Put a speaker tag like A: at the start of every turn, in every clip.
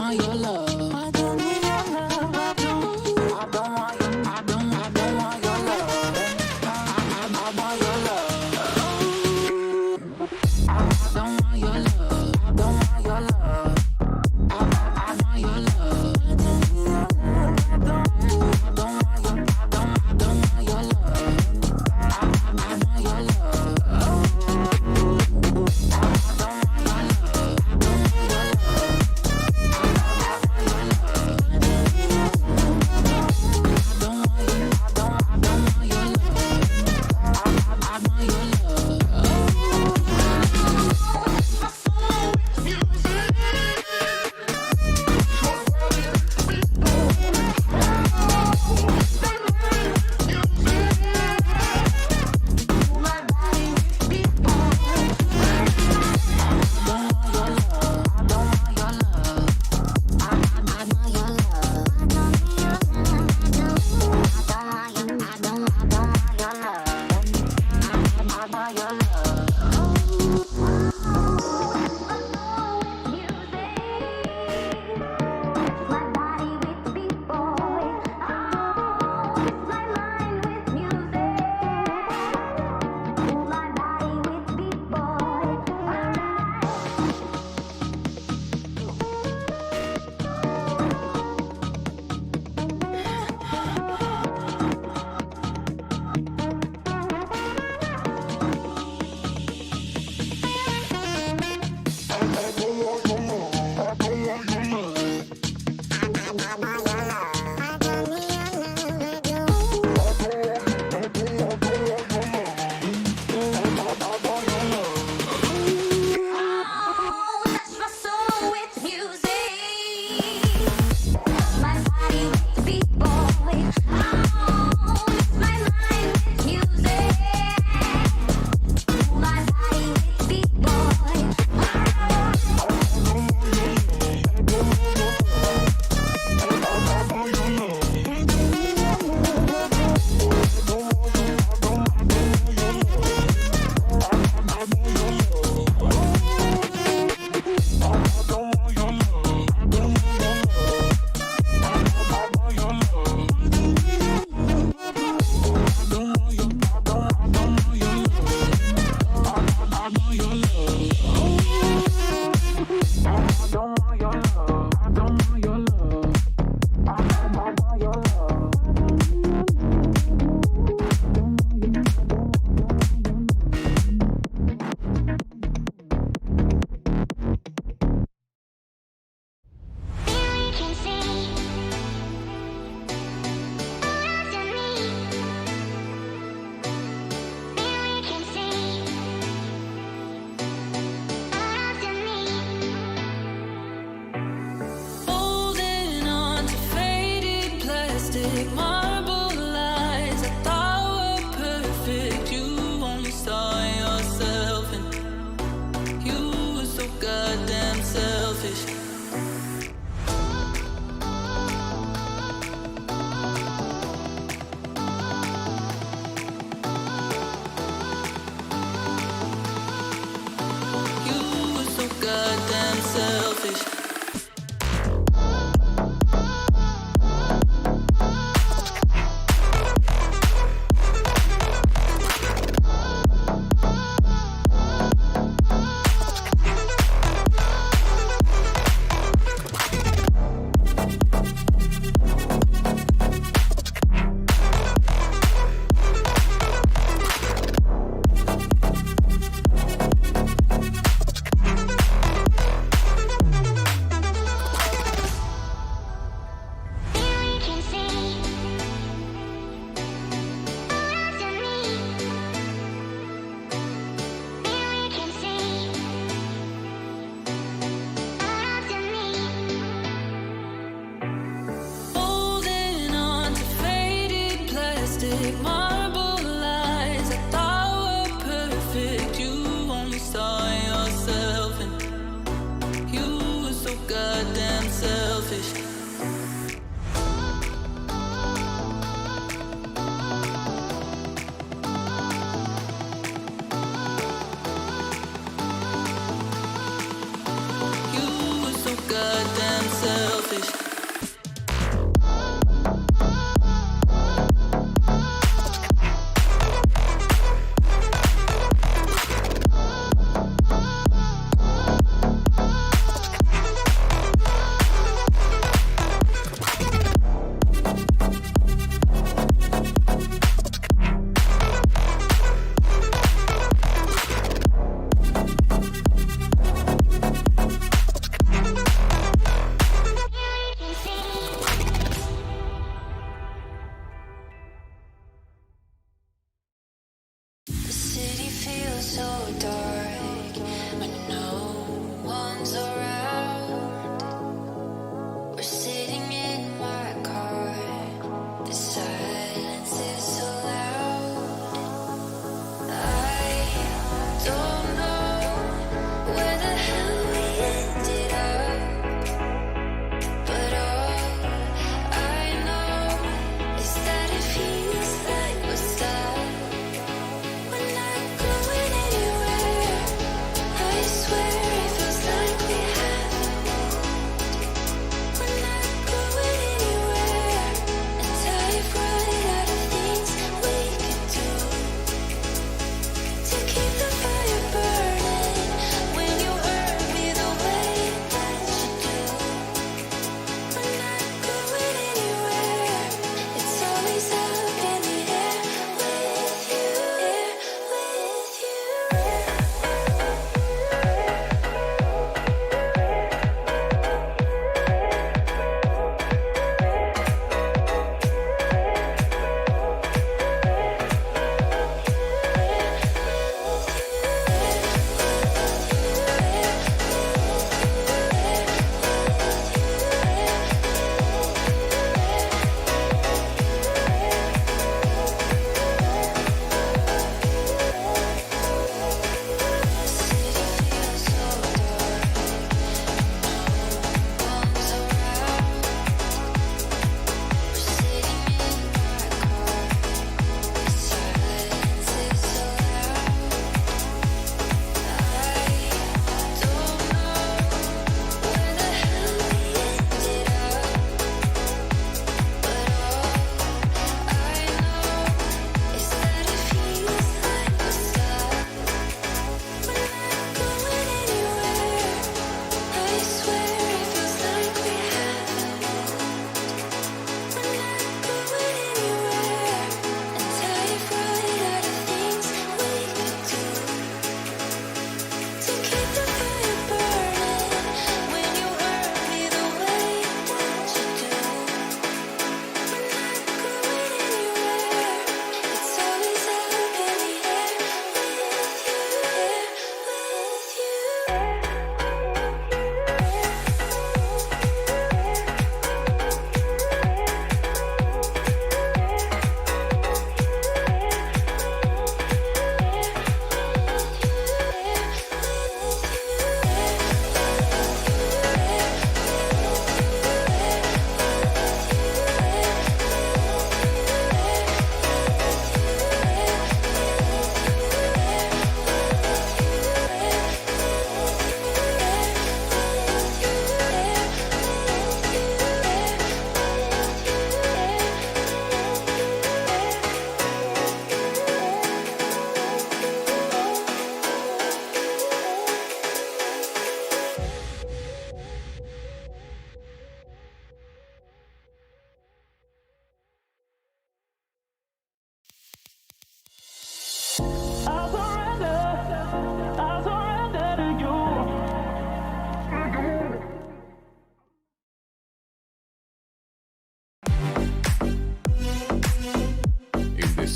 A: want your love. I don't need your love. I don't want your. I don't want your love. I want your love. I don't want your love. I don't want your love. I want your love. I don't need your love. I don't want your. I don't want your love. I want your love.
B: goddamn
A: selfish.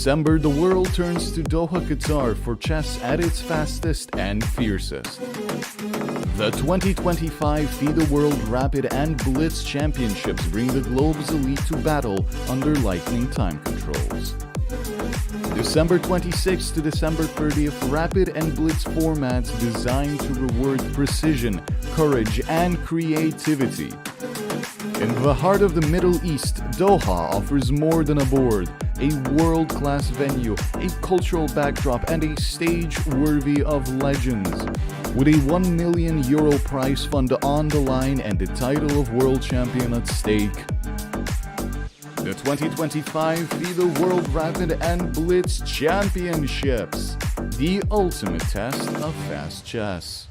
B: December, the world turns to Doha, Qatar for chess at its fastest and fiercest. The 2025 FIDE World Rapid and Blitz Championships bring the globe's elite to battle under lightning time controls. December 26th to December 30th, Rapid and Blitz formats designed to reward precision, courage, and creativity. In the heart of the Middle East, Doha offers more than a board, a world-class venue, a cultural backdrop, and a stage worthy of legends. with a €1 million prize fund on the line and the title of world champion at stake. The 2025 FIDE World Rapid and Blitz Championships, the ultimate test of fast chess.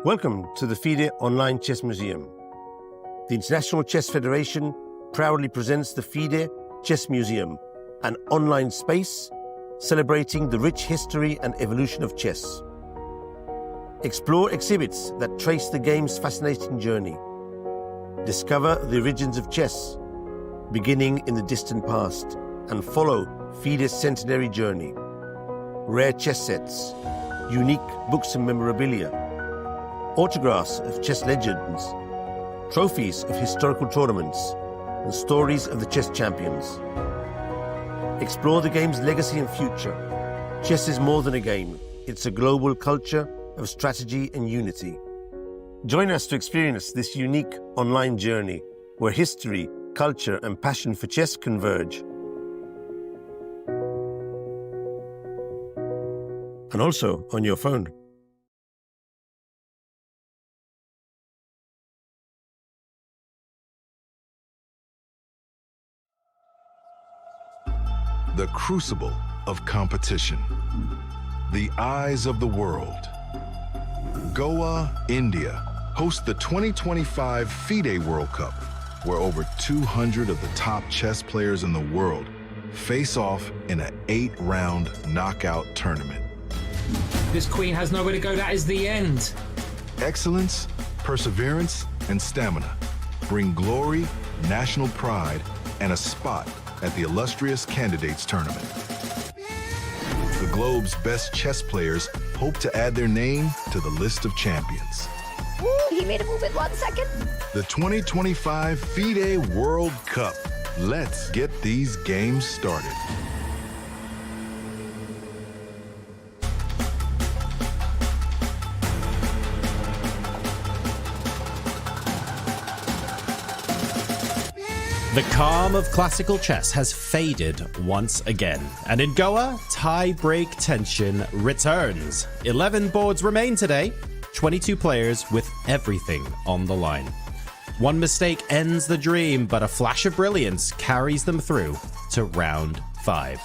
C: Welcome to the FIDE Online Chess Museum. The International Chess Federation proudly presents the FIDE Chess Museum, an online space celebrating the rich history and evolution of chess. Explore exhibits that trace the game's fascinating journey. Discover the origins of chess, beginning in the distant past, and follow FIDE's centenary journey. Rare chess sets, unique books and memorabilia, autographs of chess legends, trophies of historical tournaments, and stories of the chess champions. Explore the game's legacy and future. Chess is more than a game. It's a global culture of strategy and unity. Join us to experience this unique online journey where history, culture, and passion for chess converge. And also on your phone.
D: The crucible of competition, the eyes of the world. Goa, India hosts the 2025 FIDE World Cup, where over 200 of the top chess players in the world face off in an 8-round knockout tournament.
E: This queen has nowhere to go. That is the end.
D: Excellence, perseverance, and stamina bring glory, national pride, and a spot at the illustrious Candidates Tournament. The globe's best chess players hope to add their name to the list of champions.
F: Ooh, he made a move in 1 second.
D: The 2025 FIDE World Cup. Let's get these games started.
G: The calm of classical chess has faded once again, and in Goa, tie-break tension returns. 11 boards remain today, 22 players with everything on the line. One mistake ends the dream, but a flash of brilliance carries them through to round 5.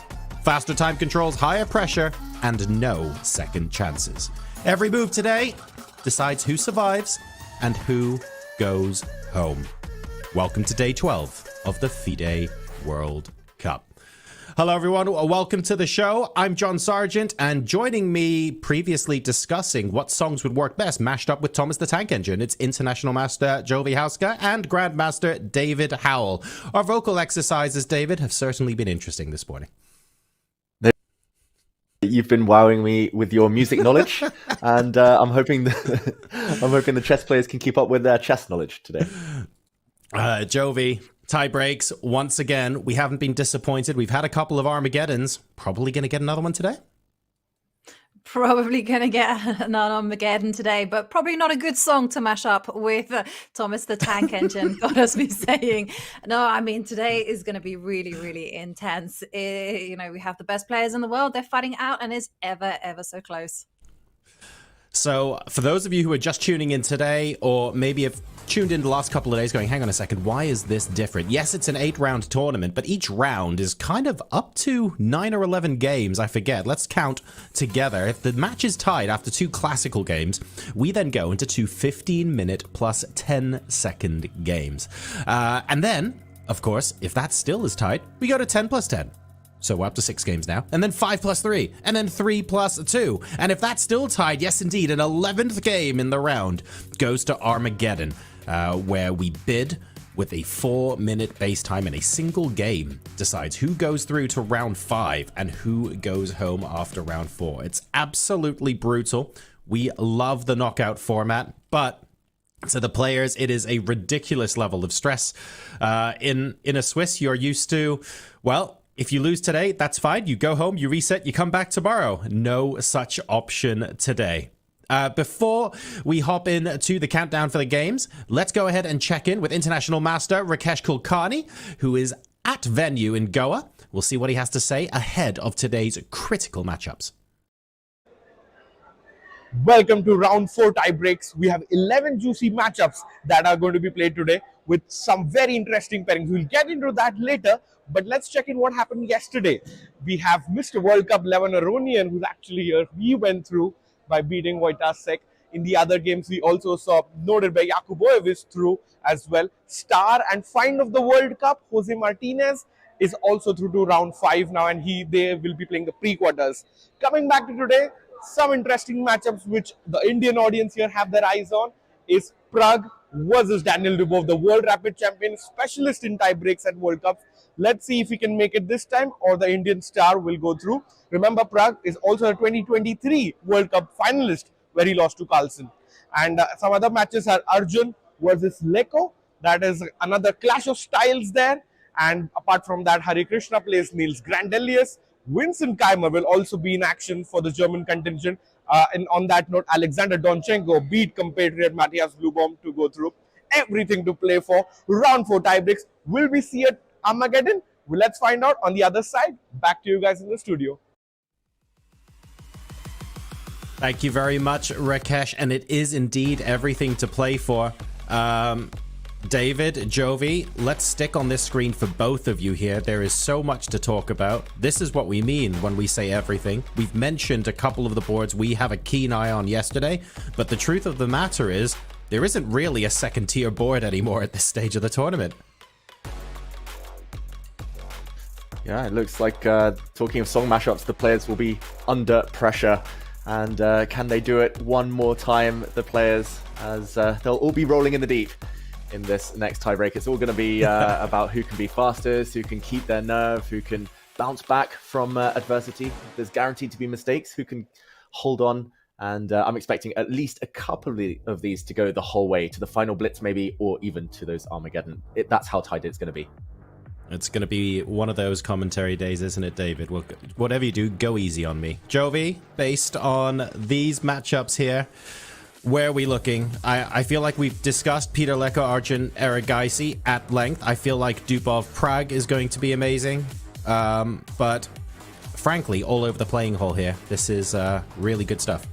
G: Faster time controls, higher pressure, and no second chances. Every move today decides who survives and who goes home. Welcome to day 12 of the FIDE World Cup. Hello everyone, welcome to the show. I'm John Sargent, and joining me previously discussing what songs would work best, mashed up with Thomas the Tank Engine, it's International Master Jovi Hauska and Grandmaster David Howell. Our vocal exercises, David, have certainly been interesting this morning.
H: You've been wowing me with your music knowledge, and I'm hoping the chess players can keep up with their chess knowledge today.
G: Jovi, tie breaks once again. We haven't been disappointed. We've had a couple of Armageddons. Probably going to get another one today.
F: Probably going to get an Armageddon today, but probably not a good song to mash up with Thomas the Tank Engine, got us me saying. No, I mean, today is going to be really, really intense. We have the best players in the world. They're fighting out and is ever, ever so close.
G: So for those of you who are just tuning in today, or maybe have tuned in the last couple of days going, hang on a second, why is this different? Yes, it's an 8-round tournament, but each round is kind of up to 9 or 11 games, I forget. Let's count together. If the match is tied after 2 classical games, we then go into 2 15-minute plus 10-second games. And then, of course, if that still is tied, we go to 10 plus 10. So we're up to 6 games now, and then 5 plus 3, and then 3 plus 2. And if that's still tied, yes, indeed, an 11th game in the round goes to Armageddon, where we bid with a 4-minute base time in a single game decides who goes through to round 5 and who goes home after round 4. It's absolutely brutal. We love the knockout format, but to the players, it is a ridiculous level of stress. In a Swiss, you're used to, well, if you lose today, that's fine. You go home, you reset, you come back tomorrow. No such option today. Before we hop into the countdown for the games, let's go ahead and check in with International Master Rakesh Kulkarni, who is at venue in Goa. We'll see what he has to say ahead of today's critical matchups.
I: Welcome to round 4 tiebreaks. We have 11 juicy matchups that are going to be played today with some very interesting pairings. We'll get into that later, but let's check in what happened yesterday. We have Mr. World Cup Levan Aronian, who's actually here. He went through by beating Wojtasek. In the other games, we also saw noted by Jakubojevic through as well. Star and find of the World Cup, Jose Martinez, is also through to round 5 now, and they will be playing the pre-quarters. Coming back to today, some interesting matchups which the Indian audience here have their eyes on is Pragg versus Daniel Dubov, the World Rapid Champion, specialist in tiebreaks at World Cup. Let's see if he can make it this time or the Indian star will go through. Remember, Pragg is also a 2023 World Cup finalist where he lost to Carlsen. And some other matches are Arjun versus Leko. That is another clash of styles there. And apart from that, Hare Krishna plays Niels Grandelius. Vincent will also be in action for the German contingent. And on that note, Alexander Donchenko beat compatriot Matthias Blubom to go through. Everything to play for. Round 4 tiebreaks. Will we see it Armageddon? Well, let's find out on the other side. Back to you guys in the studio.
G: Thank you very much, Rakesh. And it is indeed everything to play for. David, Jovi, let's stick on this screen for both of you here. There is so much to talk about. This is what we mean when we say everything. We've mentioned a couple of the boards we have a keen eye on yesterday, but the truth of the matter is there isn't really a second tier board anymore at this stage of the tournament.
H: Yeah, it looks like, talking of song mashups, the players will be under pressure. And can they do it one more time, the players, as they'll all be rolling in the deep in this next tiebreak. It's all going to be about who can be fastest, who can keep their nerve, who can bounce back from adversity. There's guaranteed to be mistakes, who can hold on. And I'm expecting at least a couple of these to go the whole way to the final blitz maybe, or even to those Armageddon. That's how tight it's going to be.
G: It's going to be one of those commentary days, isn't it, David? Well, whatever you do, go easy on me. Jovi, based on these matchups here, where are we looking? I feel like we've discussed Peter Leko, Arjun, Eric Geisy at length. I feel like Dubov Pragg is going to be amazing. But frankly, all over the playing hole here. This is really good stuff.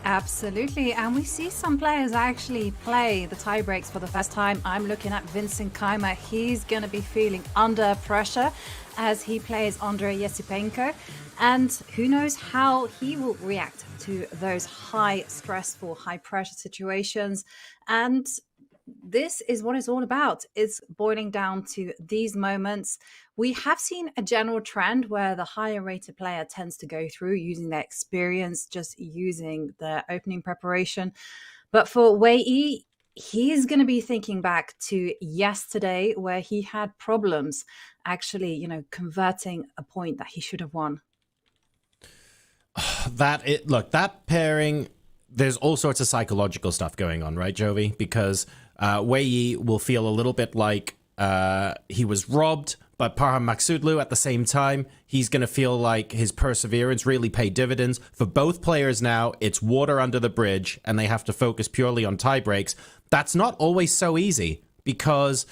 F: Absolutely, and we see some players actually play the tie breaks for the first time. I'm looking at Vincent Keimer. He's going to be feeling under pressure as he plays Andrei Yesipenko, and who knows how he will react to those high stressful, high pressure situations. And this is what it's all about. It's boiling down to these moments. We have seen a general trend where the higher rated player tends to go through using their experience, just using their opening preparation. But for Wei Yi, he's going to be thinking back to yesterday where he had problems actually, converting a point that he should have won.
G: That pairing, there's all sorts of psychological stuff going on, right, Jovi? Because Wei Yi will feel a little bit like he was robbed, but Parham Maksudlu at the same time, he's going to feel like his perseverance really paid dividends. For both players now, it's water under the bridge, and they have to focus purely on tie breaks. That's not always so easy, because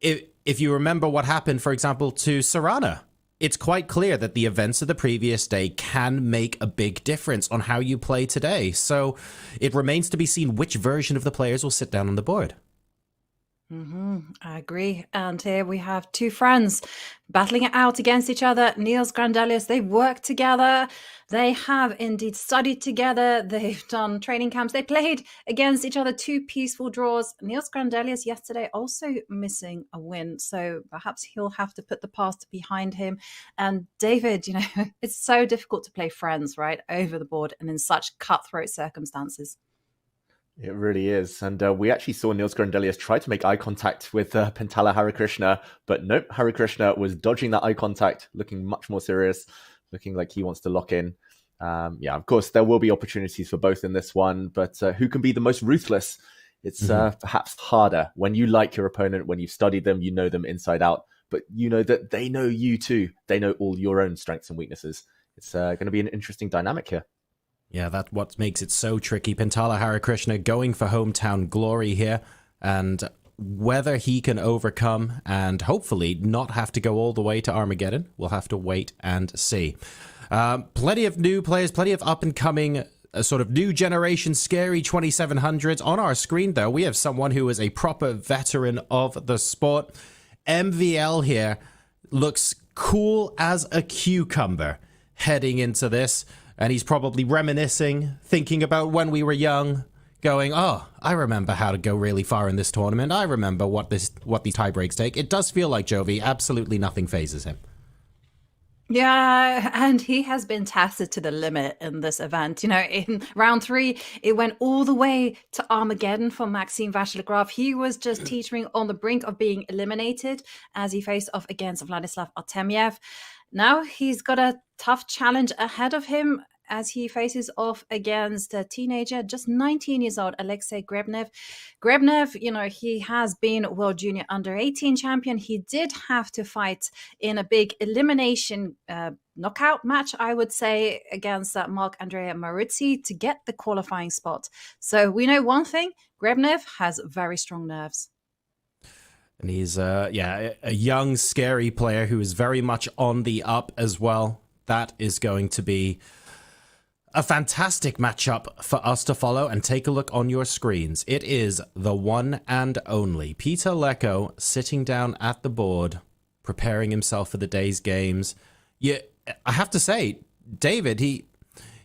G: if you remember what happened, for example, to Sarana, it's quite clear that the events of the previous day can make a big difference on how you play today. So it remains to be seen which version of the players will sit down on the board.
F: I agree. And here we have two friends battling it out against each other. Niels Grandelius, they've worked together. They have indeed studied together. They've done training camps. They played against each other, 2 peaceful draws. Niels Grandelius yesterday also missing a win. So perhaps he'll have to put the past behind him. And David, it's so difficult to play friends, right, over the board and in such cutthroat circumstances.
H: It really is. And we actually saw Niels Grundelius try to make eye contact with Pentala Harikrishna, but nope, Harikrishna was dodging that eye contact, looking much more serious, looking like he wants to lock in. Yeah, of course, there will be opportunities for both in this one, but who can be the most ruthless? It's perhaps harder when you like your opponent, when you've studied them, you know them inside out, but you know that they know you too. They know all your own strengths and weaknesses. It's going to be an interesting dynamic here.
G: Yeah, that's what makes it so tricky. Pentala Harikrishna going for hometown glory here, and whether he can overcome and hopefully not have to go all the way to Armageddon, we'll have to wait and see. Plenty of new players, plenty of up-and-coming sort of new generation scary 2700s. On our screen, though, we have someone who is a proper veteran of the sport. MVL here looks cool as a cucumber heading into this. And he's probably reminiscing, thinking about when we were young, going, oh, I remember how to go really far in this tournament. I remember what these tie breaks take. It does feel like, Jovi, absolutely nothing phases him.
F: Yeah, and he has been tested to the limit in this event. You know, in round 3, it went all the way to Armageddon for Maxime Vachier-Lagrave. He was just teetering on the brink of being eliminated as he faced off against Vladislav Artemiev. Now he's got a tough challenge ahead of him as he faces off against a teenager, just 19 years old, Alexei Grebnev. Grebnev, you know, he has been World Junior Under-18 champion. He did have to fight in a big elimination knockout match, I would say, against Marc-Andrea Maruzzi to get the qualifying spot. So we know one thing, Grebnev has very strong nerves.
G: And he's, a young, scary player who is very much on the up as well. That is going to be a fantastic matchup for us to follow, and take a look on your screens. It is the one and only Peter Leko sitting down at the board, preparing himself for the day's games. Yeah, I have to say, David,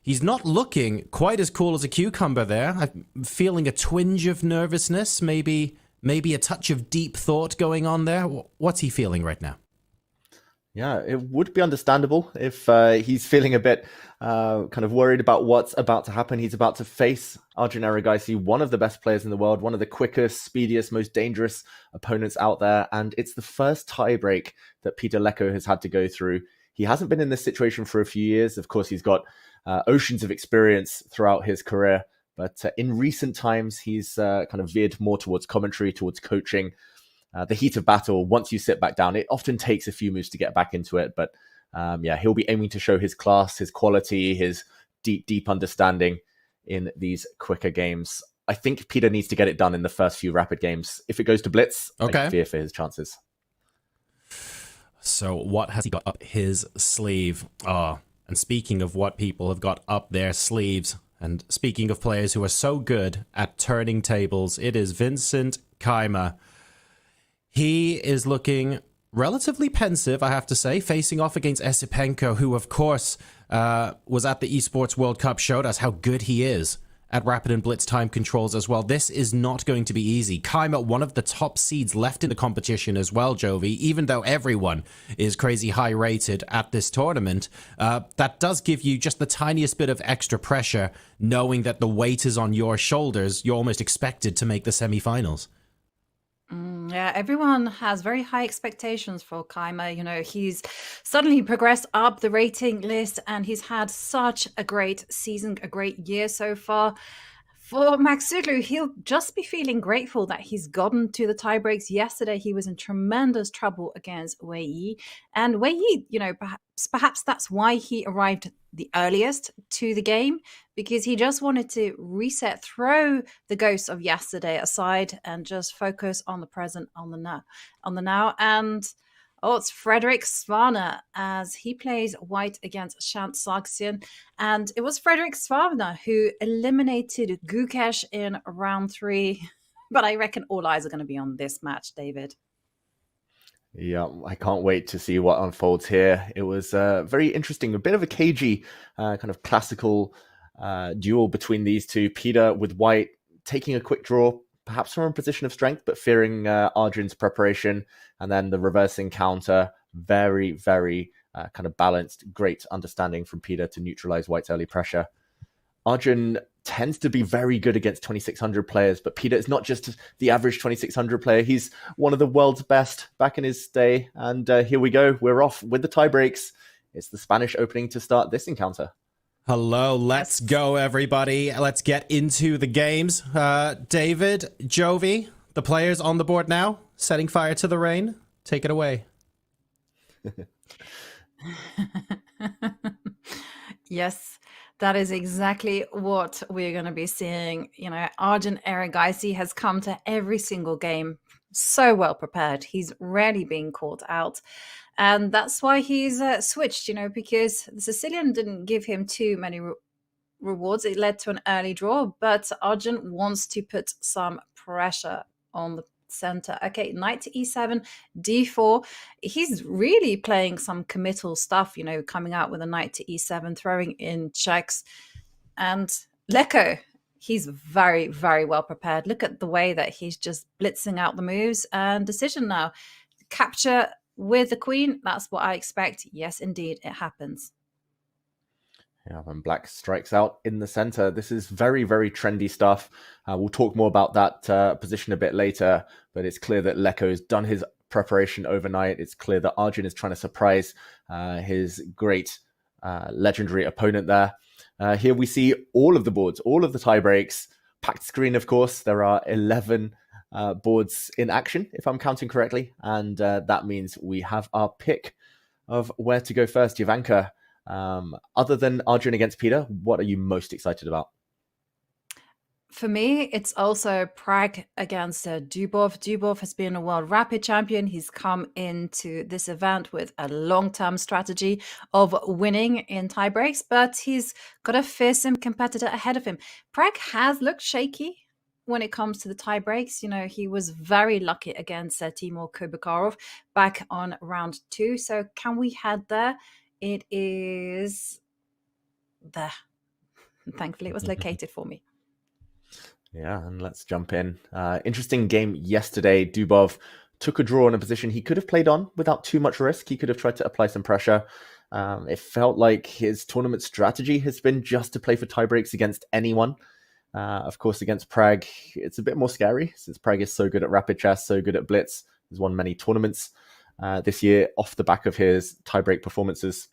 G: he's not looking quite as cool as a cucumber there. I'm feeling a twinge of nervousness, maybe a touch of deep thought going on there. What's he feeling right now?
H: Yeah, it would be understandable if he's feeling a bit kind of worried about what's about to happen. He's about to face Arjun Erigaisi, one of the best players in the world, one of the quickest, speediest, most dangerous opponents out there. And it's the first tiebreak that Peter Leko has had to go through. He hasn't been in this situation for a few years. Of course, he's got oceans of experience throughout his career. But in recent times, he's kind of veered more towards commentary, towards coaching. The heat of battle, once you sit back down, it often takes a few moves to get back into it. But he'll be aiming to show his class, his quality, his deep understanding in these quicker games. I think Peter needs to get it done in the first few rapid games. If it goes to blitz, I fear for his chances.
G: So what has he got up his sleeve? And speaking of what people have got up their sleeves, and speaking of players who are so good at turning tables, it is Vincent Keymer. He is looking relatively pensive, I have to say, facing off against Esipenko, who, of course, was at the Esports World Cup, showed us how good he is at rapid and blitz time controls as well. This is not going to be easy. Keymer, one of the top seeds left in the competition as well, Jovi, even though everyone is crazy high rated at this tournament. That does give you just the tiniest bit of extra pressure, knowing that the weight is on your shoulders. You're almost expected to make the semifinals.
F: Yeah, everyone has very high expectations for Keymer. You know, he's suddenly progressed up the rating list and he's had such a great season, a great year so far. For Maksutlu, he'll just be feeling grateful that he's gotten to the tiebreaks. Yesterday, he was in tremendous trouble against Wei Yi. And Wei Yi, you know, perhaps that's why he arrived the earliest to the game, because he just wanted to reset, throw the ghosts of yesterday aside and just focus on the present, on the now. And it's Frederick Svaner as he plays white against Shant Sargsyan. And it was Frederick Svaner who eliminated Gukesh in round 3. But I reckon all eyes are going to be on this match, David.
H: Yeah, I can't wait to see what unfolds here. It was very interesting, a bit of a cagey kind of classical duel between these two. Peter with white taking a quick draw, perhaps from a position of strength, but fearing Arjun's preparation, and then the reversing counter. Very, very kind of balanced, great understanding from Peter to neutralize white's early pressure. Arjun tends to be very good against 2600 players, but Peter is not just the average 2600 player. He's one of the world's best back in his day. And here we go. We're off with the tie breaks. It's the Spanish opening to start this encounter.
G: Hello, let's go, everybody. Let's get into the games. David, Jovi, the players on the board now, setting fire to the rain. Take it away.
F: Yes, that is exactly what we're going to be seeing. Arjun Erigaisi has come to every single game so well prepared. He's rarely being caught out. And that's why he's switched, because the Sicilian didn't give him too many rewards. It led to an early draw, but Arjun wants to put some pressure on the center. Okay, knight to e7, d4. He's really playing some committal stuff, coming out with a knight to e7, throwing in checks. And Leko, he's very, very well prepared. Look at the way that he's just blitzing out the moves. And decision now. Capture with the queen. That's what I expect. Yes, indeed, it happens.
H: Yeah, when black strikes out in the center, this is very, very trendy stuff. We'll talk more about that position a bit later, but it's clear that Leko's done his preparation overnight. It's clear that Arjun is trying to surprise his great legendary opponent there. Here we see all of the boards, all of the tie breaks. Packed screen, of course. There are 11 boards in action, if I'm counting correctly. And that means we have our pick of where to go first. Jovanka, other than Arjun against Peter, what are you most excited about?
F: For me, it's also Pragg against Dubov. Dubov has been a world rapid champion. He's come into this event with a long-term strategy of winning in tie breaks, but he's got a fearsome competitor ahead of him. Pragg has looked shaky when it comes to the tie breaks. He was very lucky against Timur Kubakarov back on round 2. So can we head there? It is there. Thankfully, it was located for me.
H: Yeah, and let's jump in. Interesting game yesterday. Dubov took a draw in a position he could have played on without too much risk. He could have tried to apply some pressure. It felt like his tournament strategy has been just to play for tiebreaks against anyone. Of course, against Pragg, it's a bit more scary since Pragg is so good at rapid chess, so good at blitz. He's won many tournaments this year off the back of his tiebreak performances.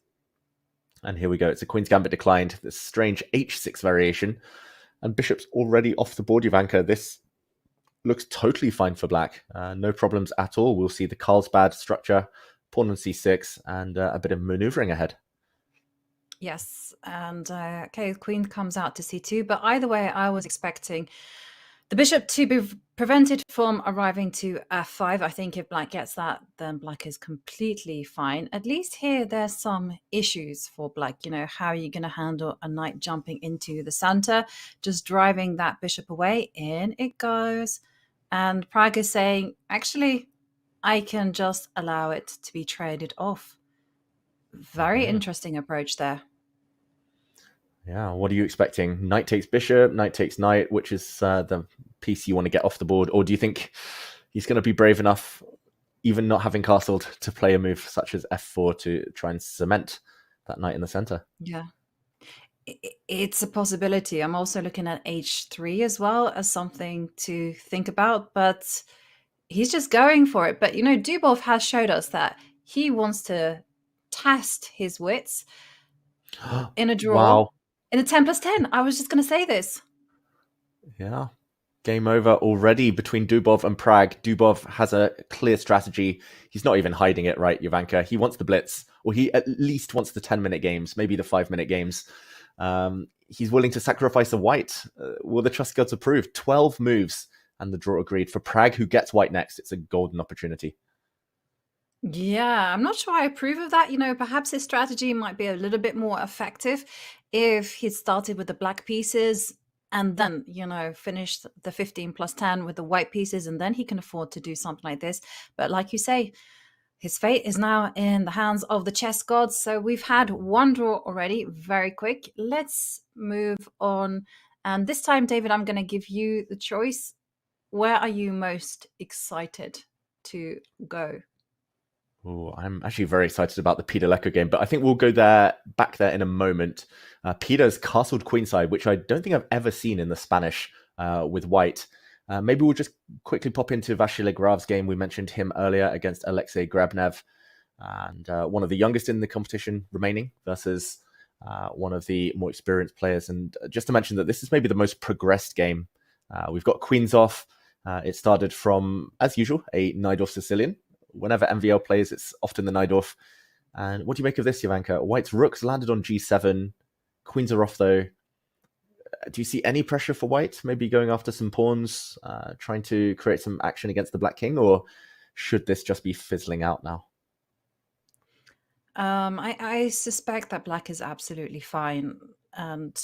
H: And here we go. It's a Queen's Gambit declined. This strange h6 variation. And bishop's already off the board, Jovanka. This looks totally fine for black. No problems at all. We'll see the Carlsbad structure, pawn on c6, and a bit of maneuvering ahead.
F: Yes, and okay, queen comes out to c2. But either way, I was expecting the bishop to be prevented from arriving to f5. I think if black gets that, then black is completely fine. At least here, there's some issues for black. How are you going to handle a knight jumping into the center, just driving that bishop away? In it goes. And Pragg is saying, actually, I can just allow it to be traded off. Very interesting approach there.
H: Yeah, what are you expecting? Knight takes bishop, knight takes knight, which is the piece you want to get off the board? Or do you think he's going to be brave enough, even not having castled, to play a move such as f4 to try and cement that knight in the center?
F: Yeah, it's a possibility. I'm also looking at h3 as well as something to think about, but he's just going for it. But, Dubov has showed us that he wants to test his wits in a draw.
H: Wow.
F: In a 10+10. I was just going to say this.
H: Yeah. Game over already between Dubov and Pragg. Dubov has a clear strategy. He's not even hiding it, right, Jovanka? He wants the blitz, or he at least wants the 10-minute games, maybe the 5-minute games. He's willing to sacrifice a white. Will the trust gods approve? 12 moves and the draw agreed. For Pragg, who gets white next, it's a golden opportunity.
F: Yeah, I'm not sure I approve of that. Perhaps his strategy might be a little bit more effective if he started with the black pieces and then, finished the 15+10 with the white pieces, and then he can afford to do something like this. But like you say, his fate is now in the hands of the chess gods. So we've had one draw already, very quick. Let's move on. And this time, David, I'm going to give you the choice. Where are you most excited to go?
H: Oh, I'm actually very excited about the Peter Leko game, but I think we'll go back there in a moment. Peter's castled queenside, which I don't think I've ever seen in the Spanish with white. Maybe we'll just quickly pop into Vasily Grav's game. We mentioned him earlier against Alexei Grabnev, and one of the youngest in the competition remaining versus one of the more experienced players. And just to mention that this is maybe the most progressed game. We've got queens off. It started from, as usual, a Najdorf Sicilian. Whenever MVL plays, it's often the Najdorf. And what do you make of this, Jovanka? White's rooks landed on g7. Queens are off, though. Do you see any pressure for white? Maybe going after some pawns, trying to create some action against the black king? Or should this just be fizzling out now?
F: I suspect that black is absolutely fine. And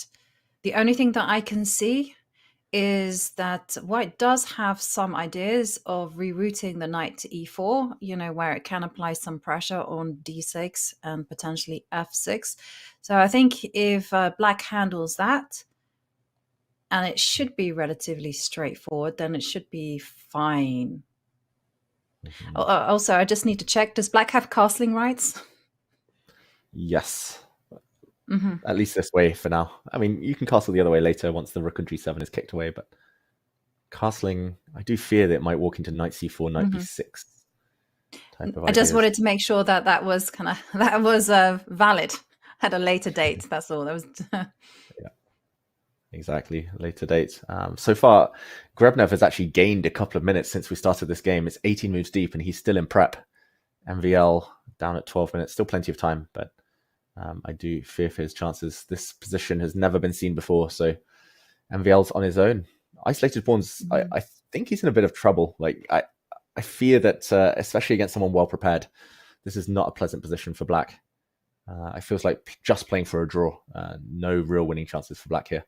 F: the only thing that I can see is that white does have some ideas of rerouting the knight to e4, where it can apply some pressure on d6 and potentially f6. So I think if black handles that, and it should be relatively straightforward, then it should be fine.
H: Mm-hmm.
F: Also, I just need to check, does black have castling rights?
H: Yes. Mm-hmm. At least this way for now. I mean, you can castle the other way later once the rook on g7 is kicked away, but castling, I do fear that it might walk into knight c4, knight b6 type of
F: I just wanted to make sure that that was valid at a later date. That's all. That was
H: yeah, exactly, later date. So far, Grabnev has actually gained a couple of minutes since we started this game. It's 18 moves deep, and he's still in prep. MVL down at 12 minutes, still plenty of time, but I do fear for his chances. This position has never been seen before, so MVL's on his own. Isolated pawns, I think he's in a bit of trouble. Like I fear that, especially against someone well prepared, this is not a pleasant position for black. It feels like just playing for a draw. No real winning chances for black here.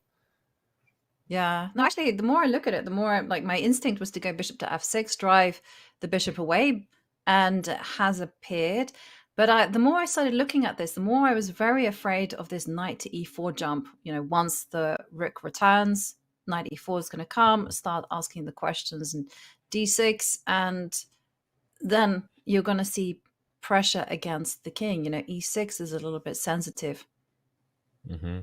F: Yeah. No, actually, the more I look at it, the more my instinct was to go bishop to f6, drive the bishop away, and it has appeared. But the more I started looking at this, the more I was very afraid of this knight to e4 jump. Once the rook returns, knight e4 is going to come, start asking the questions, and d6, and then you're going to see pressure against the king. E6 is a little bit sensitive.
H: Mm-hmm.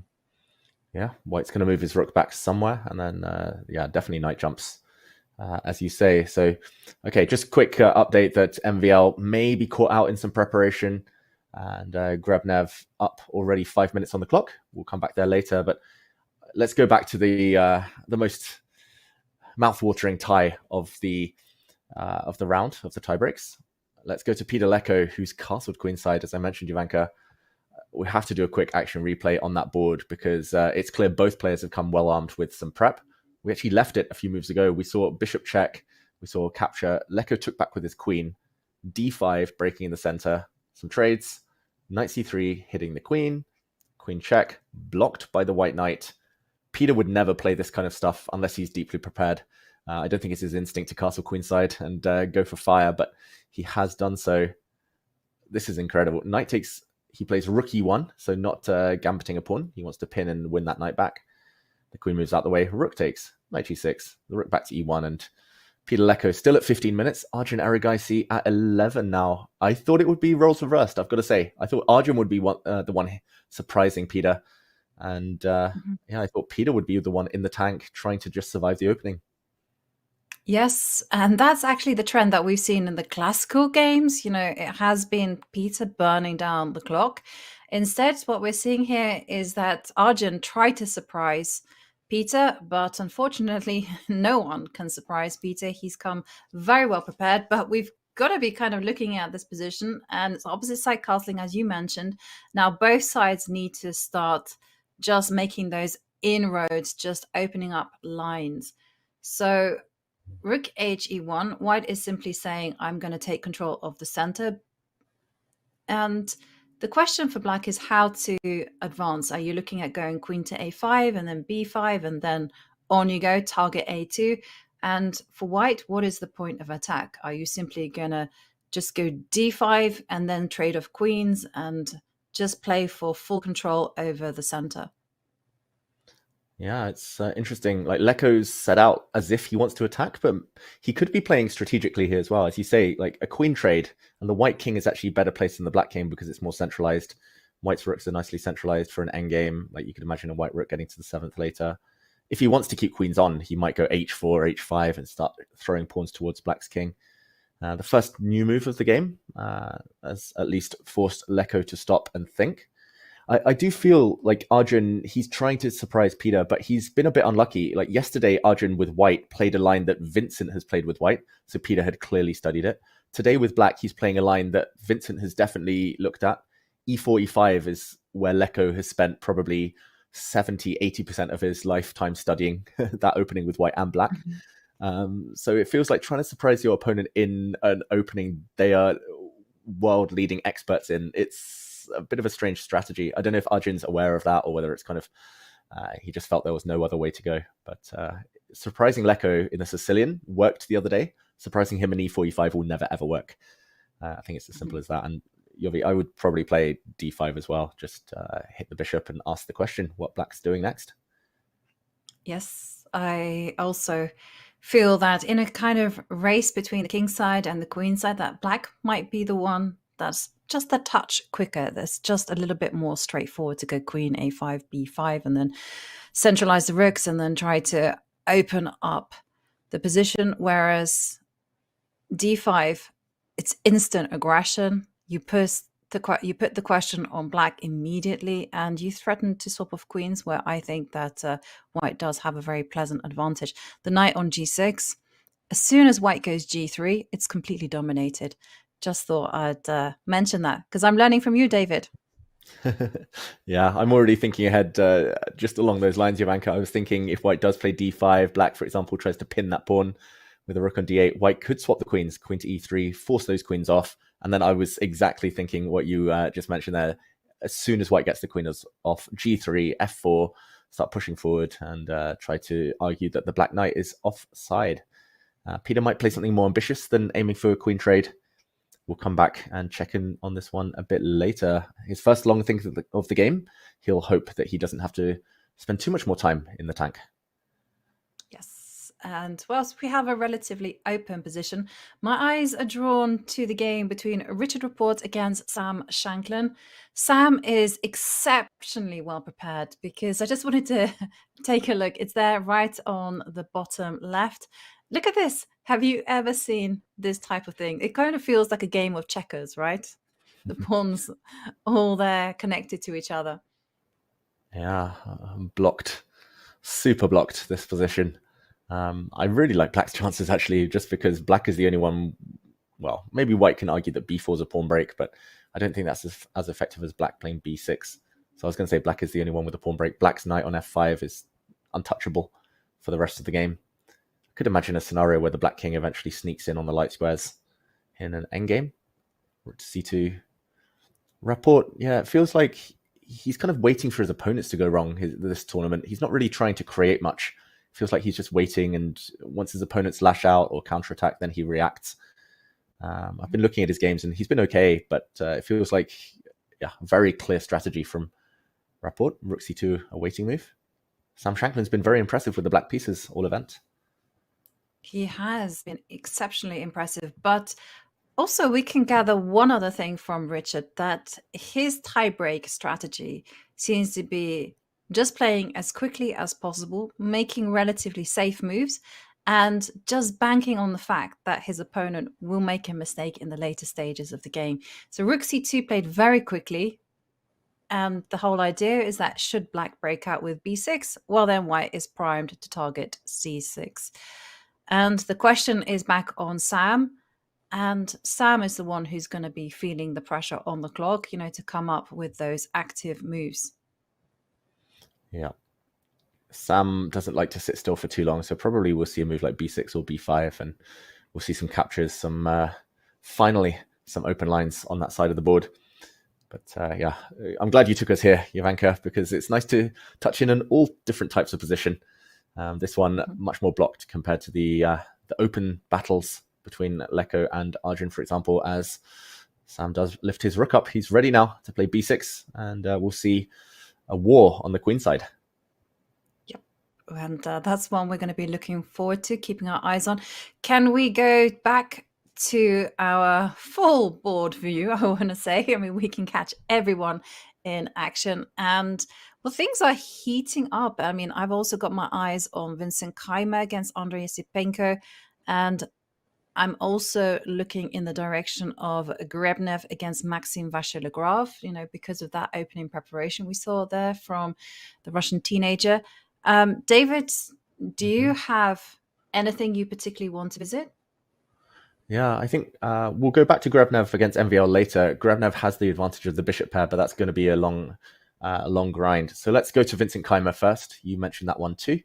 H: Yeah, white's going to move his rook back somewhere, and then, definitely knight jumps. As you say. So, okay, just quick update that MVL may be caught out in some preparation, and Grabnev up already 5 minutes on the clock. We'll come back there later, but let's go back to the most mouth-watering tie of the round of the tiebreaks. Let's go to Peter Leko, who's castled queenside. As I mentioned, Jovanka, we have to do a quick action replay on that board because it's clear both players have come well armed with some prep. We actually left it a few moves ago. We saw bishop check. We saw capture. Leko took back with his queen. d5 breaking in the center. Some trades. Knight c3 hitting the queen. Queen check. Blocked by the white knight. Peter would never play this kind of stuff unless he's deeply prepared. I don't think it's his instinct to castle queenside and go for fire, but he has done so. This is incredible. Knight takes... He plays rook e1, so not gambiting a pawn. He wants to pin and win that knight back. The queen moves out the way. Rook takes. Knight g6. The rook back to e1. And Peter Leko still at 15 minutes. Arjun Erigaisi at 11 now. I thought it would be roles reversed, I've got to say. I thought Arjun would be the one surprising Peter. And I thought Peter would be the one in the tank trying to just survive the opening.
F: Yes, and that's actually the trend that we've seen in the classical games. It has been Peter burning down the clock. Instead, what we're seeing here is that Arjun tried to surprise Peter, but unfortunately, no one can surprise Peter. He's come very well prepared, but we've got to be kind of looking at this position, and it's opposite side castling, as you mentioned. Now, both sides need to start just making those inroads, just opening up lines. So rook h e1, white is simply saying, I'm going to take control of the center. And the question for black is how to advance. Are you looking at going queen to a5 and then b5 and then on you go, target a2? And for white, what is the point of attack? Are you simply going to just go d5 and then trade off queens and just play for full control over the center?
H: Yeah, it's interesting. Like Leko's set out as if he wants to attack, but he could be playing strategically here as well. As you say, like a queen trade, and the white king is actually better placed than the black king because it's more centralized. White's rooks are nicely centralized for an endgame. Like you could imagine a white rook getting to the 7th later. If he wants to keep queens on, he might go h4, h5, and start throwing pawns towards black's king. The first new move of the game has at least forced Leko to stop and think. I do feel like Arjun, he's trying to surprise Peter, but he's been a bit unlucky. Like yesterday, Arjun with white played a line that Vincent has played with white, so Peter had clearly studied it. Today with black, he's playing a line that Vincent has definitely looked at. E4, E5 is where Leko has spent probably 70, 80% of his lifetime studying that opening with white and black. So it feels like trying to surprise your opponent in an opening they are world-leading experts in. It's a bit of a strange strategy. I don't know if Arjun's aware of that or whether it's kind of he just felt there was no other way to go. But surprising Leko in the Sicilian worked the other day. Surprising him in E4, E5 will never ever work. I think it's as simple as that. And Yovi, I would probably play D5 as well. Just hit the bishop and ask the question what black's doing next.
F: Yes, I also feel that in a kind of race between the king side and the queen side, that black might be the one that's just a touch quicker. That's just a little bit more straightforward to go queen, A5, B5, and then centralize the rooks and then try to open up the position. Whereas D5, it's instant aggression. You put the question on black immediately and you threaten to swap off queens, where I think that white does have a very pleasant advantage. The knight on G6, as soon as white goes G3, it's completely dominated. Just thought I'd mention that because I'm learning from you, David.
H: Yeah, I'm already thinking ahead just along those lines, Jovanka. I was thinking if white does play D5, black, for example, tries to pin that pawn with a rook on D8, white could swap the queens, queen to E3, force those queens off. And then I was exactly thinking what you just mentioned there. As soon as white gets the queen off, G3, F4, start pushing forward and try to argue that the black knight is offside. Peter might play something more ambitious than aiming for a queen trade. We'll come back and check in on this one a bit later. His first long think of the game, he'll hope that he doesn't have to spend too much more time in the tank.
F: Yes, and whilst we have a relatively open position, my eyes are drawn to the game between Richard Rapport against Sam Shanklin. Sam is exceptionally well prepared because I just wanted to take a look. It's there right on the bottom left. Look at this. Have you ever seen this type of thing? It kind of feels like a game of checkers, right? The pawns all there connected to each other.
H: Yeah, blocked. Super blocked, this position. I really like black's chances, actually, just because black is the only one. Well, maybe white can argue that b4 is a pawn break, but I don't think that's as effective as black playing b6. So I was going to say black is the only one with a pawn break. Black's knight on f5 is untouchable for the rest of the game. Could imagine a scenario where the black king eventually sneaks in on the light squares in an endgame. Rook to c2. Rapport, yeah, it feels like he's kind of waiting for his opponents to go wrong this tournament. He's not really trying to create much. It feels like he's just waiting, and once his opponents lash out or counterattack, then he reacts. I've been looking at his games, and he's been okay, but it feels like, yeah, very clear strategy from Rapport. Rook c2, a waiting move. Sam Shanklin's been very impressive with the black pieces all event.
F: He has been exceptionally impressive, but also we can gather one other thing from Richard, that his tiebreak strategy seems to be just playing as quickly as possible, making relatively safe moves, and just banking on the fact that his opponent will make a mistake in the later stages of the game. So rook c2 played very quickly, and the whole idea is that should black break out with b6, well then white is primed to target c6. And the question is back on Sam. And Sam is the one who's going to be feeling the pressure on the clock, to come up with those active moves.
H: Yeah. Sam doesn't like to sit still for too long, so probably we'll see a move like b6 or b5, and we'll see some captures, finally some open lines on that side of the board. But yeah, I'm glad you took us here, Jovanka, because it's nice to touch in on all different types of position. This one much more blocked compared to the open battles between Leko and Arjun, for example, as Sam does lift his rook up. He's ready now to play b6, and we'll see a war on the queen side.
F: Yep. And that's one we're going to be looking forward to, keeping our eyes on. Can we go back to our full board view? I want to say, I mean, we can catch everyone in action, and well, things are heating up. I mean, I've also got my eyes on Vincent Keimer against Andrei Yasipenko, and I'm also looking in the direction of Grebnev against Maxim Vachier-Lagrave, because of that opening preparation we saw there from the Russian teenager. David, do you have anything you particularly want to visit?
H: Yeah, I think we'll go back to Grebnev against MVL later. Grebnev has the advantage of the bishop pair, but that's going to be a long grind. So let's go to Vincent Keimer first. You mentioned that one too,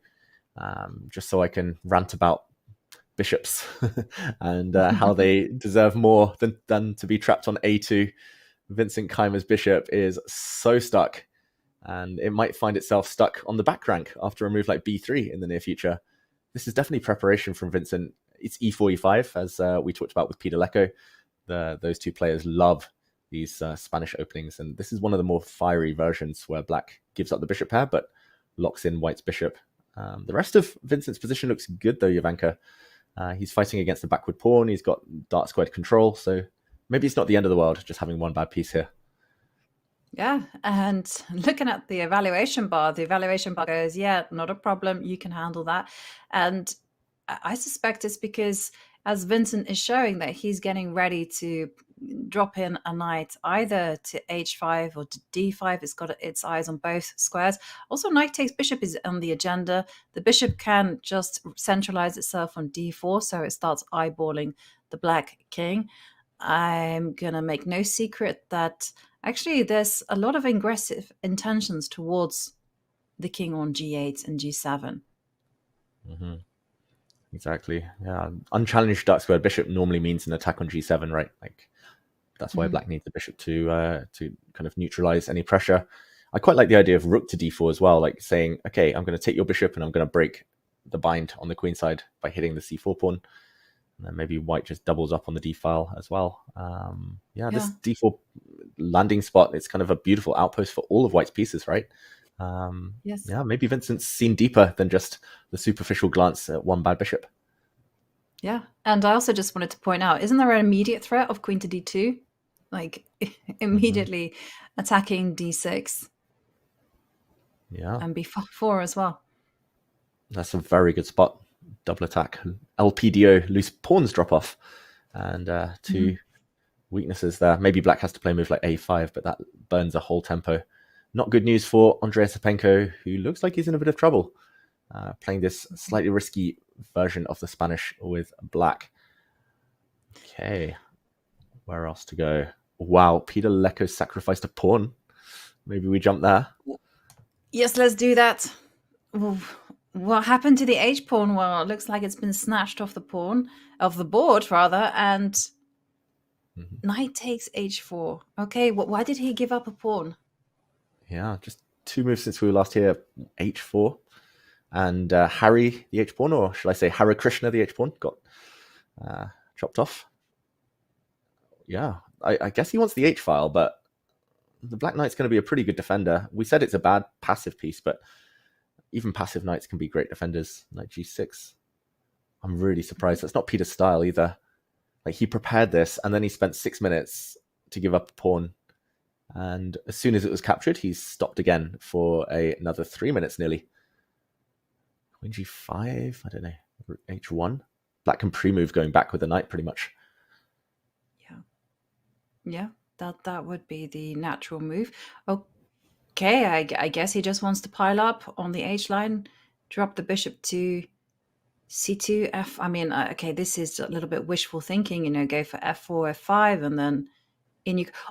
H: just so I can rant about bishops and how they deserve more than to be trapped on A2. Vincent Keimer's bishop is so stuck, and it might find itself stuck on the back rank after a move like B3 in the near future. This is definitely preparation from Vincent. It's E4, E5, as we talked about with Peter Leko. Those two players love these Spanish openings, and this is one of the more fiery versions where black gives up the bishop pair but locks in white's bishop. The rest of Vincent's position looks good though, Jovanka. He's fighting against the backward pawn. He's got dark squared control, so maybe it's not the end of the world just having one bad piece here.
F: Yeah, and looking at the evaluation bar goes, yeah, not a problem. You can handle that. And I suspect it's because, as Vincent is showing, that he's getting ready to drop in a knight either to h5 or to d5. It's got its eyes on both squares. Also, knight takes bishop is on the agenda. The bishop can just centralize itself on d4, so it starts eyeballing the black king. I'm going to make no secret that actually there's a lot of aggressive intentions towards the king on g8 and g7.
H: Mm-hmm. Exactly. Yeah. Unchallenged dark squared bishop normally means an attack on g7, right? Like that's why black needs the bishop to kind of neutralize any pressure. I quite like the idea of rook to d4 as well, like saying, okay, I'm going to take your bishop and I'm going to break the bind on the queen side by hitting the c4 pawn. And then maybe white just doubles up on the d file as well. This d4 landing spot, it's kind of a beautiful outpost for all of white's pieces, right?
F: Yes.
H: Yeah, maybe Vincent's seen deeper than just the superficial glance at one bad bishop.
F: Yeah, and I also just wanted to point out, isn't there an immediate threat of queen to d2? Like, immediately attacking d6.
H: Yeah.
F: And b4 as well.
H: That's a very good spot. Double attack. LPDO, loose pawns drop off. And two weaknesses there. Maybe black has to play a move like a5, but that burns a whole tempo. Not good news for Andrei Yasipenko, who looks like he's in a bit of trouble. Playing this slightly risky version of the Spanish with black. Okay. Where else to go? Wow, Peter Leko sacrificed a pawn. Maybe we jump there.
F: Yes, let's do that. What happened to the h-pawn? Well, it looks like it's been snatched off the board, rather, and knight takes h4. Okay, why did he give up a pawn?
H: Yeah, just two moves since we were last here. h4. And Harry, the h-pawn, or shall I say Hare Krishna, the h-pawn, got chopped off. Yeah, I guess he wants the h-file, but the black knight's going to be a pretty good defender. We said it's a bad passive piece, but even passive knights can be great defenders. Knight g6. I'm really surprised. That's not Peter's style either. Like, he prepared this, and then he spent 6 minutes to give up a pawn. And as soon as it was captured, he stopped again for another 3 minutes nearly. Queen g5, I don't know, h1. Black can pre-move going back with the knight pretty much.
F: Yeah, that would be the natural move. Okay, I guess he just wants to pile up on the h-line, drop the bishop to c2, f. I mean, okay, this is a little bit wishful thinking, go for f4, f5, and then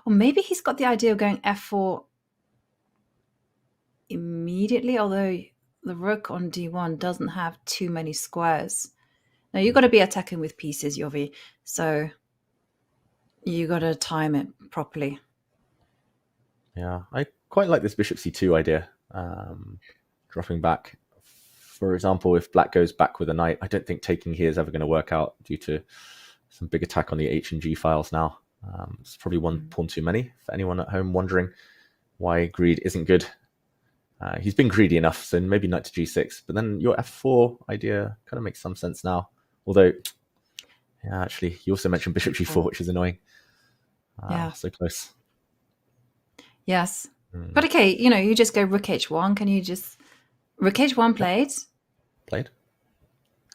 F: or maybe he's got the idea of going f4 immediately, although the rook on d1 doesn't have too many squares. Now, you've got to be attacking with pieces, Yovi, so you got to time it properly.
H: Yeah, I quite like this bishop c2 idea. Dropping back. For example, if black goes back with a knight, I don't think taking here is ever going to work out due to some big attack on the h and g files now. It's probably one pawn too many for anyone at home wondering why greed isn't good. He's been greedy enough, so maybe knight to g6. But then your f4 idea kind of makes some sense now. Although, yeah, actually, you also mentioned bishop g4, which is annoying.
F: Yeah.
H: So close.
F: Yes. But okay, you just go rook h1. Can you just... Rook h1 played.
H: Played.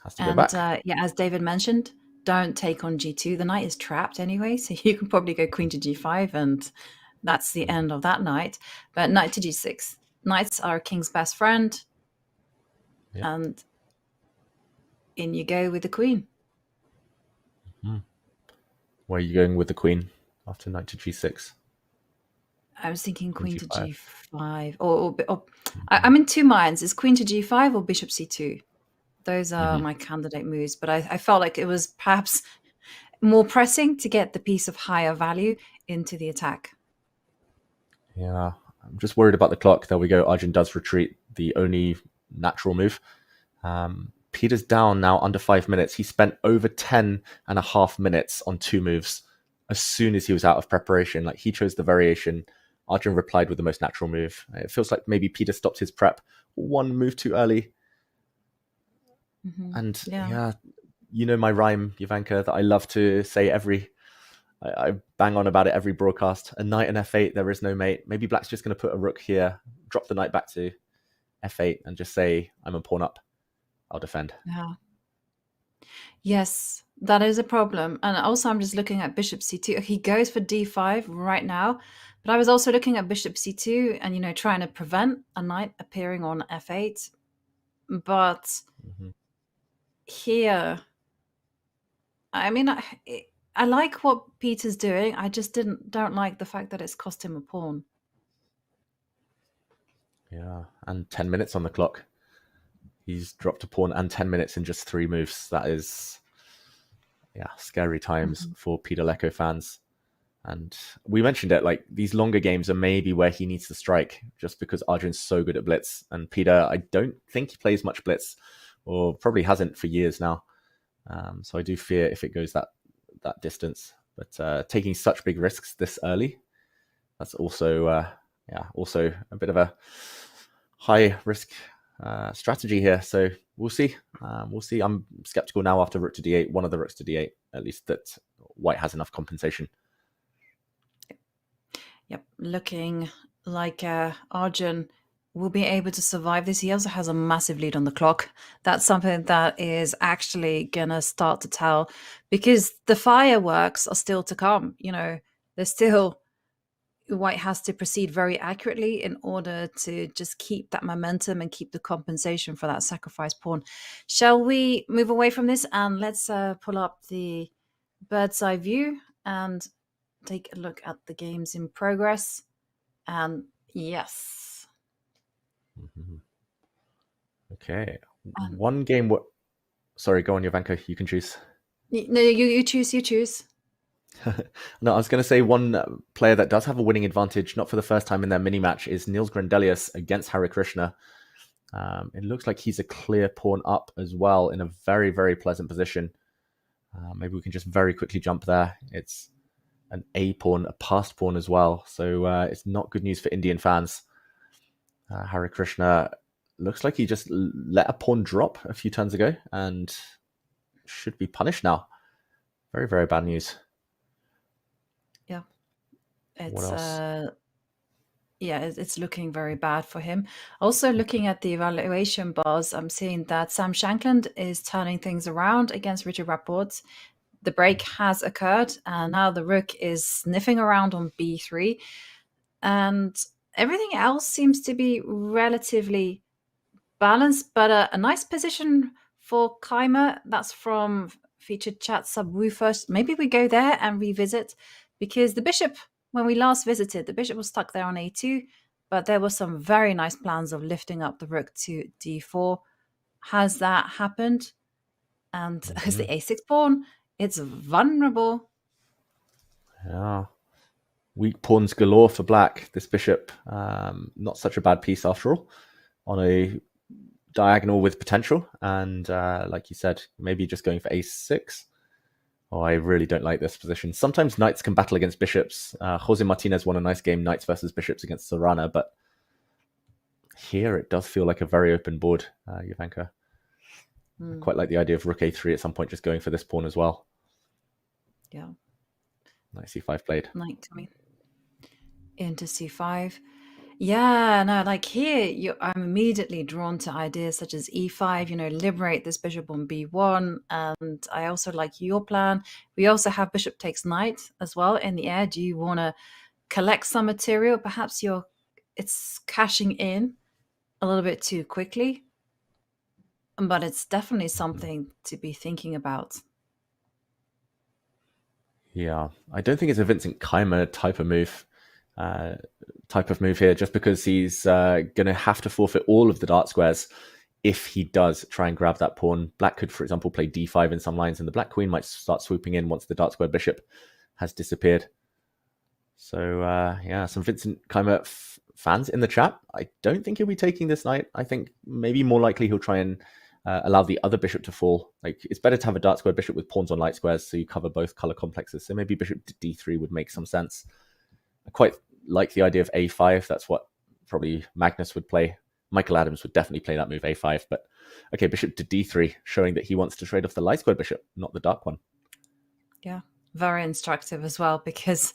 H: Has to go back.
F: Yeah, as David mentioned, don't take on g2. The knight is trapped anyway, so you can probably go queen to g5, and that's the end of that knight. But knight to g6. Knights are king's best friend.
H: Yeah.
F: And in you go with the queen.
H: Where are you going with the queen after knight to g6?
F: I was thinking queen to
H: G5.
F: g5. I'm in two minds. Is queen to g5 or bishop c2? Those are my candidate moves. But I felt like it was perhaps more pressing to get the piece of higher value into the attack.
H: Yeah, I'm just worried about the clock. There we go. Arjun does retreat, the only natural move. Peter's down now under 5 minutes. He spent over 10.5 minutes on 2 moves as soon as he was out of preparation. Like, he chose the variation. Arjun replied with the most natural move. It feels like maybe Peter stopped his prep 1 move too early. And yeah, you know my rhyme, Ivanka, that I love to say I bang on about it every broadcast. A knight and f8, there is no mate. Maybe black's just going to put a rook here, drop the knight back to f8 and just say, I'm a pawn up. I'll defend.
F: Yeah. Yes, that is a problem. And also I'm just looking at bishop c2. He goes for d5 right now. But I was also looking at bishop c2 and, trying to prevent a knight appearing on f8. But here, I mean, I like what Peter's doing. I just don't like the fact that it's cost him a pawn.
H: Yeah, and 10 minutes on the clock. He's dropped a pawn and 10 minutes in just 3 moves. That is, scary times for Peter Leko fans. And we mentioned it, like, these longer games are maybe where he needs to strike, just because Arjun's so good at blitz. And Peter, I don't think he plays much blitz, or probably hasn't for years now. So I do fear if it goes that distance. But taking such big risks this early, that's also also a bit of a high risk strategy here. So we'll see. We'll see. I'm skeptical now after rook to d8, one of the rooks to d8, at least, that white has enough compensation.
F: Yep, looking like Arjun will be able to survive this. He also has a massive lead on the clock. That's something that is actually going to start to tell, because the fireworks are still to come. There's still... White has to proceed very accurately in order to just keep that momentum and keep the compensation for that sacrifice pawn. Shall we move away from this and let's pull up the bird's eye view and take a look at the games in progress? And yes.
H: Okay. One game. Sorry, go on, Ivanka. You can choose.
F: No, you choose. You choose.
H: No, I was going to say one player that does have a winning advantage, not for the first time in their mini match, is Niels Grandelius against Hare Krishna. It looks like he's a clear pawn up as well in a very, very pleasant position. Maybe we can just very quickly jump there. It's an A pawn, a passed pawn as well. So it's not good news for Indian fans. Hare Krishna looks like he just let a pawn drop a few turns ago and should be punished now. Very, very bad news.
F: Yeah. It's looking very bad for him. Also, looking at the evaluation bars, I'm seeing that Sam Shankland is turning things around against Richard Rapport's. The break has occurred, and now the rook is sniffing around on b3. And everything else seems to be relatively balanced, but a nice position for Keimer. That's from featured chat subwoofer. Maybe we go there and revisit, because the bishop, when we last visited, the bishop was stuck there on a2, but there were some very nice plans of lifting up the rook to d4. Has that happened? And as the a6 pawn, it's vulnerable.
H: Yeah. Weak pawns galore for black. This bishop, not such a bad piece after all, on a diagonal with potential. And like you said, maybe just going for a6. Oh, I really don't like this position. Sometimes knights can battle against bishops. Jose Martinez won a nice game, knights versus bishops against Sorana, but here it does feel like a very open board, Jovanka. I quite like the idea of rook a3 at some point, just going for this pawn as well.
F: Yeah.
H: Knight c5 played.
F: Knight coming into c5. Yeah, no, like here, I'm immediately drawn to ideas such as e5, liberate this bishop on b1. And I also like your plan. We also have bishop takes knight as well in the air. Do you want to collect some material? Perhaps it's cashing in a little bit too quickly, but it's definitely something to be thinking about.
H: Yeah, I don't think it's a Vincent Keimer type of move here, just because he's going to have to forfeit all of the dart squares if he does try and grab that pawn. Black could, for example, play d5 in some lines, and the black queen might start swooping in once the dart square bishop has disappeared. So, yeah, some Vincent Keimer fans in the chat. I don't think he'll be taking this knight. I think maybe more likely he'll try and allow the other bishop to fall. Like, it's better to have a dart square bishop with pawns on light squares, so you cover both color complexes. So maybe bishop to d3 would make some sense. I quite like the idea of a5. That's what probably Magnus would play. Michael Adams would definitely play that move, a5. But okay, bishop to d3, showing that he wants to trade off the light square bishop, not the dark one.
F: Yeah, very instructive as well, because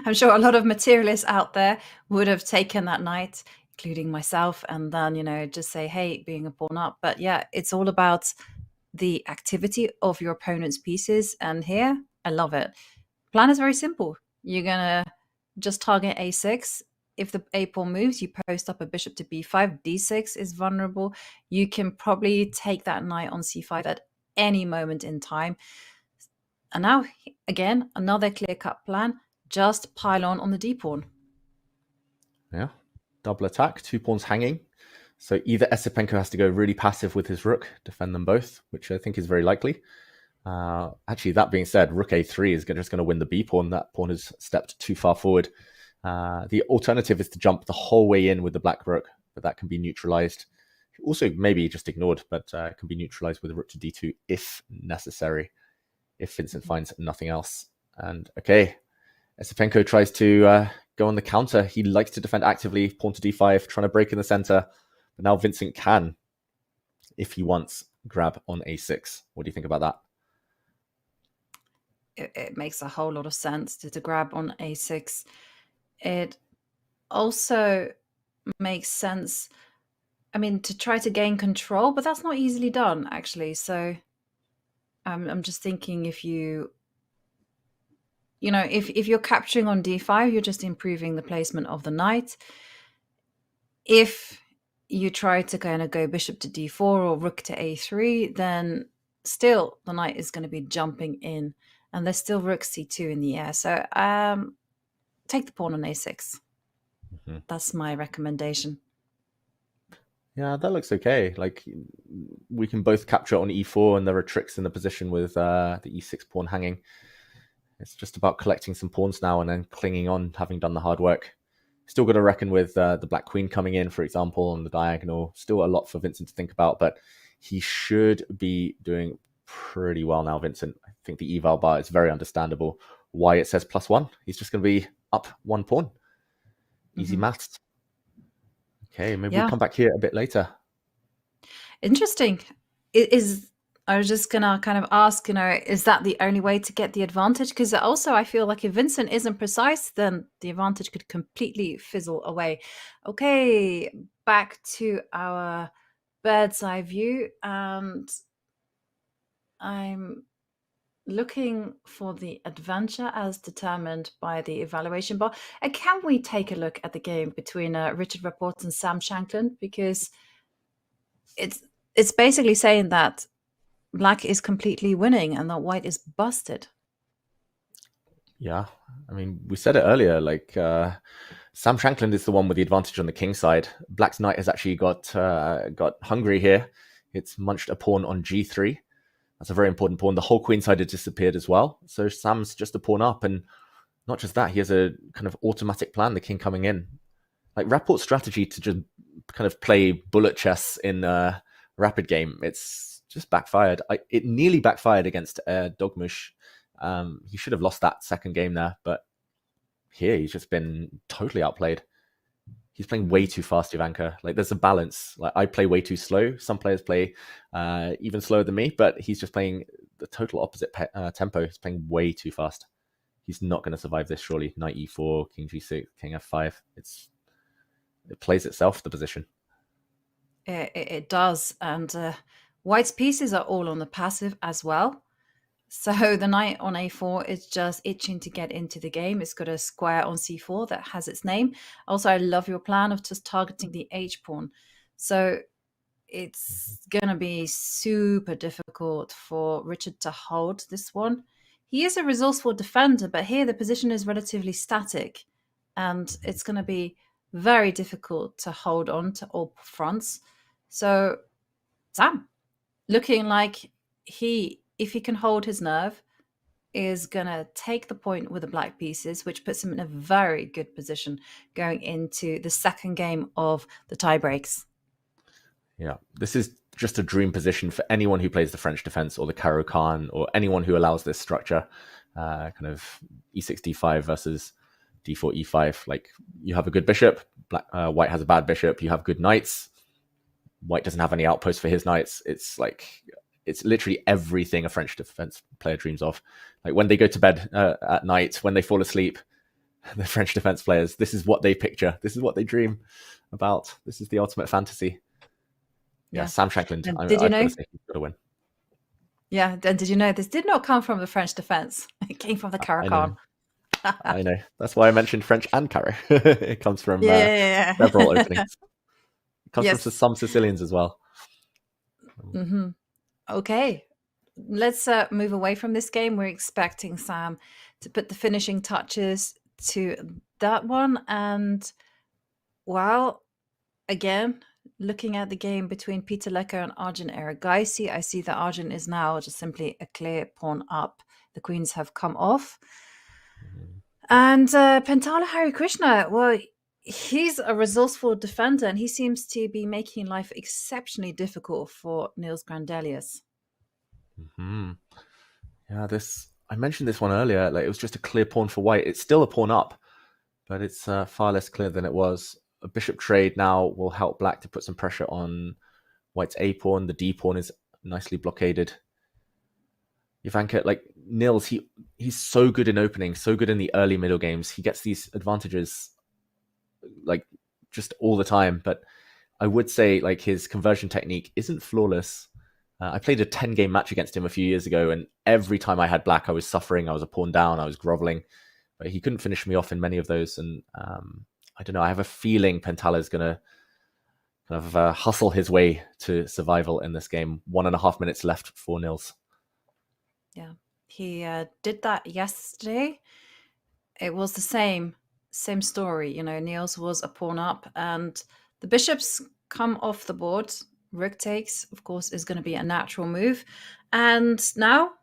F: I'm sure a lot of materialists out there would have taken that knight, including myself, and then, just say, hey, being a pawn up. But yeah, it's all about the activity of your opponent's pieces. And here, I love it. Plan is very simple. You're going to just target a6. If the a pawn moves, you post up a bishop to b5. d6 is vulnerable. You can probably take that knight on c5 at any moment in time. And now, again, another clear-cut plan. Just pile on the d pawn.
H: Yeah, double attack, 2 pawns hanging. So either Esipenko has to go really passive with his rook, defend them both, which I think is very likely. Actually, that being said, rook a3 is just going to win the b pawn. That pawn has stepped too far forward. The alternative is to jump the whole way in with the black rook, but that can be neutralized. Also, maybe just ignored, but can be neutralized with a rook to d2 if necessary, if Vincent finds nothing else. And okay, Esipenko tries to go on the counter. He likes to defend actively, pawn to d5, trying to break in the center. But now Vincent can, if he wants, grab on a6. What do you think about that?
F: It makes a whole lot of sense to grab on a6. It also makes sense, to try to gain control, but that's not easily done, actually. So I'm just thinking, if if you're capturing on d5, you're just improving the placement of the knight. If you try to kind of go bishop to d4 or rook to a3, then still the knight is going to be jumping in, and there's still rook c2 in the air. So take the pawn on a6. Mm-hmm. That's my recommendation.
H: Yeah, that looks okay. Like, we can both capture on e4, and there are tricks in the position with the e6 pawn hanging. It's just about collecting some pawns now and then clinging on, having done the hard work. Still got to reckon with the black queen coming in, for example, on the diagonal. Still a lot for Vincent to think about, but he should be doing pretty well now, Vincent. I think the eval bar is very understandable why it says +1. He's just going to be up 1 pawn. Easy maths. Okay, maybe we'll come back here a bit later.
F: Interesting. I was just going to kind of ask, is that the only way to get the advantage? Because also I feel like if Vincent isn't precise, then the advantage could completely fizzle away. Okay, back to our bird's eye view. And I'm looking for the adventure as determined by the evaluation bar. And can we take a look at the game between Richard Rapport and Sam Shanklin? Because it's basically saying that black is completely winning and that white is busted.
H: Yeah, we said it earlier, like Sam Shanklin is the one with the advantage on the king side. Black's knight has actually got hungry here. It's munched a pawn on g3. That's a very important pawn. The whole queen side had disappeared as well. So Sam's just a pawn up, and not just that, he has a kind of automatic plan, the king coming in. Like, Rapport's strategy to just kind of play bullet chess in a rapid game, it's just backfired. It nearly backfired against Dogmush. He should have lost that second game there, but here he's just been totally outplayed. he's playing way too fast, Ivanka. Like there's a balance. Like I play way too slow. Some players play even slower than me, but he's just playing the total opposite tempo. He's playing way too fast. He's not going to survive this, surely. Knight e4, king g6, king f5. It plays itself, the position.
F: It does. And White's pieces are all on the passive as well. So the knight on a4 is just itching to get into the game. It's got a square on c4 that has its name. Also, I love your plan of just targeting the h-pawn. So it's going to be super difficult for Richard to hold this one. He is a resourceful defender, but here the position is relatively static. And it's going to be very difficult to hold on to all fronts. So Sam, looking like if he can hold his nerve, is going to take the point with the black pieces, which puts him in a very good position going into the second game of the tiebreaks.
H: Yeah, this is just a dream position for anyone who plays the French defense or the Caro-Kann or anyone who allows this structure, kind of e6, d5 versus d4, e5. Like you have a good bishop, White has a bad bishop, you have good knights. White doesn't have any outposts for his knights. It's literally everything a French defense player dreams of. Like when they go to bed at night, when they fall asleep, the French defense players, this is what they picture. This is what they dream about. This is the ultimate fantasy. Yeah, Sam Shankland.
F: Did you know?
H: He's got to win.
F: Yeah, and did you know this did not come from the French defense? It came from the Caro-Kann.
H: I know. That's why I mentioned French and Caro. It comes from several openings. It comes from some Sicilians as well.
F: Mm-hmm. Okay, let's move away from this game. We're expecting Sam to put the finishing touches to that one. And, well, again, looking at the game between Peter Leko and Arjun Erigaisi, I see that Arjun is now just simply a clear pawn up. The queens have come off. And Pentala Harikrishna, well, he's a resourceful defender, and he seems to be making life exceptionally difficult for Niels Grandelius.
H: Mm-hmm. Yeah, I mentioned this one earlier. Like it was just a clear pawn for White. It's still a pawn up, but it's far less clear than it was. A bishop trade now will help Black to put some pressure on White's a pawn. The d pawn is nicely blockaded. Ivanka, like Niels, he's so good in opening, so good in the early middle games. He gets these advantages like just all the time. But I would say like his conversion technique isn't flawless. I played a 10-game match against him a few years ago, and every time I had Black, I was suffering. I was a pawn down. I was groveling, but he couldn't finish me off in many of those. And I don't know. I have a feeling Pentala is going to kind of hustle his way to survival in this game. 1.5 minutes left for Niels.
F: Yeah, he did that yesterday. It was the same story. You know, Niels was a pawn up, and the bishops come off the board. Rook takes, of course, is going to be a natural move. And now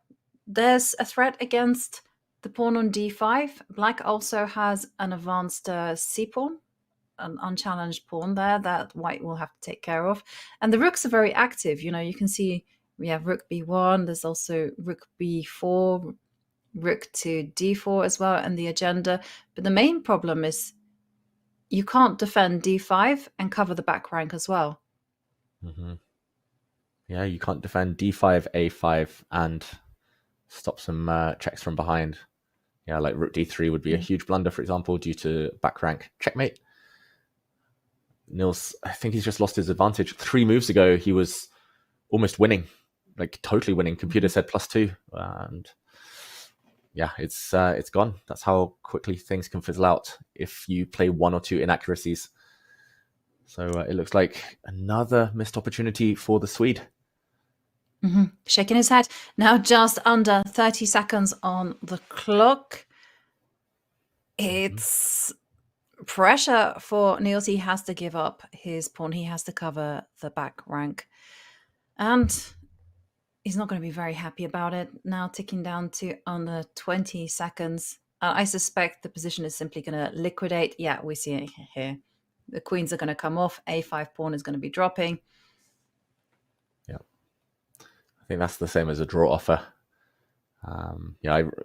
F: there's a threat against the pawn on d5. Black also has an advanced c-pawn, an unchallenged pawn there that White will have to take care of. And the rooks are very active. You know, you can see we have rook b1. There's also rook b4, rook to d4 as well in the agenda. But the main problem is you can't defend d5 and cover the back rank as well.
H: Mm-hmm. Yeah, you can't defend d5, a5, and stop some checks from behind. Yeah, like rook d3 would be a huge blunder, for example, due to back rank checkmate. Niels, I think he's just lost his advantage. 3 moves ago, he was almost winning, like totally winning. Computer said +2, and yeah, it's gone. That's how quickly things can fizzle out if you play 1 or 2 inaccuracies. So it looks like another missed opportunity for the Swede.
F: Mm-hmm. Shaking his head. Now just under 30 seconds on the clock. It's pressure for Niels. He has to give up his pawn. He has to cover the back rank. And he's not going to be very happy about it. Now ticking down to under 20 seconds. I suspect the position is simply going to liquidate. Yeah, we see it here. The queens are going to come off. A5 pawn is going to be dropping.
H: Yeah. I think that's the same as a draw offer.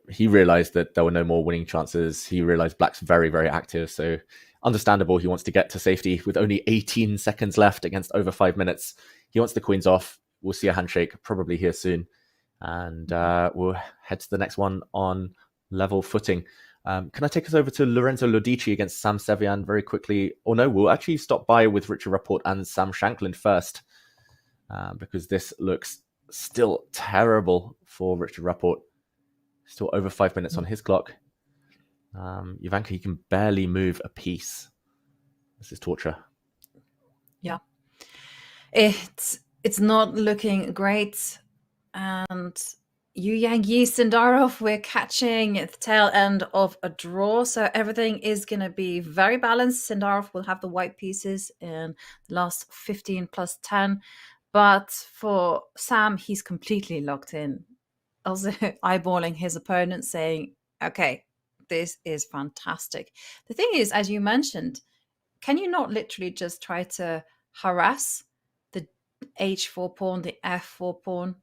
H: He realized that there were no more winning chances. He realized Black's very, very active. So understandable. He wants to get to safety with only 18 seconds left against over 5 minutes. He wants the queens off. We'll see a handshake probably here soon. And we'll head to the next one on level footing. Can I take us over to Lorenzo Lodici against Sam Sevian very quickly? Or no, we'll actually stop by with Richard Rapport and Sam Shanklin first, because this looks still terrible for Richard Rapport. Still over 5 minutes on his clock. Ivanka, he can barely move a piece. This is torture.
F: Yeah. It's not looking great. And Yu Yang Yi Sindarov, we're catching the tail end of a draw. So everything is going to be very balanced. Sindarov will have the white pieces in the last 15 plus 10. But for Sam, he's completely locked in. Also eyeballing his opponent, saying, okay, this is fantastic. The thing is, as you mentioned, can you not literally just try to harass the h4 pawn, the f4 pawn?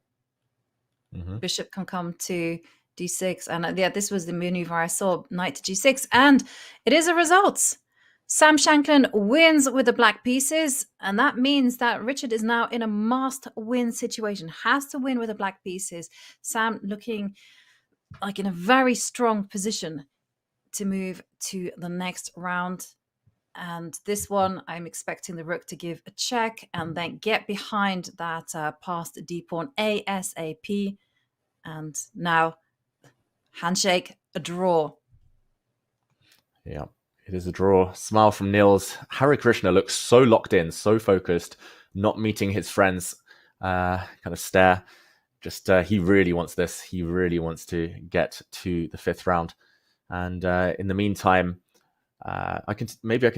F: Bishop can come to d6. And yeah, this was the maneuver I saw, knight to g6. And it is a result. Sam Shanklin wins with the black pieces. And that means that Richard is now in a must-win situation. Has to win with the black pieces. Sam looking like in a very strong position to move to the next round. And this one, I'm expecting the rook to give a check and then get behind that passed d-pawn ASAP. And now, handshake, a draw.
H: Yeah, it is a draw. Smile from Niels. Hare Krishna looks so locked in, so focused, not meeting his friends kind of stare. Just he really wants this. He really wants to get to the 5th round. And in the meantime, I can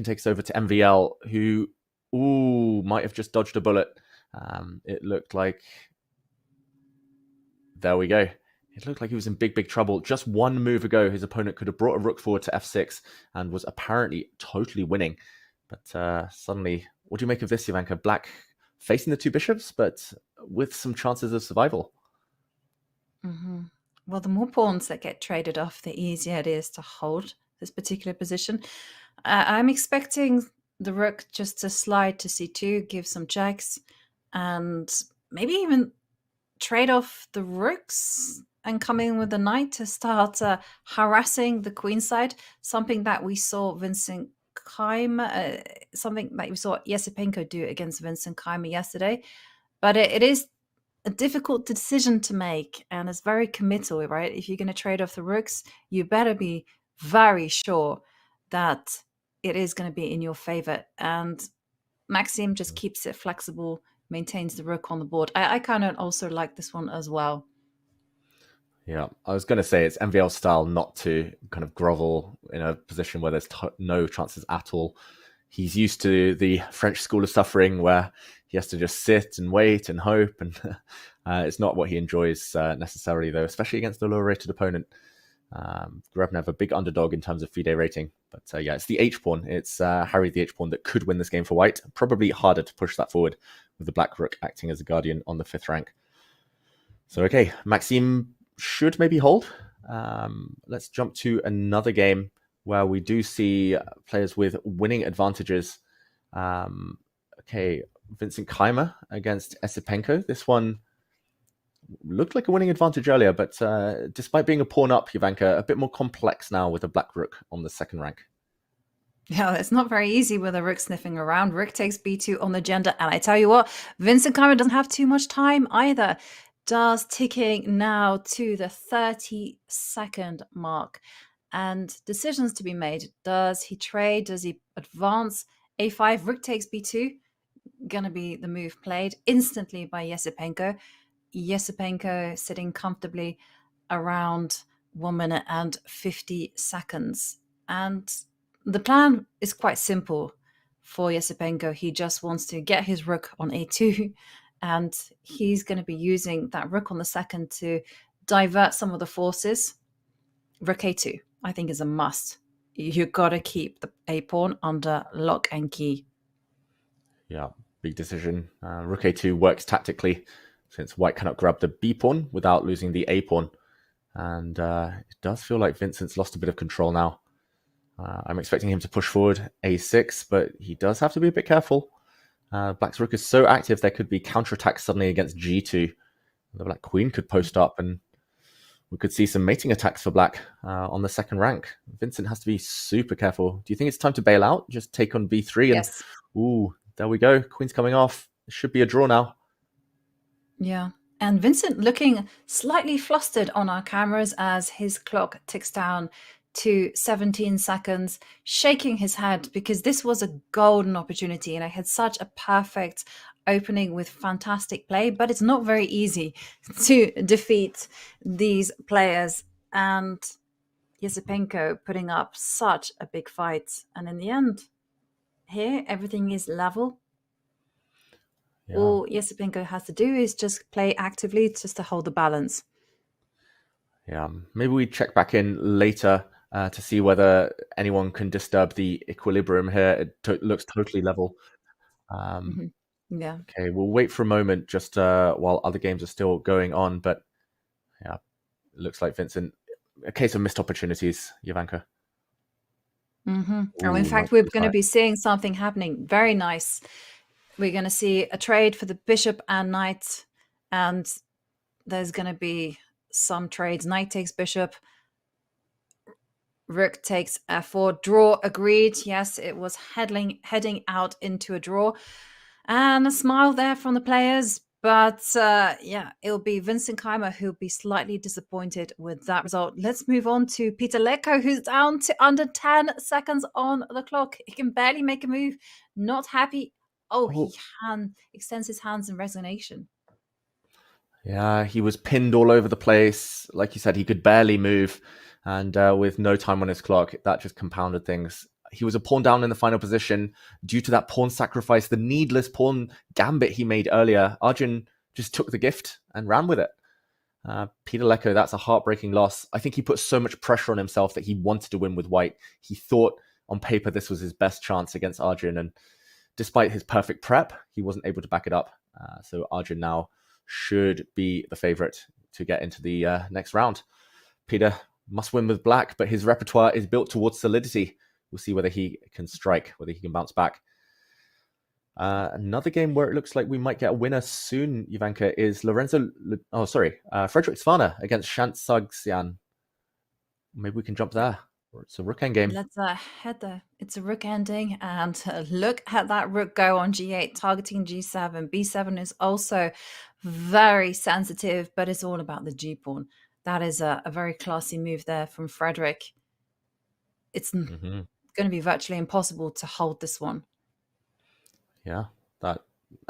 H: take us over to MVL, who might have just dodged a bullet. It looked like, there we go. It looked like he was in big trouble. Just one move ago, his opponent could have brought a rook forward to f6 and was apparently totally winning. But suddenly, what do you make of this, Ivanka? Black facing the 2 bishops, but with some chances of survival.
F: Well, the more pawns that get traded off, the easier it is to hold this particular position. I'm expecting the rook just to slide to c2, give some checks, and maybe even trade off the rooks and come in with the knight to start harassing the queen side. Something that we saw Vincent Keimer, something that we saw Yesipenko do against Vincent Keimer yesterday. But it is a difficult decision to make, and it's very committal, right? If you're going to trade off the rooks, you better be very sure that it is going to be in your favor. And Maxim just keeps it flexible, maintains the rook on the board. I kind of also like this one as well.
H: Yeah, I was going to say it's MVL style not to kind of grovel in a position where there's no chances at all. He's used to the French school of suffering where he has to just sit and wait and hope. And it's not what he enjoys necessarily, though, especially against a lower rated opponent. Grabnev, a big underdog in terms of FIDE rating. But yeah, it's the H-pawn. It's Harry the H-pawn that could win this game for white. Probably harder to push that forward with the black rook acting as a guardian on the 5th rank. So, okay, Maxime should maybe hold. Let's jump to another game where we do see players with winning advantages. Okay, Vincent Keimer against Esipenko. This one looked like a winning advantage earlier, but despite being a pawn up, Ivanka, a bit more complex now with a black rook on the 2nd rank.
F: Yeah, it's not very easy with a rook sniffing around. Rook takes b2 on the agenda. And I tell you what, Vincent Keimer doesn't have too much time either. Does ticking now to the 30-second mark. And decisions to be made. Does he trade? Does he advance? a5, rook takes b2. Gonna be the move played instantly by Yesipenko. Yesipenko sitting comfortably around 1 minute and 50 seconds. And the plan is quite simple for Yesipenko. He just wants to get his rook on a2, and he's going to be using that rook on the 2nd to divert some of the forces. Rook a2, I think, is a must. You've got to keep the a-pawn under lock and key.
H: Yeah, big decision. Rook a2 works tactically, since white cannot grab the b-pawn without losing the a-pawn. And it does feel like Vincent's lost a bit of control now. I'm expecting him to push forward a6, but he does have to be a bit careful. Black's rook is so active, there could be counterattacks suddenly against g2. The black queen could post up, and we could see some mating attacks for black on the second rank. Vincent has to be super careful. Do you think it's time to bail out? Just take on b3 and...
F: Yes.
H: Ooh, there we go. Queen's coming off. It should be a draw now.
F: Yeah. And Vincent looking slightly flustered on our cameras as his clock ticks down to 17 seconds, shaking his head because this was a golden opportunity and I had such a perfect opening with fantastic play, but it's not very easy to defeat these players. And Yesipenko putting up such a big fight. And in the end, here, everything is level.
H: Yeah.
F: All Yesipenko has to do is just play actively just to hold the balance.
H: Yeah, maybe we check back in later to see whether anyone can disturb the equilibrium here. It looks totally level.
F: Yeah.
H: Okay, we'll wait for a moment just while other games are still going on. But yeah, it looks like Vincent, a case of missed opportunities, Jovanka.
F: Oh, in fact, we're going to be seeing something happening. Very nice. We're going to see a trade for the bishop and knight. And there's going to be some trades. Knight takes bishop. Rook takes f4. Draw agreed. Yes, it was heading out into a draw. And a smile there from the players. But yeah, it'll be Vincent Keimer who'll be slightly disappointed with that result. Let's move on to Peter Leko, who's down to under 10 seconds on the clock. He can barely make a move. Not happy. Oh, he extends his hands in resignation.
H: Yeah, he was pinned all over the place. Like you said, he could barely move. And with no time on his clock, that just compounded things. He was a pawn down in the final position due to that pawn sacrifice, the needless pawn gambit he made earlier. Arjun just took the gift and ran with it. Peter Leko, that's a heartbreaking loss. I think he put so much pressure on himself that he wanted to win with white. He thought on paper this was his best chance against Arjun. And despite his perfect prep, he wasn't able to back it up. So Arjun now should be the favorite to get into the next round. Peter must win with black, but his repertoire is built towards solidity. We'll see whether he can strike, whether he can bounce back. Another game where it looks like we might get a winner soon, Jovanka, is Frederick Svana against Shant Sagsian. Maybe we can jump there. It's a rook endgame.
F: Let's head there. It's a rook ending, and look at that rook go on g8, targeting g7. b7 is also very sensitive, but it's all about the g-pawn. That is a very classy move there from Frederick. It's going to be virtually impossible to hold this one.
H: Yeah,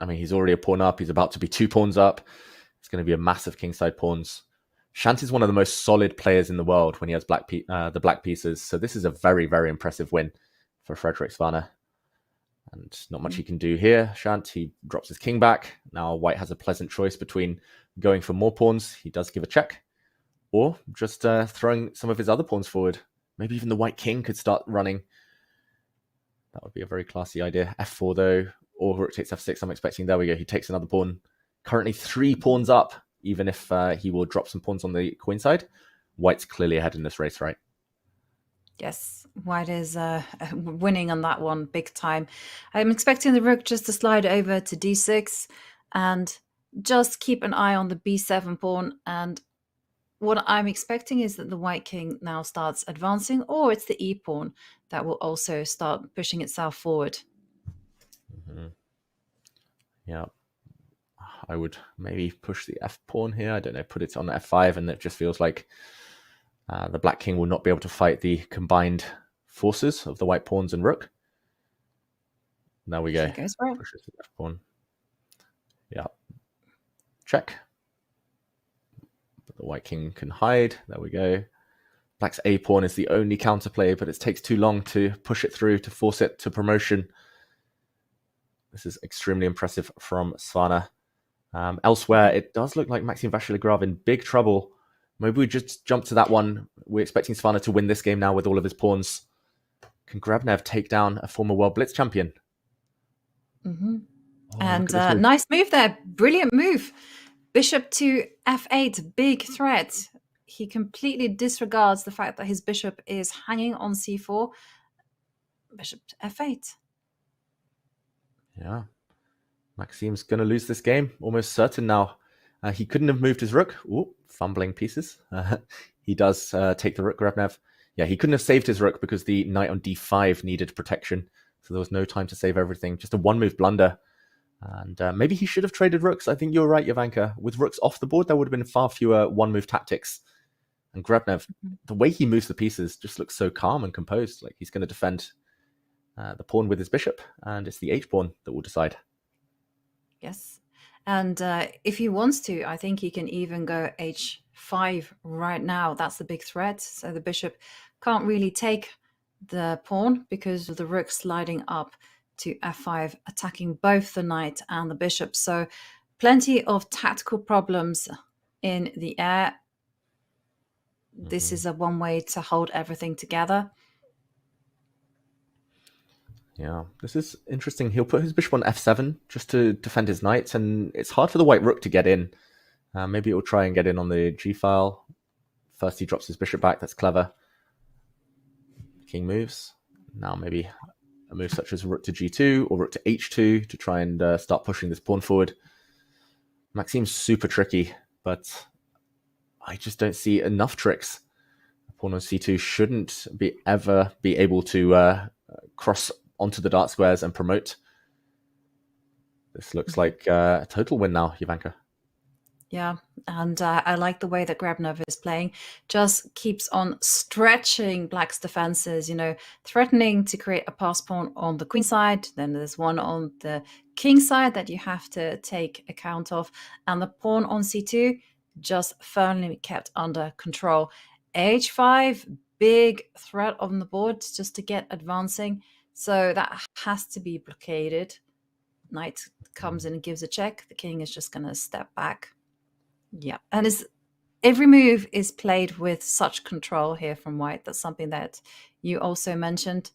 H: he's already a pawn up. He's about to be 2 pawns up. It's going to be a massive kingside pawns. Shant is one of the most solid players in the world when he has the black pieces. So this is a very, very impressive win for Frederick Svana. And not much he can do here. Shant, he drops his king back. Now white has a pleasant choice between going for more pawns. He does give a check. Or just throwing some of his other pawns forward. Maybe even the white king could start running. That would be a very classy idea. f4 though, or rook takes f6. I'm expecting, there we go. He takes another pawn. Currently 3 pawns up, even if he will drop some pawns on the queen side. White's clearly ahead in this race, right?
F: Yes, white is winning on that one big time. I'm expecting the rook just to slide over to d6 and just keep an eye on the b7 pawn. And what I'm expecting is that the white king now starts advancing, or it's the e pawn that will also start pushing itself forward.
H: Yeah. I would maybe push the f pawn here. I don't know, put it on f5, and it just feels like the black king will not be able to fight the combined forces of the white pawns and rook. There we go.
F: Goes right.
H: Pushes the f pawn. Yeah. Check. But the white king can hide. There we go. Black's a pawn is the only counterplay, but it takes too long to push it through, to force it to promotion. This is extremely impressive from Svana. Elsewhere, it does look like Maxim Vachier-Lagrave in big trouble. Maybe we just jump to that one. We're expecting Svana to win this game now with all of his pawns. Can Grabnev take down a former World Blitz champion?
F: And nice move there. Brilliant move. Bishop to f8. Big threat. He completely disregards the fact that his bishop is hanging on c4. bishop to f8.
H: Yeah. Maxim's going to lose this game. Almost certain now. He couldn't have moved his rook. Ooh, fumbling pieces. He does take the rook, Grebnev. Yeah, he couldn't have saved his rook because the knight on d5 needed protection. So there was no time to save everything. Just a one-move blunder. And maybe he should have traded rooks. I think you're right, Jovanka. With rooks off the board, there would have been far fewer one-move tactics. And Grebnev, the way he moves the pieces just looks so calm and composed. Like he's going to defend the pawn with his bishop. And it's the h-pawn that will decide.
F: Yes. And if he wants to, I think he can even go h5 right now. That's the big threat. So the bishop can't really take the pawn because of the rook sliding up to f5, attacking both the knight and the bishop. So plenty of tactical problems in the air. This is a one way to hold everything together.
H: Yeah, this is interesting. He'll put his bishop on f7 just to defend his knight, and it's hard for the white rook to get in. Maybe he'll try and get in on the g-file. First he drops his bishop back. That's clever. King moves. Now maybe a move such as rook to g2 or rook to h2 to try and start pushing this pawn forward. Maxim's super tricky, but I just don't see enough tricks. Pawn on c2 shouldn't ever be able to cross onto the dark squares and promote. This looks like a total win now, Jovanka.
F: Yeah, and I like the way that Grebnev is playing. Just keeps on stretching Black's defenses, you know, threatening to create a pass pawn on the queen side. Then there's one on the king side that you have to take account of. And the pawn on c2 just firmly kept under control. h5, big threat on the board just to get advancing. So that has to be blockaded. Knight comes in and gives a check. The king is just going to step back. Yeah, and every move is played with such control here from white. That's something that you also mentioned.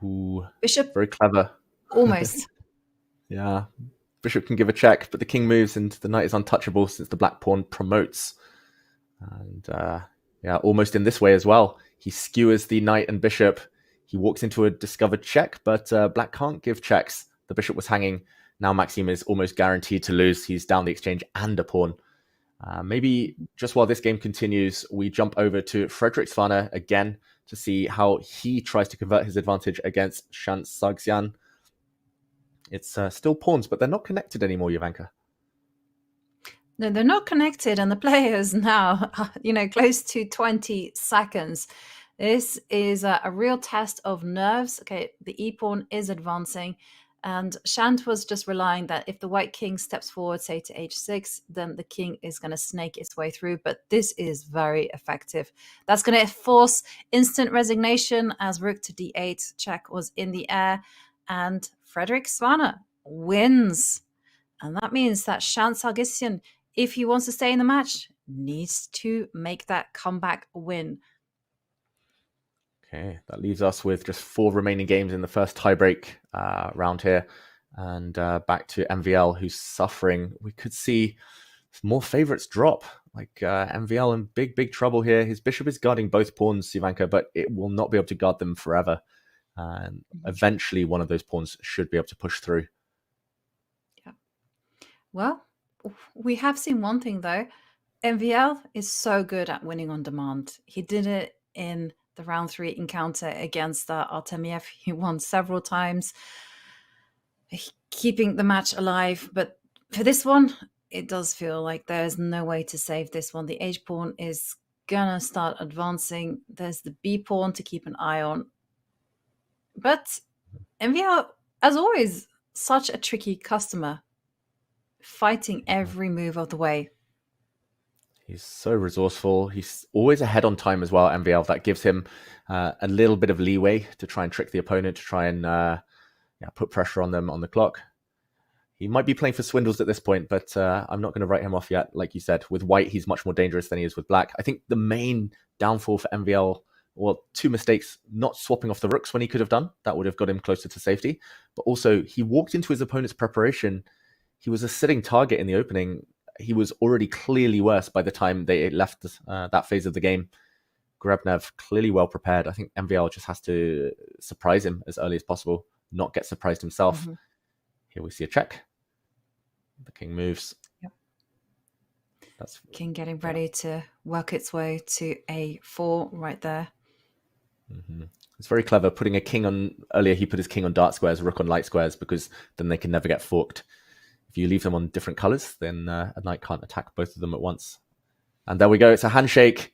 H: Ooh,
F: bishop,
H: very clever.
F: Almost.
H: Yeah, bishop can give a check, but the king moves and the knight is untouchable since the black pawn promotes. And yeah, almost in this way as well. He skewers the knight and bishop. He walks into a discovered check, but black can't give checks. The bishop was hanging. Now Maxim is almost guaranteed to lose. He's down the exchange and a pawn. Maybe just while this game continues, we jump over to Frederiksvana again to see how he tries to convert his advantage against Shant Sagsian. It's still pawns, but they're not connected anymore, Jovanka.
F: No, they're not connected, and the players now, close to 20 seconds. This is a real test of nerves. Okay, the e-pawn is advancing, and Shant was just relying that if the white king steps forward, say to h6, then the king is going to snake its way through. But this is very effective. That's going to force instant resignation as rook to d8 check was in the air, and Frederiksvana wins. And that means that Shant Sargsyan, if he wants to stay in the match, needs to make that comeback win.
H: Okay, that leaves us with just 4 remaining games in the first tiebreak round here. And back to MVL, who's suffering. We could see more favorites drop. Like MVL in big trouble here. His bishop is guarding both pawns, Jovanka, but it will not be able to guard them forever. And eventually one of those pawns should be able to push through.
F: Yeah. Well, we have seen one thing, though. MVL is so good at winning on demand. He did it in the round 3 encounter against Artemiev. He won several times, keeping the match alive. But for this one, it does feel like there's no way to save this one. The h-pawn is gonna start advancing. There's the b-pawn to keep an eye on. But MVL, as always, such a tricky customer, fighting every move of the way.
H: He's so resourceful. He's always ahead on time as well, MVL. That gives him a little bit of leeway to try and trick the opponent, to try and put pressure on them on the clock. He might be playing for swindles at this point, but I'm not going to write him off yet. Like you said, with white, he's much more dangerous than he is with black. I think the main downfall for MVL, well, 2 mistakes, not swapping off the rooks when he could have done. That would have got him closer to safety. But also, he walked into his opponent's preparation. He was a sitting target in the opening. He was already clearly worse by the time they left that phase of the game. Grebnev clearly well prepared. I think MVL just has to surprise him as early as possible, not get surprised himself. Here we see a check. The king moves.
F: Yep.
H: That's
F: King getting ready to work its way to A4 right there.
H: It's very clever putting a king on. Earlier, he put his king on dark squares, rook on light squares, because then they can never get forked. If you leave them on different colors, then a knight can't attack both of them at once. And there we go. It's a handshake.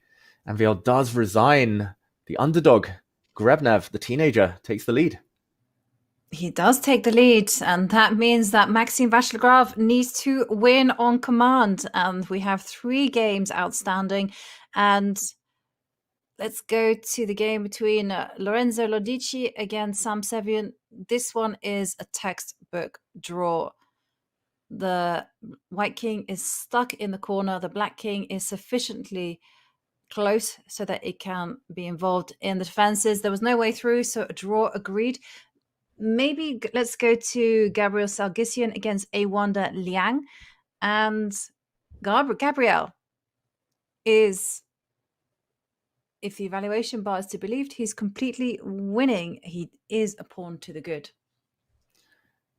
H: MVL does resign. The underdog, Grebnev, the teenager, takes the lead.
F: He does take the lead, and that means that Maxim Vashilgrov needs to win on command. And we have 3 games outstanding. And let's go to the game between Lorenzo Lodici against Sam Sevian. This one is a textbook draw. The white king is stuck in the corner. The black king is sufficiently close so that it can be involved in the defenses. There was no way through, so a draw agreed. Maybe let's go to Gabriel Sargsyan against Awanda Liang. And Gabriel is, if the evaluation bar is to be believed, he's completely winning. He is a pawn to the good.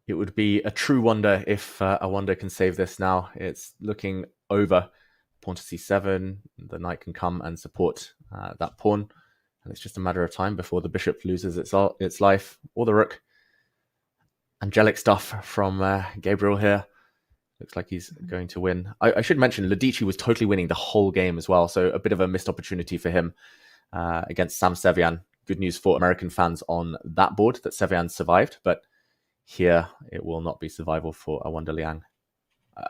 H: It would be a true wonder if Awanda can save this now. It's looking over. Pawn to c7. The knight can come and support that pawn. And it's just a matter of time before the bishop loses its life, or the rook. Angelic stuff from Gabriel here. Looks like he's going to win. I should mention, Lodici was totally winning the whole game as well, so a bit of a missed opportunity for him against Sam Sevian. Good news for American fans on that board that Sevian survived, but here it will not be survival for Awanda Liang.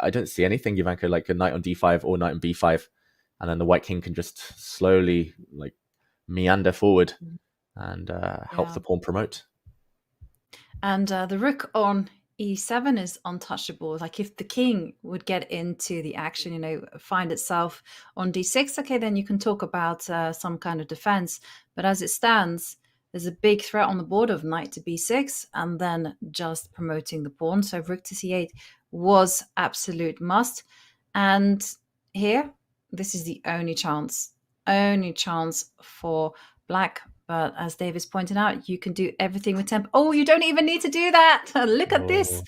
H: I don't see anything, Ivanka, like a knight on d5 or knight on b5, and then the white king can just slowly meander forward and help the pawn promote.
F: And the rook on e7 is untouchable. Like if the king would get into the action, find itself on d6, okay, then you can talk about some kind of defense. But as it stands, there's a big threat on the board of knight to b6 and then just promoting the pawn. So rook to c8 was absolute must. And here, this is the only chance for black. But as Davis pointed out, you can do everything with tempo. Oh, you don't even need to do that. Look at this.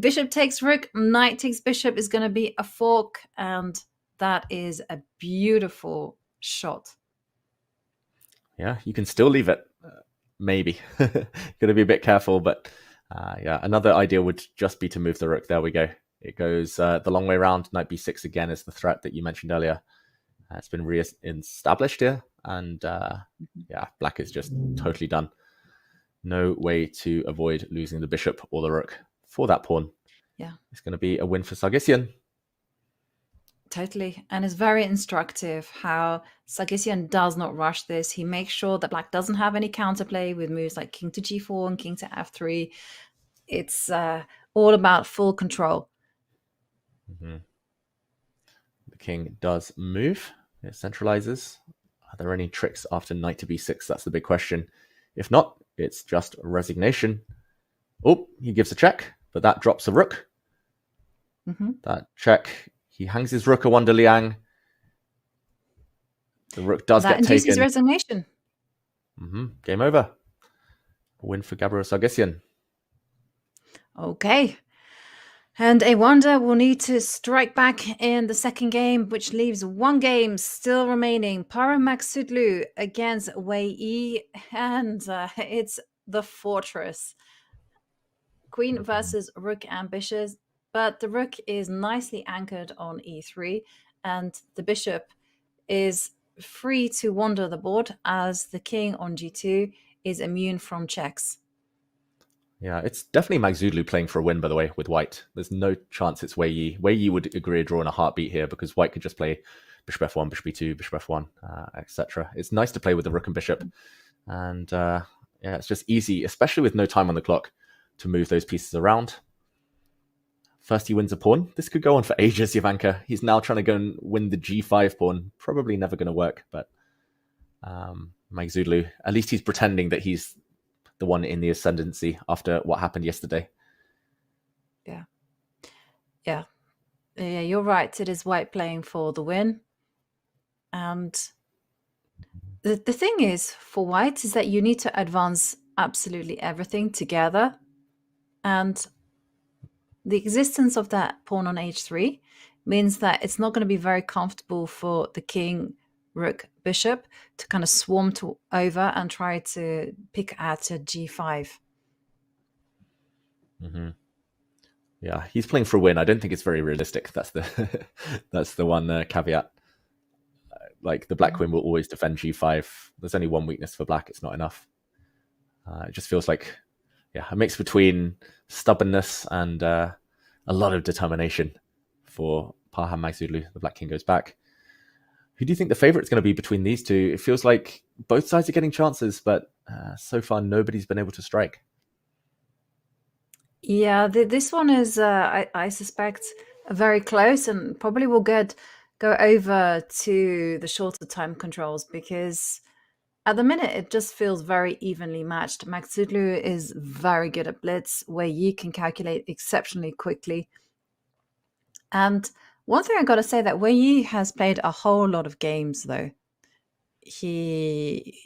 F: Bishop takes rook, knight takes bishop is going to be a fork. And that is a beautiful shot.
H: Yeah, you can still leave it. Maybe. Got to be a bit careful. But yeah, another idea would just be to move the rook. There we go. It goes the long way around. Knight b6 again is the threat that you mentioned earlier. It's been re-established here. And yeah, black is just totally done. No way to avoid losing the bishop or the rook for that pawn.
F: Yeah.
H: It's going to be a win for Sargsyan.
F: Totally. And it's very instructive how Sargsyan does not rush this. He makes sure that black doesn't have any counterplay with moves like king to g4 and king to f3. It's all about full control.
H: The king does move. It centralizes. Are there any tricks after knight to b6? That's the big question. If not, it's just resignation. Oh, he gives a check, but that drops a rook. That check, he hangs his rook Awanda Liang. The rook does get taken.
F: That induces resignation.
H: Game over. A win for Gabriel Sargsyan.
F: Okay. And Awanda will need to strike back in the second game, which leaves 1 game still remaining. Paramaxudlu against Wei Yi, and it's the fortress. Queen versus rook and bishop, but the rook is nicely anchored on e3, and the bishop is free to wander the board as the king on g2 is immune from checks.
H: Yeah, it's definitely Magzudlu playing for a win, by the way, with white. There's no chance it's Wei Yi. Wei Yi would agree a draw in a heartbeat here because white could just play bishop f1, bishop e2, bishop f1, etc. It's nice to play with the rook and bishop. And yeah, it's just easy, especially with no time on the clock, to move those pieces around. First he wins a pawn. This could go on for ages, Ivanka. He's now trying to go and win the g5 pawn. Probably never going to work, but Magzudlu, at least he's pretending that he's the one in the ascendancy after what happened yesterday.
F: Yeah, you're right. It is white playing for the win. And The thing is, for white, is that you need to advance absolutely everything together. And the existence of that pawn on h3 means that it's not going to be very comfortable for the king, rook, bishop to kind of swarm over and try to pick at a g5.
H: Mm-hmm. Yeah, he's playing for a win. I don't think it's very realistic. That's the that's the one caveat. Like the black queen will always defend g5. There's only one weakness for black. It's not enough. It just feels like, a mix between stubbornness and a lot of determination for Parham Maghsoodloo. The black king goes back. Who do you think the favorite's going to be between these two? It feels like both sides are getting chances, but so far nobody's been able to strike.
F: Yeah, this one is, I suspect, very close, and probably will go over to the shorter time controls, because at the minute it just feels very evenly matched. Maghsoodloo is very good at blitz, where you can calculate exceptionally quickly. And one thing I got to say, that Wei has played a whole lot of games, though. He,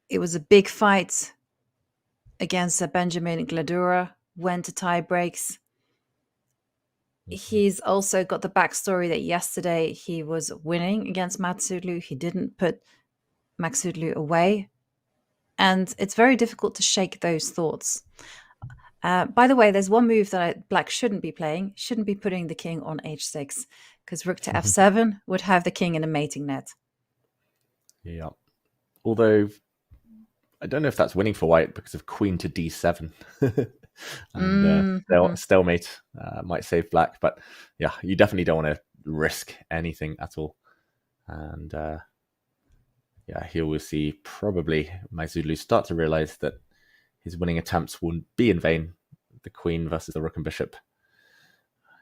F: it was a big fight against Benjamin Gladura, went to tie breaks. He's also got the backstory that yesterday he was winning against Maghsoodloo. He didn't put Maghsoodloo away. And it's very difficult to shake those thoughts. By the way, there's one move that black shouldn't be playing. Shouldn't be putting the king on h6, because rook to f7 would have the king in a mating net.
H: Yeah. Although, I don't know if that's winning for white because of queen to d7. And stalemate might save black. But yeah, you definitely don't want to risk anything at all. And here we'll see probably Maghsoodloo start to realize that his winning attempts will be in vain. The queen versus the rook and bishop.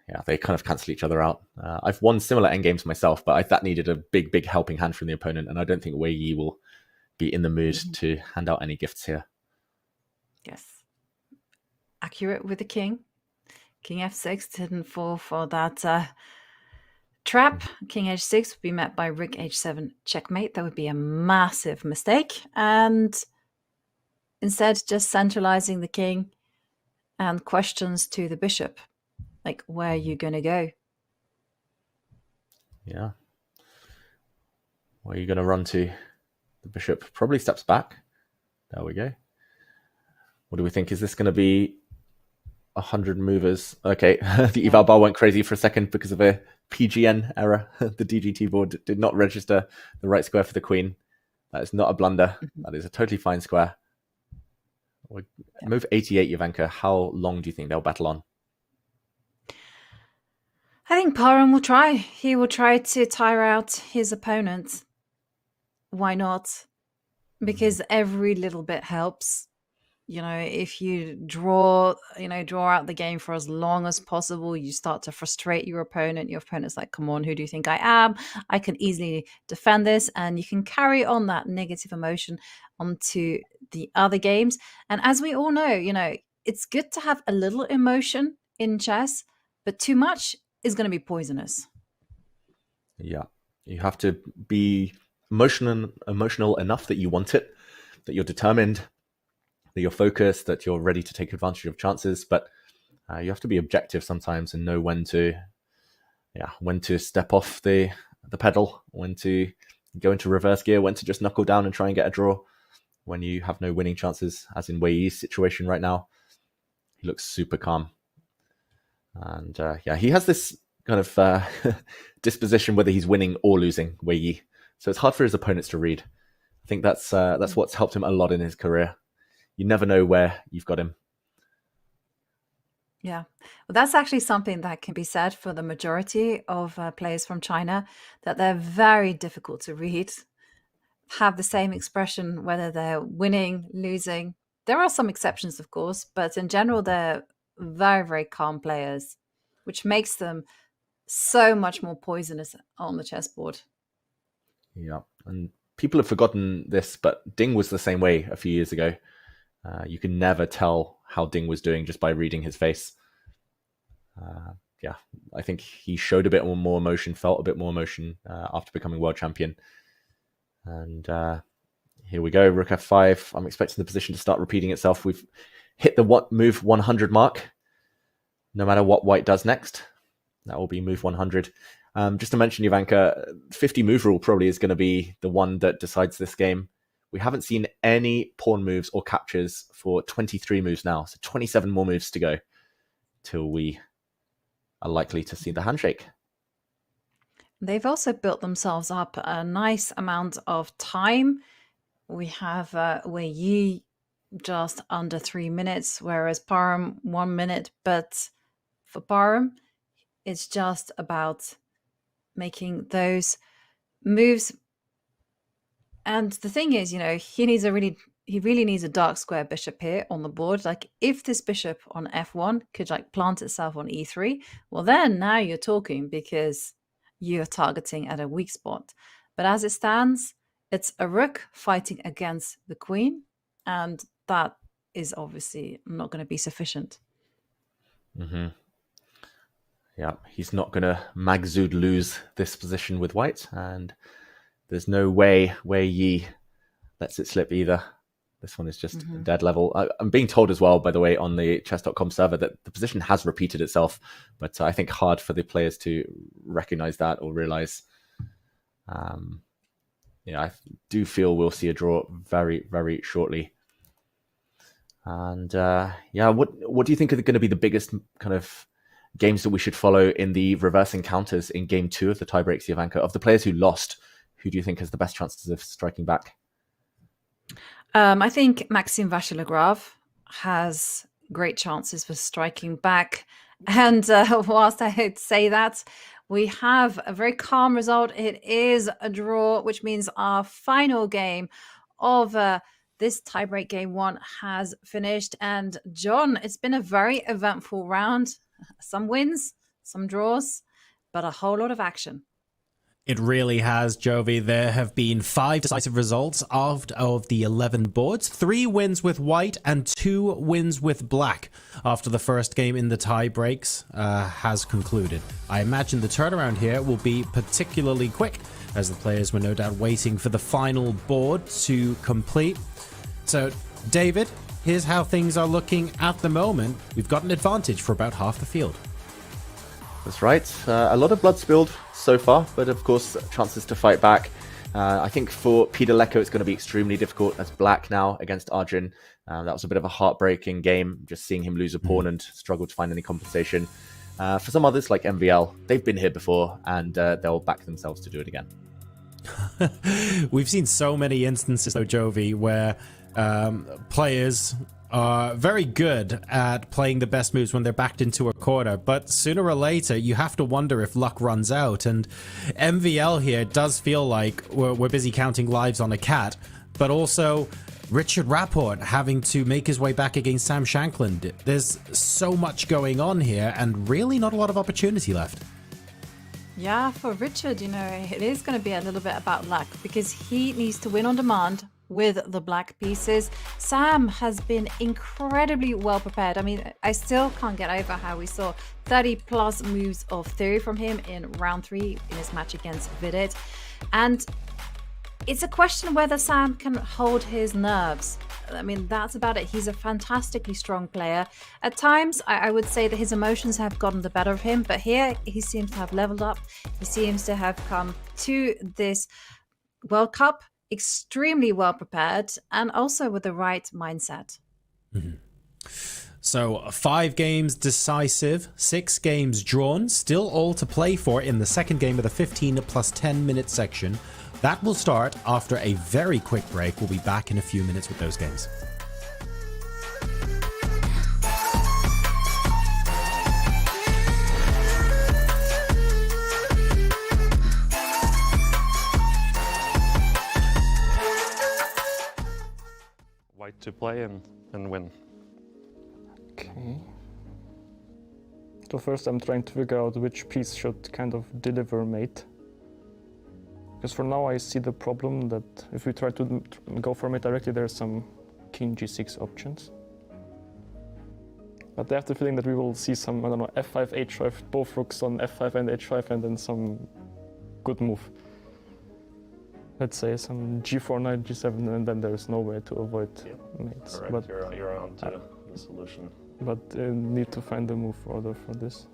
H: Yeah, they kind of cancel each other out. I've won similar endgames myself, but that needed a big helping hand from the opponent, and I don't think Wei Yi will be in the mood to hand out any gifts here.
F: Yes. Accurate with the king. King f6 didn't fall for that trap. King h6 would be met by rook h7 checkmate. That would be a massive mistake. And instead, just centralizing the king and questions to the bishop. Like, where are you going to go?
H: Yeah. Where are you going to run to? The bishop probably steps back. There we go. What do we think? Is this going to be 100 movers? Okay, the eval bar went crazy for a second because of a PGN error. The DGT board did not register the right square for the queen. That is not a blunder. That is a totally fine square. Move 88, Jovanka. How long do you think they'll battle on?
F: I think Parham will try. He will try to tire out his opponent. Why not? Because every little bit helps. If you draw out the game for as long as possible, you start to frustrate your opponent. Your opponent's like, come on, who do you think I am? I can easily defend this. And you can carry on that negative emotion onto the other games. And as we all know, it's good to have a little emotion in chess, but too much is going to be poisonous.
H: Yeah. You have to be emotional enough that you want it, that you're determined, that you're focused, that you're ready to take advantage of chances, but you have to be objective sometimes and know when to step off the pedal, when to go into reverse gear, when to just knuckle down and try and get a draw when you have no winning chances, as in Wei Yi's situation right now. He looks super calm. And he has this kind of disposition whether he's winning or losing, Wei Yi. So it's hard for his opponents to read. I think that's what's helped him a lot in his career. You never know where you've got him.
F: Yeah, well, that's actually something that can be said for the majority of players from China, that they're very difficult to read, have the same expression whether they're winning, losing. There are some exceptions, of course, but in general, they're very, very calm players, which makes them so much more poisonous on the chessboard.
H: Yeah, and people have forgotten this, but Ding was the same way a few years ago. You can never tell how Ding was doing just by reading his face. I think he showed a bit more emotion, felt a bit more emotion after becoming world champion. And here we go, rook f5. I'm expecting the position to start repeating itself. We've hit the move 100 mark. No matter what white does next, that will be move 100. Just to mention, Ivanka, 50 move rule probably is going to be the one that decides this game. We haven't seen any pawn moves or captures for 23 moves now, so 27 more moves to go till we are likely to see the handshake.
F: They've also built themselves up a nice amount of time. We have Wei Yi just under 3 minutes, whereas Parham 1 minute. But for Parham, it's just about making those moves. And the thing is, you know, he really needs a dark square bishop here on the board. Like, if this bishop on f1 could like plant itself on e3, well, then now you're talking, because you're targeting at a weak spot. But as it stands, it's a rook fighting against the queen, and that is obviously not going to be sufficient.
H: Mm-hmm. Yeah, he's not going to Magzud lose this position with white, and there's no way Wei Yi lets it slip either. This one is just dead level. I'm being told as well, by the way, on the chess.com server that the position has repeated itself, but I think hard for the players to recognize that or realize. I do feel we'll see a draw very, very shortly. And what do you think are going to be the biggest kind of games that we should follow in the reverse encounters in game 2 of the tiebreaks, Ivanka? Of the players who lost, who do you think has the best chances of striking back?
F: I think Maxime Vachier-Lagrave has great chances for striking back. And whilst I say that, we have a very calm result. It is a draw, which means our final game of this tiebreak game 1 has finished. And John, it's been a very eventful round. Some wins, some draws, but a whole lot of action.
G: It really has, Jovi. There have been 5 decisive results out of the 11 boards. 3 wins with white and 2 wins with black after the first game in the tie breaks has concluded. I imagine the turnaround here will be particularly quick, as the players were no doubt waiting for the final board to complete. So, David, here's how things are looking at the moment. We've got an advantage for about half the field.
H: That's right. A lot of blood spilled so far, but of course, chances to fight back. I think for Peter Leko, it's going to be extremely difficult as black now against Arjun. That was a bit of a heartbreaking game, just seeing him lose a pawn and struggle to find any compensation. For some others, like MVL, they've been here before, and they'll back themselves to do it again.
G: We've seen so many instances, though, Jovi, where players are very good at playing the best moves when they're backed into a corner, but sooner or later you have to wonder if luck runs out. And MVL here does feel like we're busy counting lives on a cat, but also Richard Rapport having to make his way back against Sam Shankland. There's so much going on here and really not a lot of opportunity left.
F: Yeah, for Richard, you know, it is going to be a little bit about luck, because he needs to win on demand with the black pieces. Sam has been incredibly well prepared. I mean, I still can't get over how we saw 30 plus moves of theory from him in round 3 in his match against Vidit. And it's a question whether Sam can hold his nerves. I mean, that's about it. He's a fantastically strong player. At times, I would say that his emotions have gotten the better of him, but here he seems to have leveled up. He seems to have come to this World Cup extremely well prepared and also with the right mindset.
G: Mm-hmm. So 5 games decisive, 6 games drawn, still all to play for in the second game of the 15 plus 10 minute section. That will start after a very quick break. We'll be back in a few minutes with those games.
J: White to play and win.
K: Okay. So first I'm trying to figure out which piece should kind of deliver mate. Because for now I see the problem that if we try to go for mate directly, there's some king g6 options. But I have the feeling that we will see some, I don't know, f5, h5, both rooks on f5 and h5, and then some good move. let's say some g4, knight g7, and then there's no way to avoid mates.
J: Correct.
K: But
J: You're on to the solution.
K: but need to find the move order for this.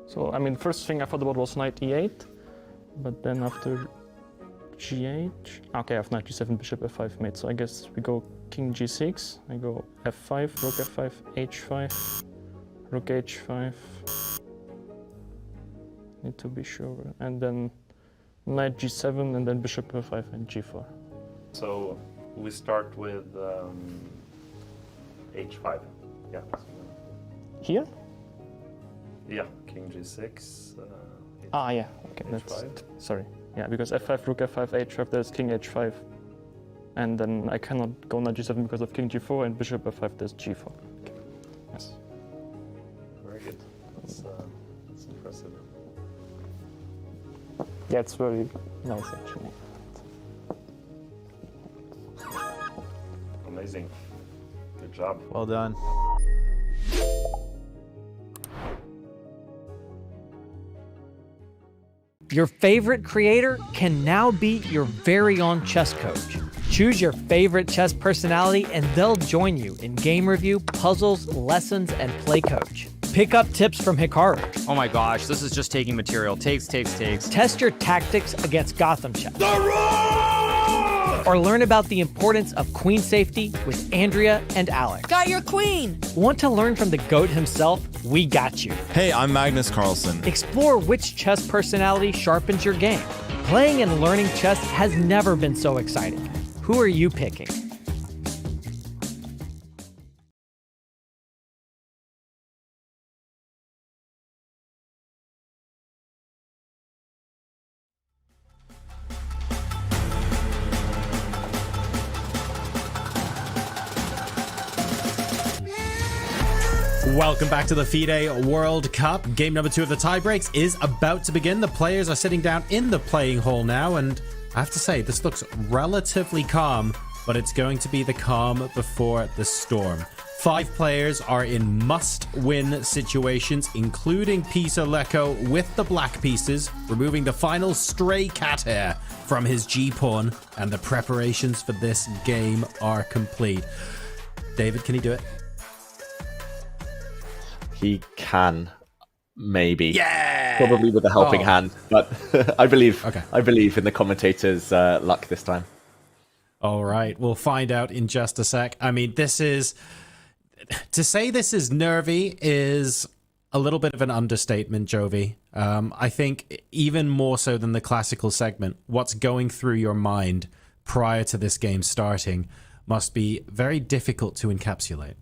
K: So I mean, first thing I thought about was knight e8, but then after g8, okay, I have knight g7, bishop f5 mate. So I guess we go king g6. I go f5, rook f5, h5, rook h5. Need to be sure, and then knight g7, and then bishop f5 and g4.
J: So we start with h5. Yeah.
K: Here?
J: Yeah. King g6.
K: Yeah. Okay. That's sorry. Yeah, because f5, rook f5, h5. There's king h5, and then I cannot go knight g7 because of king g4 and bishop f5. There's g4. Okay. Yes.
J: Very good. That's impressive.
K: Yeah, it's very nice actually.
J: Amazing. Good job.
L: Well done.
M: Your favorite creator can now be your very own chess coach. Choose your favorite chess personality and they'll join you in game review, puzzles, lessons, and play coach. Pick up tips from Hikaru.
N: Oh my gosh, this is just taking material. Takes.
M: Test your tactics against Gotham chess. Or learn about the importance of queen safety with Andrea and Alex.
O: Got your queen!
M: Want to learn from the GOAT himself? We got you.
L: Hey, I'm Magnus Carlsen.
M: Explore which chess personality sharpens your game. Playing and learning chess has never been so exciting. Who are you picking?
G: Welcome back to the FIDE World Cup. Game number 2 of the tiebreaks is about to begin. The players are sitting down in the playing hall now, and I have to say, this looks relatively calm, but it's going to be the calm before the storm. 5 players are in must-win situations, including Peter Leko with the black pieces, removing the final stray cat hair from his G-pawn, and the preparations for this game are complete. David, can he do it?
H: He can, maybe.
G: Yeah!
H: Probably with a helping hand, but I believe in the commentators' luck this time.
G: All right, we'll find out in just a sec. I mean, to say this is nervy is a little bit of an understatement, Jovi. I think even more so than the classical segment, what's going through your mind prior to this game starting must be very difficult to encapsulate.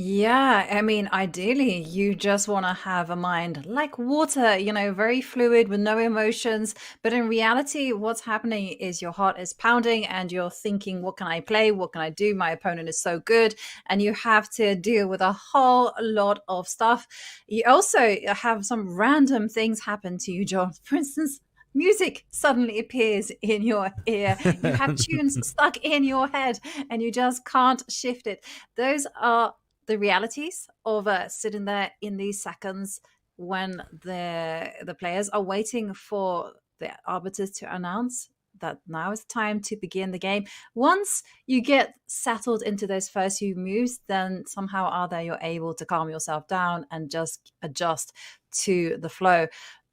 F: Yeah, I mean, ideally, you just want to have a mind like water, very fluid with no emotions. But in reality, what's happening is your heart is pounding and you're thinking, what can I play? What can I do? My opponent is so good. And you have to deal with a whole lot of stuff. You also have some random things happen to you, John. For instance, music suddenly appears in your ear. You have tunes stuck in your head and you just can't shift it. Those are the realities of sitting there in these seconds when the players are waiting for the arbiters to announce that now is time to begin the game. Once you get settled into those first few moves, then somehow or other you're able to calm yourself down and just adjust to the flow.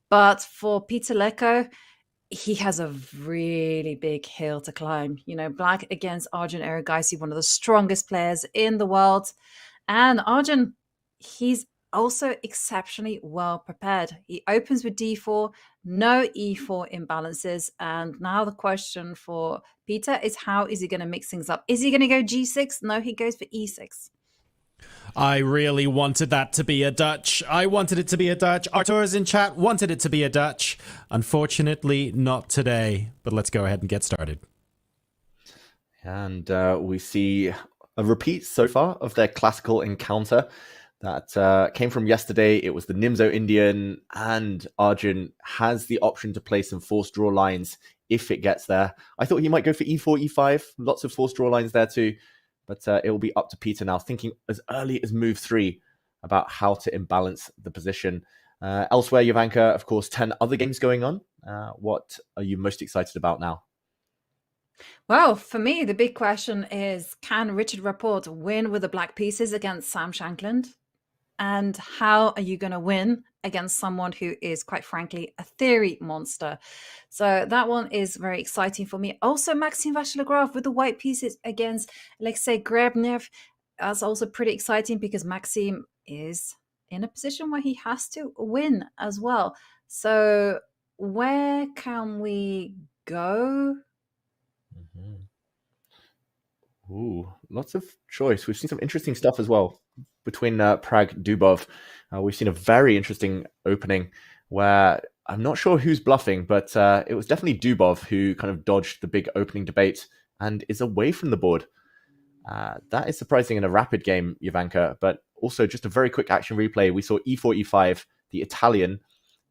F: But for Peter Leko, he has a really big hill to climb. Black against Arjun Erigaisi, one of the strongest players in the world. And Arjun, he's also exceptionally well prepared. He opens with d4, no e4 imbalances. And now the question for Peter is, how is he going to mix things up? Is he going to go g6? No, he goes for e6.
G: I really wanted that to be a Dutch. I wanted it to be a Dutch. Artur's in chat wanted it to be a Dutch. Unfortunately, not today. But let's go ahead and get started.
H: And we see a repeat so far of their classical encounter that came from yesterday. It was the Nimzo Indian, and Arjun has the option to play some forced draw lines if it gets there. I thought he might go for e4, e5. Lots of forced draw lines there too. But it will be up to Peter now, thinking as early as move 3 about how to imbalance the position. Elsewhere, Jovanka, of course, 10 other games going on. What are you most excited about now?
F: Well, for me, the big question is, can Richard Rapport win with the black pieces against Sam Shankland? And how are you going to win against someone who is, quite frankly, a theory monster? So that one is very exciting for me. Also, Maxime Vachier-Lagrave with the white pieces against Alexei Grebnev. That's also pretty exciting because Maxime is in a position where he has to win as well. So where can we go?
H: Ooh, lots of choice. We've seen some interesting stuff as well between Pragg, Dubov. We've seen a very interesting opening where I'm not sure who's bluffing, but it was definitely Dubov who kind of dodged the big opening debate and is away from the board. That is surprising in a rapid game, Jovanka, but also just a very quick action replay. We saw e4, e5, the Italian,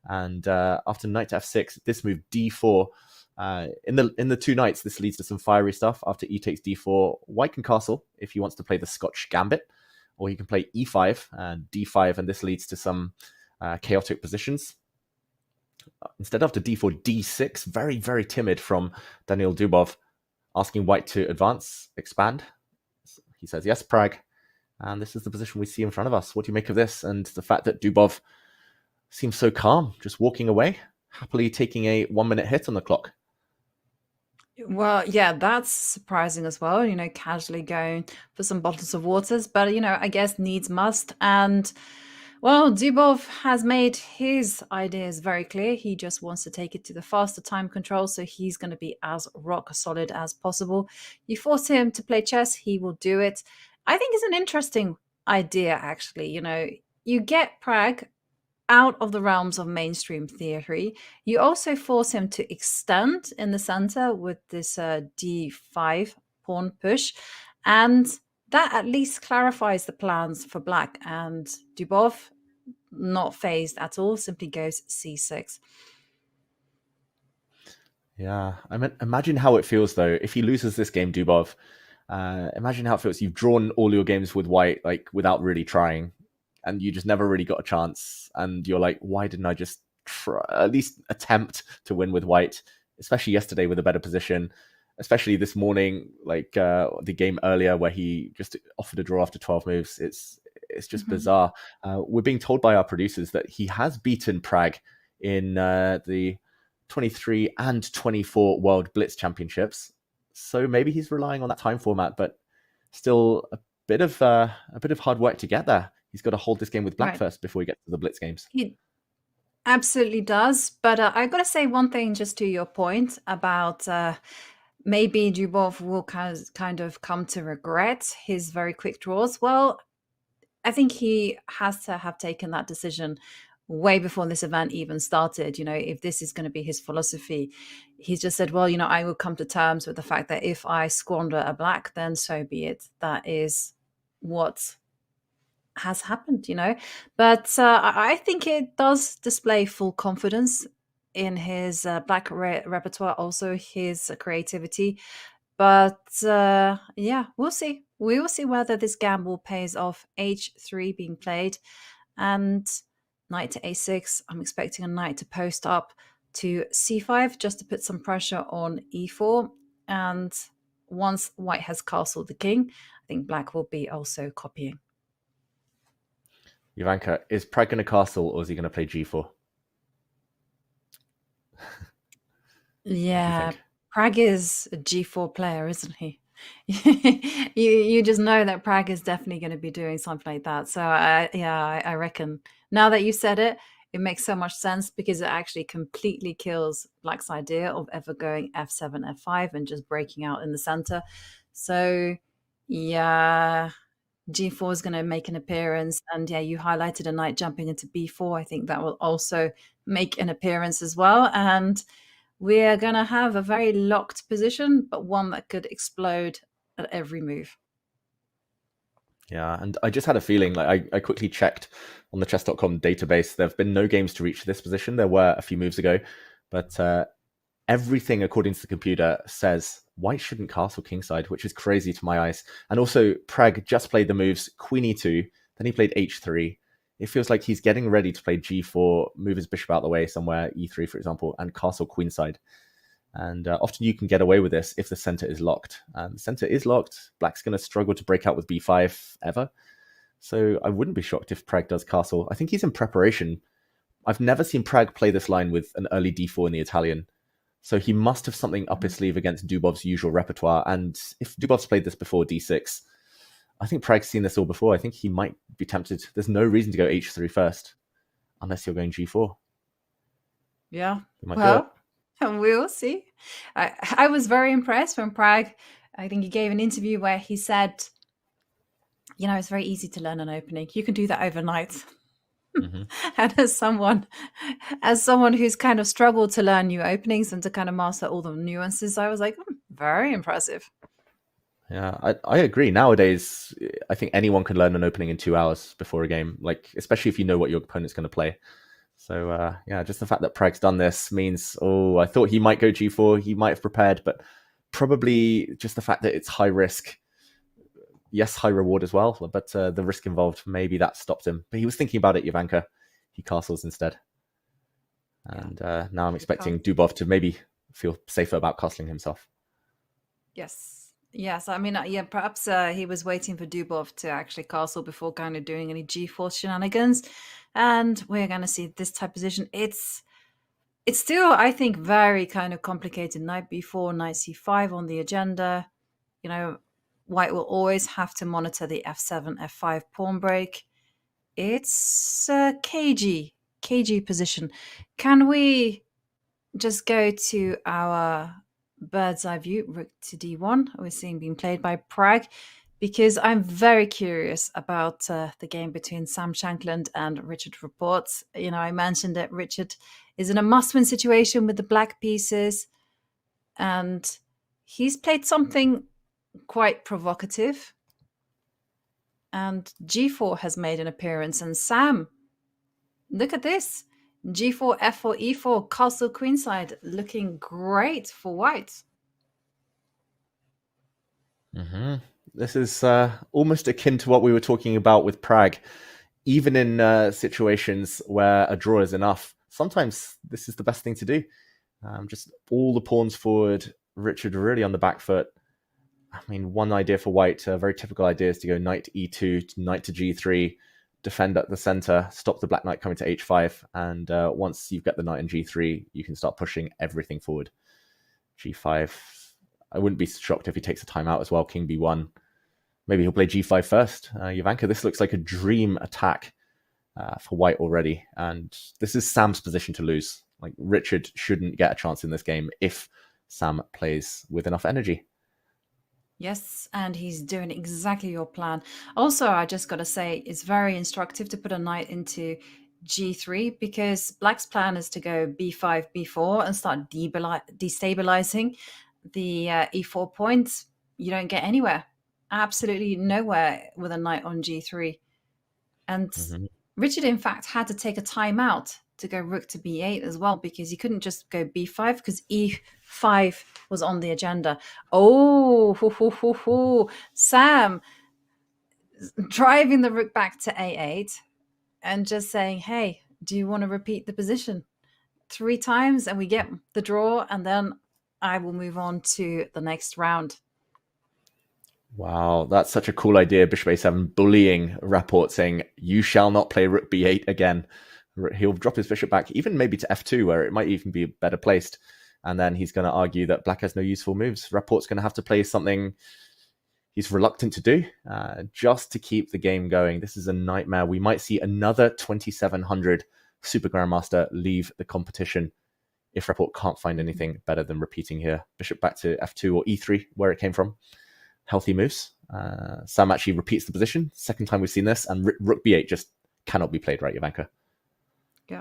H: and after knight to f6, this move d4. In the two knights, this leads to some fiery stuff. After e takes d4, white can castle if he wants to play the Scotch Gambit, or he can play e5 and d5, and this leads to some chaotic positions. Instead, after d4, d6, very, very timid from Daniil Dubov, asking white to advance, expand. He says, yes, Pragg. And this is the position we see in front of us. What do you make of this? And the fact that Dubov seems so calm, just walking away, happily taking a 1-minute hit on the clock.
F: Well, yeah, that's surprising as well, casually going for some bottles of waters. But, I guess needs must. And, well, Dubov has made his ideas very clear. He just wants to take it to the faster time control. So he's going to be as rock solid as possible. You force him to play chess, he will do it. I think it's an interesting idea, actually. You get Pragg out of the realms of mainstream theory. You also force him to extend in the center with this d5 pawn push, and that at least clarifies the plans for black. And Dubov, not phased at all, simply goes c6.
H: Yeah, I mean, imagine how it feels though if he loses this game, Dubov. Imagine how it feels. You've drawn all your games with white, like without really trying, and you just never really got a chance. And you're like, why didn't I just try, at least attempt to win with white? Especially yesterday with a better position. Especially this morning, like the game earlier where he just offered a draw after 12 moves. It's just bizarre. We're being told by our producers that he has beaten Pragg in the 23 and 24 World Blitz Championships. So maybe he's relying on that time format, but still a bit of hard work to get there. He's got to hold this game with black first before he gets to the Blitz games.
F: He absolutely does. But I got to say one thing just to your point about maybe Dubov will kind of come to regret his very quick draws. Well, I think he has to have taken that decision way before this event even started. If this is going to be his philosophy, he's just said, well, I will come to terms with the fact that if I squander a black, then so be it. That is what has happened, but I think it does display full confidence in his black repertoire, also his creativity. But yeah, we'll see. We will see whether this gamble pays off. h3 being played, and knight to a6. I'm expecting a knight to post up to c5 just to put some pressure on e4. And once white has castled the king, I think black will be also copying.
H: Jovanka, is Pragg going to castle or is he going to play g4?
F: Yeah, Pragg is a g4 player, isn't he? you just know that Pragg is definitely going to be doing something like that. So I reckon now that you said it, it makes so much sense because it actually completely kills black's idea of ever going f7, f5 and just breaking out in the center. So yeah, g4 is going to make an appearance. And yeah, you highlighted a knight jumping into b4. I think that will also make an appearance as well. And we're going to have a very locked position, but one that could explode at every move.
H: Yeah, and I just had a feeling, like I quickly checked on the chess.com database. There have been no games to reach this position. There were a few moves ago, but everything according to the computer says white shouldn't castle kingside, which is crazy to my eyes. And also Pragg just played the moves queen e2, then he played h3. It feels like he's getting ready to play g4, move his bishop out the way somewhere, e3, for example, and castle queenside. And often you can get away with this if the center is locked. And the center is locked. Black's going to struggle to break out with b5 ever. So I wouldn't be shocked if Pragg does castle. I think he's in preparation. I've never seen Pragg play this line with an early d4 in the Italian. So he must have something up his sleeve against Dubov's usual repertoire. And if Dubov's played this before d6, I think Pragg's seen this all before. I think he might be tempted. There's no reason to go h3 first, unless you're going g4.
F: Yeah.
H: Well,
F: we'll see. I was very impressed when Pragg, I think he gave an interview where he said, you know, it's very easy to learn an opening. You can do that overnight. And as someone who's kind of struggled to learn new openings and to kind of master all the nuances, I was like, very impressive.
H: Yeah, I agree. Nowadays, I think anyone can learn an opening in 2 hours before a game, like especially if you know what your opponent's going to play. So yeah, just the fact that Pragg's done this means, I thought he might go g4, he might have prepared, but probably just the fact that it's high risk. Yes, high reward as well, but the risk involved, maybe that stopped him. But he was thinking about it, Jovanka. He castles instead. And now I'm expecting Dubov to maybe feel safer about castling himself.
F: Yes. I mean, yeah, perhaps he was waiting for Dubov to actually castle before kind of doing any g4 shenanigans. And we're going to see this type position. It's still, I think, very kind of complicated. Knight b4, knight c5 on the agenda. You know, White will always have to monitor the f7, f5 pawn break. It's a cagey position. Can we just go to our bird's eye view, rook to d1, we're seeing being played by Pragg, because I'm very curious about the game between Sam Shankland and Richard Reports. You know, I mentioned that Richard is in a must-win situation with the black pieces, and he's played something quite provocative. And g4 has made an appearance, and Sam, look at this. g4, f4, e4, castle queenside, looking great for White.
H: This is almost akin to what we were talking about with Pragg. Even in situations where a draw is enough, sometimes this is the best thing to do. Just all the pawns forward, Richard really on the back foot. I mean, one idea for White, a very typical idea, is to go knight to e2, knight to g3, defend at the center, stop the black knight coming to h5, and once you've got the knight in g3, you can start pushing everything forward. g5, I wouldn't be shocked if he takes a timeout as well, king b1. Maybe he'll play g5 first. Jovanka, this looks like a dream attack for White already, and this is Sam's position to lose. Like, Richard shouldn't get a chance in this game if Sam plays with enough energy.
F: Yes, and he's doing exactly your plan. Also, I just got to say, it's very instructive to put a knight into g3, because Black's plan is to go b5, b4 and start destabilizing the e4 points. You don't get anywhere, absolutely nowhere with a knight on g3. And Richard, in fact, had to take a timeout to go rook to b8 as well, because he couldn't just go b5 because e5 was on the agenda. Sam driving the rook back to a8 and just saying, hey, do you want to repeat the position 3 times and we get the draw, and then I will move on to the next round.
H: Wow, that's such a cool idea. Bishop a7 bullying Rapport, saying, you shall not play rook b8 again. He'll drop his bishop back, even maybe to f2, where it might even be better placed. And then he's going to argue that Black has no useful moves. Rapport's going to have to play something he's reluctant to do, just to keep the game going. This is a nightmare. We might see another 2700 Super Grandmaster leave the competition if Rapport can't find anything better than repeating here. Bishop back to f2 or e3, where it came from. Healthy moves. Sam actually repeats the position. Second time we've seen this, and rook b8 just cannot be played, right, Jovanka?
F: Yeah.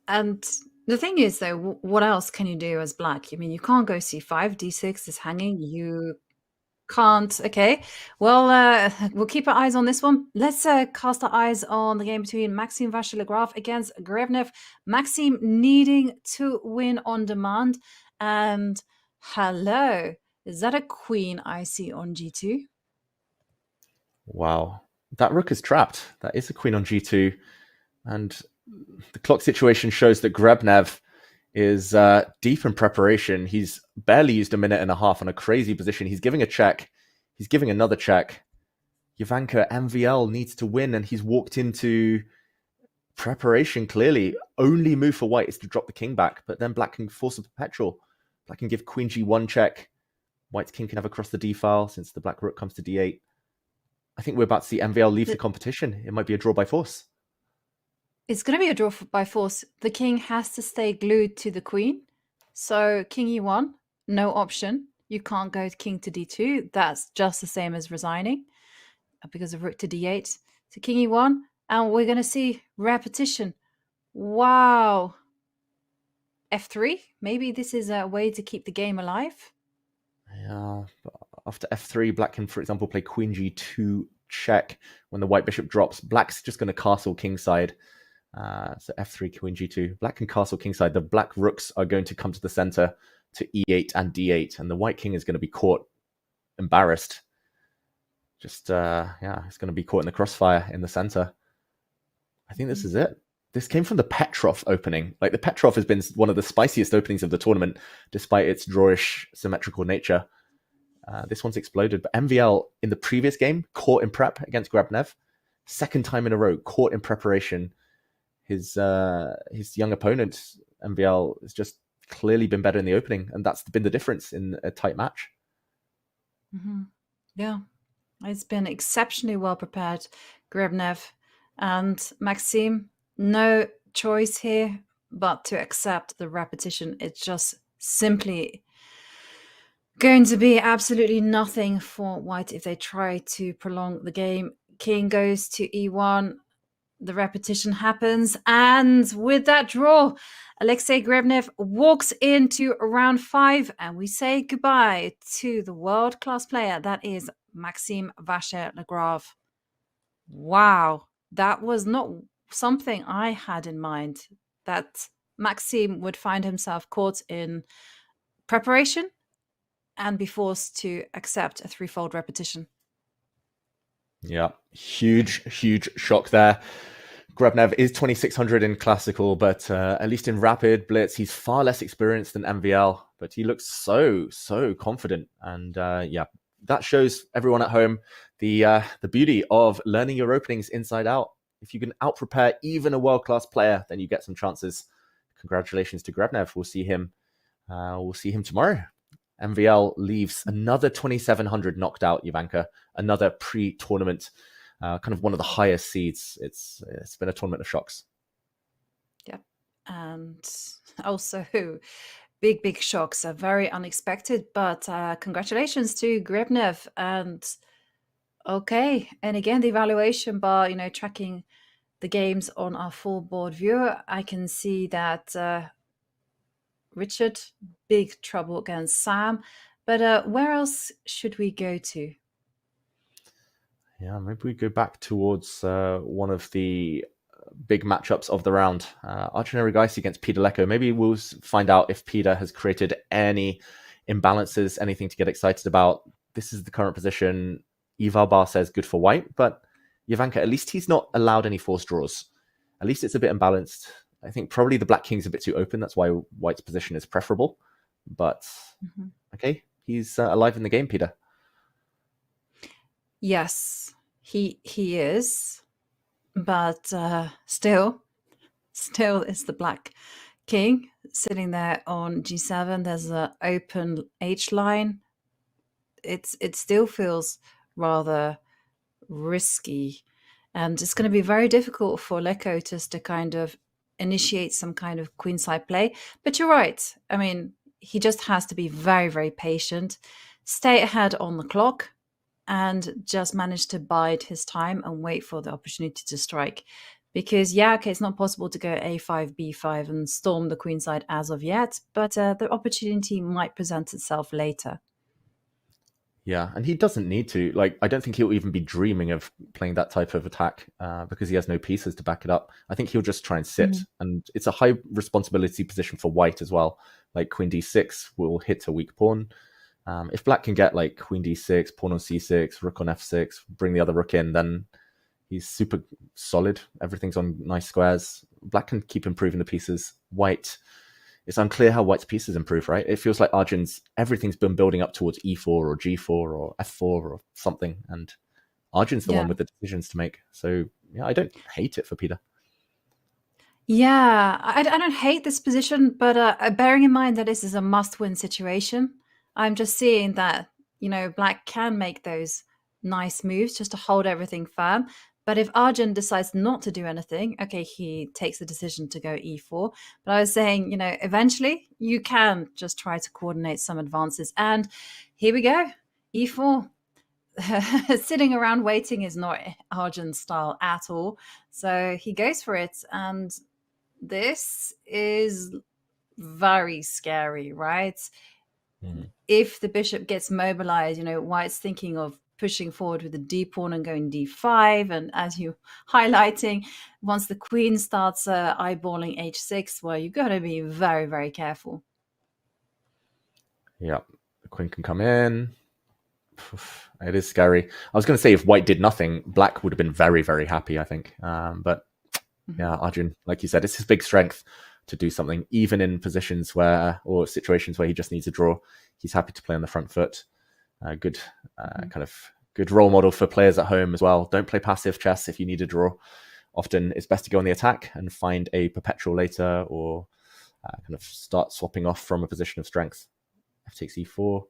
F: And the thing is, though, what else can you do as Black? I mean, you can't go c5, d6 is hanging. You can't. Okay. Well, we'll keep our eyes on this one. Let's cast our eyes on the game between Maxime Vachier-Lagrave against Grevnev. Maxime needing to win on demand. And hello, is that a queen I see on g2?
H: Wow. That rook is trapped. That is a queen on g2. And the clock situation shows that Grebnev is deep in preparation. He's barely used a minute and a half on a crazy position. He's giving a check. He's giving another check. Jovanka MVL needs to win, and he's walked into preparation clearly. Only move for white is to drop the king back, but then black can force a perpetual. Black can give queen g1 check. White's king can have across the d file since the black rook comes to d8. I think we're about to see MVL leave the competition. It might be a draw by force.
F: It's going to be a draw by force. The king has to stay glued to the queen. So king e1, no option. You can't go king to d2. That's just the same as resigning because of rook to d8. So king e1, and we're going to see repetition. Wow. f3. Maybe this is a way to keep the game alive.
H: Yeah, after f3, black can, for example, play queen g2 check when the white bishop drops. Black's just going to castle kingside. So f3, queen g2. Black can castle kingside. The black rooks are going to come to the center to e8 and d8, and the white king is going to be caught embarrassed. Just, it's going to be caught in the crossfire in the center. I think this is it. This came from the Petrov opening. Like, the Petrov has been one of the spiciest openings of the tournament, despite its drawish, symmetrical nature. This one's exploded. But MVL, in the previous game, caught in prep against Grebnev. Second time in a row, caught in preparation. His young opponent, MVL, has just clearly been better in the opening, and that's been the difference in a tight match.
F: Mm-hmm. Yeah, it's been exceptionally well prepared, Grebnev. And Maxime, no choice here but to accept the repetition. It's just simply going to be absolutely nothing for white if they try to prolong the game. King goes to e1. The repetition happens. And with that draw, Alexei Grebnev walks into round 5. And we say goodbye to the world-class player that is Maxime Vachier-Lagrave. Wow. That was not something I had in mind, that Maxime would find himself caught in preparation and be forced to accept a threefold repetition.
H: Yeah, huge shock there. Grebnev is 2600 in classical, but at least in rapid blitz, he's far less experienced than MVL, but he looks so confident. And that shows everyone at home the beauty of learning your openings inside out. If you can out-prepare even a world-class player, then you get some chances. Congratulations to Grebnev. We'll see him tomorrow. MVL leaves another 2700 knocked out, Jovanka. Another pre-tournament, kind of one of the highest seeds. It's been a tournament of shocks.
F: Yeah, and also big shocks are very unexpected. But congratulations to Grebnev. And okay, and again the evaluation bar, tracking the games on our full board viewer, I can see that Richard, big trouble against Sam. But where else should we go to?
H: Yeah, maybe we go back towards one of the big matchups of the round. Arjun against Peter Leko. Maybe we'll find out if Peter has created any imbalances, anything to get excited about. This is the current position. Eval bar says good for white, but Jovanka, at least he's not allowed any forced draws. At least it's a bit imbalanced. I think probably the black king's a bit too open. That's why white's position is preferable. But okay, he's alive in the game, Peter.
F: Yes, he is, but still is the black king sitting there on g7. There's an open h line. It still feels rather risky, and it's going to be very difficult for Leko just to kind of initiate some kind of queenside play. But you're right. I mean, he just has to be very patient, stay ahead on the clock, and just manage to bide his time and wait for the opportunity to strike. Because it's not possible to go a5, b5 and storm the queenside as of yet, but the opportunity might present itself later.
H: Yeah, and he doesn't need to. Like, I don't think he'll even be dreaming of playing that type of attack because he has no pieces to back it up. I think he'll just try and sit, and it's a high responsibility position for white as well. Like, queen d6 will hit a weak pawn. If black can get like queen d6, pawn on c6, rook on f6, bring the other rook in, then He's super solid. Everything's on nice squares. Black can keep improving the pieces. White, it's unclear how White's pieces improve, right? It feels like Arjun's, everything's been building up towards E4 or G4 or F4 or something. And Arjun's the one with the decisions to make. So, yeah, I don't hate it for Peter.
F: Yeah, I don't hate this position, but bearing in mind that this is a must-win situation, I'm just seeing that, you know, Black can make those nice moves just to hold everything firm. But if Arjun decides not to do anything, okay, he takes the decision to go E4. But I was saying, you know, eventually you can just try to coordinate some advances. And here we go, E4. Sitting around waiting is not Arjun's style at all. So he goes for it. And this is very scary, right? If the bishop gets mobilized, you know, White's thinking of pushing forward with the D pawn and going D5. And as you highlighting, once the queen starts eyeballing H6, well, you got to be very, very careful.
H: Yeah, the queen can come in. It is scary. I was going to say if White did nothing, Black would have been very, very happy, I think. But yeah, Arjun, like you said, it's his big strength to do something, even in positions where, or situations where he just needs a draw. He's happy to play on the front foot. Good kind of good role model for players at home as well. Don't play passive chess if you need a draw. Often it's best to go on the attack and find a perpetual later, or kind of start swapping off from a position of strength. F takes E4.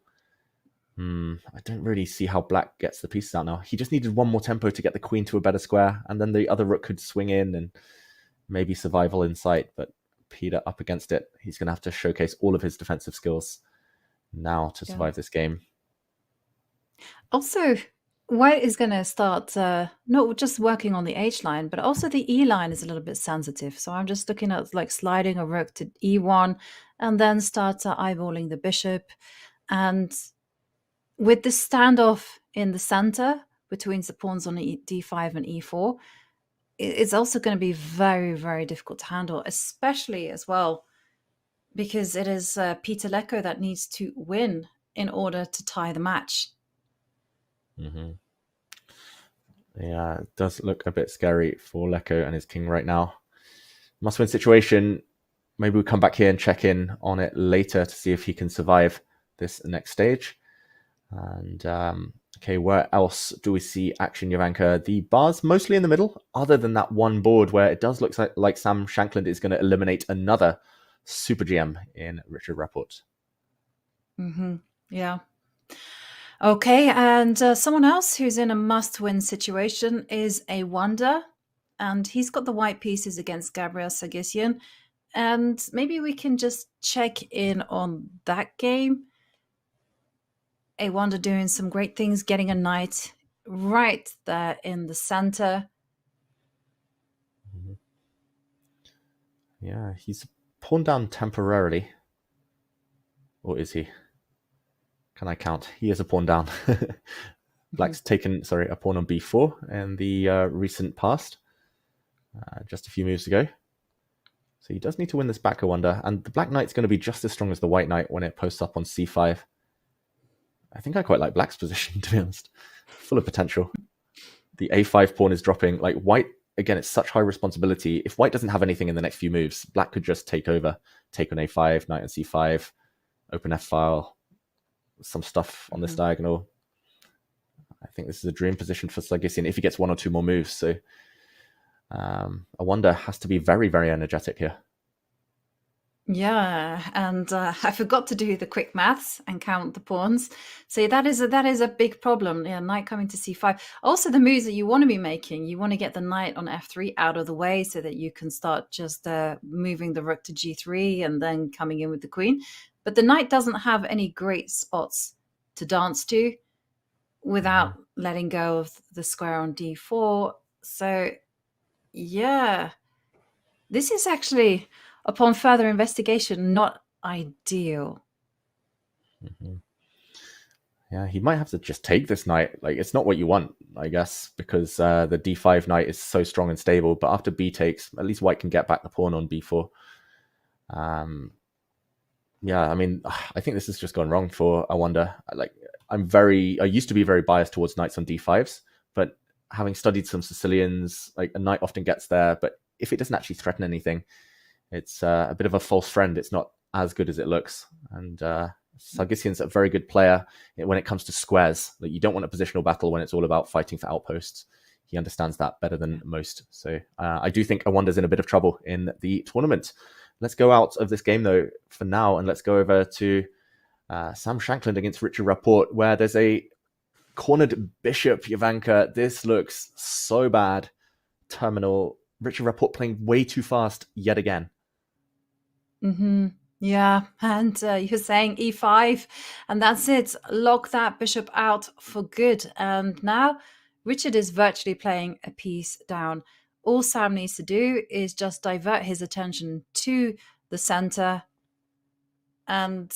H: I don't really see how Black gets the pieces out now. He just needed one more tempo to get the queen to a better square, and then the other rook could swing in and maybe survival in sight. But Peter up against it. He's going to have to showcase all of his defensive skills now to survive this game.
F: Also, White is going to start not just working on the H line, but also the E line is a little bit sensitive. So I'm just looking at like sliding a rook to E1 and then start eyeballing the bishop. And with the standoff in the center between the pawns on D5 and E4, it's also going to be very, very difficult to handle, especially as well, because it is Peter Leko that needs to win in order to tie the match.
H: Yeah, it does look a bit scary for Leko and his king right now. Must-win situation. Maybe we'll come back here and check in on it later to see if he can survive this next stage. And okay, where else do we see action, Jovanka? The bars mostly in the middle, other than that one board where it does look like Sam Shankland is going to eliminate another super GM in Richard Rapport.
F: Yeah. Okay, and someone else who's in a must-win situation is a Wonder, and he's got the white pieces against Gabriel Sargsyan. And maybe we can just check in on that game. A Wonder doing some great things, getting a knight right there in the center.
H: Yeah, he's pawned down temporarily. Or is he? Can I count? He is a pawn down. Black's taken, a pawn on b4 in the recent past, just a few moves ago. So he does need to win this back, I wonder. And the black knight's going to be just as strong as the white knight when it posts up on c5. I think I quite like Black's position, to be honest. Full of potential. The a5 pawn is dropping. Like white, again, it's such high responsibility. If white doesn't have anything in the next few moves, Black could just take over, take on a5, knight on c5, open f-file, some stuff on this diagonal. I think this is a dream position for Sargsyan if he gets one or two more moves. So I wonder, has to be very, very energetic here.
F: Yeah, and I forgot to do the quick maths and count the pawns. So that is a big problem. Yeah, knight coming to c5. Also, the moves that you want to be making, you want to get the knight on f3 out of the way so that you can start just moving the rook to g3 and then coming in with the queen. But the knight doesn't have any great spots to dance to without letting go of the square on d4. So, yeah, this is actually, upon further investigation, not ideal.
H: Yeah, he might have to just take this knight. Like, it's not what you want, I guess, because the d5 knight is so strong and stable. But after b takes, at least white can get back the pawn on b4. Yeah, I mean, I think this has just gone wrong for Awanda. Like, I used to be very biased towards knights on d5s, but having studied some Sicilians, like a knight often gets there, but if it doesn't actually threaten anything, it's a bit of a false friend. It's not as good as it looks. And Sargsyan's a very good player when it comes to squares. Like, you don't want a positional battle when it's all about fighting for outposts. He understands that better than most. So I do think Awanda's in a bit of trouble in the tournament. Let's go out of this game, though, for now, and let's go over to Sam Shankland against Richard Rapport, where there's a cornered bishop, Jovanka. This looks so bad. Terminal. Richard Rapport playing way too fast yet again.
F: Yeah, and you're saying e5, and that's it. Lock that bishop out for good. And now Richard is virtually playing a piece down. All Sam needs to do is just divert his attention to the center, and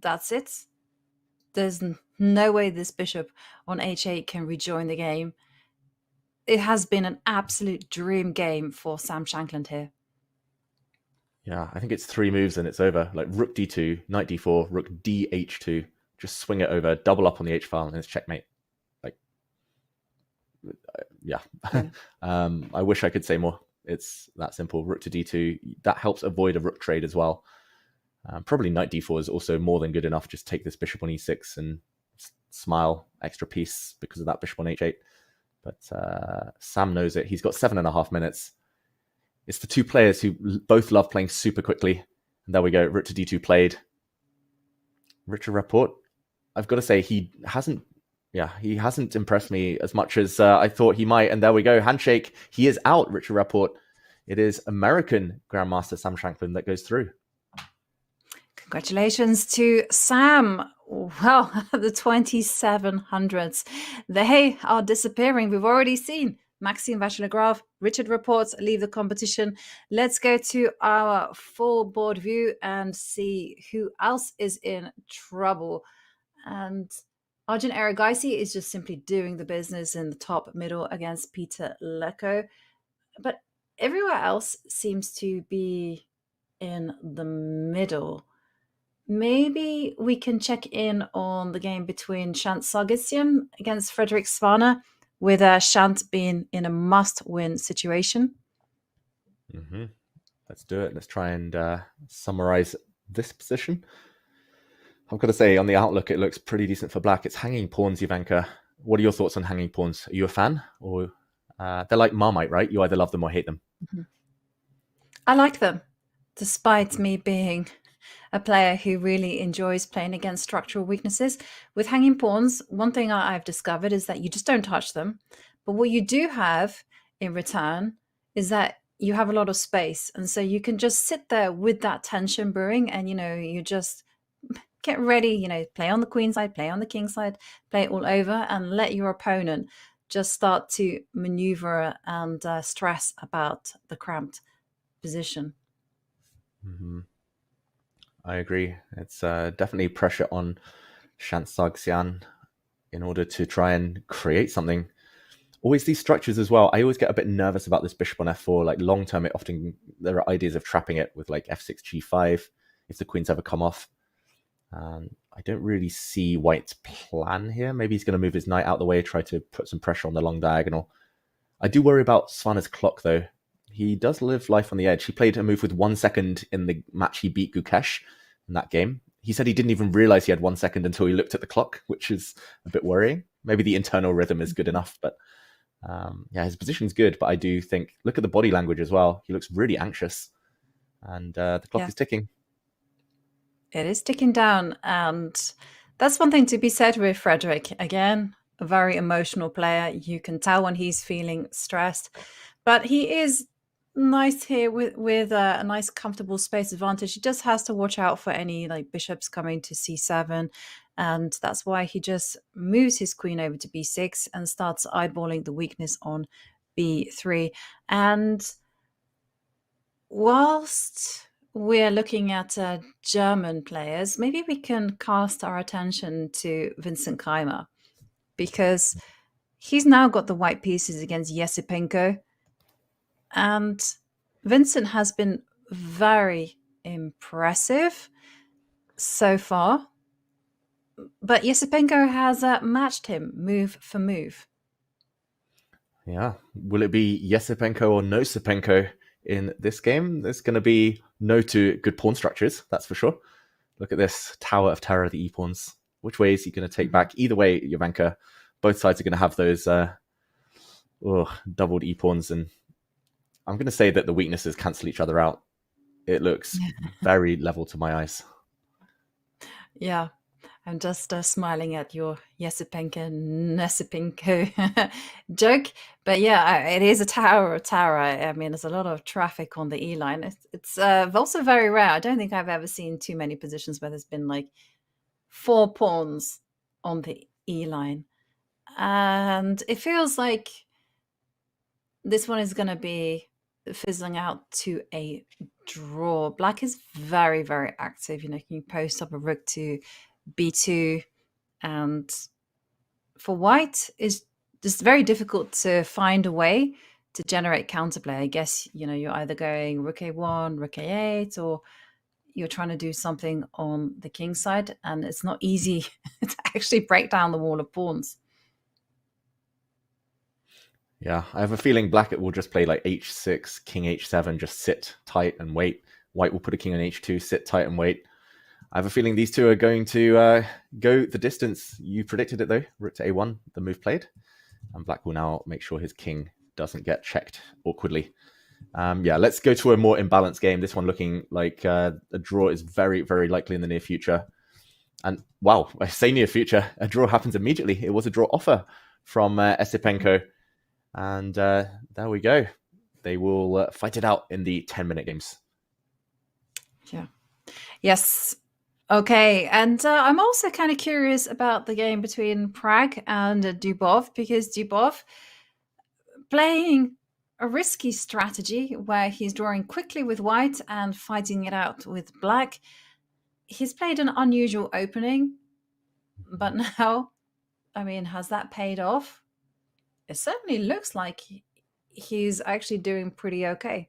F: that's it. There's no way this bishop on h8 can rejoin the game. It has been an absolute dream game for Sam Shankland here.
H: Yeah, I think it's 3 moves and it's over. Like rook d2, knight d4, rook dh2. Just swing it over, double up on the h file, and it's checkmate. Like, yeah. I wish I could say more. It's that simple. Rook to d2. That helps avoid a rook trade as well. Probably knight d4 is also more than good enough. Just take this bishop on e6 and smile, extra piece because of that bishop on h8. But Sam knows it. He's got 7.5 minutes. It's the two players who both love playing super quickly. And there we go. Rook to d2 played. Richard Rapport, I've got to say, he hasn't impressed me as much as I thought he might. And there we go. Handshake. He is out, Richard Rapport. It is American Grandmaster Sam Shankland that goes through.
F: Congratulations to Sam. Well, the 2700s, they are disappearing. We've already seen Maxime Vachier-Lagrave, Richard Rapport leave the competition. Let's go to our full board view and see who else is in trouble. And Arjun Erigaisi is just simply doing the business in the top middle against Peter Leko. But everywhere else seems to be in the middle. Maybe we can check in on the game between Shant Sargsyan against Frederick Svana, with Shant being in a must-win situation.
H: Let's do it. Let's try and summarize this position. I've got to say, on the outlook, it looks pretty decent for black. It's hanging pawns, Jovanka. What are your thoughts on hanging pawns? Are you a fan? Or they're like Marmite, right? You either love them or hate them.
F: I like them, despite me being a player who really enjoys playing against structural weaknesses. With hanging pawns, one thing I've discovered is that you just don't touch them. But what you do have in return is that you have a lot of space. And so you can just sit there with that tension brewing and, you just get ready, play on the queen side, play on the king side, play it all over and let your opponent just start to maneuver and stress about the cramped position.
H: I agree. It's definitely pressure on Shant Sargsyan in order to try and create something. Always these structures as well. I always get a bit nervous about this bishop on f4. Like long term, there are ideas of trapping it with like f6, g5 if the queens ever come off. I don't really see White's plan here. Maybe he's going to move his knight out the way, try to put some pressure on the long diagonal. I do worry about Svana's clock though. He does live life on the edge. He played a move with 1 second in the match he beat Gukesh in that game. He said he didn't even realize he had 1 second until he looked at the clock, which is a bit worrying. Maybe the internal rhythm is good enough, but his position's good. But I do think, look at the body language as well. He looks really anxious and the clock is ticking.
F: It is ticking down. And that's one thing to be said with Frederick. Again, a very emotional player. You can tell when he's feeling stressed, but he is nice here with a nice comfortable space advantage. He just has to watch out for any bishops coming to c7, and that's why he just moves his queen over to b6 and starts eyeballing the weakness on b3. And whilst we're looking at German players, maybe we can cast our attention to Vincent Keimer, because he's now got the white pieces against Yesipenko. And Vincent has been very impressive so far. But Yesipenko has matched him move for move.
H: Yeah. Will it be Yesipenko or no Sipenko in this game? There's going to be no to good pawn structures, that's for sure. Look at this Tower of Terror, the e-pawns. Which way is he going to take back? Either way, Jovanka, both sides are going to have those doubled e-pawns. And I'm going to say that the weaknesses cancel each other out. It looks very level to my eyes.
F: Yeah, I'm just smiling at your Yesipenko, Nesipinko joke. But yeah, it is a tower of terror. I mean, there's a lot of traffic on the E-line. It's also very rare. I don't think I've ever seen too many positions where there's been like 4 pawns on the E-line. And it feels like this one is going to be fizzling out to a draw. Black is very, very active. You know, you can post up a rook to b2, and for white is just very difficult to find a way to generate counterplay. I guess, you know, you're either going rook a1, rook a8, or you're trying to do something on the king side, and it's not easy to actually break down the wall of pawns.
H: Yeah, I have a feeling black will just play like h6, king h7, just sit tight and wait. White will put a king on h2, sit tight and wait. I have a feeling these two are going to go the distance. You predicted it though, rook to a1, the move played. And black will now make sure his king doesn't get checked awkwardly. Yeah, let's go to a more imbalanced game. This one looking like a draw is very, very likely in the near future. And wow, I say near future, a draw happens immediately. It was a draw offer from Esipenko. And there we go. They will fight it out in the 10-minute games.
F: Yeah. Yes. Okay. And I'm also kind of curious about the game between Pragg and Dubov, because Dubov playing a risky strategy where he's drawing quickly with white and fighting it out with black. He's played an unusual opening, but now, I mean, has that paid off? It certainly looks like he's actually doing pretty okay.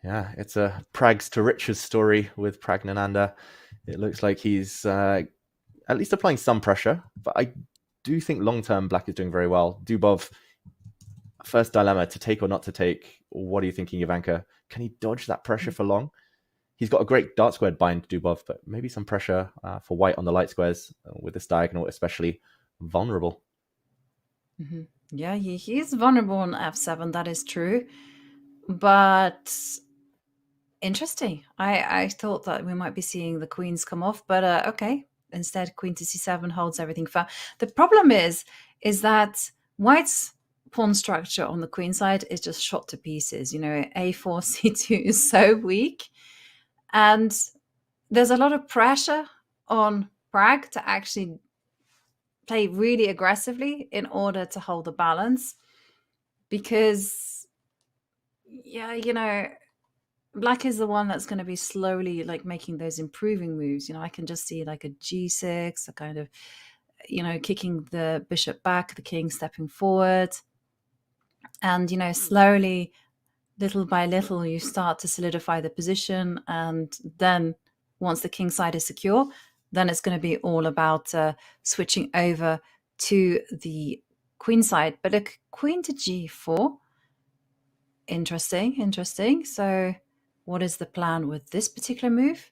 H: Yeah, it's a Pragg's to riches story with Praggnanandhaa. It looks like he's at least applying some pressure, but I do think long-term black is doing very well. Dubov, first dilemma, to take or not to take. What are you thinking, Jovanka? Can he dodge that pressure for long? He's got a great dark squared bind, Dubov, but maybe some pressure for white on the light squares with this diagonal, especially vulnerable.
F: Mm-hmm. Yeah, he is vulnerable on f7. That is true, but interesting. I thought that we might be seeing the queens come off, but okay. Instead, queen to c7 holds everything firm. The problem is that white's pawn structure on the queen side is just shot to pieces. You know, a4, c2 is so weak, and there's a lot of pressure on Pragg to actually play really aggressively in order to hold the balance, because yeah, you know, black is the one that's going to be slowly like making those improving moves. You know, I can just see like a g6, a kind of, you know, kicking the bishop back, the king stepping forward, and, you know, slowly, little by little, you start to solidify the position, and then once the king side is secure, then it's going to be all about switching over to the queen side. But a queen to g4, interesting. So what is the plan with this particular move?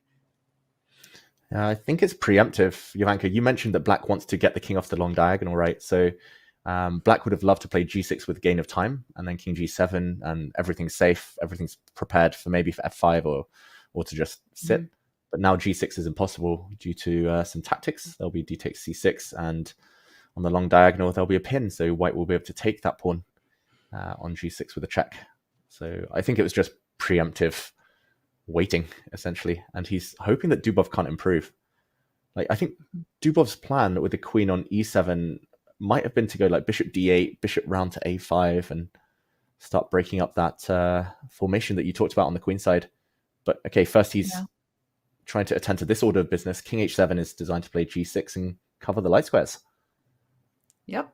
H: I think it's preemptive, Jovanka. You mentioned that black wants to get the king off the long diagonal, right? So black would have loved to play g6 with gain of time, and then king g7, and everything's safe. Everything's prepared for maybe for f5 or to just sit. Mm-hmm. But now g6 is impossible due to some tactics. There'll be d takes c6, and on the long diagonal, there'll be a pin. So white will be able to take that pawn on g6 with a check. So I think it was just preemptive waiting, essentially. And he's hoping that Dubov can't improve. Like, I think Dubov's plan with the queen on e7 might have been to go like bishop d8, bishop round to a5, and start breaking up that formation that you talked about on the queen side. But okay, first he's trying to attend to this order of business. King h7 is designed to play g6 and cover the light squares.
F: Yep.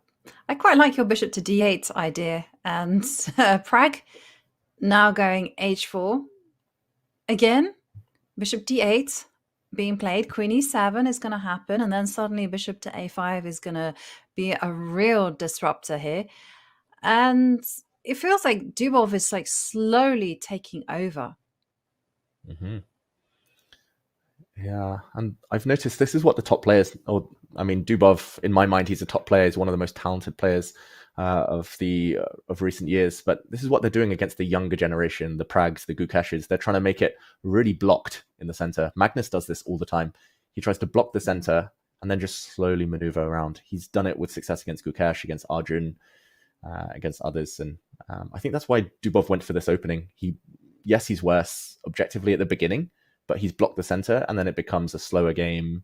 F: I quite like your bishop to d8 idea. And Pragg now going h4. Again, bishop d8 being played. Queen e7 is going to happen. And then suddenly bishop to a5 is going to be a real disruptor here. And it feels like Dubov is like slowly taking over.
H: Yeah, and I've noticed this is what the top players, or I mean, Dubov, in my mind, he's a top player. He's one of the most talented players of recent years. But this is what they're doing against the younger generation, the Praggs, the Gukeshes. They're trying to make it really blocked in the center. Magnus does this all the time. He tries to block the center and then just slowly maneuver around. He's done it with success against Gukesh, against Arjun, against others, and I think that's why Dubov went for this opening. He's worse objectively at the beginning, but he's blocked the center, and then it becomes a slower game.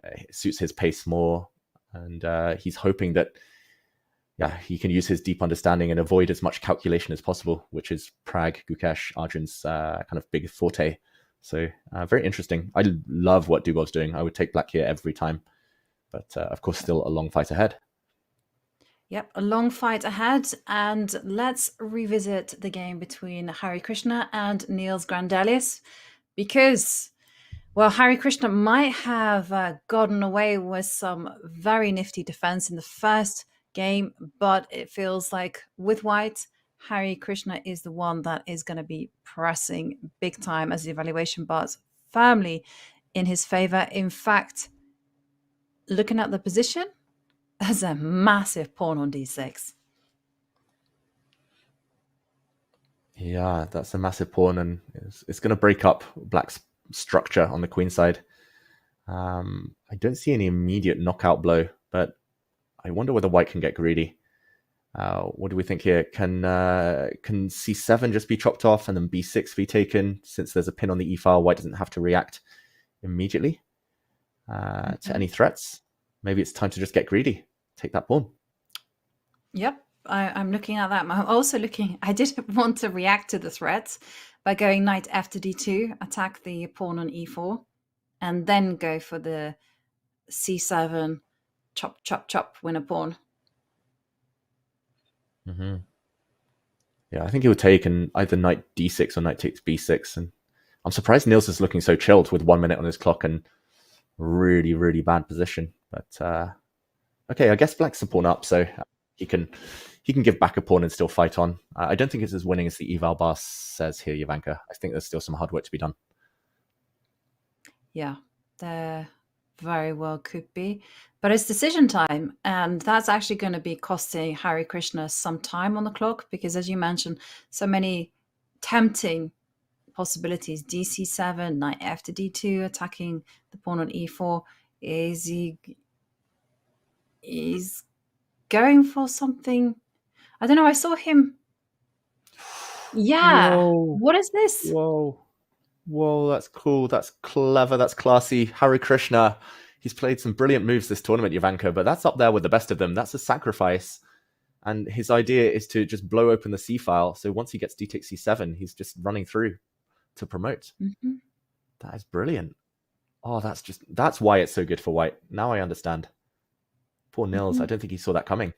H: It suits his pace more, and he's hoping that he can use his deep understanding and avoid as much calculation as possible, which is Pragg, Gukesh, Arjun's kind of big forte. So very interesting. I love what Dubov's doing. I would take black here every time, but of course still a long fight ahead.
F: Yep, a long fight ahead, and let's revisit the game between Hari Krishna and Niels Grandelius, because, well, Hari Krishna might have gotten away with some very nifty defense in the first game, but it feels like with white, Hari Krishna is the one that is going to be pressing big time as the evaluation bars firmly in his favor. In fact, looking at the position, there's a massive pawn on d6.
H: Yeah, that's a massive pawn, and it's going to break up black's structure on the queen side. I don't see any immediate knockout blow, but I wonder whether white can get greedy. What do we think here? Can c7 just be chopped off and then b6 be taken? Since there's a pin on the e file, white doesn't have to react immediately to any threats. Maybe it's time to just get greedy. Take that pawn.
F: Yep, I'm looking at that. I'm also looking, I did want to react to the threat by going knight f to d2, attack the pawn on e4, and then go for the c7, chop, chop, chop, win a pawn.
H: Yeah, I think he would take either knight d6 or knight takes b6. And I'm surprised Niels is looking so chilled with 1 minute on his clock and really, really bad position. But okay, I guess black's a pawn up, so he can give back a pawn and still fight on. I don't think it's as winning as the eval bar says here, Jovanka. I think there's still some hard work to be done.
F: Yeah, there very well could be. But it's decision time, and that's actually going to be costing Hari Krishna some time on the clock, because as you mentioned, so many tempting possibilities. dc7, knight f to d2, attacking the pawn on e4. He's going for something. I don't know. I saw him. Yeah.
H: Whoa.
F: What is this?
H: Whoa, that's cool. That's clever. That's classy. Hari Krishna, he's played some brilliant moves this tournament, Jovanka, but that's up there with the best of them. That's a sacrifice. And his idea is to just blow open the C file. So once he gets d takes c7, he's just running through to promote. That is brilliant. Oh, that's why it's so good for white. Now I understand. Poor Niels. I don't think he saw that coming.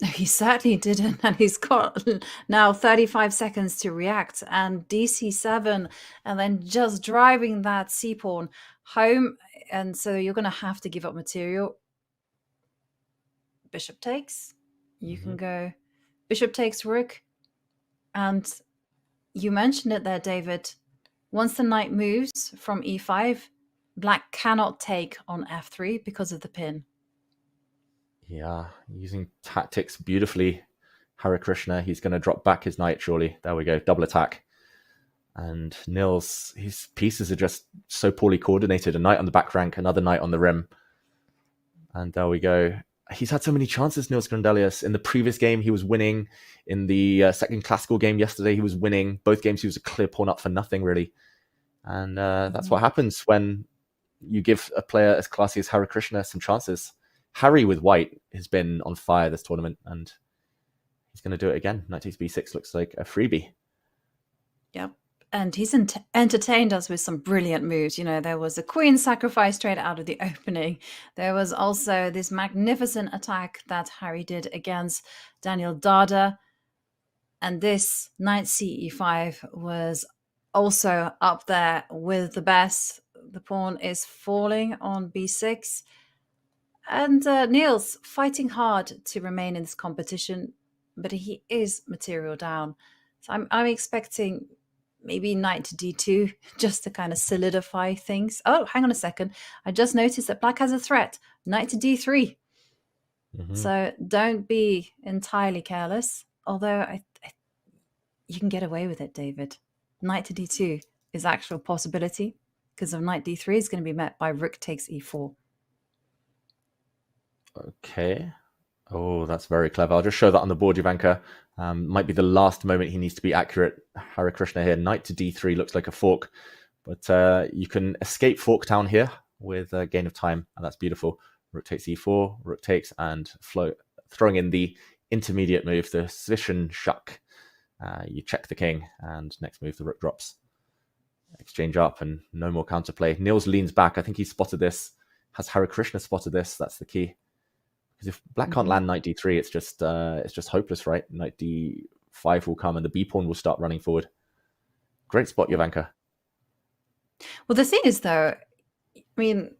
F: He certainly didn't, and he's got now 35 seconds to react, and dc7, and then just driving that c-pawn home, and so you're going to have to give up material. Bishop takes. You can go bishop takes rook, and you mentioned it there, David. Once the knight moves from e5, black cannot take on f3 because of the pin.
H: Yeah, using tactics beautifully. Hari Krishna, he's going to drop back his knight, surely. There we go, double attack. And Niels, his pieces are just so poorly coordinated. A knight on the back rank, another knight on the rim. And there we go. He's had so many chances, Niels Grandelius. In the previous game, he was winning. In the second classical game yesterday, he was winning. Both games, he was a clear pawn up for nothing, really. And that's what happens when you give a player as classy as Hari Krishna some chances. Hari with white has been on fire this tournament, and he's going to do it again. Knight takes b6 looks like a freebie.
F: Yep. And he's entertained us with some brilliant moves. You know, there was a queen sacrifice straight out of the opening. There was also this magnificent attack that Hari did against Daniel Dada. And this knight ce5 was also up there with the best. The pawn is falling on b6. And Niels fighting hard to remain in this competition, but he is material down. So I'm expecting maybe knight to d2 just to kind of solidify things. Oh, hang on a second. I just noticed that black has a threat. Knight to d3. So don't be entirely careless. Although you can get away with it, David. Knight to d2 is actual possibility because of knight d3 is going to be met by rook takes e4.
H: Okay. Oh, that's very clever. I'll just show that on the board, Jovanka. Might be the last moment he needs to be accurate. Hare Krishna here. Knight to d3 looks like a fork, but you can escape fork down here with a gain of time, and that's beautiful. Rook takes e4, rook takes, and throwing in the intermediate move, the zwischen shuck. You check the king, and next move the rook drops. Exchange up, and no more counterplay. Niels leans back. I think he spotted this. Has Hare Krishna spotted this? That's the key. Because if black can't land knight d3, it's just hopeless, right? Knight d5 will come, and the b pawn will start running forward. Great spot, Jovanka.
F: Well, the thing is, though, I mean,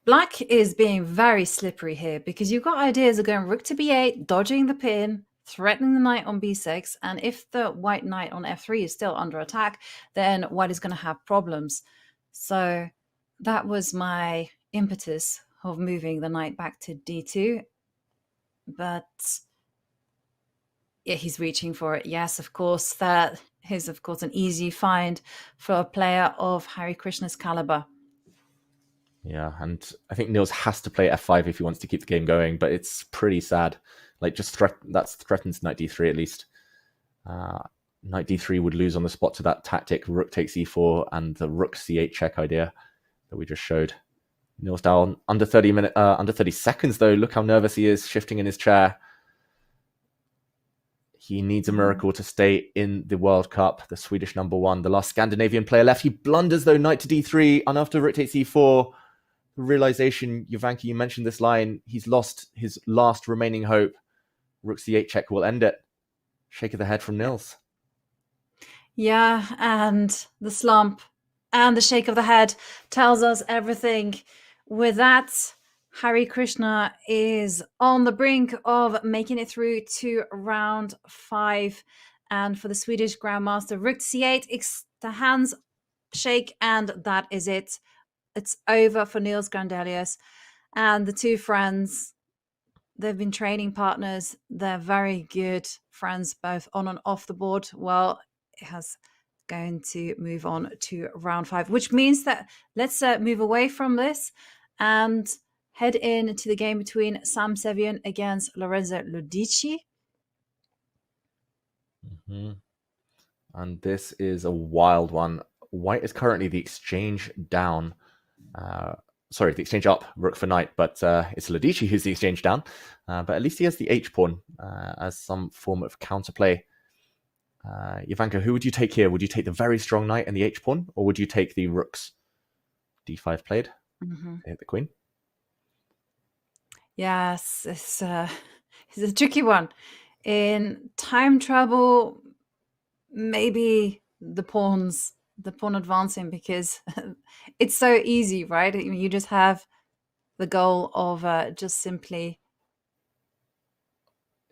F: black is being very slippery here because you've got ideas of going rook to b8, dodging the pin, threatening the knight on b6, and if the white knight on f3 is still under attack, then white is going to have problems. So that was my impetus of moving the knight back to d2. But yeah, he's reaching for it. Yes, of course, that is, of course, an easy find for a player of Hare Krishna's caliber.
H: Yeah, and I think Niels has to play f5 if he wants to keep the game going, but it's pretty sad. Like, just that threatens knight d3 at least. Knight d3 would lose on the spot to that tactic, rook takes e4, and the rook c8 check idea that we just showed. Niels down under 30 seconds, though. Look how nervous he is, shifting in his chair. He needs a miracle to stay in the World Cup, the Swedish #1, the last Scandinavian player left. He blunders, though, knight to d3, and after rook takes e4, the realization, Jovanka, you mentioned this line, he's lost his last remaining hope. Rook c8 check will end it. Shake of the head from Niels.
F: Yeah, and the slump and the shake of the head tells us everything. With that, Hare Krishna is on the brink of making it through to round 5. And for the Swedish Grandmaster, rook c8, the hands shake, and that is it. It's over for Niels Grandelius. And the two friends, they've been training partners. They're very good friends, both on and off the board. Well, it has going to move on to round 5, which means that let's move away from this and head into the game between Sam Sevian against Lorenzo Lodici.
H: And this is a wild one. White is currently the exchange down. The exchange up, rook for knight, but it's Lodici who's the exchange down. But at least he has the h-pawn as some form of counterplay. Jovanka, who would you take here? Would you take the very strong knight and the h-pawn, or would you take the rooks? d5 played. Hit the queen.
F: Yes, it's a tricky one. In time trouble, maybe the pawn advancing, because it's so easy, right? I mean, you just have the goal of just simply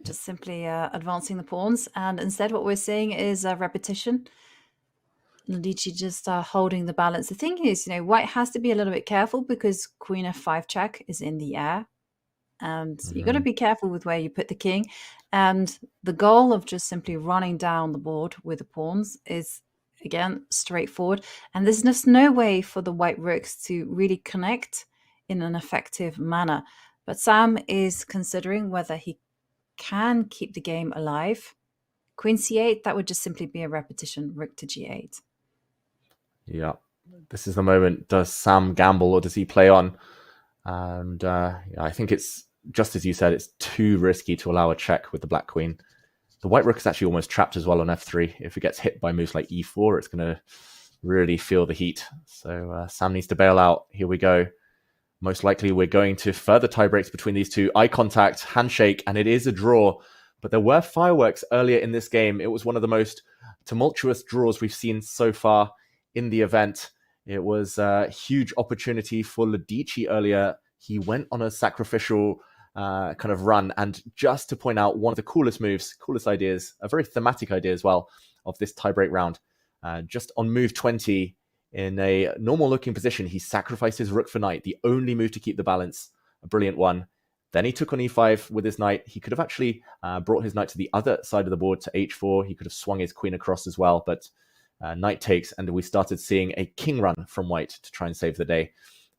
F: advancing the pawns, and instead what we're seeing is a repetition. Lodici just holding the balance. The thing is, white has to be a little bit careful because queen f5 check is in the air, and you got to be careful with where you put the king. And the goal of just simply running down the board with the pawns is, again, straightforward. And there's just no way for the white rooks to really connect in an effective manner. But Sam is considering whether he can keep the game alive. Queen c8, that would just simply be a repetition, rook to g8.
H: Yeah, this is the moment. Does Sam gamble or does he play on? And I think it's, just as you said, it's too risky to allow a check with the black queen. The white rook is actually almost trapped as well on f3. If it gets hit by moves like e4, it's going to really feel the heat. So Sam needs to bail out. Here we go. Most likely we're going to further tie breaks between these two. Eye contact, handshake, and it is a draw. But there were fireworks earlier in this game. It was one of the most tumultuous draws we've seen so far in the event. It was a huge opportunity for Lodici earlier he went on a sacrificial kind of run. And just to point out one of the coolest moves, coolest ideas, a very thematic idea as well of this tiebreak round. Just on move 20, in a normal looking position, he sacrificed his rook for knight, the only move to keep the balance, a brilliant one. Then he took on e5 with his knight. He could have actually brought his knight to the other side of the board to h4. He could have swung his queen across as well, but knight takes, and we started seeing a king run from white to try and save the day.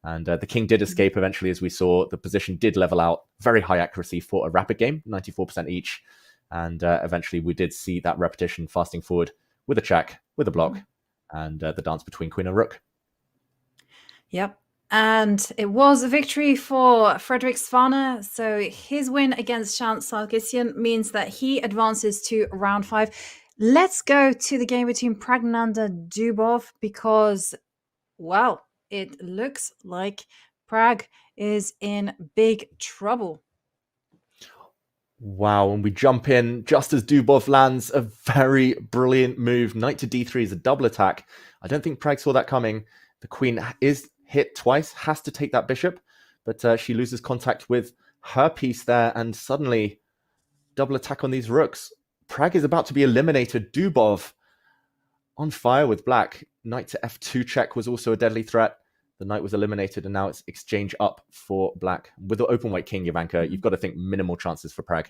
H: And the king did escape eventually, as we saw. The position did level out. Very high accuracy for a rapid game, 94% each. And eventually we did see that repetition fasting forward with a check, with a block, and the dance between queen and rook.
F: Yep. And it was a victory for Frederick Svane. So his win against Shant Sarkisian means that he advances to round 5. Let's go to the game between Pragnanda Dubov because, well, it looks like Pragg is in big trouble.
H: Wow, and we jump in just as Dubov lands a very brilliant move. Knight to d3 is a double attack. I don't think Pragg saw that coming. The queen is hit twice, has to take that bishop, but she loses contact with her piece there, and suddenly double attack on these rooks. Pragg is about to be eliminated. Dubov on fire with black. Knight to f2 check was also a deadly threat. The knight was eliminated, and now it's exchange up for black. With the open white king, Ivanka, you've got to think minimal chances for Pragg.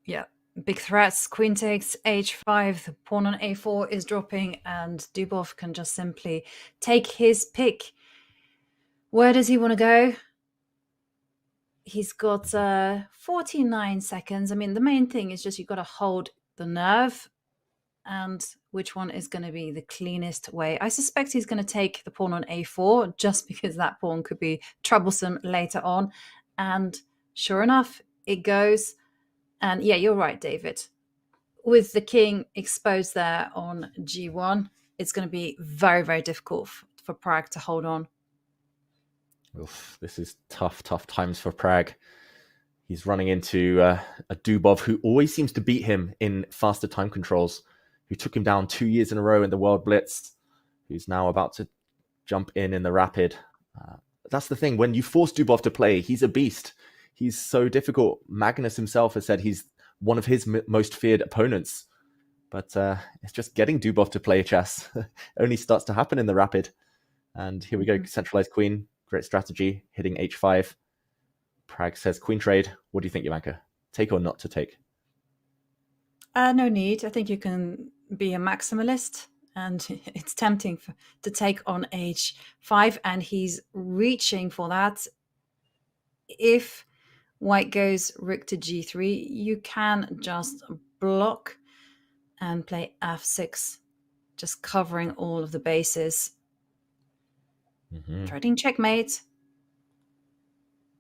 F: Yeah, big threats. Queen takes h5, the pawn on a4 is dropping, and Dubov can just simply take his pick. Where does he want to go? He's got 49 seconds. I mean, the main thing is just you've got to hold the nerve, and which one is going to be the cleanest way. I suspect he's going to take the pawn on a4 just because that pawn could be troublesome later on. And sure enough, it goes. And yeah, you're right, David. With the king exposed there on g1, it's going to be very, very difficult for Pragg to hold on.
H: Oof, this is tough times for Pragg. He's running into a Dubov who always seems to beat him in faster time controls, who took him down 2 years in a row in the World Blitz, who's now about to jump in the Rapid. That's the thing. When you force Dubov to play, he's a beast. He's so difficult. Magnus himself has said he's one of his most feared opponents. But it's just getting Dubov to play chess. Only starts to happen in the Rapid. And here we go, centralized queen. Great strategy, hitting h5. Pragg says queen trade. What do you think, Ivanka? Take or not to take?
F: No need. I think you can be a maximalist, and it's tempting to take on h5, and he's reaching for that. If white goes rook to g3, you can just block and play f6, just covering all of the bases. Threatening checkmate.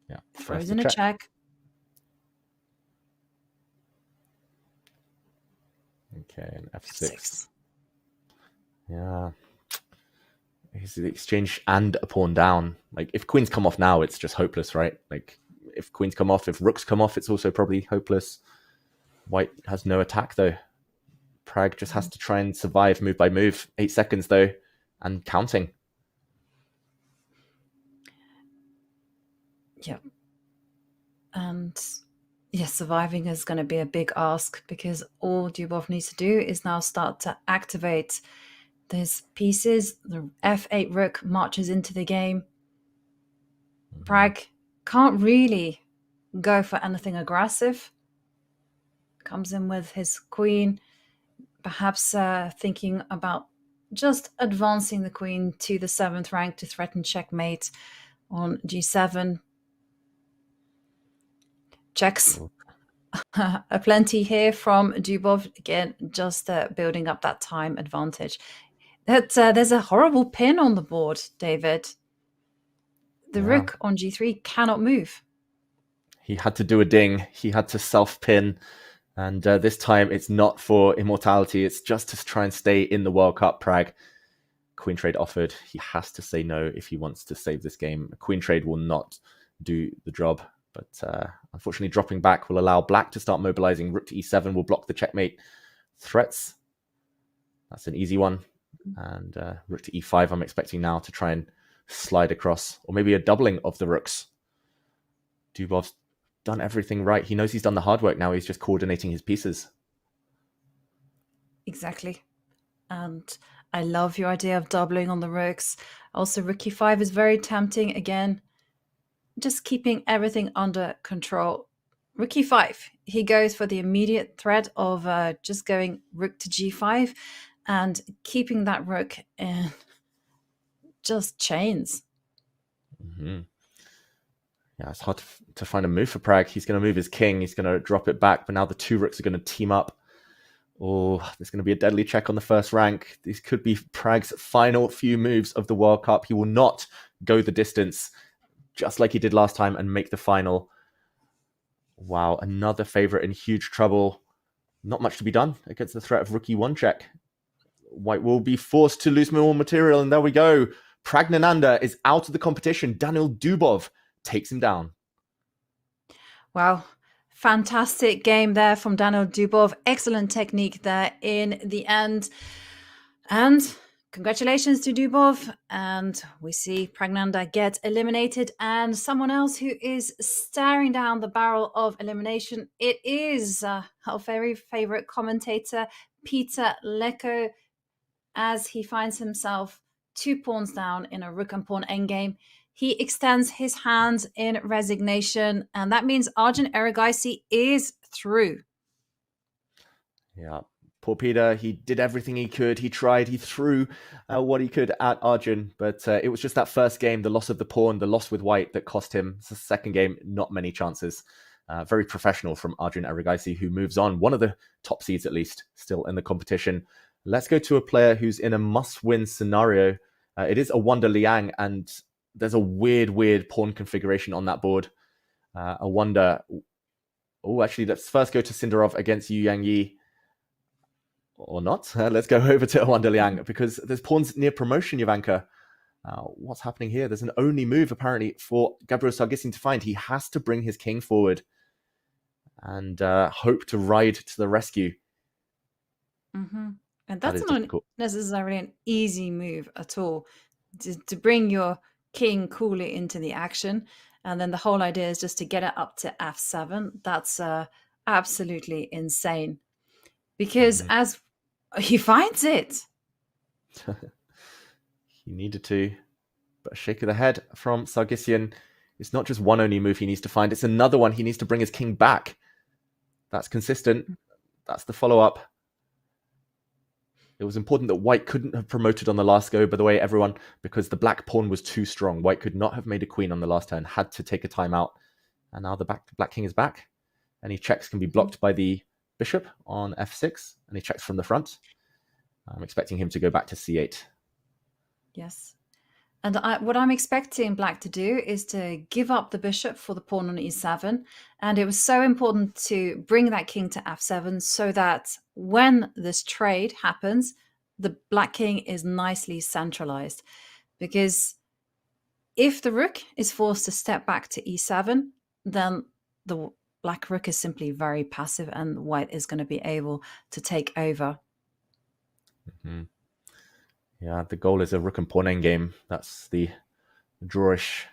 H: Yeah,
F: throws in a check.
H: Okay, and f6. Yeah. He's the exchange and a pawn down. Like, if queens come off now, it's just hopeless, right? Like, if queens come off, if rooks come off, it's also probably hopeless. White has no attack, though. Pragg just has to try and survive move by move. 8 seconds, though, and counting.
F: Yeah. And yes, surviving is going to be a big ask, because all Dubov needs to do is now start to activate these pieces. The f8 rook marches into the game. Pragg can't really go for anything aggressive. Comes in with his queen, perhaps thinking about just advancing the queen to the 7th rank to threaten checkmate on g7. Checks plenty here from Dubov. Again, just building up that time advantage. There's a horrible pin on the board, David. The rook on g3 cannot move.
H: He had to do a ding. He had to self-pin. And this time, it's not for immortality. It's just to try and stay in the World Cup. Pragg. Queen trade offered. He has to say no if he wants to save this game. A queen trade will not do the job. But unfortunately, dropping back will allow black to start mobilizing. Rook to e7 will block the checkmate threats. That's an easy one. And rook to e5, I'm expecting now to try and slide across, or maybe a doubling of the rooks. Dubov's done everything right. He knows he's done the hard work. Now he's just coordinating his pieces.
F: Exactly. And I love your idea of doubling on the rooks. Also, rook e5 is very tempting. Again, just keeping everything under control. Rook e5, he goes for the immediate threat of just going rook to g5 and keeping that rook in just chains.
H: Mm-hmm. Yeah, it's hard to find a move for Pragg. He's going to move his king. He's going to drop it back, but now the two rooks are going to team up. Oh, there's going to be a deadly check on the first rank. These could be Pragg's final few moves of the World Cup. He will not go the distance, just like he did last time, and make the final. Wow, another favorite in huge trouble. Not much to be done against the threat of rook e1 check. White will be forced to lose more material, and there we go. Praggnanandhaa is out of the competition. Daniil Dubov takes him down.
F: Wow. Fantastic game there from Daniil Dubov. Excellent technique there in the end. And congratulations to Dubov. And we see Praggnanandhaa get eliminated. And someone else who is staring down the barrel of elimination, it is our very favorite commentator, Peter Leko, as he finds himself 2 pawns down in a rook and pawn endgame. He extends his hands in resignation, and that means Arjun Erigaisi is through.
H: Yeah, poor Peter. He did everything he could. He tried. He threw what he could at Arjun, but it was just that first game, the loss of the pawn, the loss with white, that cost him. It's the second game, not many chances. Very professional from Arjun Erigaisi, who moves on. One of the top seeds, at least, still in the competition. Let's go to a player who's in a must-win scenario. It is a Wonder Liang, and there's a weird pawn configuration on that board. A Wonder... Oh, actually, let's first go to Sindarov against Yu Yangyi. Or not. Let's go over to Wonder Liang, because there's pawns near promotion, Jovanka. What's happening here? There's an only move, apparently, for Gabriel Sargsyan to find. He has to bring his king forward and hope to ride to the rescue.
F: Mm-hmm. And that's not necessarily an easy move at all, to bring your king coolly into the action. And then the whole idea is just to get it up to f7. That's absolutely insane. Because as he finds it.
H: He needed to. But a shake of the head from Sargsyan. It's not just one only move he needs to find. It's another one. He needs to bring his king back. That's consistent. That's the follow-up. It was important that white couldn't have promoted on the last go, by the way, everyone, because the black pawn was too strong. White could not have made a queen on the last turn, had to take a timeout. And now the black king is back. Any checks can be blocked by the bishop on f6, and he checks from the front. I'm expecting him to go back to c8.
F: Yes. And what I'm expecting black to do is to give up the bishop for the pawn on e7. And it was so important to bring that king to f7 so that when this trade happens, the black king is nicely centralized. Because if the rook is forced to step back to e7, then the black rook is simply very passive and white is going to be able to take over.
H: Mm-hmm. Yeah, the goal is a rook and pawn endgame. That's the drawish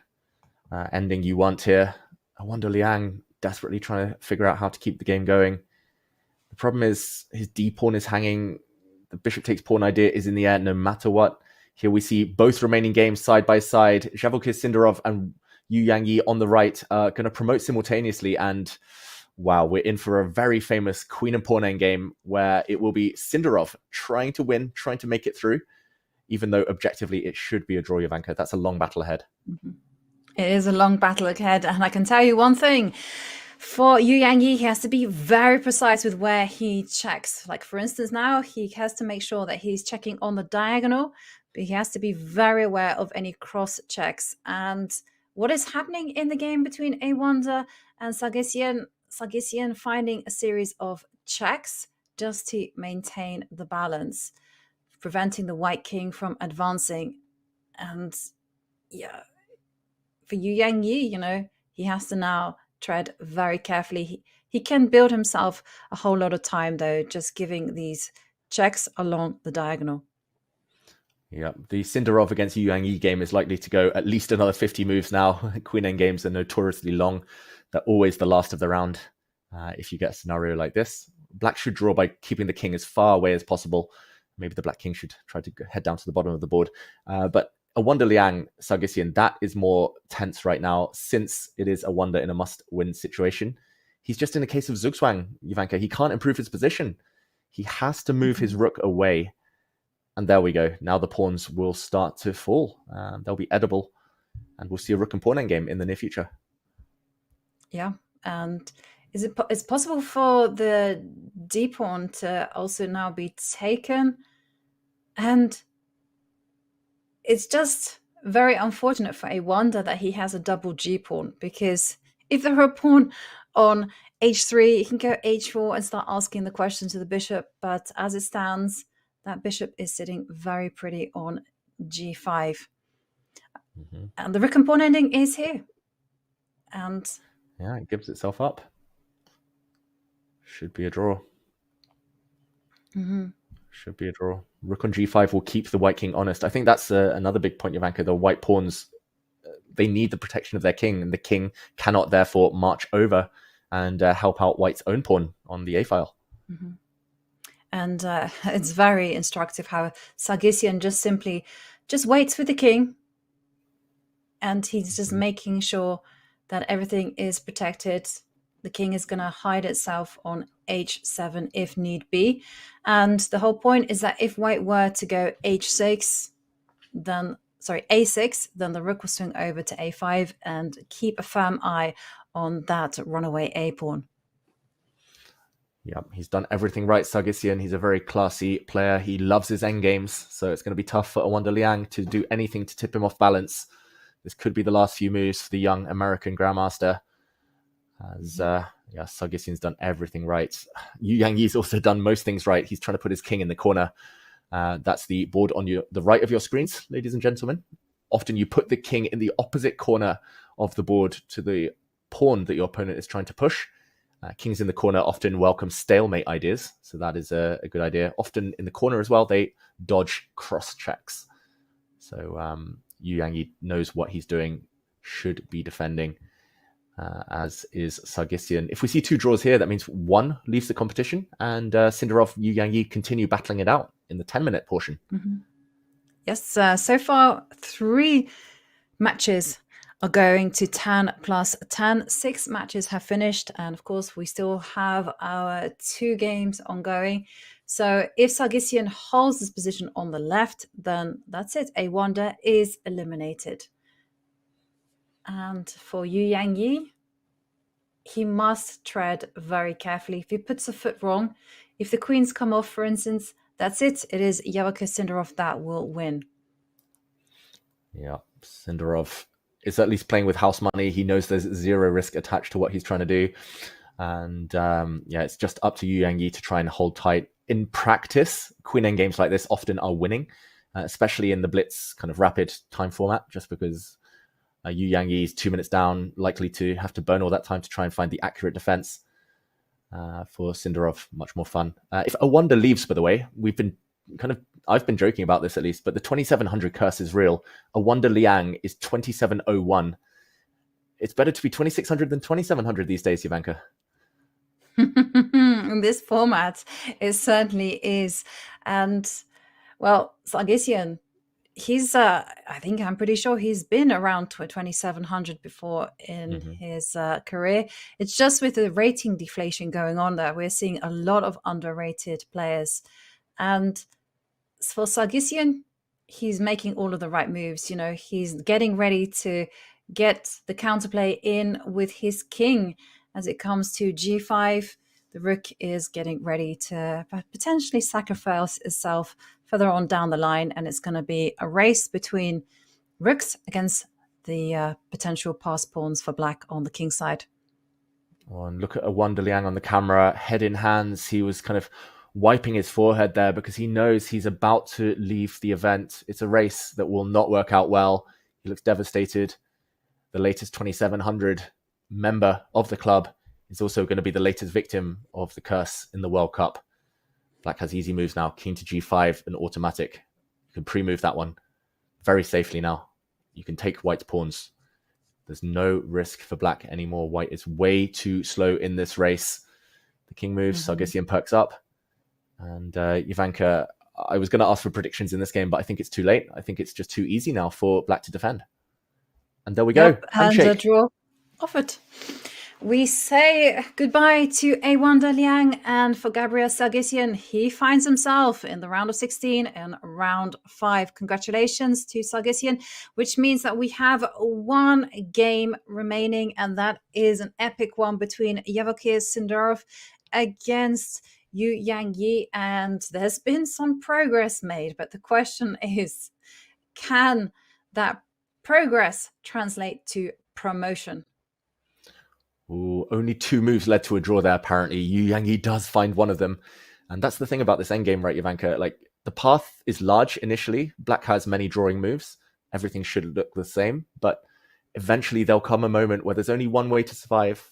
H: ending you want here. I wonder Liang desperately trying to figure out how to keep the game going. The problem is his d pawn is hanging. The bishop takes pawn idea is in the air no matter what. Here we see both remaining games side by side. Javelkis Sindarov and Yu Yangyi on the right are going to promote simultaneously. And wow, we're in for a very famous queen and pawn endgame where it will be Sindarov trying to win, trying to make it through. Even though objectively it should be a draw, Jovanka. That's a long battle ahead.
F: Mm-hmm. It is a long battle ahead. And I can tell you one thing. For Yu Yangyi, he has to be very precise with where he checks. Like, for instance, now he has to make sure that he's checking on the diagonal, but he has to be very aware of any cross checks. And what is happening in the game between A Wonder and Sargsyan finding a series of checks just to maintain the balance, preventing the white king from advancing. And yeah, for Yu Yangyi, he has to now tread very carefully. He can build himself a whole lot of time, though, just giving these checks along the diagonal.
H: Yeah, the Sindarov against Yu Yang Yi game is likely to go at least another 50 moves now. Queen End games are notoriously long. They're always the last of the round. If you get a scenario like this, Black should draw by keeping the king as far away as possible. Maybe the Black king should try to head down to the bottom of the board. But a Wonder Liang Sargsyan, that is more tense right now, since it is a Wonder in a must-win situation. He's just in a case of Zugzwang, Ivanka. He can't improve his position. He has to move his rook away. And there we go. Now the pawns will start to fall. They'll be edible. And we'll see a rook and pawn endgame in the near future.
F: Yeah. And is possible for the d pawn to also now be taken? And it's just very unfortunate for a Wonder that he has a double g pawn, because if there were a pawn on h3, he can go h4 and start asking the question to the bishop. But as it stands, that bishop is sitting very pretty on g5. And the rook and pawn ending is here. And
H: yeah, it gives itself up. Should be a draw. Should be a draw. Rook on g5 will keep the white king honest. I think that's another big point, Ivanka. The white pawns, they need the protection of their king, and the king cannot therefore march over and help out white's own pawn on the a file.
F: And it's very instructive how Sargsyan just waits with the king, and he's just making sure that everything is protected. The king is going to hide itself on h7 if need be. And the whole point is that if white were to go a6, then the rook will swing over to a5 and keep a firm eye on that runaway a pawn.
H: Yeah, he's done everything right, Sargsyan. He's a very classy player. He loves his endgames, so it's going to be tough for a Wonder Liang to do anything to tip him off balance. This could be the last few moves for the young American Grandmaster. As Sargsyan's done everything right. Yu Yang Yi's also done most things right. He's trying to put his king in the corner. That's the board on the right of your screens, ladies and gentlemen. Often you put the king in the opposite corner of the board to the pawn that your opponent is trying to push. Kings in the corner often welcome stalemate ideas, so that is a good idea. Often in the corner as well, they dodge cross checks. So Yu Yang Yi knows what he's doing, should be defending, as is Sargsyan. If we see two draws here, that means one leaves the competition, and Sindarov, Yu Yang Yi continue battling it out in the 10-minute portion.
F: Yes, so far 3 matches are going to 10 plus 10. 6 matches have finished, and of course we still have our 2 games ongoing. So if Sargsyan holds his position on the left, then that's it. A Wonder is eliminated. And for Yu Yang Yi, he must tread very carefully. If he puts a foot wrong, if the queens come off, for instance, that's it. It is Yavaka Sindarov that will win.
H: Yeah, Sindarov is at least playing with house money. He knows there's 0 risk attached to what he's trying to do. And it's just up to Yu Yang Yi to try and hold tight. In practice, Queen End games like this often are winning, especially in the blitz kind of rapid time format, just because Yu Yang Yi is 2 minutes down, likely to have to burn all that time to try and find the accurate defense. For Sindarov, much more fun. If a Wonder leaves, by the way, I've been joking about this at least, but the 2700 curse is real. A Wonder Liang is 2701. It's better to be 2600 than 2700 these days, Ivanka.
F: In this format, it certainly is. And, well, Sargsyan, I'm pretty sure he's been around 2700 before in his career. It's just with the rating deflation going on there, we're seeing a lot of underrated players. And for Sargsyan, he's making all of the right moves. You know, he's getting ready to get the counterplay in with his king. As it comes to g5, the rook is getting ready to potentially sacrifice itself further on down the line, and it's going to be a race between rooks against the potential pass pawns for black on the king side.
H: Oh, and look at a Wonder Liang on the camera, head in hands. He was kind of wiping his forehead there because he knows he's about to leave the event. It's a race that will not work out well. He looks devastated. The latest 2700 member of the club is also going to be the latest victim of the curse in the World Cup. Black has easy moves now. King to g5, an automatic. You can pre-move that one very safely now. You can take white's pawns. There's no risk for black anymore. White is way too slow in this race. The king moves, Sargsyan perks up. And Jovanka, I was going to ask for predictions in this game, but I think it's too late. I think it's just too easy now for black to defend. And there we go.
F: And a draw offered. We say goodbye to A1 Liang, and for Gabriel Sargsyan, he finds himself in the round of 16 and round 5. Congratulations to Sargsyan, which means that we have one game remaining, and that is an epic one between Yevokir Sindarov against Yu Yang, and there's been some progress made, but the question is, can that progress translate to promotion?
H: Ooh, only 2 moves led to a draw there, apparently. Yu Yang does find one of them. And that's the thing about this endgame, right, Jovanka? Like, the path is large initially. Black has many drawing moves. Everything should look the same. But eventually there'll come a moment where there's only one way to survive.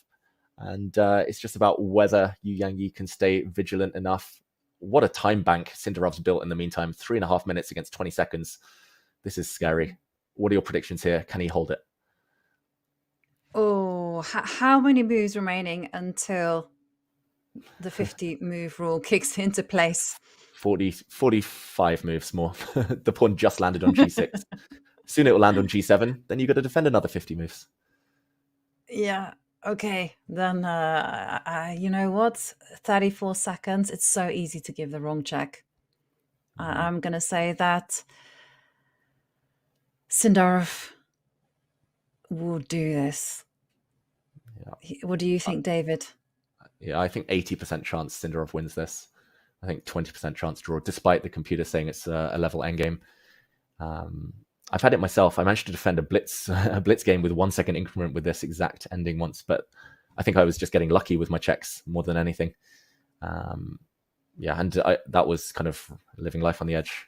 H: And it's just about whether Yu Yang can stay vigilant enough. What a time bank Sindarov's built in the meantime. 3.5 minutes against 20 seconds. This is scary. What are your predictions here? Can he hold it?
F: Oh, how many moves remaining until the 50 move rule kicks into place?
H: 45 moves more. The pawn just landed on g6. Soon it will land on g7. Then you've got to defend another 50 moves.
F: Yeah. Okay. Then, you know what? 34 seconds. It's so easy to give the wrong check. I'm going to say that Sindarov will do this. Yeah. What do you think, David?
H: Yeah, I think 80% chance Sindarov wins this. I think 20% chance draw, despite the computer saying it's a level endgame. I've had it myself. I managed to defend a blitz game with 1 second increment with this exact ending once, but I think I was just getting lucky with my checks more than anything. Yeah, and that was kind of living life on the edge.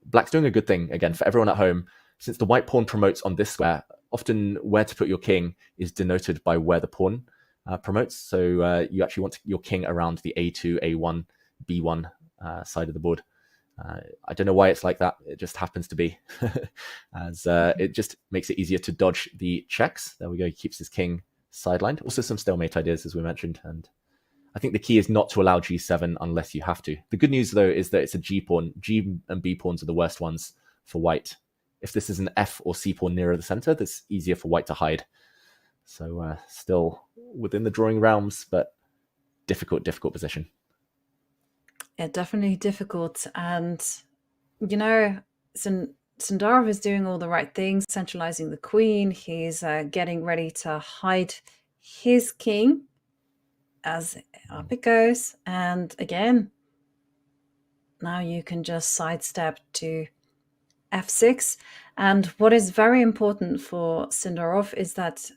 H: Black's doing a good thing, again, for everyone at home. Since the white pawn promotes on this square, often where to put your king is denoted by where the pawn promotes. So you actually want your king around the A2, A1, B1 side of the board. I don't know why it's like that. It just happens to be. As it just makes it easier to dodge the checks. There we go. He keeps his king sidelined. Also some stalemate ideas, as we mentioned. And I think the key is not to allow G7 unless you have to. The good news, though, is that it's a G pawn. G and B pawns are the worst ones for white. If this is an F or C pawn nearer the center, that's easier for white to hide. So still within the drawing realms, but difficult position.
F: Yeah, definitely difficult. And, you know, Sindarov is doing all the right things, centralizing the queen. He's getting ready to hide his king as up it goes. And again, now you can just sidestep to f6. And what is very important for Sindarov is that,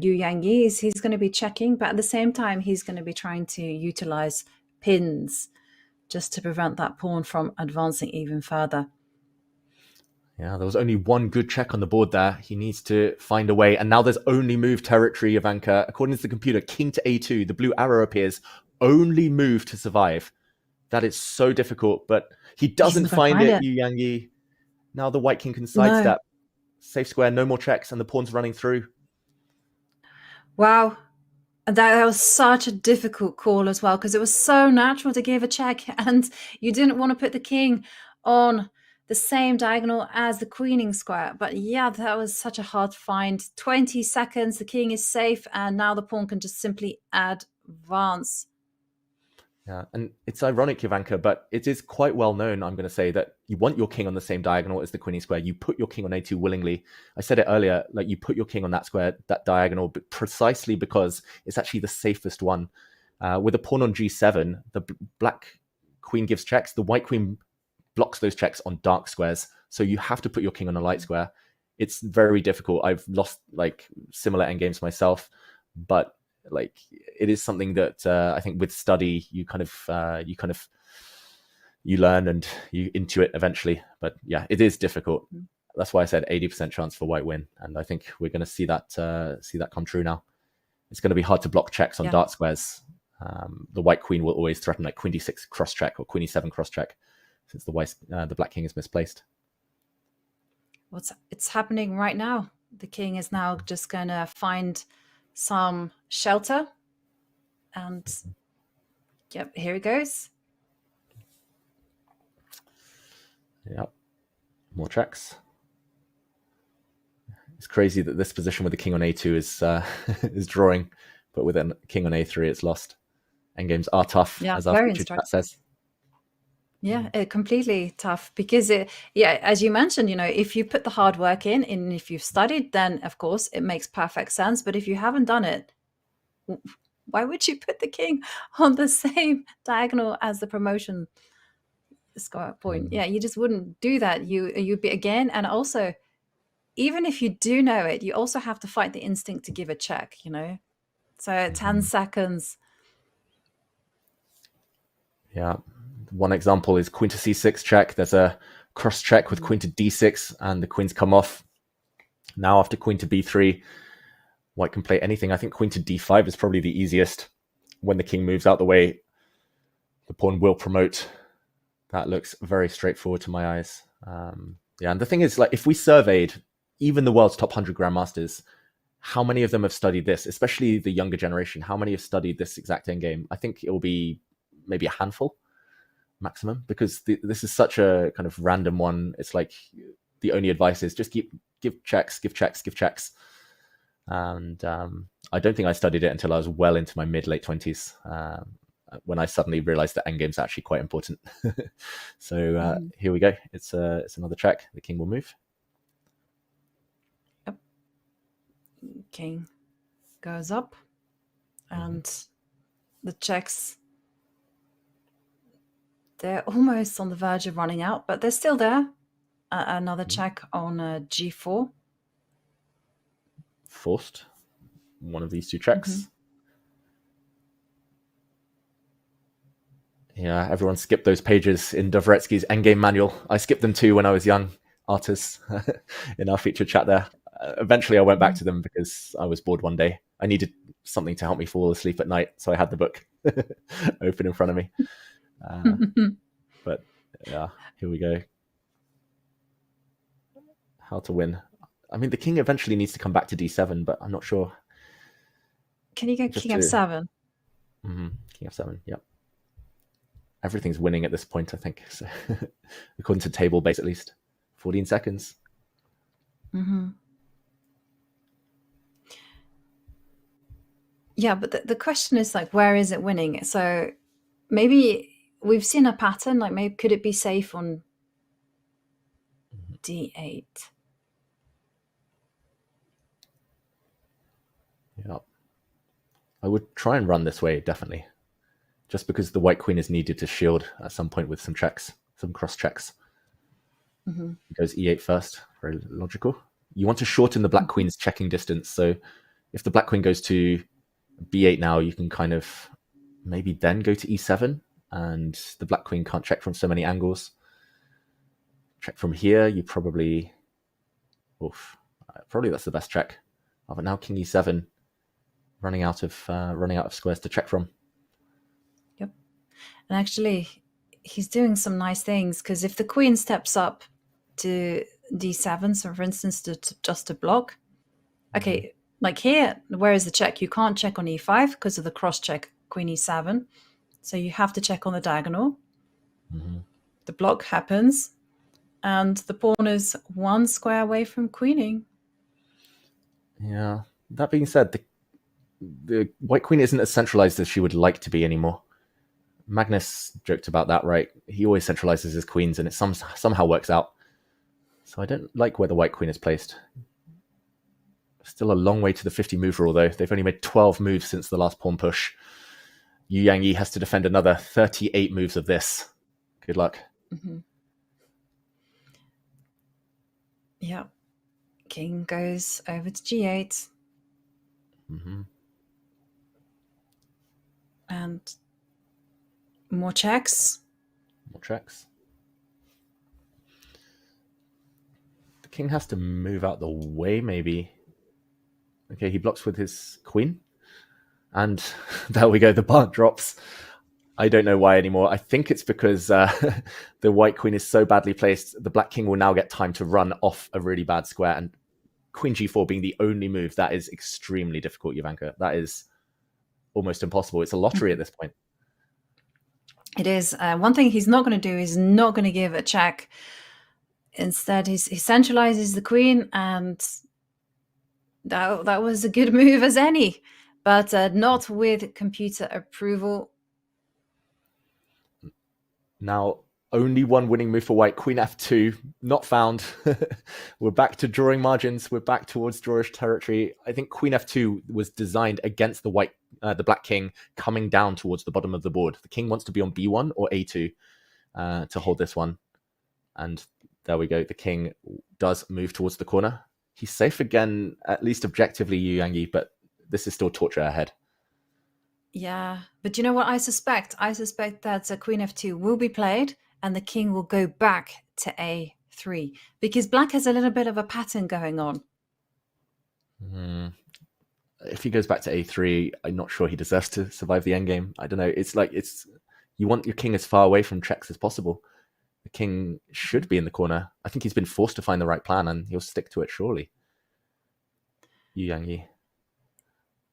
F: Yu Yang is he's going to be checking, but at the same time, he's going to be trying to utilize pins just to prevent that pawn from advancing even further.
H: Yeah, there was only one good check on the board there. He needs to find a way. And now there's only move territory, Jovanka. According to the computer, king to a2, the blue arrow appears. Only move to survive. That is so difficult, but he doesn't find it, Yu Yang. Now the white king can sidestep. No. Safe square, no more checks, and the pawn's running through.
F: Wow. That was such a difficult call as well, because it was so natural to give a check, and you didn't want to put the king on the same diagonal as the queening square. But yeah, that was such a hard find. 20 seconds, the king is safe, and now the pawn can just simply advance.
H: Yeah, and it's ironic, Jovanka, but it is quite well known, I'm going to say, that you want your king on the same diagonal as the queening square. You put your king on a2 willingly. I said it earlier, like you put your king on that square, that diagonal, but precisely because it's actually the safest one. With a pawn on g7, the black queen gives checks. The white queen blocks those checks on dark squares. So you have to put your king on a light square. It's very difficult. I've lost like similar endgames myself, but like it is something that I think with study you learn and you intuit eventually. But yeah, it is difficult. That's why I said 80% chance for white win, and I think we're going to see that come true now. It's going to be hard to block checks on dark squares. The white queen will always threaten like queen d6 cross check or queen e7 cross check. since the black king is misplaced.
F: It's happening right now. The king is now just going to find some shelter. And yep, here it goes.
H: Yep. More checks. It's crazy that this position with the king on a2 is is drawing, but with a king on a3 it's lost. Endgames are tough, as our featured chat says.
F: Yeah, completely tough because as you mentioned, if you put the hard work in and if you've studied, then of course it makes perfect sense. But if you haven't done it, why would you put the king on the same diagonal as the promotion score point? Yeah, you just wouldn't do that. You'd be again, and also, even if you do know it, you also have to fight the instinct to give a check, So 10 seconds.
H: Yeah. One example is queen to c6 check. There's a cross check with queen to d6 and the queens come off. Now after queen to b3, white can play anything. I think queen to d5 is probably the easiest. When the king moves out the way, the pawn will promote. That looks very straightforward to my eyes. Yeah, and the thing is, like, if we surveyed even the world's top 100 grandmasters, how many of them have studied this, especially the younger generation? How many have studied this exact endgame? I think it will be maybe a handful maximum, because this is such a kind of random one. It's like the only advice is just give checks. And I don't think I studied it until I was well into my mid-late 20s, when I suddenly realized that endgame's actually quite important. So here we go. It's another check. The king will move.
F: Yep. King goes up, and the checks, they're almost on the verge of running out, but they're still there. Another check on g4.
H: Forced one of these two checks. Yeah, everyone skipped those pages in Dovretski's endgame manual. I skipped them too when I was young, artists, in our featured chat there. Eventually I went back to them because I was bored one day. I needed something to help me fall asleep at night, so I had the book open in front of me. But yeah, here we go. How to win. I mean, the king eventually needs to come back to d7, but I'm not sure.
F: Can you go king f7?
H: King f7, yep. Everything's winning at this point, I think. So, according to table base, at least 14 seconds.
F: Yeah, but the question is, like, where is it winning? So maybe we've seen a pattern. Like, maybe could it be safe on d8?
H: Yeah, I would try and run this way, definitely. Just because the white queen is needed to shield at some point with some checks, some cross checks. It goes e8 first, very logical. You want to shorten the black queen's checking distance. So if the black queen goes to b8 now, you can kind of maybe then go to e7, and the black queen can't check from so many angles. Check from here, you probably... probably that's the best check. Oh, but now king e7, running out of squares to check from.
F: Yep. And actually, he's doing some nice things, because if the queen steps up to d7, so for instance, just to block, okay, like here, where is the check? You can't check on e5 because of the cross check, queen e7. So you have to check on the diagonal. The block happens, and the pawn is one square away from queening.
H: Yeah. That being said, the white queen isn't as centralized as she would like to be anymore. Magnus joked about that, right? He always centralizes his queens, and it somehow works out. So I don't like where the white queen is placed. Still a long way to the 50 move rule, though. They've only made 12 moves since the last pawn push. Yu Yang has to defend another 38 moves of this. Good luck.
F: Yeah. King goes over to g8. And more checks.
H: More checks. The king has to move out the way, maybe. Okay, he blocks with his queen. And there we go, the bar drops. I don't know why anymore. I think it's because the white queen is so badly placed. The black king will now get time to run off a really bad square, and queen g4 being the only move, that is extremely difficult, Jovanka. That is almost impossible. It's a lottery at this point.
F: It is. One thing he's not going to do is not going to give a check. Instead, he centralizes the queen, and that was a good move as any, but not with computer approval.
H: Now, only one winning move for white. Queen f2, not found. We're back to drawing margins. We're back towards drawish territory. I think queen f2 was designed against the black king coming down towards the bottom of the board. The king wants to be on b1 or a2 to hold this one. And there we go. The king does move towards the corner. He's safe again, at least objectively, Yu Yangyi, but this is still torture ahead.
F: Yeah, but you know what I suspect? I suspect that queen f2 will be played and the king will go back to a3 because black has a little bit of a pattern going on.
H: If he goes back to a3, I'm not sure he deserves to survive the endgame. I don't know. You want your king as far away from checks as possible. The king should be in the corner. I think he's been forced to find the right plan and he'll stick to it surely. Yu Yangyi.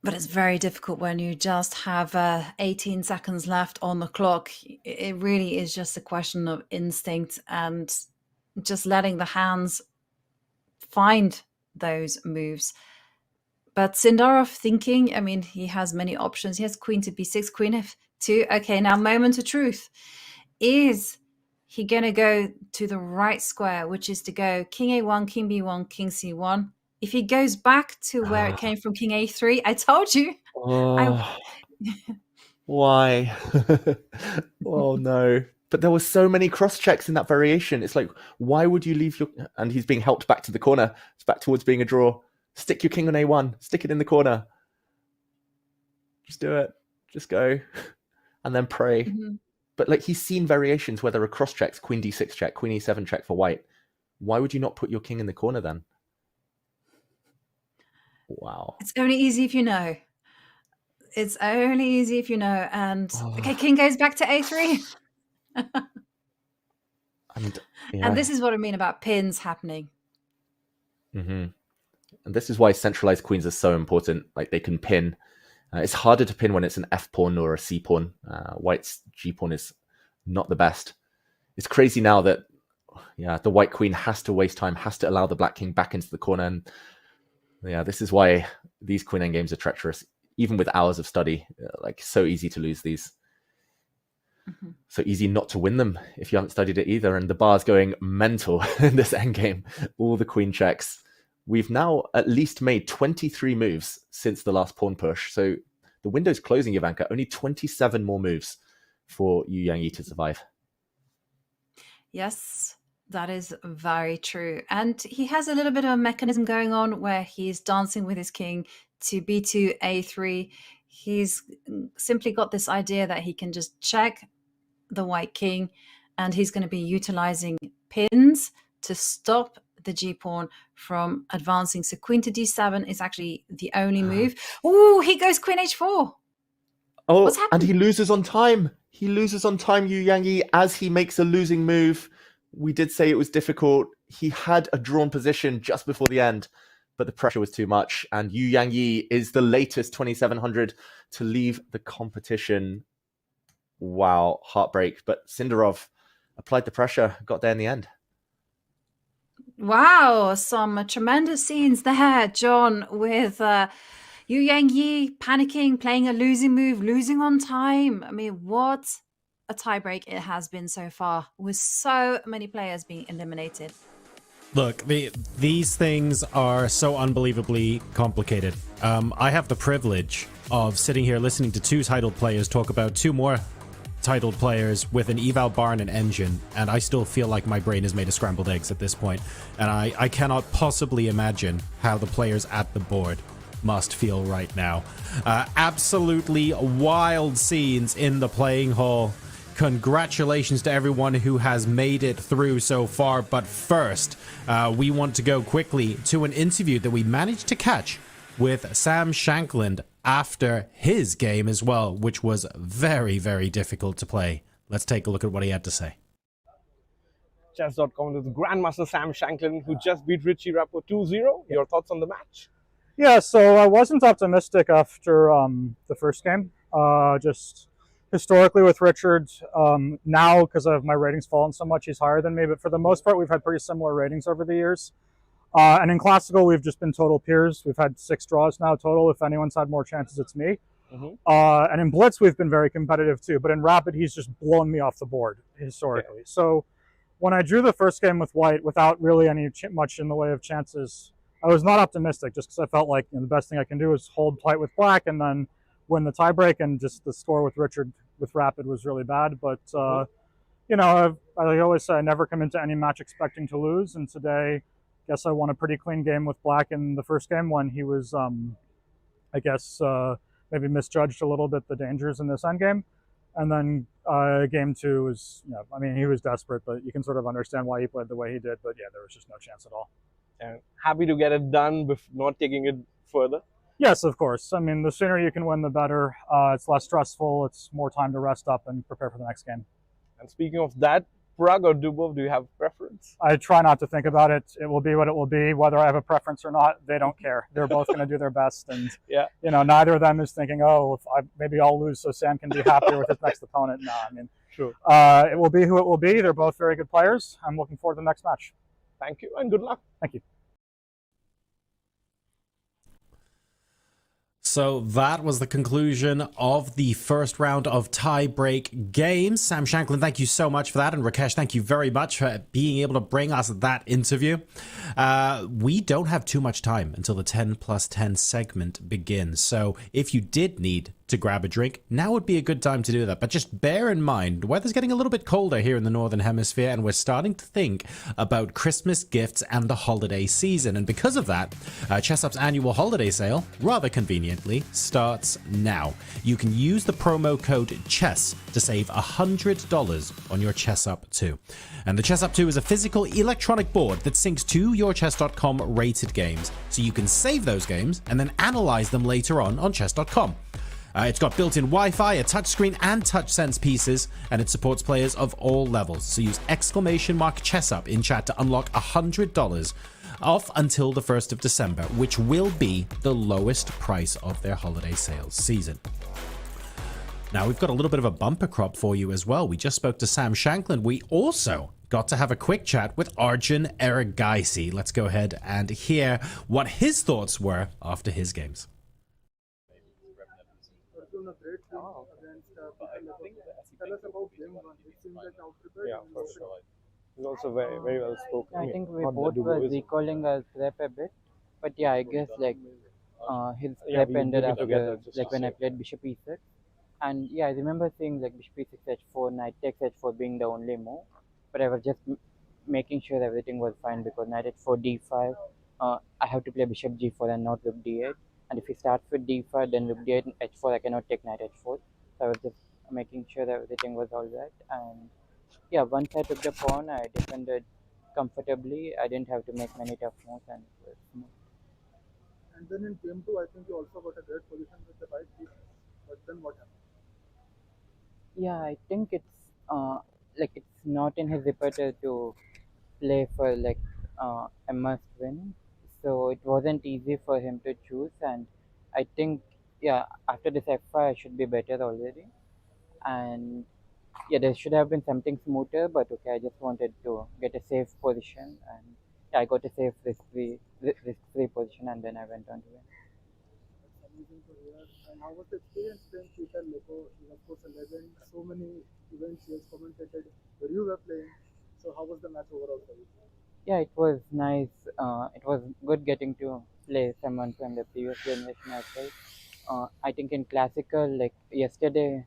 F: But it's very difficult when you just have 18 seconds left on the clock. It really is just a question of instinct and just letting the hands find those moves. But Sindarov thinking, I mean, he has many options. He has queen to b6, queen f2. Okay, now moment of truth. Is he going to go to the right square, which is to go king a1, king b1, king c1? If he goes back to where it came from, king a3, I told you.
H: Why? Oh, no. But there were so many cross checks in that variation. It's like, why would you leave your... And he's being helped back to the corner. It's back towards being a draw. Stick your king on a1. Stick it in the corner. Just do it. Just go. And then pray.
F: Mm-hmm.
H: But like, he's seen variations where there are cross checks, queen d6 check, queen e7 check for white. Why would you not put your king in the corner then? Wow.
F: It's only easy if you know. It's only easy if you know. And okay, king goes back to a3. And this is what I mean about pins happening.
H: Mm-hmm. And this is why centralized queens are so important. Like, they can pin. It's harder to pin when it's an f pawn or a c pawn. White's g pawn is not the best. It's crazy now that the white queen has to waste time, has to allow the black king back into the corner. And this is why these queen endgames are treacherous, even with hours of study. Like, so easy to lose these. Mm-hmm. So easy not to win them if you haven't studied it either. And the bar's going mental in this endgame. All the queen checks. We've now at least made 23 moves since the last pawn push. So the window's closing, Jovanka. Only 27 more moves for Yu Yangyi to survive.
F: Yes, that is very true. And he has a little bit of a mechanism going on where he's dancing with his king to b2, a3. He's simply got this idea that he can just check the white king, and he's going to be utilizing pins to stop the g-pawn from advancing. So queen to d7 is actually the only move. Oh, he goes queen h4.
H: Oh,
F: what's happened?
H: And he loses on time. He loses on time, Yu Yangyi, as he makes a losing move. We did say it was difficult. He had a drawn position just before the end, but the pressure was too much. And Yu Yangyi is the latest 2700 to leave the competition. Wow, heartbreak. But Sindarov applied the pressure, got there in the end.
F: Wow, some tremendous scenes there, John, with Yu Yangyi panicking, playing a losing move, losing on time. I mean, what a tiebreak it has been so far, with so many players being eliminated.
G: Look, these things are so unbelievably complicated. I have the privilege of sitting here listening to two titled players talk about two more titled players with an eval bar and an engine, and I still feel like my brain is made of scrambled eggs at this point. And I cannot possibly imagine how the players at the board must feel right now. Absolutely wild scenes in the playing hall. Congratulations to everyone who has made it through so far. But first, we want to go quickly to an interview that we managed to catch with Sam Shankland after his game as well, which was very, very difficult to play. Let's take a look at what he had to say.
I: Chess.com with Grandmaster Sam Shanklin, who just beat Richie Rappo 2-0. Your thoughts on the match?
L: Yeah, so I wasn't optimistic after the first game. Just historically with Richard, now because of my ratings fallen so much, he's higher than me. But for the most part, we've had pretty similar ratings over the years. And in Classical, we've just been total peers. We've had 6 draws now total. If anyone's had more chances, it's me. And in Blitz, we've been very competitive too. But in Rapid, he's just blown me off the board historically. Yeah. So when I drew the first game with White without really any much in the way of chances, I was not optimistic just because I felt like, you know, the best thing I can do is hold tight with Black and then win the tiebreak, and just the score with Richard with Rapid was really bad. But, you know, I always say I never come into any match expecting to lose, and today I guess I won a pretty clean game with Black in the first game when he was, I guess, maybe misjudged a little bit the dangers in this endgame. And then game 2 was, you know, I mean, he was desperate, but you can sort of understand why he played the way he did. But yeah, there was just no chance at all.
I: And happy to get it done, not taking it further?
L: Yes, of course. I mean, the sooner you can win, the better. It's less stressful. It's more time to rest up and prepare for the next game.
I: And speaking of that, Pragg or Dubov, do you have preference?
L: I try not to think about it. It will be what it will be. Whether I have a preference or not, they don't care. They're both going to do their best. And,
I: yeah,
L: you know, neither of them is thinking, oh, maybe I'll lose so Sam can be happier with his next opponent. No, I mean,
I: sure.
L: It will be who it will be. They're both very good players. I'm looking forward to the next match.
I: Thank you and good luck.
L: Thank you.
G: So that was the conclusion of the first round of tie-break games. Sam Shanklin, thank you so much for that. And Rakesh, thank you very much for being able to bring us that interview. We don't have too much time until the 10+10 segment begins. So if you did need to grab a drink, now would be a good time to do that. But just bear in mind, the weather's getting a little bit colder here in the Northern Hemisphere, and we're starting to think about Christmas gifts and the holiday season. And because of that, ChessUp's annual holiday sale, rather conveniently, starts now. You can use the promo code CHESS to save $100 on your ChessUp 2. And the ChessUp 2 is a physical electronic board that syncs to your chess.com rated games, so you can save those games and then analyze them later on chess.com. It's got built-in Wi-Fi, a touchscreen, and TouchSense pieces, and it supports players of all levels. So use !ChessUp in chat to unlock $100 off until the 1st of December, which will be the lowest price of their holiday sales season. Now, we've got a little bit of a bumper crop for you as well. We just spoke to Sam Shanklin. We also got to have a quick chat with Arjun Erigaisi. Let's go ahead and hear what his thoughts were after his games.
I: Yeah, for sure. He's also very, very well spoken.
O: I think we both were recalling our prep a bit, but yeah, I guess like his prep ended after like when I played Bishop E6, and yeah, I remember seeing like Bishop E6 H4, Knight takes H4 being the only move, but I was just making sure everything was fine because Knight H4 D5, I have to play Bishop G4 and not Rook D8, and if he starts with D5 then Rook D8 and H4, I cannot take Knight H4, so I was just making sure that everything was alright. And yeah, once I took the pawn, I defended comfortably. I didn't have to make many tough moves, and it was smooth.
P: And then in game 2, I think you also got a great position with the right piece. But then what happened?
O: Yeah, I think it's like it's not in his repertoire to play for like a must win, so it wasn't easy for him to choose. And I think yeah, after this F5 I should be better already. And yeah, there should have been something smoother, but okay, I just wanted to get a safe position, and yeah, I got a safe risk-free position, and then I went on to win.
P: That's amazing to hear. And how was the experience playing Peter Leko? He's of course a legend. So many events he has commentated where you were playing. So how was the match overall for you?
O: Yeah, it was nice. It was good getting to play someone from the previous generation as well. I think in classical, like yesterday,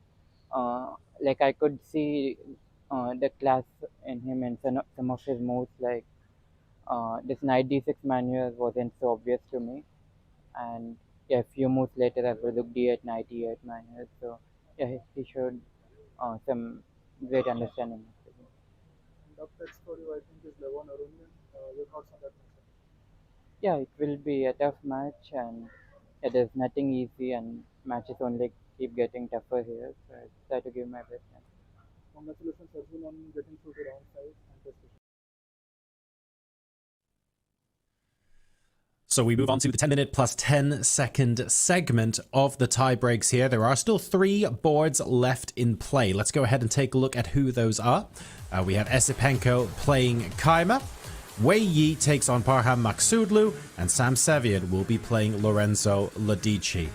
O: like I could see the class in him and some of his moves, like this Knight D6 manual wasn't so obvious to me, and yeah, a few moves later I will look D8, Knight E8 manual, so yeah, he showed some great understanding.
P: And up next for you, I think, is Levon Aronian. Your thoughts on that match?
O: Yeah, it will be a tough match, and yeah, there's nothing easy, and matches only keep getting tougher here. So I try to give my best.
P: Congratulations, Arjun, on getting through to round 5 and test session.
G: So we move on to the 10-minute plus 10-second segment of the tie breaks here. There are still 3 boards left in play. Let's go ahead and take a look at who those are. We have Esipenko playing Kaima. Wei Yi takes on Parham Maksudlu, and Sam Sevian will be playing Lorenzo Lodici.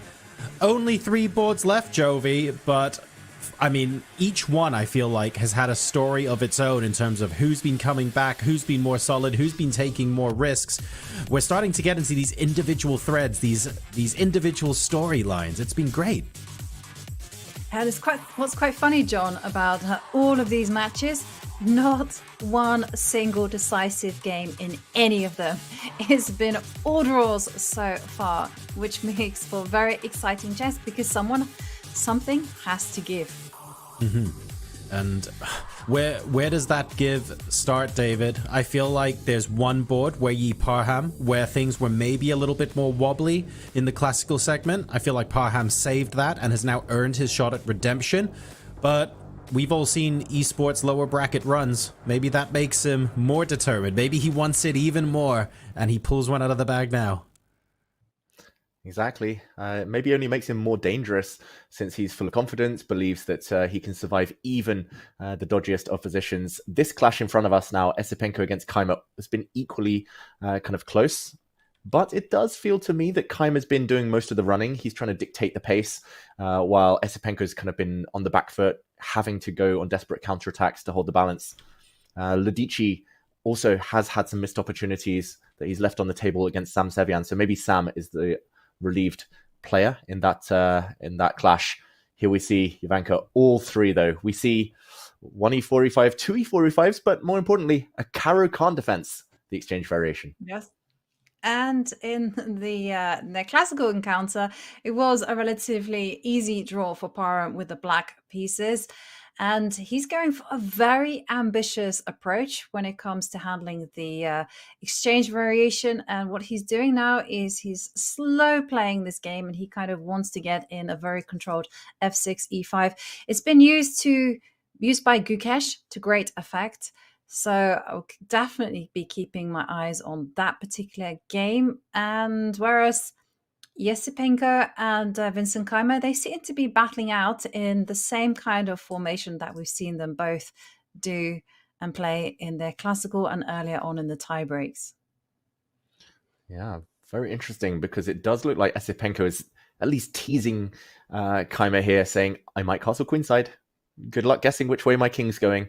G: Only 3 boards left, Jovi, but I mean, each one I feel like has had a story of its own in terms of who's been coming back, who's been more solid, who's been taking more risks. We're starting to get into these individual threads, these individual storylines. It's been great.
F: And what's quite funny, John, about all of these matches, not one single decisive game in any of them. It's been all draws so far, which makes for very exciting chess because something has to give.
G: Mm-hmm. And where does that give start, David? I feel like there's one board where Yi Parham, where things were maybe a little bit more wobbly in the classical segment. I feel like Parham saved that and has now earned his shot at redemption. But we've all seen esports lower bracket runs. Maybe that makes him more determined. Maybe he wants it even more and he pulls one out of the bag now.
H: Exactly. Maybe only makes him more dangerous since he's full of confidence, believes that he can survive even the dodgiest of positions. This clash in front of us now, Esipenko against Kaima, has been equally kind of close. But it does feel to me that Kaima's been doing most of the running. He's trying to dictate the pace, while Esipenko's kind of been on the back foot, having to go on desperate counterattacks to hold the balance. Lodici also has had some missed opportunities that he's left on the table against Sam Sevian. So maybe Sam is the relieved player in that clash. Here we see Jovanka, all 3 though. We see 1 e4, e5, 2 e4, e5s, but more importantly, a Caro Khan defense, the exchange variation.
F: Yes. And in the classical encounter, it was a relatively easy draw for Parham with the black pieces. And he's going for a very ambitious approach when it comes to handling the exchange variation. And what he's doing now is he's slow playing this game, and he kind of wants to get in a very controlled f6, e5. It's been used by Gukesh to great effect. So I'll definitely be keeping my eyes on that particular game. And whereas Esipenko and Vincent Kaima, they seem to be battling out in the same kind of formation that we've seen them both do and play in their classical and earlier on in the tie breaks.
H: Yeah, very interesting, because it does look like Esipenko is at least teasing Kaima here, saying, I might castle queenside. Good luck guessing which way my king's going.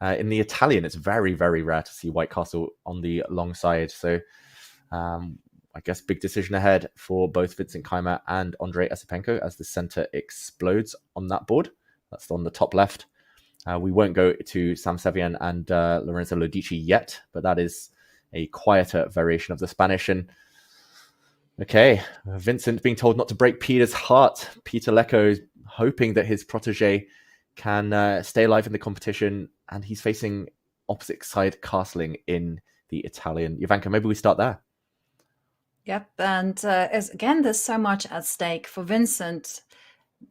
H: In the Italian, it's very, very rare to see white castle on the long side. So I guess big decision ahead for both Vincent Kaima and Andrei Esipenko as the center explodes on that board. That's on the top left. We won't go to Sam Sevian and Lorenzo Lodici yet, but that is a quieter variation of the Spanish. And okay, Vincent being told not to break Peter's heart. Peter Leko is hoping that his protege can stay alive in the competition, and he's facing opposite side castling in the Italian. Jovanka, maybe we start there.
F: Yep, and again, there's so much at stake for Vincent.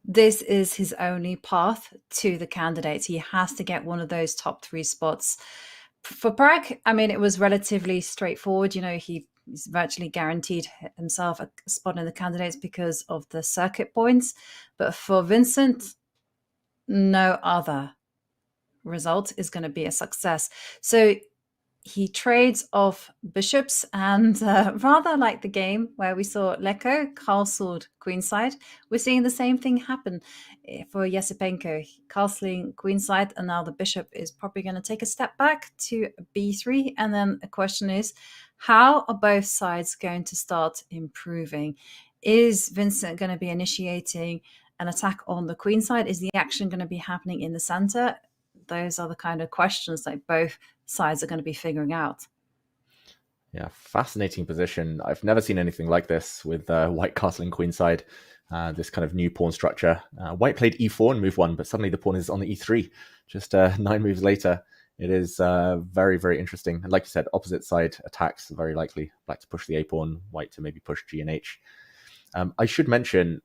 F: This is his only path to the candidates. He has to get one of those top 3 spots. For Pragg, I mean, it was relatively straightforward. You know, he's virtually guaranteed himself a spot in the candidates because of the circuit points. But for Vincent, no other result is going to be a success. So he trades off bishops, and rather like the game where we saw Leko castled queenside, we're seeing the same thing happen for Esipenko, castling queenside, and now the bishop is probably going to take a step back to b3. And then the question is, how are both sides going to start improving? Is Vincent going to be initiating an attack on the queen side? Is the action going to be happening in the center? Those are the kind of questions that both sides are going to be figuring out.
H: Yeah, fascinating position. I've never seen anything like this with white castling queenside, this kind of new pawn structure. White played e4 and move 1, but suddenly the pawn is on the e3 just 9 moves later. It is very, very interesting. And like you said, opposite side attacks are very likely. Black to push the a pawn, white to maybe push g and h. I should mention,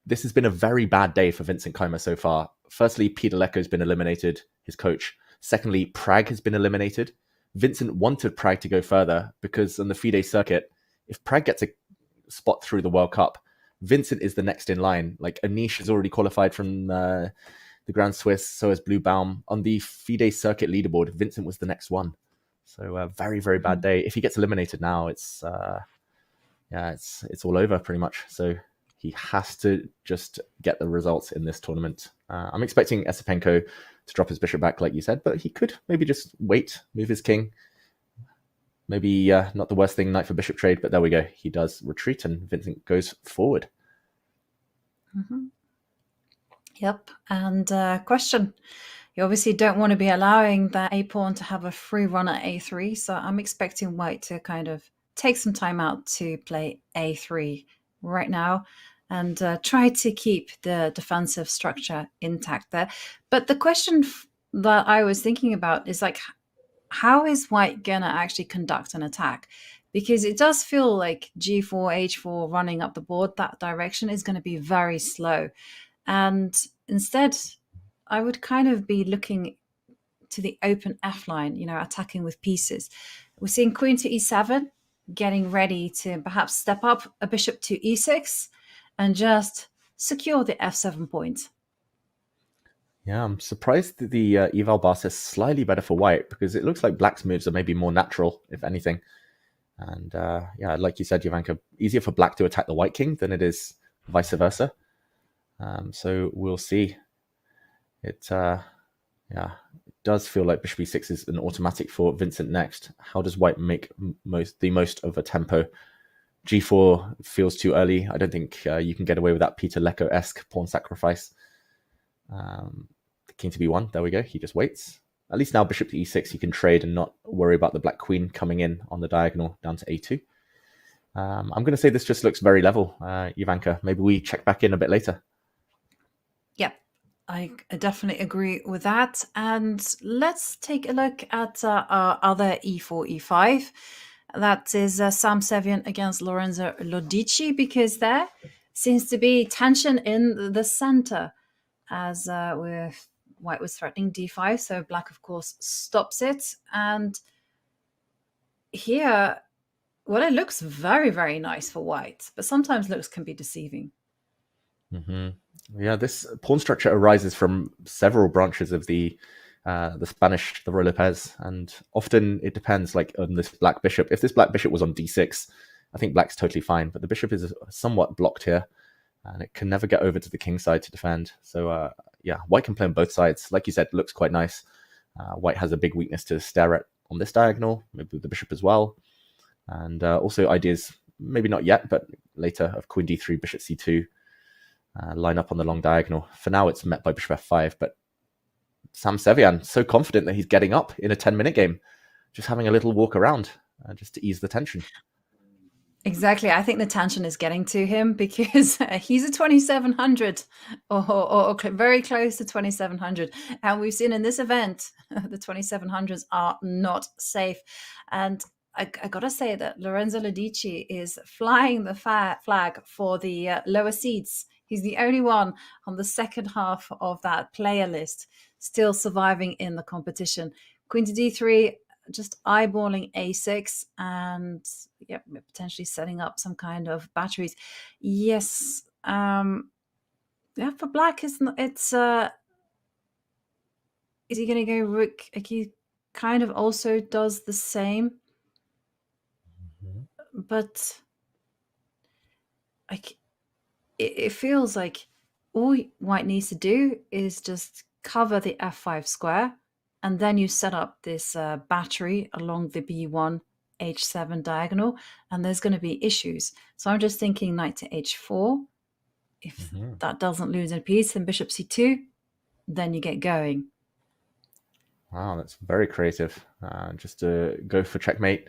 H: this has been a very bad day for Vincent Keimer so far. Firstly, Peter Leko has been eliminated, his coach. Secondly, Pragg has been eliminated. Vincent wanted Pragg to go further because on the FIDE circuit, if Pragg gets a spot through the World Cup, Vincent is the next in line. Like Anish has already qualified from the Grand Swiss, so has Blue Baum. On the FIDE circuit leaderboard, Vincent was the next one. So a very, very bad day. If he gets eliminated now, it's all over pretty much. So he has to just get the results in this tournament. I'm expecting Esipenko to drop his bishop back, like you said, but he could maybe just wait, move his king. Maybe not the worst thing, knight for bishop trade, but there we go. He does retreat and Vincent goes forward.
F: Mm-hmm. Yep. And question. You obviously don't want to be allowing that a pawn to have a free run at a3. So I'm expecting white to kind of take some time out to play a3 right now and try to keep the defensive structure intact there. But the question that I was thinking about is like, how is white gonna actually conduct an attack? Because it does feel like g4, h4 running up the board, that direction is going to be very slow. And instead, I would kind of be looking to the open F line, attacking with pieces. We're seeing queen to e7, getting ready to perhaps step up a bishop to e6 and just secure the f7 point.
H: Yeah, I'm surprised that the eval bar says slightly better for white because it looks like black's moves are maybe more natural, if anything. And like you said, Jovanka, easier for black to attack the white king than it is vice versa. So we'll see. It does feel like bishop e6 is an automatic for Vincent next. How does white make the most of a tempo? g4 feels too early. I don't think you can get away with that Peter Leko-esque pawn sacrifice. The king to b1, there we go. He just waits. At least now bishop to e6, he can trade and not worry about the black queen coming in on the diagonal down to a2. I'm going to say this just looks very level, Jovanka. Maybe we check back in a bit later.
F: Yep, I definitely agree with that. And let's take a look at our other e4, e5. That is Sam Sevian against Lorenzo Lodici, because there seems to be tension in the center as white was threatening d5. So black, of course, stops it. And here, well, it looks very, very nice for white, but sometimes looks can be deceiving.
H: Mm-hmm. Yeah, this pawn structure arises from several branches of the Spanish, the Roy Lopez, and often it depends like on this black bishop. If this black bishop was on d6, I think black's totally fine, but the bishop is somewhat blocked here and it can never get over to the king side to defend. So white can play on both sides. Like you said, looks quite nice. White has a big weakness to stare at on this diagonal, maybe with the bishop as well. And also ideas, maybe not yet, but later, of queen d3, bishop c2, line up on the long diagonal. For now, it's met by bishop f5, but Sam Sevian, so confident that he's getting up in a 10-minute game, just having a little walk around just to ease the tension.
F: Exactly. I think the tension is getting to him because he's a 2700 or very close to 2700. And we've seen in this event, the 2700s are not safe. And I got to say that Lorenzo Lodici is flying the flag for the lower seeds. He's the only one on the second half of that player list still surviving in the competition. Queen to d3, just eyeballing a6 and potentially setting up some kind of batteries. Yes. For black, is he going to go rook? Like he kind of also does the same. But like it feels like all white needs to do is just cover the f5 square, and then you set up this battery along the b1 h7 diagonal, and there's going to be issues. So I'm just thinking knight to h4. If that doesn't lose a piece, then bishop c2, then you get going.
H: Wow, that's very creative. Just to go for checkmate.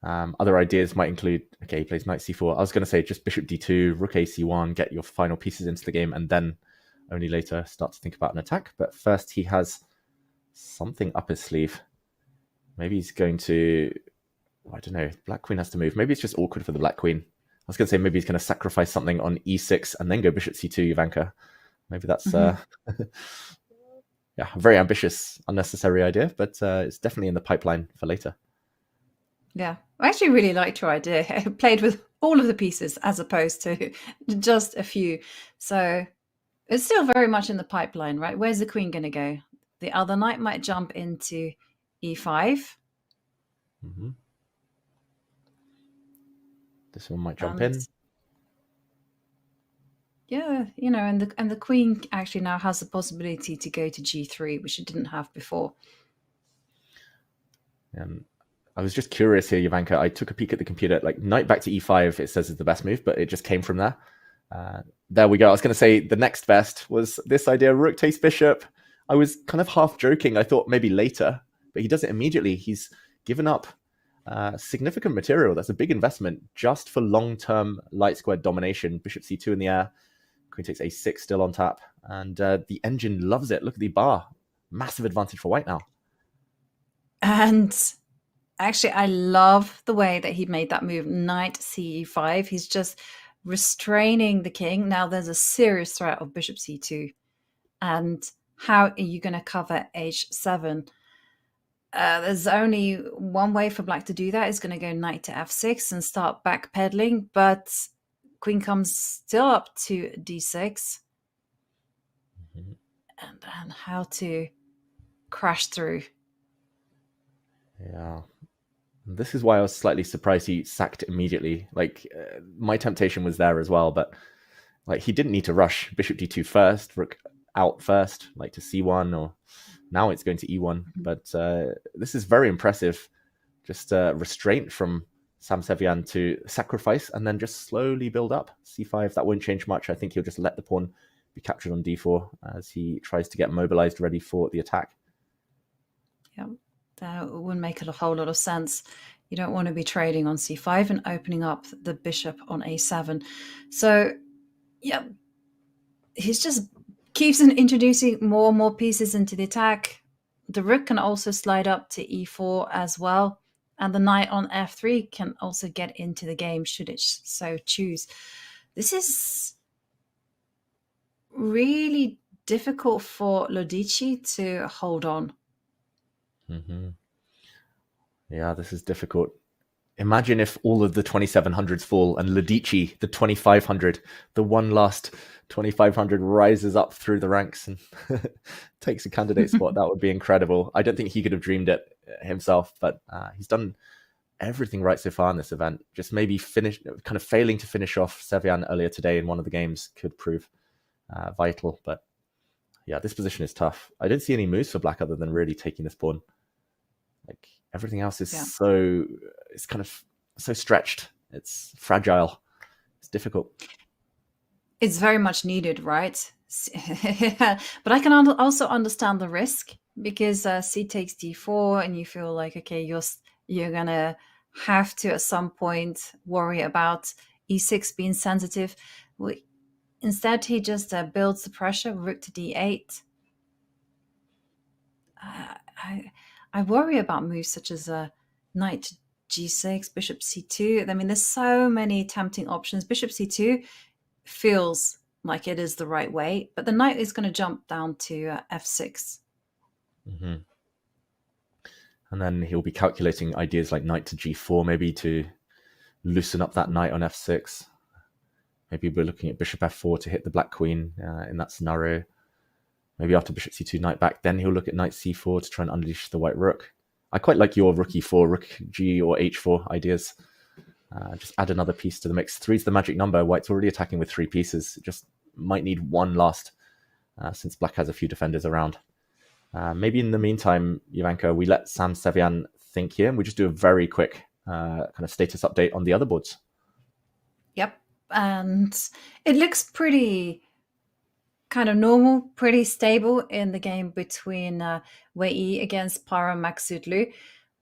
H: Other ideas might include, okay, he plays knight c4. I was going to say just bishop d2, rook a c1, get your final pieces into the game, and then only later start to think about an attack. But first he has something up his sleeve. Maybe he's going to, I don't know, black queen has to move. Maybe it's just awkward for the black queen. was going to say maybe he's going to sacrifice something on e6 and then go bishop c2, Ivanka. Maybe that's yeah, a very ambitious, unnecessary idea, but it's definitely in the pipeline for later.
F: Yeah, I actually really liked your idea. I played with all of the pieces as opposed to just a few. So it's still very much in the pipeline, right? Where's the queen going to go? The other knight might jump into e5.
H: This one might jump in.
F: Yeah, you know, and the queen actually now has the possibility to go to g3, which it didn't have before.
H: I was just curious here, Ivanka. I took a peek at the computer. Like knight back to e5, it says is the best move, but it just came from there. There we go. I was going to say the next best was this idea, rook takes bishop. I was kind of half joking. I thought maybe later, but he does it immediately. He's given up significant material. That's a big investment just for long-term light squared domination. Bishop c2 in the air. Queen takes a6 still on tap. And the engine loves it. Look at the bar. Massive advantage for white now.
F: And actually, I love the way that he made that move, knight ce5. He's just restraining the king. Now there's a serious threat of bishop c2. And how are you going to cover h7? There's only one way for black to do that. Is going to go knight to f6 and start backpedaling. But queen comes still up to d6. And how to crash through.
H: Yeah. This is why I was slightly surprised he sacked immediately. Like, my temptation was there as well, but like he didn't need to rush bishop d2 first, rook out first, like to c1, or now it's going to e1. But this is very impressive. Just restraint from Sam Sevian to sacrifice and then just slowly build up. c5, that won't change much. I think he'll just let the pawn be captured on d4 as he tries to get mobilized ready for the attack.
F: Yeah. That wouldn't make a whole lot of sense. You don't want to be trading on c5 and opening up the bishop on a7. So, yeah, he's just keeps on introducing more and more pieces into the attack. The rook can also slide up to e4 as well. And the knight on f3 can also get into the game should it so choose. This is really difficult for Lodici to hold on.
H: Yeah, this is difficult. Imagine if all of the 2700s fall and Lodici, the 2500, the one last 2500 rises up through the ranks and takes a candidate spot. That would be incredible. I don't think he could have dreamed it himself, but he's done everything right so far in this event. Just maybe kind of failing to finish off Sevian earlier today in one of the games could prove vital. But yeah, this position is tough. I don't see any moves for black other than really taking this pawn. Like everything else is it's kind of so stretched. It's fragile. It's difficult.
F: It's very much needed, right? But I can also understand the risk because c takes d4 and you feel like, okay, you're going to have to at some point worry about e6 being sensitive. Instead, he just builds the pressure, rook to d8. I worry about moves such as knight to g6, bishop c2. I mean, there's so many tempting options. Bishop c2 feels like it is the right way, but the knight is going to jump down to f6.
H: And then he'll be calculating ideas like knight to g4, maybe to loosen up that knight on f6. Maybe we're looking at bishop f4 to hit the black queen in that scenario. Maybe after bishop c2, knight back, then he'll look at knight c4 to try and unleash the white rook. I quite like your rook e4, rook g or h4 ideas. Just add another piece to the mix. 3's the magic number. White's already attacking with 3 pieces. It just might need one last since black has a few defenders around. Maybe in the meantime, Ivanka, we let Sam Sevian think here and we just do a very quick kind of status update on the other boards.
F: Yep. And it looks pretty kind of normal, pretty stable in the game between Wei against Paramaxudlu.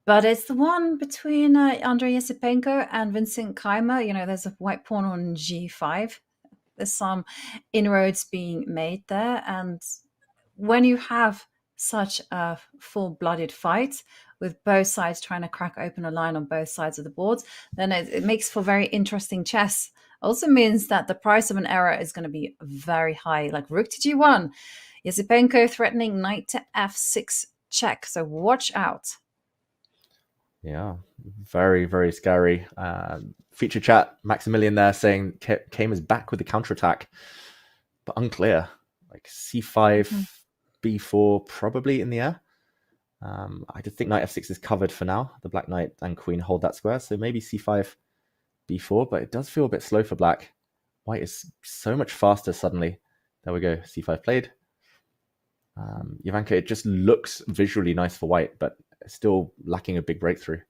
F: But it's the one between Andrei Yesipenko and Vincent Keimer. You know, there's a white pawn on g5. There's some inroads being made there. And when you have such a full-blooded fight with both sides trying to crack open a line on both sides of the boards, then it makes for very interesting chess. also means that the price of an error is going to be very high, like rook to g1. Yasipenko threatening knight to f6 check, so watch out.
H: Yeah, very, very scary. Feature chat, Maximilian there saying Kame is back with the counterattack, but unclear. Like c5, b4, probably in the air. I did think knight f6 is covered for now. The black knight and queen hold that square, so maybe c5, b4, but it does feel a bit slow for black. White is so much faster suddenly. There we go, c5 played. Ivanka, it just looks visually nice for white, but still lacking a big breakthrough.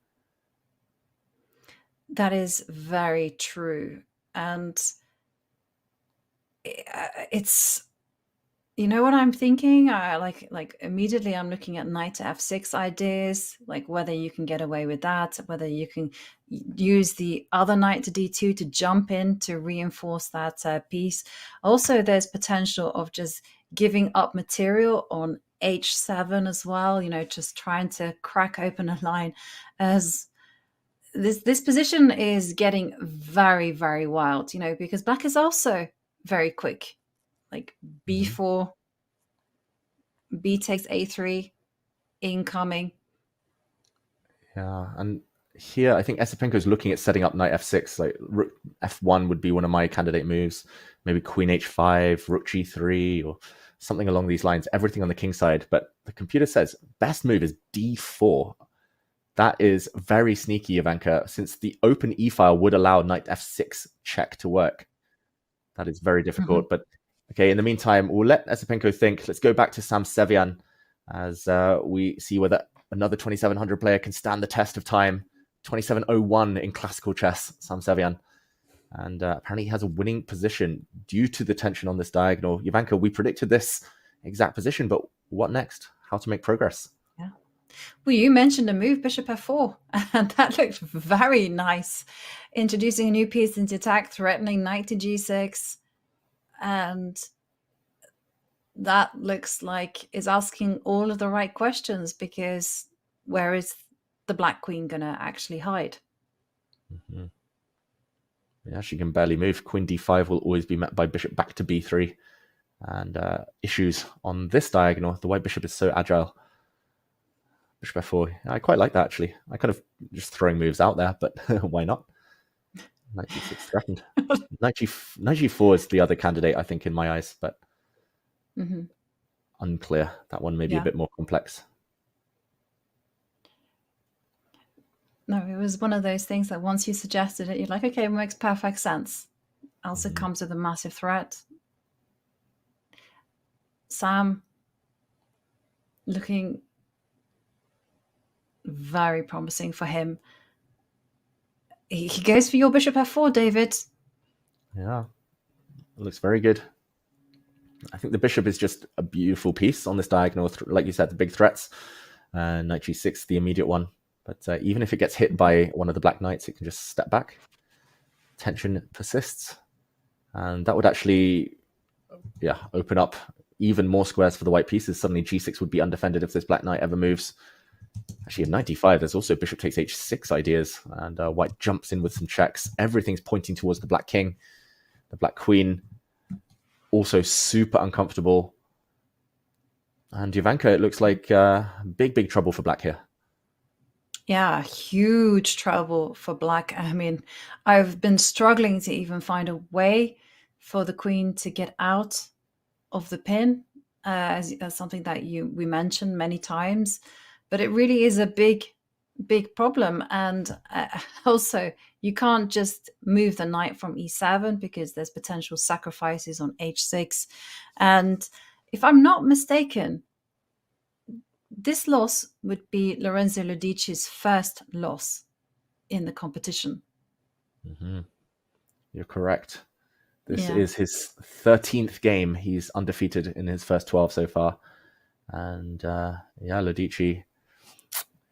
F: That is very true. And it's, you know what I'm thinking? Like immediately I'm looking at knight to f6 ideas, like whether you can get away with that, whether you can use the other knight to d2 to jump in to reinforce that piece. Also, there's potential of just giving up material on h7 as well, you know, just trying to crack open a line, as this position is getting very, very wild, you know, because black is also very quick. Like b4, b takes a3, incoming.
H: Yeah, and here I think Esipenko is looking at setting up knight f6. Like rook f1 would be one of my candidate moves. Maybe queen h5, rook g3, or something along these lines. Everything on the king side. But the computer says best move is d4. That is very sneaky, Ivanka, since the open e-file would allow knight f6 check to work. That is very difficult. But okay, in the meantime, we'll let Esipenko think. Let's go back to Sam Sevian as we see whether another 2700 player can stand the test of time. 2701 in classical chess, Sam Sevian. And apparently he has a winning position due to the tension on this diagonal. Ivanka, we predicted this exact position, but what next? How to make progress?
F: Yeah. Well, you mentioned a move, bishop f4, and that looked very nice. Introducing a new piece into attack, threatening knight to g6. And that looks like is asking all of the right questions, because where is the black queen going to actually hide?
H: Yeah, she can barely move. Queen d5 will always be met by bishop back to b3. And issues on this diagonal. The white bishop is so agile. Bishop f4. I quite like that, actually. I kind of just throwing moves out there, but why not? Knight g6 threatened. Knight g4 is the other candidate, I think, in my eyes, but unclear. That one may be a bit more complex.
F: No, it was one of those things that once you suggested it, you're like, okay, it makes perfect sense. Also comes with a massive threat. Sam looking very promising for him. He goes for your bishop f4, David.
H: Yeah, it looks very good. I think the bishop is just a beautiful piece on this diagonal. Like you said, the big threats. Knight g6, the immediate one. But even if it gets hit by one of the black knights, it can just step back. Tension persists. And that would actually, open up even more squares for the white pieces. Suddenly g6 would be undefended if this black knight ever moves. Actually, in knight d5, there's also bishop takes h6 ideas. And white jumps in with some checks. Everything's pointing towards the black king. The black queen, also super uncomfortable. And Ivanka, it looks like big trouble for black here.
F: Yeah, huge trouble for black. I mean, I've been struggling to even find a way for the queen to get out of the pin, as something that we mentioned many times. But it really is a big problem. And also, you can't just move the knight from e7 because there's potential sacrifices on h6. And if I'm not mistaken, this loss would be Lorenzo Lodici's first loss in the competition.
H: You're correct. This is his 13th game. He's undefeated in his first 12 so far. And Lodici,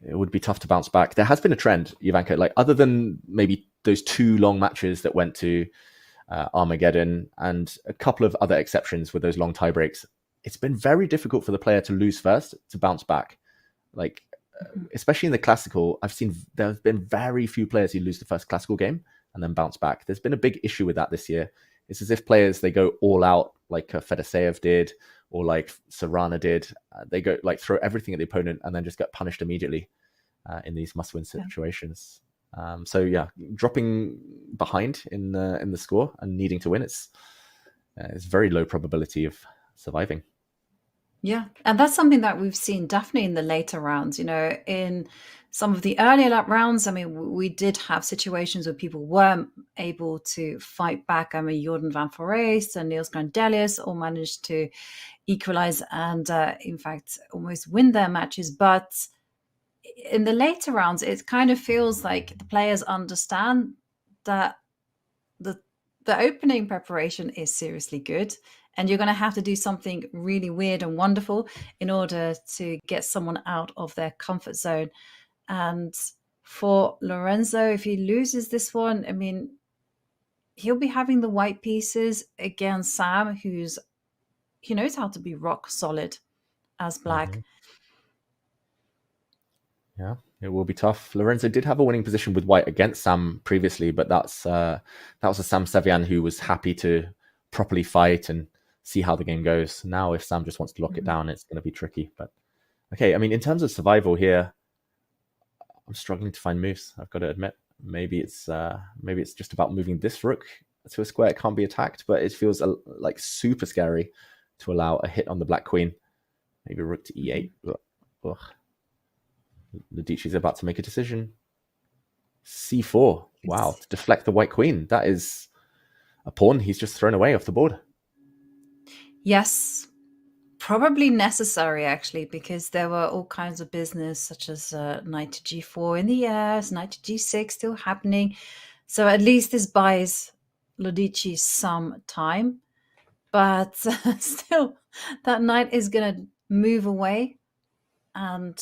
H: it would be tough to bounce back. There has been a trend, Ivanka, like other than maybe those 2 long matches that went to Armageddon and a couple of other exceptions with those long tie breaks. It's been very difficult for the player to lose first to bounce back. Like, especially in the classical, I've seen there have been very few players who lose the first classical game and then bounce back. There's been a big issue with that this year. It's as if players, they go all out like Fedoseev did or like Serrana did. They go like throw everything at the opponent and then just get punished immediately in these must-win situations. So yeah, dropping behind in the score and needing to win, it's very low probability of surviving.
F: Yeah, and that's something that we've seen definitely in the later rounds. You know, in some of the earlier lap rounds, I mean, we did have situations where people weren't able to fight back. I mean, Jordan van Foreest and Niels Grandelius all managed to equalize and, in fact, almost win their matches. But in the later rounds, it kind of feels like the players understand that the opening preparation is seriously good, and you're going to have to do something really weird and wonderful in order to get someone out of their comfort zone. And for Lorenzo, if he loses this one, I mean, he'll be having the white pieces against Sam, he knows how to be rock solid as black.
H: Yeah, it will be tough. Lorenzo did have a winning position with white against Sam previously, but that was a Sam Sevian who was happy to properly fight and see how the game goes. Now, if Sam just wants to lock it down, it's going to be tricky. But okay, I mean, in terms of survival here, I'm struggling to find moves. I've got to admit, maybe it's just about moving this rook to a square. It can't be attacked, but it feels like super scary to allow a hit on the black queen. Maybe rook to e8. Ugh. Ludici's about to make a decision. c4. Wow, to deflect the white queen. That is a pawn he's just thrown away off the board.
F: Yes, probably necessary actually, because there were all kinds of business such as knight to g4 in the air, knight to g6 still happening. So at least this buys Ludici some time, but still that knight is going to move away and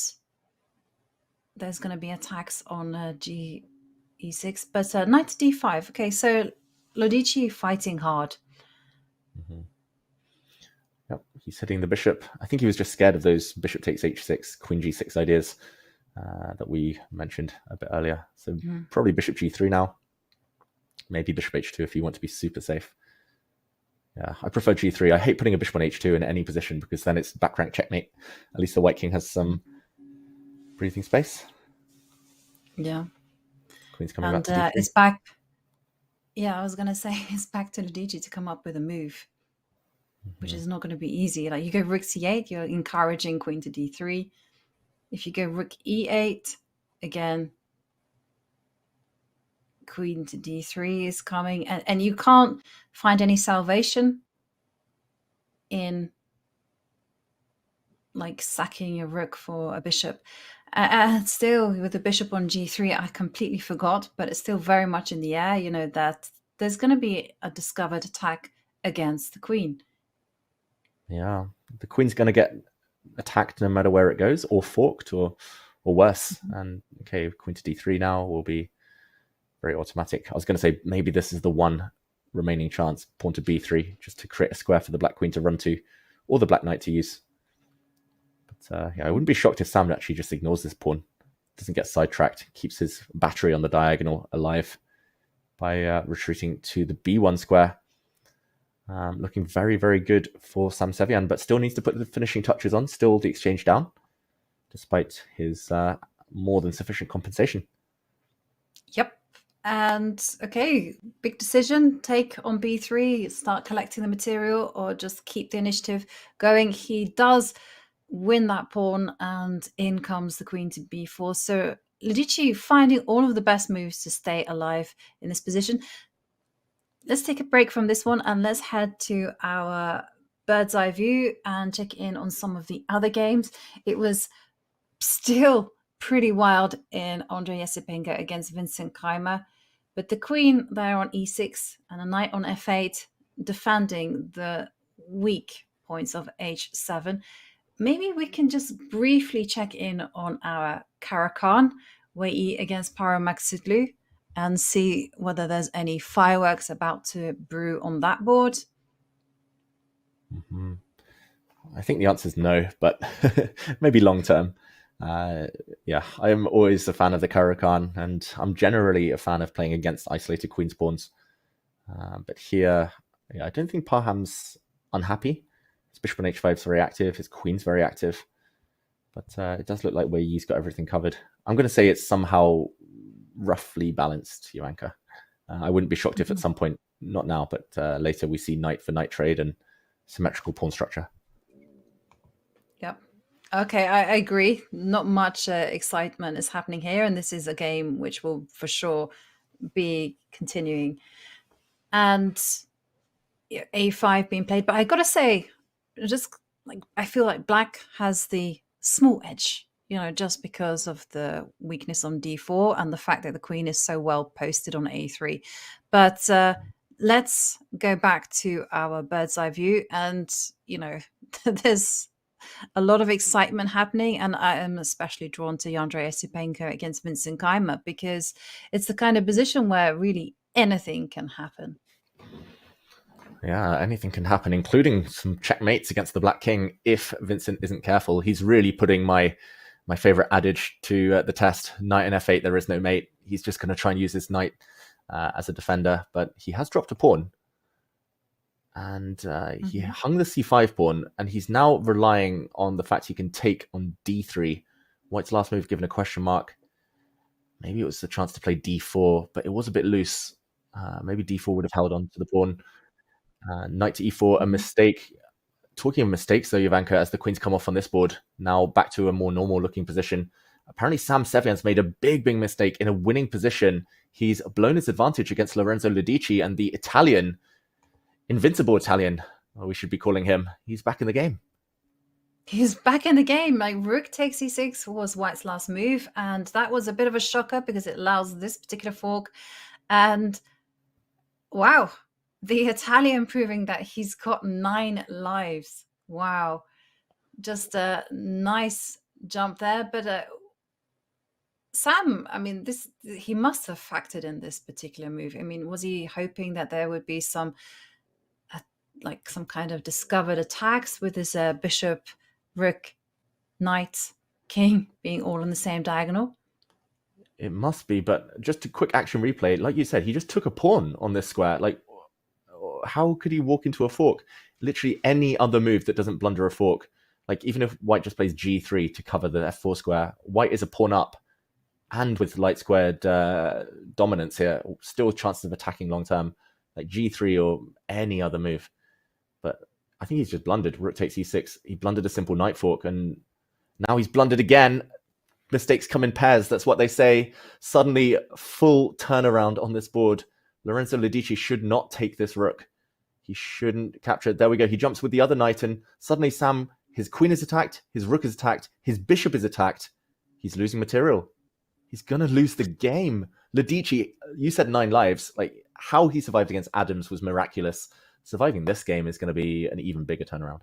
F: there's going to be attacks on e6, but knight to d5. Okay, so Ludici fighting hard.
H: Yep, he's hitting the bishop. I think he was just scared of those bishop takes h6, queen g6 ideas that we mentioned a bit earlier. So probably bishop g3 now. Maybe bishop h2 if you want to be super safe. Yeah, I prefer g3. I hate putting a bishop on h2 in any position because then it's back rank checkmate. At least the white king has some breathing space.
F: Yeah.
H: Queen's coming back to d3.
F: It's back. Yeah, I was going to say it's back to Ludici to come up with a move, which is not going to be easy. Like you go rook c8, you're encouraging queen to d3. If you go rook e8, again, queen to d3 is coming. And you can't find any salvation in like sacking your rook for a bishop. And still, with the bishop on g3, I completely forgot, but it's still very much in the air, you know, that there's going to be a discovered attack against the queen.
H: Yeah, the queen's going to get attacked no matter where it goes, or forked, or worse. And okay, queen to d3 now will be very automatic. I was going to say maybe this is the one remaining chance, pawn to b3, just to create a square for the black queen to run to, or the black knight to use. But yeah, I wouldn't be shocked if Sam actually just ignores this pawn, doesn't get sidetracked, keeps his battery on the diagonal alive by retreating to the b1 square. Looking very, very good for Sam Sevian, but still needs to put the finishing touches on, still the exchange down, despite his more than sufficient compensation.
F: Yep. And okay, big decision, take on b3, start collecting the material or just keep the initiative going. He does win that pawn and in comes the queen to b4. So Ludici finding all of the best moves to stay alive in this position. Let's take a break from this one and let's head to our bird's eye view and check in on some of the other games. It was still pretty wild in Andrei Yesipenko against Vincent Keimer, but the queen there on e6 and a knight on f8 defending the weak points of h7. Maybe we can just briefly check in on our Caro-Kann, Wei against Paramaxitlu, and see whether there's any fireworks about to brew on that board.
H: I think the answer is no, but maybe long term. Yeah, I'm always a fan of the Karakan, and I'm generally a fan of playing against isolated queen spawns. But here, yeah, I don't think Parham's unhappy. His bishop on h5 is very active. His queen's very active. But it does look like Wei Yi's got everything covered. I'm going to say it's somehow roughly balanced, Jovanka. I wouldn't be shocked if at some point, not now, but later we see knight for knight trade and symmetrical pawn structure.
F: Yep. Okay, I agree. Not much excitement is happening here, and this is a game which will for sure be continuing. And a5 being played, but I gotta say, just like I feel like black has the small edge, just because of the weakness on d4 and the fact that the queen is so well posted on a3. But let's go back to our bird's eye view, and there's a lot of excitement happening, and I am especially drawn to Yandrei Esipenko against Vincent Keimer because it's the kind of position where really anything can happen.
H: Yeah, anything can happen, including some checkmates against the Black King if Vincent isn't careful. He's really putting my favorite adage to the test. Knight in f8, there is no mate. He's just going to try and use his knight as a defender, but he has dropped a pawn. And he hung the c5 pawn, and he's now relying on the fact he can take on d3. White's last move given a question mark. Maybe it was the chance to play d4, but it was a bit loose. Maybe d4 would have held on to the pawn. Knight to e4, a mistake. Talking of mistakes, though, Jovanka, as the queens come off on this board, now back to a more normal-looking position. Apparently, Sam Sevian's made a big mistake in a winning position. He's blown his advantage against Lorenzo Lodici, and the Italian, invincible Italian, we should be calling him, he's back in the game.
F: He's back in the game. Like rook takes e6 was White's last move, and that was a bit of a shocker because it allows this particular fork. And wow, the Italian proving that he's got 9 lives. Wow. Just a nice jump there. But Sam, I mean, he must have factored in this particular move. I mean, was he hoping that there would be some kind of discovered attacks with his bishop, rook, knight, king being all on the same diagonal?
H: It must be, but just a quick action replay. Like you said, he just took a pawn on this square. Like, how could he walk into a fork? Literally any other move that doesn't blunder a fork. Like, even if White just plays g3 to cover the f4 square, White is a pawn up, and with light squared dominance here, still chances of attacking long term, like g3 or any other move. But I think he's just blundered. Rook takes e6. He blundered a simple knight fork, and now he's blundered again. Mistakes come in pairs. That's what they say. Suddenly, full turnaround on this board. Lorenzo Lodici should not take this rook. He shouldn't capture it. There we go. He jumps with the other knight, and suddenly Sam, his queen is attacked, his rook is attacked, his bishop is attacked. He's losing material. He's going to lose the game. Lodici, you said 9 lives. Like, how he survived against Adams was miraculous. Surviving this game is going to be an even bigger turnaround.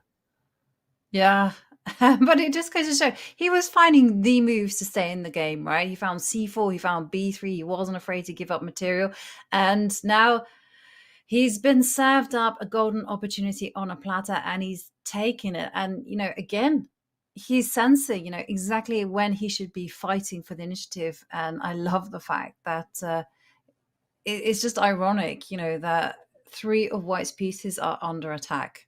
F: Yeah, but it just goes to show he was finding the moves to stay in the game, right? He found c4, he found b3, he wasn't afraid to give up material. And now he's been served up a golden opportunity on a platter, and he's taking it. And, again, he's sensing, exactly when he should be fighting for the initiative. And I love the fact that it's just ironic, that 3 of White's pieces are under attack.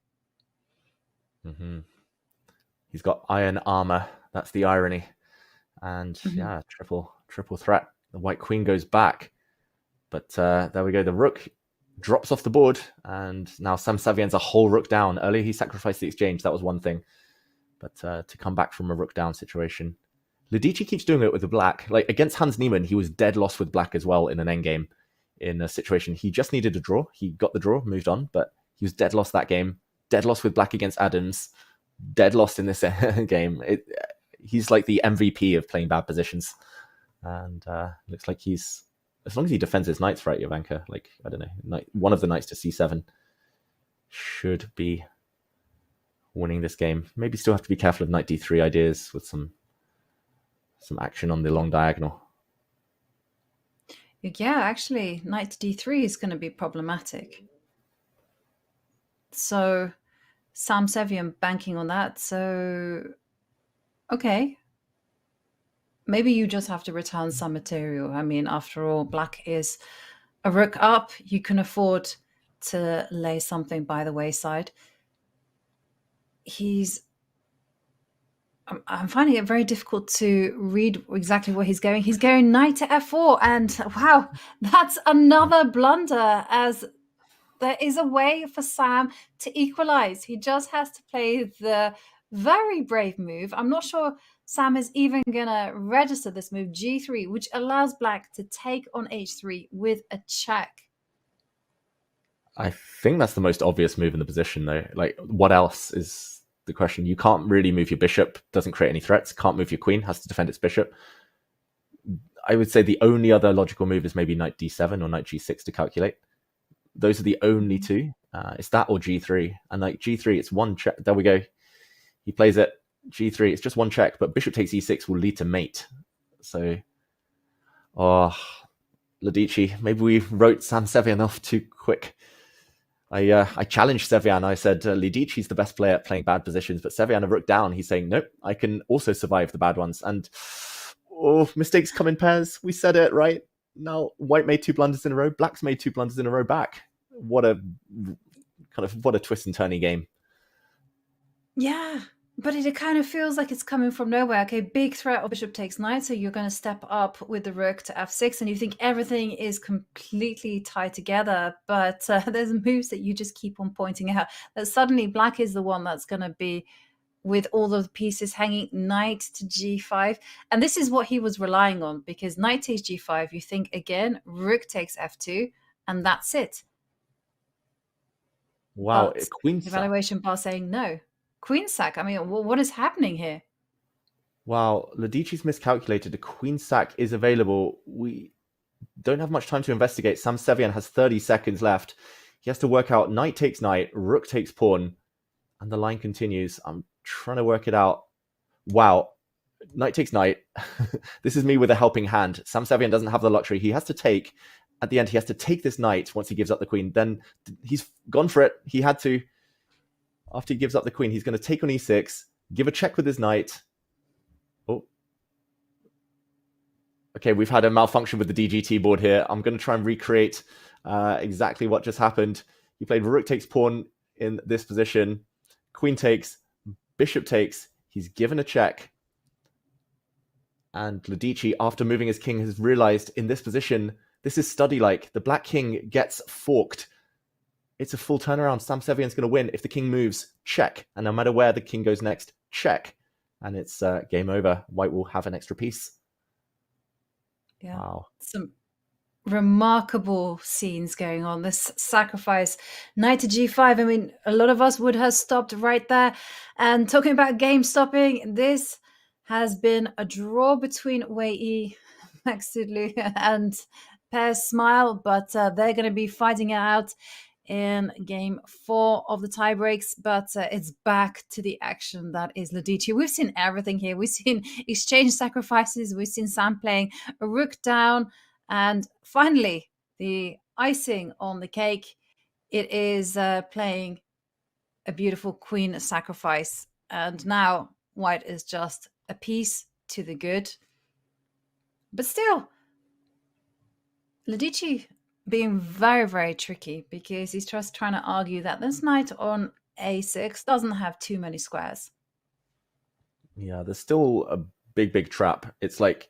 H: He's got iron armor. That's the irony. And yeah, triple threat. The White queen goes back. But there we go. The rook drops off the board. And now Sam Savian's a whole rook down. Earlier he sacrificed the exchange. That was one thing. But to come back from a rook down situation. Lodici keeps doing it with the black. Like against Hans Niemann, he was dead lost with black as well in an endgame. In a situation he just needed a draw. He got the draw, moved on, but he was dead lost that game. Dead lost with black against Adams. Dead lost in this game. He's like the MVP of playing bad positions. And looks like he's, as long as he defends his knights right, Jovanka, like, I don't know, one of the knights to c7 should be winning this game. Maybe still have to be careful of knight d3 ideas with some action on the long diagonal.
F: Yeah, actually, knight to d3 is going to be problematic. So Sam Sevian banking on that. So, okay. maybe you just have to return some material. I mean, after all, black is a rook up. You can afford to lay something by the wayside. I'm finding it very difficult to read exactly where he's going. He's going knight to f4, and wow, that's another blunder, as there is a way for Sam to equalize. He just has to play the very brave move. I'm not sure Sam is even going to register this move, g3, which allows black to take on h3 with a check.
H: I think that's the most obvious move in the position, though. Like, what else is the question? You can't really move your bishop, doesn't create any threats. Can't move your queen, has to defend its bishop. I would say the only other logical move is maybe knight d7 or knight g6 to calculate. Those are the only two. It's that or g3. And like g3, it's one check. There we go. He plays it. G3, it's just one check, but bishop takes e6 will lead to mate. So, Ladici, maybe we wrote Sam Sevian off too quick. I challenged Sevian. I said, Lidici's the best player at playing bad positions, but Sevian a rook down. He's saying, nope, I can also survive the bad ones. And, mistakes come in pairs. We said it, right? Now, white made 2 blunders in a row. Black's made 2 blunders in a row back. What a twist and turny game.
F: Yeah, but it kind of feels like it's coming from nowhere. Okay, big threat of bishop takes knight, so you're going to step up with the rook to f6, and you think everything is completely tied together, but there's moves that you just keep on pointing out, that suddenly black is the one that's going to be with all of the pieces hanging, knight to g5. And this is what he was relying on, because knight takes g5, you think again, rook takes f2, and that's it.
H: Wow,
F: But
H: queen
F: the evaluation bar saying no. Queen sack. I mean, what is happening here?
H: Wow, Ladici's miscalculated. A queen sack is available. We don't have much time to investigate. Sam Sevian has 30 seconds left. He has to work out knight takes knight, rook takes pawn, and the line continues. I'm trying to work it out. Wow, knight takes knight. This is me with a helping hand. Sam Sevian doesn't have the luxury. He has to take, at the end, he has to take this knight once he gives up the queen. Then he's gone for it. He had to. After he gives up the queen, he's going to take on e6, give a check with his knight. Oh. Okay, we've had a malfunction with the DGT board here. I'm going to try and recreate exactly what just happened. He played rook takes pawn in this position. Queen takes, bishop takes. He's given a check. And Ladici, after moving his king, has realized in this position, this is study-like. The black king gets forked. It's a full turnaround. Sam Sevian's going to win. If the king moves, check. And no matter where the king goes next, check. And it's game over. White will have an extra piece.
F: Yeah.
H: Wow.
F: Some remarkable scenes going on. This sacrifice, knight to g5. I mean, a lot of us would have stopped right there. And talking about game stopping, this has been a draw between Wei Yi, Max Sudlu, and Pair Smile, but they're going to be fighting it out in game 4 of the tie breaks, but it's back to the action that is Ladici. We've seen everything here. We've seen exchange sacrifices. We've seen Sam playing a rook down. And finally, the icing on the cake, it is playing a beautiful queen sacrifice. And now white is just a piece to the good. But still, Ladici being very, very tricky, because he's just trying to argue that this knight on a6 doesn't have too many squares.
H: Yeah, there's still a big trap. It's like,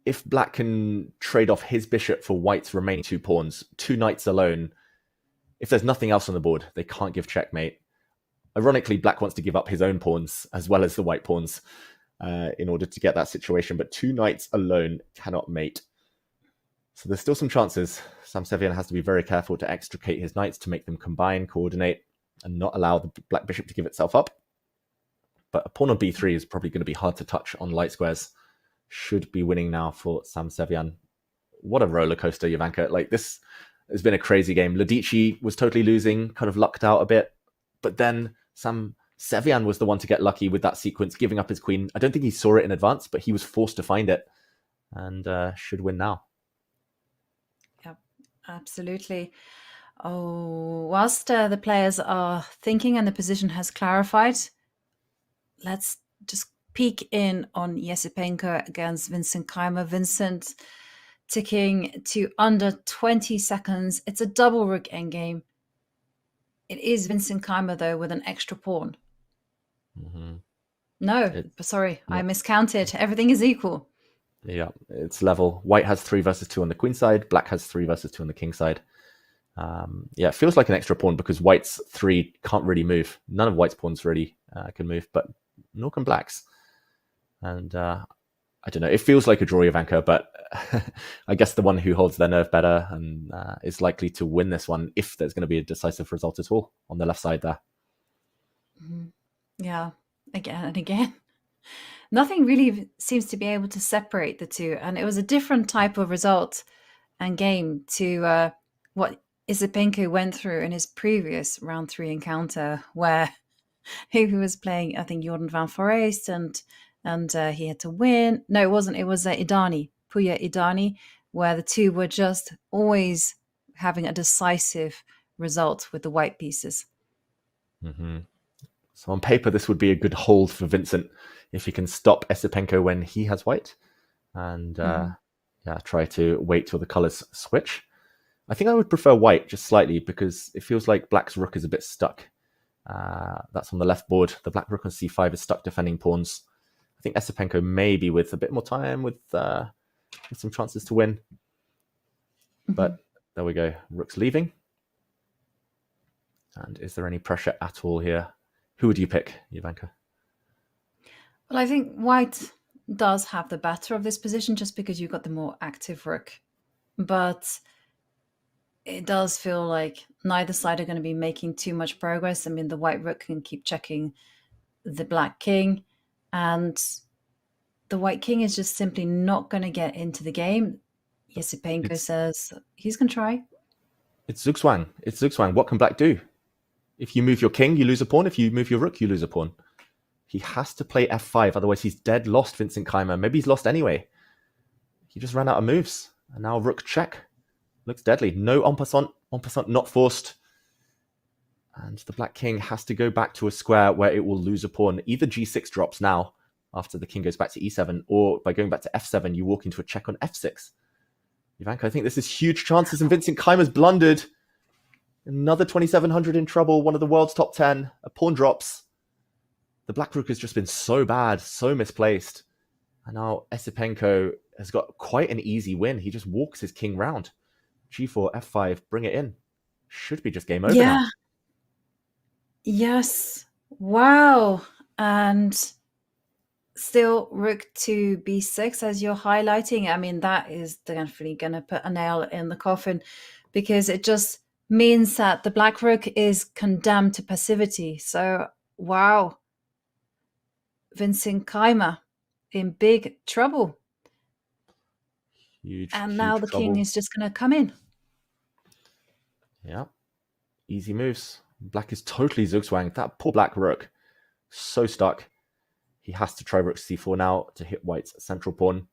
H: if black can trade off his bishop for white's remaining 2 pawns, 2 knights alone, if there's nothing else on the board, they can't give checkmate. Ironically, black wants to give up his own pawns as well as the white pawns in order to get that situation, but 2 knights alone cannot mate. So there's still some chances. Sam Sevian has to be very careful to extricate his knights, to make them combine, coordinate, and not allow the black bishop to give itself up. But a pawn on b3 is probably going to be hard to touch on light squares. Should be winning now for Sam Sevian. What a roller coaster, Jovanka. Like, this has been a crazy game. Ladici was totally losing, kind of lucked out a bit. But then Sam Sevian was the one to get lucky with that sequence, giving up his queen. I don't think he saw it in advance, but he was forced to find it, and should win now.
F: Absolutely. Oh, whilst the players are thinking and the position has clarified, let's just peek in on Yesipenko against Vincent Keimer. Vincent ticking to under 20 seconds. It's a double rook endgame. It is Vincent Keimer, though, with an extra pawn. No, sorry, I miscounted. Everything is equal.
H: Yeah, it's level. White has 3 versus 2 on the queen side. Black has 3 versus 2 on the king side. Yeah, it feels like an extra pawn because White's 3 can't really move. None of White's pawns really can move, but nor can Black's. And I don't know. It feels like a draw, Ivanka, but I guess the one who holds their nerve better and is likely to win this one, if there's going to be a decisive result at all, on the left side there.
F: Yeah, again and again. Nothing really seems to be able to separate the two. And it was a different type of result and game to what Yesipenko went through in his previous round 3 encounter, where he was playing, I think, Jordan van Foreest, and he had to win. No, it wasn't. It was Idani, Puya Idani, where the two were just always having a decisive result with the white pieces.
H: So on paper, this would be a good hold for Vincent if he can stop Yesipenko when he has white and try to wait till the colors switch. I think I would prefer white just slightly because it feels like Black's rook is a bit stuck. That's on the left board. The Black rook on c5 is stuck defending pawns. I think Yesipenko maybe with a bit more time with some chances to win. But there we go. Rook's leaving. And is there any pressure at all here? Who would you pick, Ivanka?
F: Well, I think white does have the better of this position just because you've got the more active rook. But it does feel like neither side are going to be making too much progress. I mean, the white rook can keep checking the black king, and the white king is just simply not going to get into the game. Yesipenko says he's going to try.
H: It's Zugzwang. It's Zugzwang. What can Black do? If you move your king, you lose a pawn. If you move your rook, you lose a pawn. He has to play f5, otherwise he's dead lost, Vincent Keimer. Maybe he's lost anyway. He just ran out of moves. And now rook check. Looks deadly. No en passant not forced. And the black king has to go back to a square where it will lose a pawn. Either g6 drops now, after the king goes back to e7, or by going back to f7, you walk into a check on f6. Ivanka, I think this is huge chances, and Vincent Keimer's blundered. Another 2700 in trouble, one of the world's top 10. A pawn drops. The black rook has just been so bad, so misplaced. And now Yesipenko has got quite an easy win. He just walks his king round. g4, f5, bring it in. Should be just game over now.
F: Yes. Wow. And still rook to b6 as you're highlighting. I mean, that is definitely going to put a nail in the coffin, because it just means that the black rook is condemned to passivity. So, wow. Vincent Keimer in big trouble.
H: Huge,
F: and
H: huge
F: now the
H: trouble.
F: king is just going to come in.
H: Yeah. Easy moves. Black is totally zugzwang. That poor black rook. So stuck. He has to try rook c4 now to hit white's central pawn.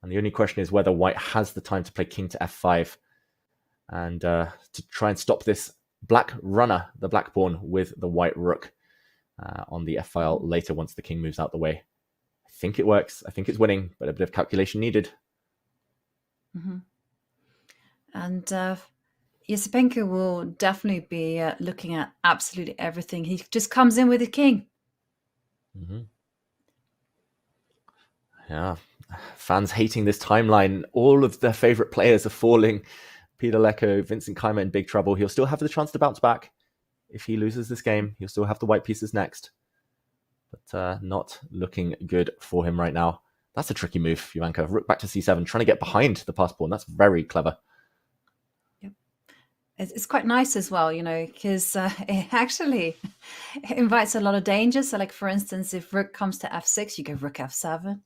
H: And the only question is whether white has the time to play king to f5 and to try and stop this black runner, the black pawn, with the white rook on the f-file later once the king moves out the way. I think it works. I think it's winning, but a bit of calculation needed.
F: Mm-hmm. And Yesipenko will definitely be looking at absolutely everything. He just comes in with the king.
H: Mm-hmm. Yeah, fans hating this timeline. All of their favorite players are falling. Peter Leko, Vincent Keimer in big trouble. He'll still have the chance to bounce back. If he loses this game, he'll still have the white pieces next. But not looking good for him right now. That's a tricky move, Ivanka. Rook back to c7, trying to get behind the pass pawn. That's very clever.
F: Yep. It's quite nice as well, you know, because it actually invites a lot of danger. So, like, for instance, if rook comes to f6, you go rook f7.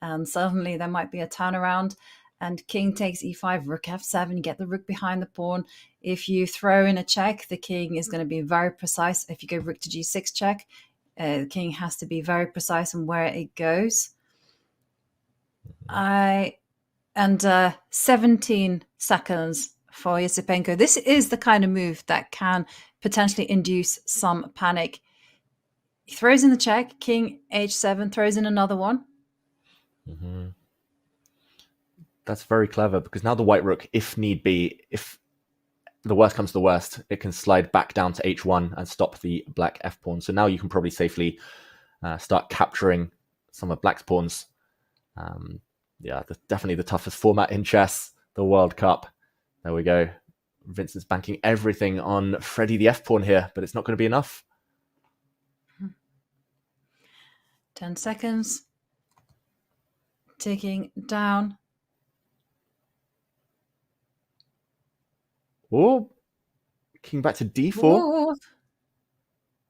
F: And suddenly there might be a turnaround, and king takes e5, rook f7, you get the rook behind the pawn. If you throw in a check, the king is going to be very precise. If you go rook to g6 check, the king has to be very precise on where it goes. 17 seconds for Yesipenko. This is the kind of move that can potentially induce some panic. He throws in the check, king h7, throws in another one.
H: That's very clever, because now the white rook, if need be, if the worst comes to the worst, it can slide back down to h1 and stop the black f pawn. So now you can probably safely start capturing some of black's pawns. Yeah, definitely the toughest format in chess, the World Cup. There we go. Vincent's banking everything on Freddie the f pawn here, but it's not going to be enough.
F: 10 seconds. Ticking down.
H: Oh, king back to d4.
F: Ooh.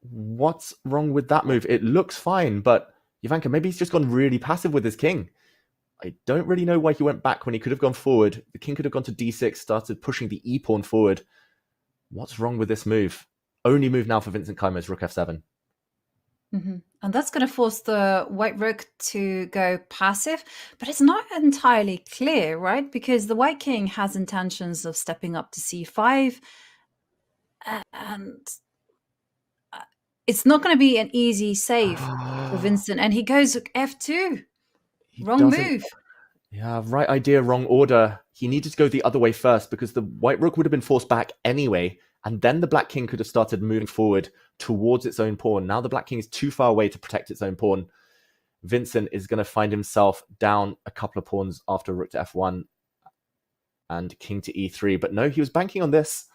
H: What's wrong with that move? It looks fine, but Jovanka, maybe he's just gone really passive with his king. I don't really know why he went back when he could have gone forward. The king could have gone to d6, started pushing the e pawn forward. What's wrong with this move? Only move now for Vincent Keimer is rook f7.
F: And that's going to force the white rook to go passive, but it's not entirely clear, right? Because the white king has intentions of stepping up to c5, and it's not going to be an easy save for Vincent. And he goes f2. Wrong move.
H: Yeah, right idea, wrong order. He needed to go the other way first, because the white rook would have been forced back anyway, and then the black king could have started moving forward towards its own pawn. Now the black king is too far away to protect its own pawn. Vincent is going to find himself down a couple of pawns after rook to f1 and king to e3. But no, he was banking on this.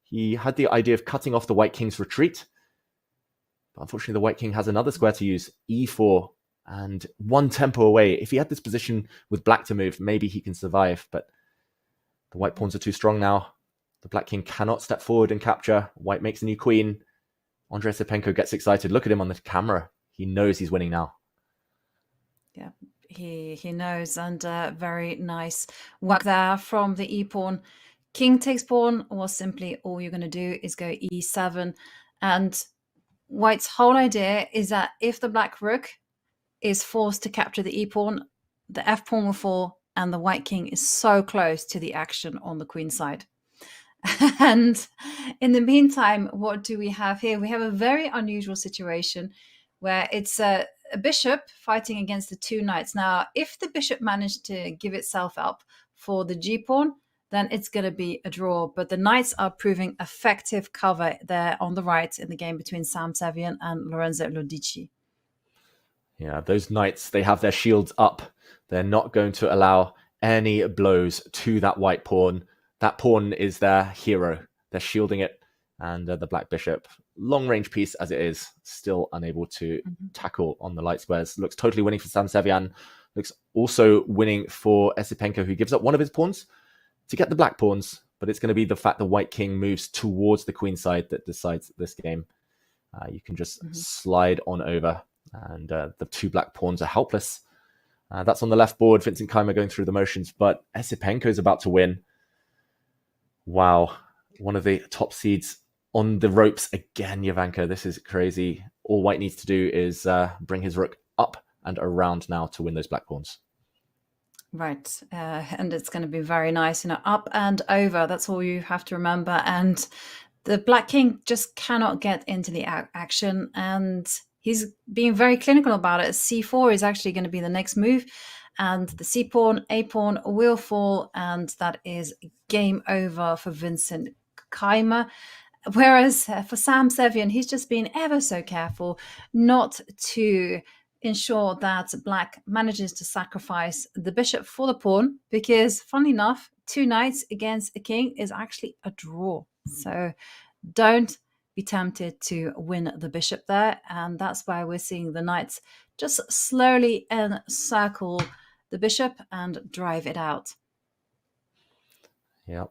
H: He had the idea of cutting off the white king's retreat. But unfortunately, the white king has another square to use, e4, and one tempo away. If he had this position with black to move, maybe he can survive. But the white pawns are too strong now. The black king cannot step forward and capture. White makes a new queen. Andrei Sipenko gets excited. Look at him on the camera. He knows he's winning now.
F: Yeah, he knows, and very nice work there from the e-pawn. King takes pawn, or simply all you're going to do is go e7. And white's whole idea is that if the black rook is forced to capture the e-pawn, the f-pawn will fall, and the white king is so close to the action on the queen side. And in the meantime, what do we have here? We have a very unusual situation where it's a bishop fighting against the two knights. Now, if the bishop managed to give itself up for the g-pawn, then it's going to be a draw. But the knights are proving effective cover there on the right in the game between Sam Sevian and Lorenzo Lodici.
H: Yeah, those knights, they have their shields up. They're not going to allow any blows to that white pawn. That pawn is their hero. They're shielding it. And the black bishop, long-range piece as it is, still unable to tackle on the light squares. Looks totally winning for Sam Sevian. Looks also winning for Esipenko, who gives up one of his pawns to get the black pawns. But it's going to be the fact the white king moves towards the queen side that decides this game. You can just slide on over. And the two black pawns are helpless. That's on the left board. Vincent Keimer going through the motions. But Esipenko is about to win. Wow. One of the top seeds on the ropes again, Jovanka. This is crazy. All white needs to do is bring his rook up and around now to win those black pawns.
F: Right. And it's going to be very nice, up and over. That's all you have to remember. And the black king just cannot get into the action. And he's being very clinical about it. C4 is actually going to be the next move. And the c-pawn, a-pawn will fall. And that is game over for Vincent Keimer. Whereas for Sam Sevian, he's just been ever so careful not to ensure that black manages to sacrifice the bishop for the pawn, because funnily enough, two knights against a king is actually a draw. So don't be tempted to win the bishop there. And that's why we're seeing the knights just slowly encircle the bishop and drive it out.
H: Yep.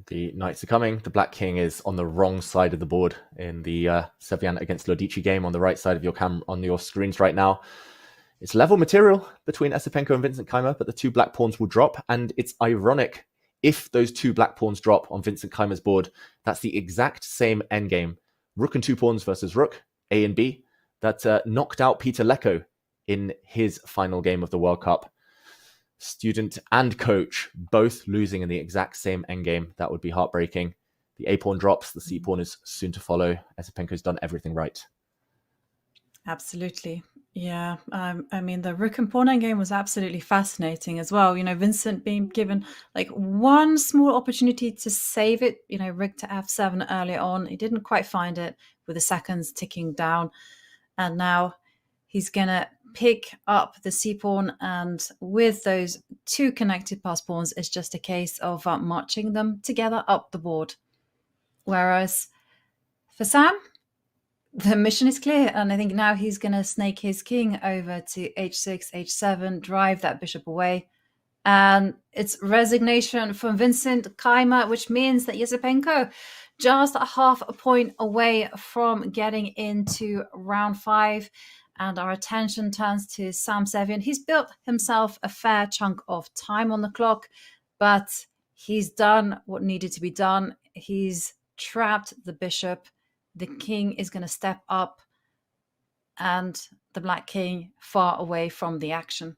H: The knights are coming. The black king is on the wrong side of the board in the Sevian against Lodici game on the right side of your on your screens right now. It's level material between Esipenko and Vincent Keimer, but the two black pawns will drop. And it's ironic, if those two black pawns drop on Vincent Keimer's board, that's the exact same endgame. Rook and two pawns versus rook, A and B, that knocked out Peter Leko in his final game of the World Cup. Student and coach both losing in the exact same endgame. That would be heartbreaking. The A pawn drops, the C pawn is soon to follow. Esipenko's done everything right.
F: Absolutely. Yeah. I mean, the rook and pawn endgame was absolutely fascinating as well. Vincent being given like one small opportunity to save it, rook to f7 early on. He didn't quite find it with the seconds ticking down. And now he's going to pick up the c-pawn. And with those two connected pass pawns, it's just a case of marching them together up the board. Whereas for Sam, the mission is clear, and I think now he's going to snake his king over to h6, h7, drive that bishop away. And it's resignation from Vincent Keimer, which means that Yasipenko just a half a point away from getting into round 5. And our attention turns to Sam Sevian. He's built himself a fair chunk of time on the clock, but he's done what needed to be done. He's trapped the bishop. The king is going to step up, and the black king far away from the action.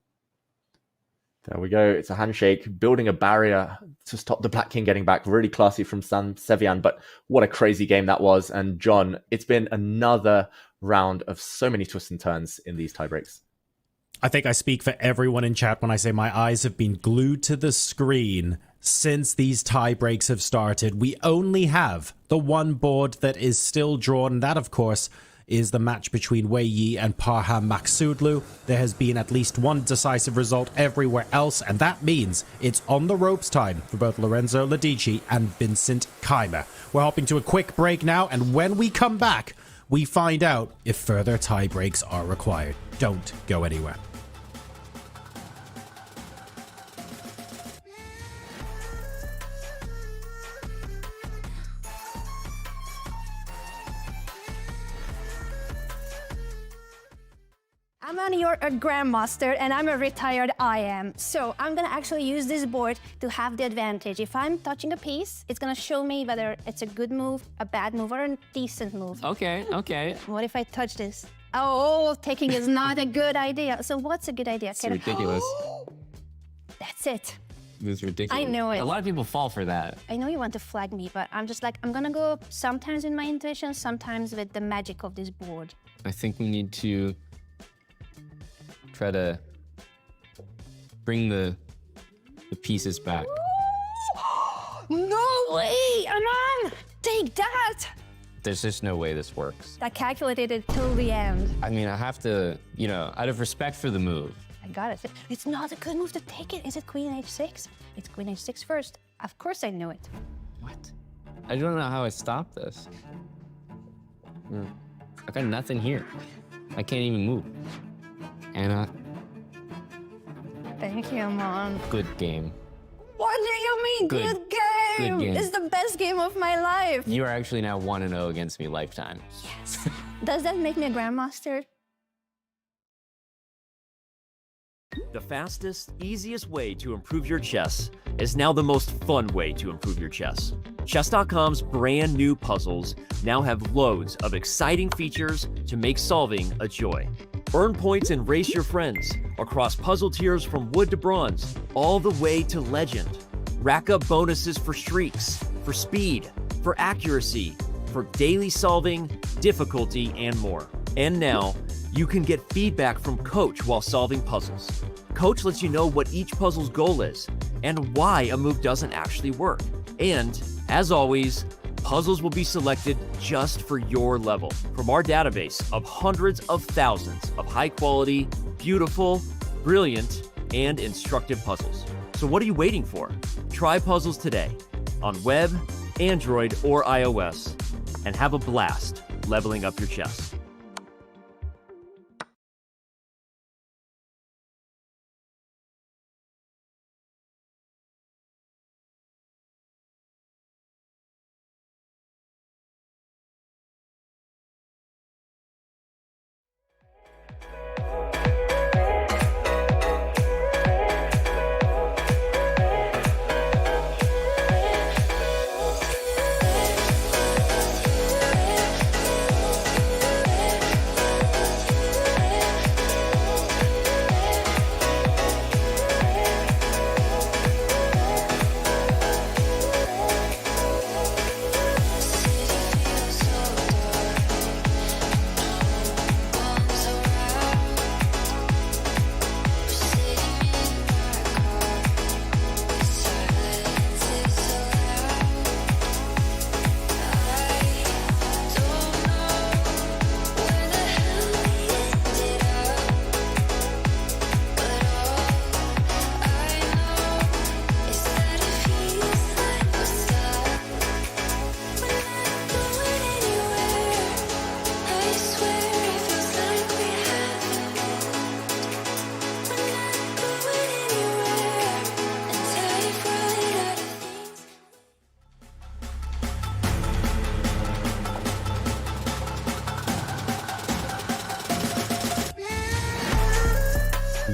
H: There we go. It's a handshake, building a barrier to stop the black king getting back. Really classy from Sam Sevian, but what a crazy game that was. And John, it's been another round of so many twists and turns in these tiebreaks.
G: I think I speak for everyone in chat when I say my eyes have been glued to the screen since these tiebreaks have started. We only have the one board that is still drawn, and that, of course, is the match between Wei Yi and Parham Maksudlu. There has been at least one decisive result everywhere else, and that means it's on the ropes time for both Lorenzo Ladici and Vincent Keimer. We're hopping to a quick break now, and when we come back, we find out if further tiebreaks are required. Don't go anywhere.
Q: You're a grandmaster and I'm a retired IM. So I'm gonna actually use this board to have the advantage. If I'm touching a piece, it's gonna show me whether it's a good move, a bad move, or a decent move.
R: Okay.
Q: What if I touch this? Oh, taking is not a good idea. So what's a good idea?
R: It's ridiculous.
Q: That's it.
R: It's ridiculous.
Q: I know it.
R: A lot of people fall for that.
Q: I know you want to flag me, but I'm just like, I'm gonna go sometimes with my intuition, sometimes with the magic of this board.
R: I think we need to try to bring the pieces back.
Q: No way, Aman! Take that!
R: There's just no way this works.
Q: I calculated it till the end.
R: I mean, I have to, out of respect for the move.
Q: I got it. It's not a good move to take it. Is it queen h6? It's queen h6 first. Of course I know it.
R: What? I don't know how I stop this. I got nothing here. I can't even move. Anna.
Q: Thank you, Aman.
R: Good game.
Q: What do you mean, good game?
R: Good game.
Q: It's the best game of my life.
R: You are actually now 1-0 against me lifetime.
Q: Yes. Does that make me a grandmaster?
S: The fastest, easiest way to improve your chess is now the most fun way to improve your chess. Chess.com's brand new puzzles now have loads of exciting features to make solving a joy. Earn points and race your friends across puzzle tiers from wood to bronze, all the way to legend. Rack up bonuses for streaks, for speed, for accuracy, for daily solving, difficulty, and more. And now, you can get feedback from Coach while solving puzzles. Coach lets you know what each puzzle's goal is and why a move doesn't actually work. And, as always, puzzles will be selected just for your level from our database of hundreds of thousands of high-quality, beautiful, brilliant, and instructive puzzles. So what are you waiting for? Try puzzles today on web, Android, or iOS, and have a blast leveling up your chess.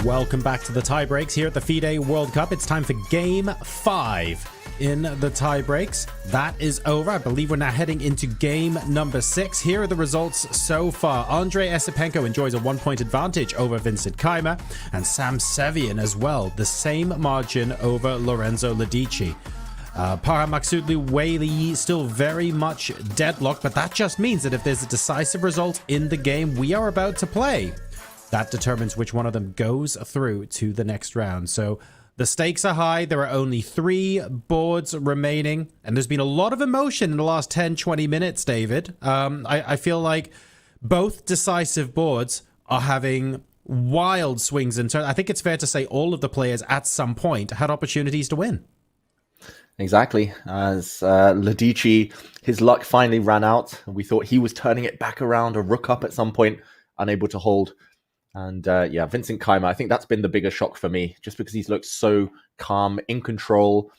G: Welcome back to the Tiebreaks here at the FIDE World Cup. It's time for Game 5 in the Tiebreaks. That is over. I believe we're now heading into Game number 6. Here are the results so far. Andrei Esipenko enjoys a 1-point advantage over Vincent Keimer, and Sam Sevian as well. The same margin over Lorenzo Ladici. Parham Maksudlu Wei Li still very much deadlocked, but that just means that if there's a decisive result in the game we are about to play, that determines which one of them goes through to the next round. So the stakes are high. There are only 3 boards remaining, and there's been a lot of emotion in the last 10-20 minutes, David. I feel like both decisive boards are having wild swings in turn. I think it's fair to say all of the players at some point had opportunities to win.
H: Exactly. As Ladici, his luck finally ran out. We thought he was turning it back around, a rook up at some point, unable to hold. And yeah, Vincent Keimer, I think that's been the bigger shock for me, just because he's looked so calm, in control.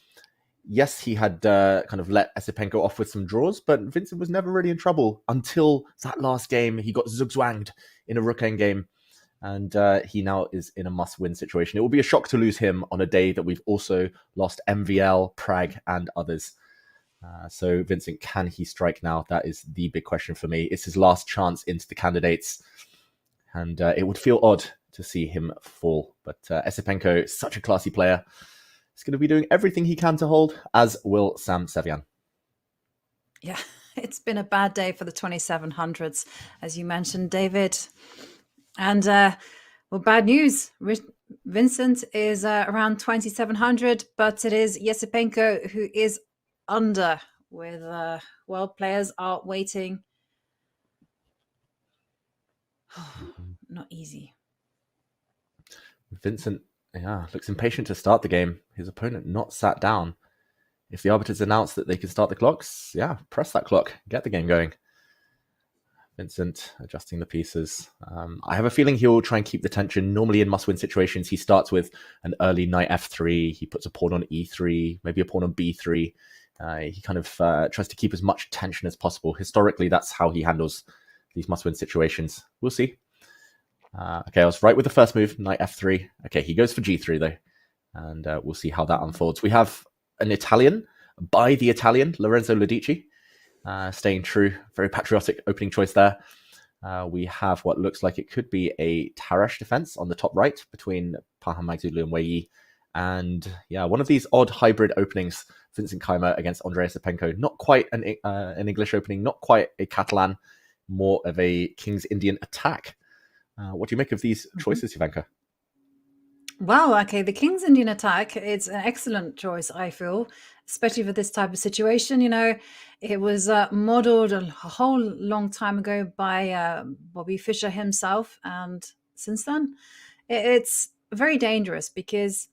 H: Yes, he had kind of let Esipenko off with some draws, but Vincent was never really in trouble until that last game. He got zugzwanged in a rook endgame, and he now is in a must-win situation. It will be a shock to lose him on a day that we've also lost MVL, Pragg, and others. So Vincent, can he strike now? That is the big question for me. It's his last chance into the candidates. And it would feel odd to see him fall. But Esipenko is such a classy player. He's going to be doing everything he can to hold, as will Sam Sevian.
F: Yeah, it's been a bad day for the 2700s, as you mentioned, David. And, well, bad news. Vincent is around 2700, but it is Esipenko who is under with, well, players are waiting. Not easy.
H: Vincent, yeah, looks impatient to start the game. His opponent not sat down. If the arbiters announce that they can start the clocks, yeah, press that clock, get the game going. Vincent adjusting the pieces. I have a feeling he'll try and keep the tension. Normally in must-win situations, he starts with an early knight f3. He puts a pawn on e3, maybe a pawn on b3. He kind of tries to keep as much tension as possible. Historically, that's how he handles these must-win situations. We'll see. Okay, I was right with the first move, knight f3. Okay, he goes for g3 though, and we'll see how that unfolds. We have an Italian, by the Italian, Lorenzo Ladici, staying true. Very patriotic opening choice there. We have what looks like it could be a Tarrasch defense on the top right between Parham Maksudlu and Wei Yi. And yeah, one of these odd hybrid openings, Vincent Keimer against Andrei Esipenko. Not quite an English opening, not quite a Catalan, more of a King's Indian attack. What do you make of these choices, Ivanka?
F: Well, okay, the King's Indian attack, it's an excellent choice, I feel, especially for this type of situation. You know, it was modeled a whole long time ago by Bobby Fischer himself. And since then, it's very dangerous because,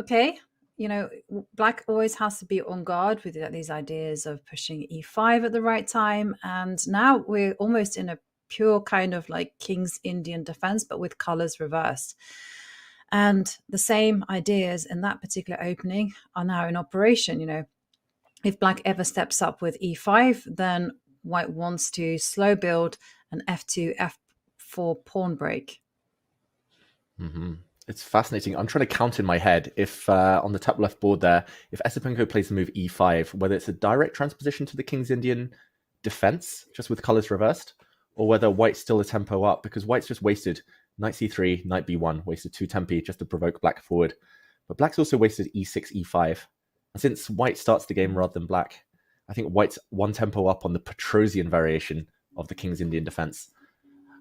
F: okay, you know, Black always has to be on guard with these ideas of pushing e5 at the right time. And now we're almost in a pure kind of like King's Indian defense, but with colors reversed. And the same ideas in that particular opening are now in operation. You know, if Black ever steps up with e5, then White wants to slow build an f2, f4 pawn break.
H: Mm-hmm. It's fascinating. I'm trying to count in my head if on the top left board there, if Esipenko plays the move e5, whether it's a direct transposition to the King's Indian defense, just with colors reversed, or whether White's still a tempo up, because White's just wasted knight c3, knight b1, wasted 2 tempi just to provoke Black forward. But Black's also wasted e6, e5. And since White starts the game rather than Black, I think White's 1 tempo up on the Petrosian variation of the King's Indian defense.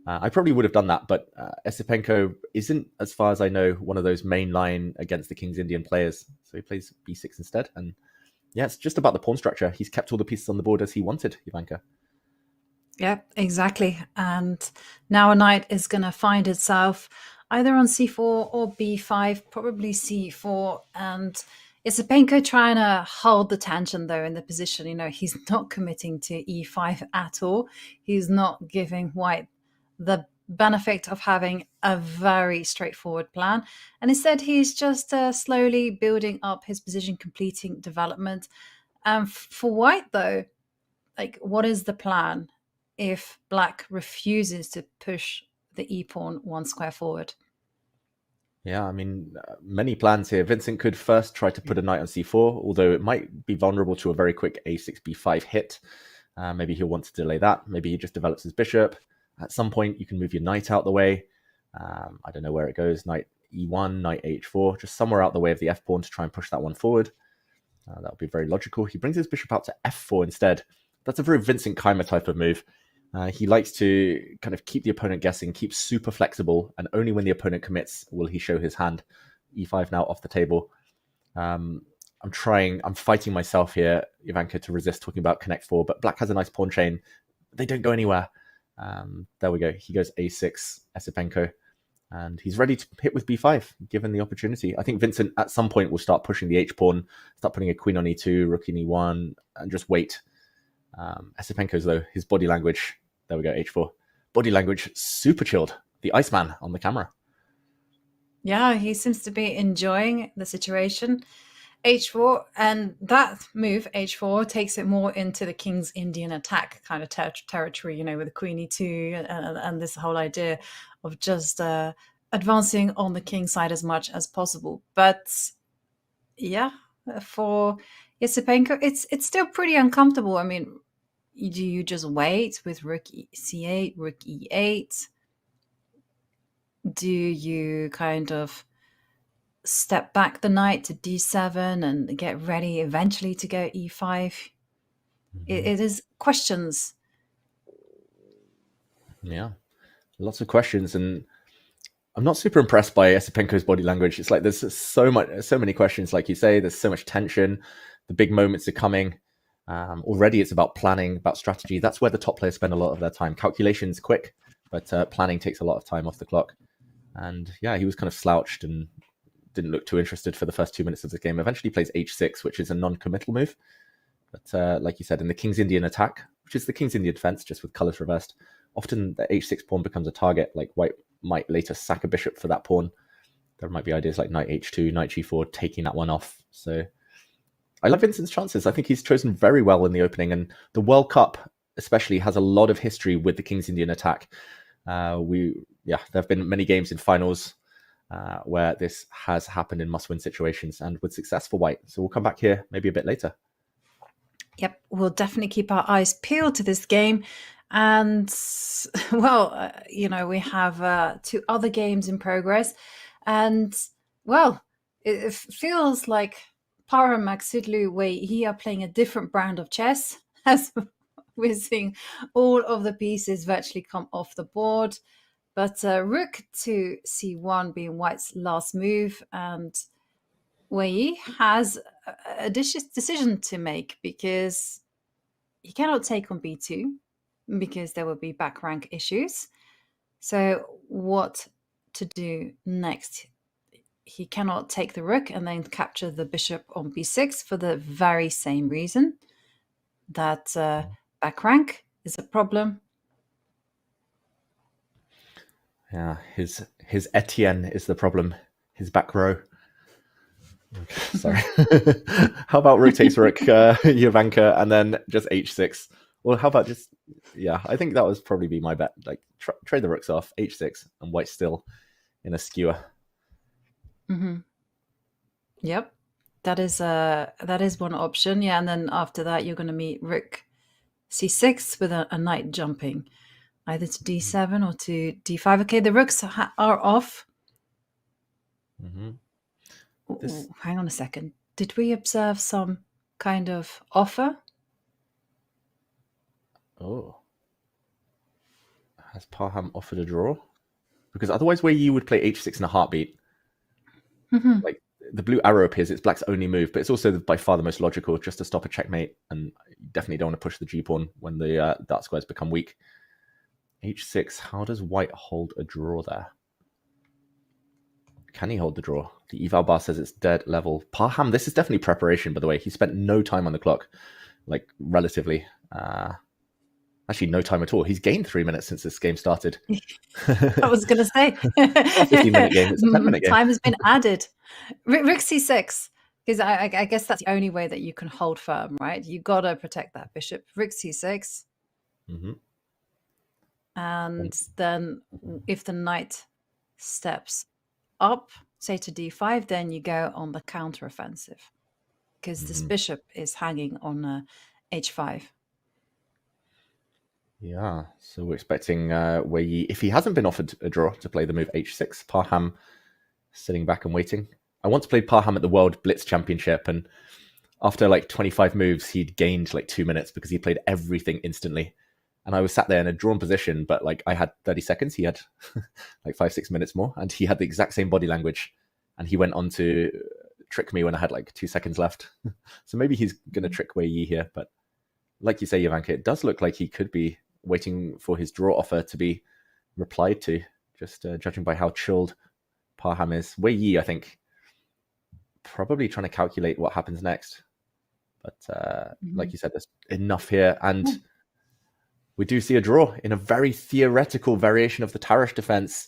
H: I probably would have done that, but Esipenko isn't, as far as I know, one of those main line against the King's Indian players. So he plays b6 instead. And yeah, it's just about the pawn structure. He's kept all the pieces on the board as he wanted, Ivanka.
F: Yeah, exactly. And now a knight is going to find itself either on c4 or b5, probably c4. And Esipenko trying to hold the tension, though, in the position. You know, he's not committing to e5 at all. He's not giving White the benefit of having a very straightforward plan. And instead, he's just slowly building up his position, completing development. For White, though, like, what is the plan if Black refuses to push the e-pawn 1 square forward?
H: Yeah, I mean, many plans here. Vincent could first try to put a knight on c4, although it might be vulnerable to a very quick a6, b5 hit. Maybe he'll want to delay that. Maybe he just develops his bishop. At some point, you can move your knight out the way. I don't know where it goes. Knight e1, knight h4, just somewhere out the way of the f-pawn to try and push that one forward. That would be very logical. He brings his bishop out to f4 instead. That's a very Vincent Keimer type of move. He likes to kind of keep the opponent guessing, keep super flexible, and only when the opponent commits will he show his hand. e5 now off the table. I'm fighting myself here, Ivanka, to resist talking about connect 4, but black has a nice pawn chain. They don't go anywhere. There we go. He goes a6, Esipenko, and he's ready to hit with b5, given the opportunity. I think Vincent at some point will start pushing the h-pawn, start putting a queen on e2, rook in e1, and just wait. Esipenko's, though, his body language, there we go, h4. Body language, super chilled. The Iceman on the camera.
F: Yeah, he seems to be enjoying the situation. h4, and that move, h4, takes it more into the King's Indian attack kind of territory, with the queen e2 and this whole idea of just advancing on the king side as much as possible. But yeah, for Esipenko, it's still pretty uncomfortable. I mean, do you just wait with rook c8, rook e8? Do you kind of step back the knight to d7 and get ready eventually to go e5? It is questions.
H: Yeah, lots of questions, and I'm not super impressed by Esipenko's body language. It's like there's so many questions, like you say. There's so much tension. The big moments are coming. Already it's about planning, about strategy. That's where the top players spend a lot of their time. Calculation's quick, but planning takes a lot of time off the clock. And yeah, he was kind of slouched and didn't look too interested for the first 2 minutes of the game. Eventually plays h6, which is a non-committal move. But like you said, in the King's Indian attack, which is the King's Indian defense, just with colors reversed, often the h6 pawn becomes a target. Like white might later sack a bishop for that pawn. There might be ideas like knight h2, knight g4, taking that one off. So I love Vincent's chances. I think he's chosen very well in the opening, and the World Cup especially has a lot of history with the King's Indian attack. There have been many games in finals where this has happened in must-win situations and with success for white. So we'll come back here maybe a bit later.
F: Yep, we'll definitely keep our eyes peeled to this game. And, well, we have 2 other games in progress. And, well, it feels like Para Maxidlu Wei here playing a different brand of chess, as we're seeing all of the pieces virtually come off the board. But rook to c1 being white's last move, and Wei has a decision to make, because he cannot take on b2 because there will be back rank issues. So what to do next? He cannot take the rook and then capture the bishop on b6 for the very same reason that back rank is a problem.
H: Yeah, his Etienne is the problem. His back row. Sorry. How about rook takes rook, Ivanka, and then just h6? Well, how about just, I think that would probably be my bet. Like, trade the rooks off, h6, and white still in a skewer.
F: Mm-hmm. Yep, that is one option. Yeah, and then after that, you're going to meet rook c6 with a knight jumping either to d7 or to d5. Okay, the rooks are off.
H: Mm-hmm.
F: Hang on a second. Did we observe some kind of offer?
H: Oh. Has Parham offered a draw? Because otherwise, where you would play h6 in a heartbeat, like the blue arrow appears, it's black's only move, but it's also by far the most logical, just to stop a checkmate, and you definitely don't want to push the g-pawn when the dark squares become weak. h6, how does white hold a draw there? Can he hold the draw? The eval bar says it's dead level. Parham, this is definitely preparation, by the way. He spent no time on the clock, like relatively. Actually, no time at all. He's gained 3 minutes since this game started.
F: I was going to say.
H: 15-minute game. It's a 10-minute game.
F: Time has been added. Rook c6, because I guess that's the only way that you can hold firm, right? You got to protect that bishop. Rook c6.
H: Mm-hmm.
F: And then if the knight steps up, say to d5, then you go on the counteroffensive because this bishop is hanging on h5.
H: Yeah, so we're expecting Wei Yi, if he hasn't been offered a draw, to play the move h6. Parham sitting back and waiting. I once played Parham at the World Blitz Championship, and after like 25 moves, he'd gained like 2 minutes because he played everything instantly. And I was sat there in a drawn position, but like I had 30 seconds. He had like 5-6 minutes more, and he had the exact same body language. And he went on to trick me when I had like 2 seconds left. So maybe he's going to trick Wei Yi here. But like you say, Jovanka, it does look like he could be waiting for his draw offer to be replied to, just judging by how chilled Parham is. Wei Yi, I think, probably trying to calculate what happens next. But like you said, there's enough here. And we do see a draw in a very theoretical variation of the Tarish defense.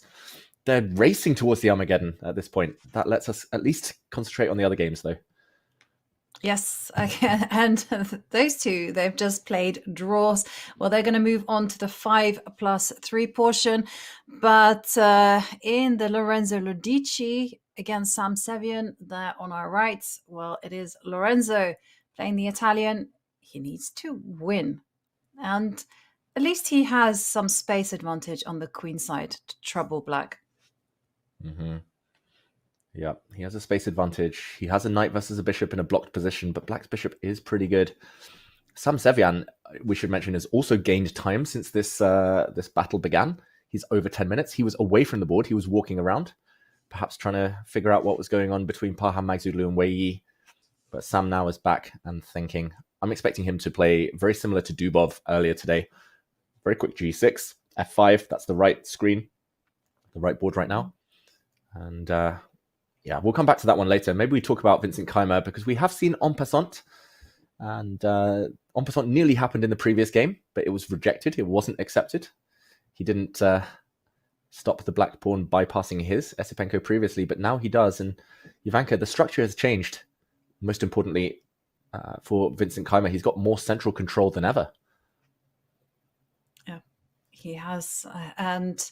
H: They're racing towards the Armageddon at this point. That lets us at least concentrate on the other games, though.
F: Yes, and those two, they've just played draws. Well, they're going to move on to the 5+3 portion. But in the Lorenzo Lodici against Sam Sevian, there on our right, well, it is Lorenzo playing the Italian. He needs to win. And at least he has some space advantage on the queen side to trouble black.
H: Yeah, he has a space advantage. He has a knight versus a bishop in a blocked position, but black's bishop is pretty good. Sam Sevian, we should mention, has also gained time since this battle began. He's over 10 minutes. He was away from the board. He was walking around, perhaps trying to figure out what was going on between Parham Maghsoodlu and Wei Yi. But Sam now is back and thinking. I'm expecting him to play very similar to Dubov earlier today. Very quick g6, f5. That's the right screen, the right board right now. And yeah, we'll come back to that one later. Maybe we talk about Vincent Keimer because we have seen en passant. And en passant nearly happened in the previous game, but it was rejected. It wasn't accepted. He didn't stop the black pawn bypassing his Esipenko previously, but now he does. And Jovanka, the structure has changed. Most importantly, for Vincent Keimer, he's got more central control than ever.
F: Yeah, he has. And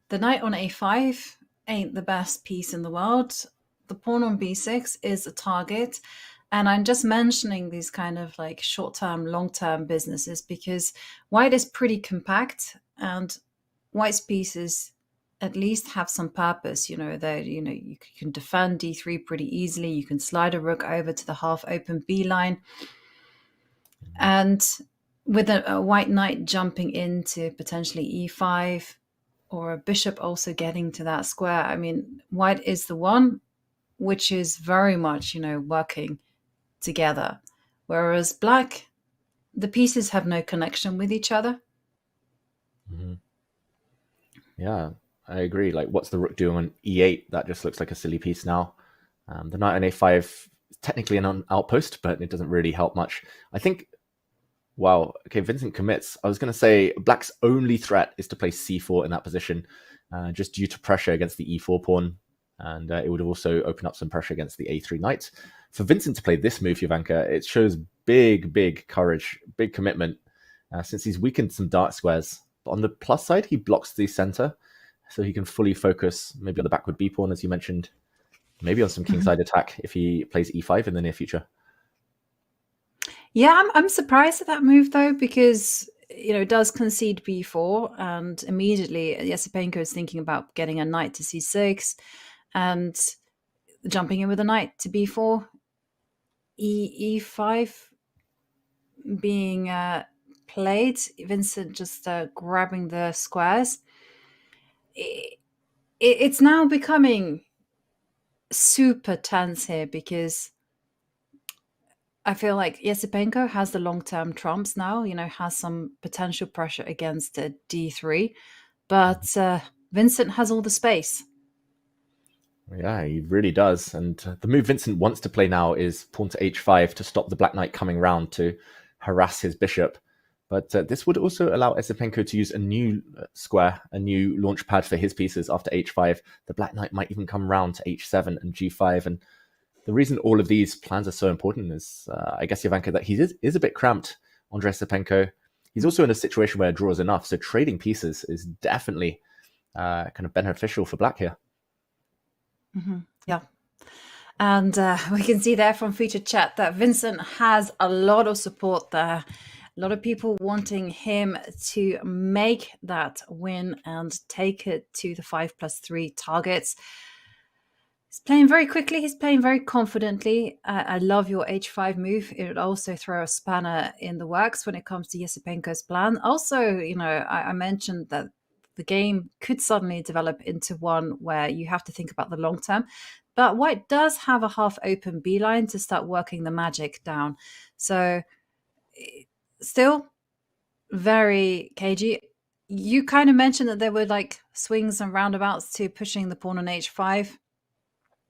F: the knight on a5 ain't the best piece in the world. The pawn on b6 is a target. And I'm just mentioning these kind of like short-term, long-term businesses because white is pretty compact and white's pieces at least have some purpose. You can defend d3 pretty easily. You can slide a rook over to the half-open b line. And with a white knight jumping into potentially e5 or a bishop also getting to that square, I mean, white is the one which is very much, working together. Whereas black, the pieces have no connection with each other.
H: Yeah, I agree. Like, what's the rook doing on e8? That just looks like a silly piece now. The knight on a5 is technically an outpost, but it doesn't really help much. I think, wow, okay, Vincent commits. I was going to say black's only threat is to play c4 in that position, just due to pressure against the e4 pawn. And it would also open up some pressure against the a3 knight. For Vincent to play this move, Jovanka, it shows big courage, big commitment, since he's weakened some dark squares. But on the plus side, he blocks the center, so he can fully focus maybe on the backward b pawn, as you mentioned, maybe on some kingside attack if he plays e5 in the near future.
F: Yeah, I'm surprised at that move, though, because it does concede b4, and immediately Esipenko is thinking about getting a knight to c6 and jumping in with a knight to b4. E5 being played, Vincent just grabbing the squares. It's now becoming super tense here because I feel like Esipenko has the long-term trumps now, has some potential pressure against d3, but Vincent has all the space.
H: Yeah, he really does. And the move Vincent wants to play now is pawn to h5 to stop the black knight coming round to harass his bishop. But this would also allow Esipenko to use a new square, a new launch pad for his pieces after h5. The black knight might even come round to h7 and g5. And the reason all of these plans are so important is, I guess, Jovanka, that he is a bit cramped, Andrei Esipenko. He's also in a situation where a draw is enough. So trading pieces is definitely kind of beneficial for black here.
F: Yeah. And we can see there from featured chat that Vincent has a lot of support there. A lot of people wanting him to make that win and take it to the 5+3 targets. He's playing very quickly. He's playing very confidently. I love your h5 move. It would also throw a spanner in the works when it comes to Yesipenko's plan. Also, I mentioned that the game could suddenly develop into one where you have to think about the long term. But White does have a half open B line to start working the magic down. So still very cagey. You kind of mentioned that there were like swings and roundabouts to pushing the pawn on h5.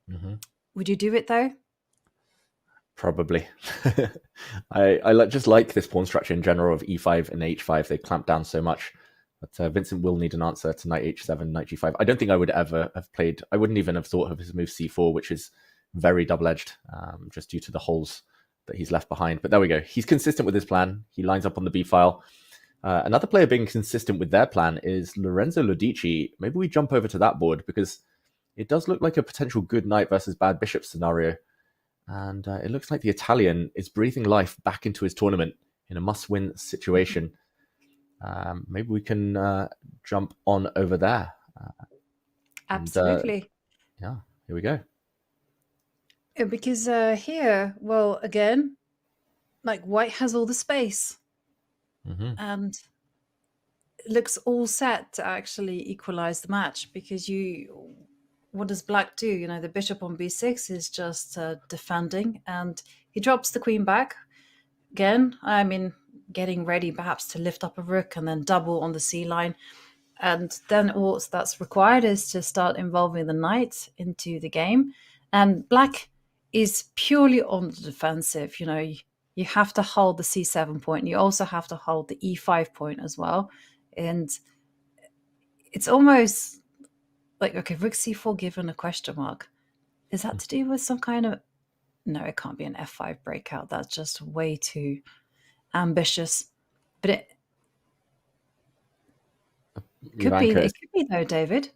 H: Mm-hmm.
F: Would you do it though?
H: Probably. I just like this pawn structure in general of e5 and h5. They clamp down so much. But Vincent will need an answer to knight h7, knight g5. I don't think I would ever have played... I wouldn't even have thought of his move c4, which is very double-edged, just due to the holes that he's left behind. But there we go. He's consistent with his plan. He lines up on the b file. Another player being consistent with their plan is Lorenzo Lodici. Maybe we jump over to that board, because it does look like a potential good knight versus bad bishop scenario. And it looks like the Italian is breathing life back into his tournament in a must-win situation. Maybe we can jump on over there.
F: Absolutely.
H: Yeah, here we go.
F: Because here, well, again, like White has all the space.
H: Mm-hmm.
F: And it looks all set to actually equalize the match, because what does Black do? The bishop on b6 is just defending, and he drops the queen back. Again, I mean, getting ready perhaps to lift up a rook and then double on the c line. And then all that's required is to start involving the knight into the game. And Black is purely on the defensive. You have to hold the c7 point. You also have to hold the e5 point as well. And it's almost like, okay, rook c4 given a question mark. Is that to do with some kind of... No, it can't be an f5 breakout. That's just way too ambitious. But it could be. It could be though, David.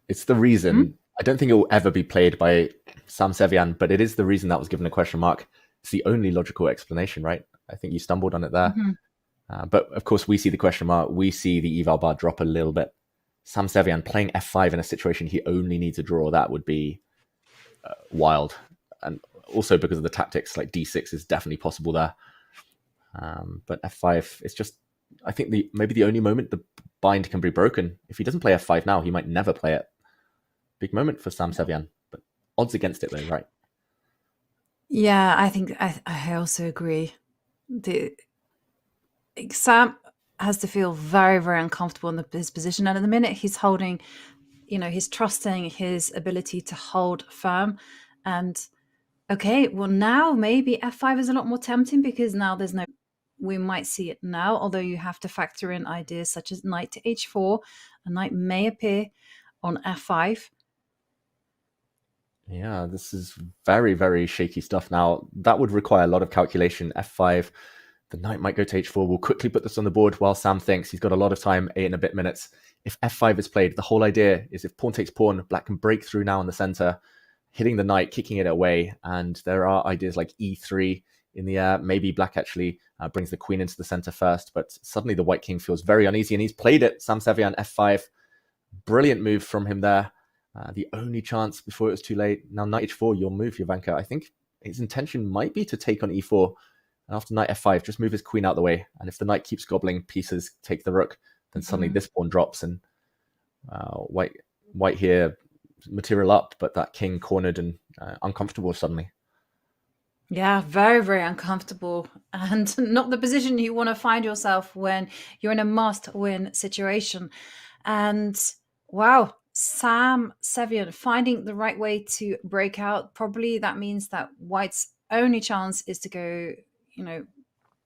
H: It's the reason. I don't think it will ever be played by Sam Sevian, but it is the reason that was given a question mark. It's the only logical explanation, right? I think you stumbled on it there.
F: Mm-hmm.
H: But of course, we see the question mark. We see the eval bar drop a little bit. Sam Sevian playing f5 in a situation he only needs a draw, that would be wild. And also because of the tactics, like d6 is definitely possible there. But f5, it's just, I think maybe the only moment the bind can be broken. If he doesn't play f5 now, he might never play it. Big moment for Sam Sevian, but odds against it though, right?
F: Yeah, I think I also agree. Sam has to feel very, very uncomfortable in his position. And at the minute he's holding, he's trusting his ability to hold firm. And okay, well now maybe f5 is a lot more tempting, because now we might see it now, although you have to factor in ideas such as knight to h4. A knight may appear on f5.
H: Yeah, this is very, very shaky stuff. Now, that would require a lot of calculation. f5, the knight might go to h4. We'll quickly put this on the board while Sam thinks. He's got a lot of time, 8 and a bit minutes. If f5 is played, the whole idea is if pawn takes pawn, Black can break through now in the center, hitting the knight, kicking it away. And there are ideas like e3 in the air. Maybe Black actually brings the queen into the center first, but suddenly the white king feels very uneasy, and he's played it. Sam Sevian, f5. Brilliant move from him there. The only chance before it was too late. Now knight h4, your move, Jovanka. I think his intention might be to take on e4, and after knight f5, just move his queen out the way. And if the knight keeps gobbling pieces, take the rook, then suddenly this pawn drops, and white here material up, but that king cornered and uncomfortable suddenly.
F: Yeah, very, very uncomfortable, and not the position you want to find yourself when you're in a must-win situation. And wow, Sam Sevian finding the right way to break out. Probably that means that White's only chance is to go,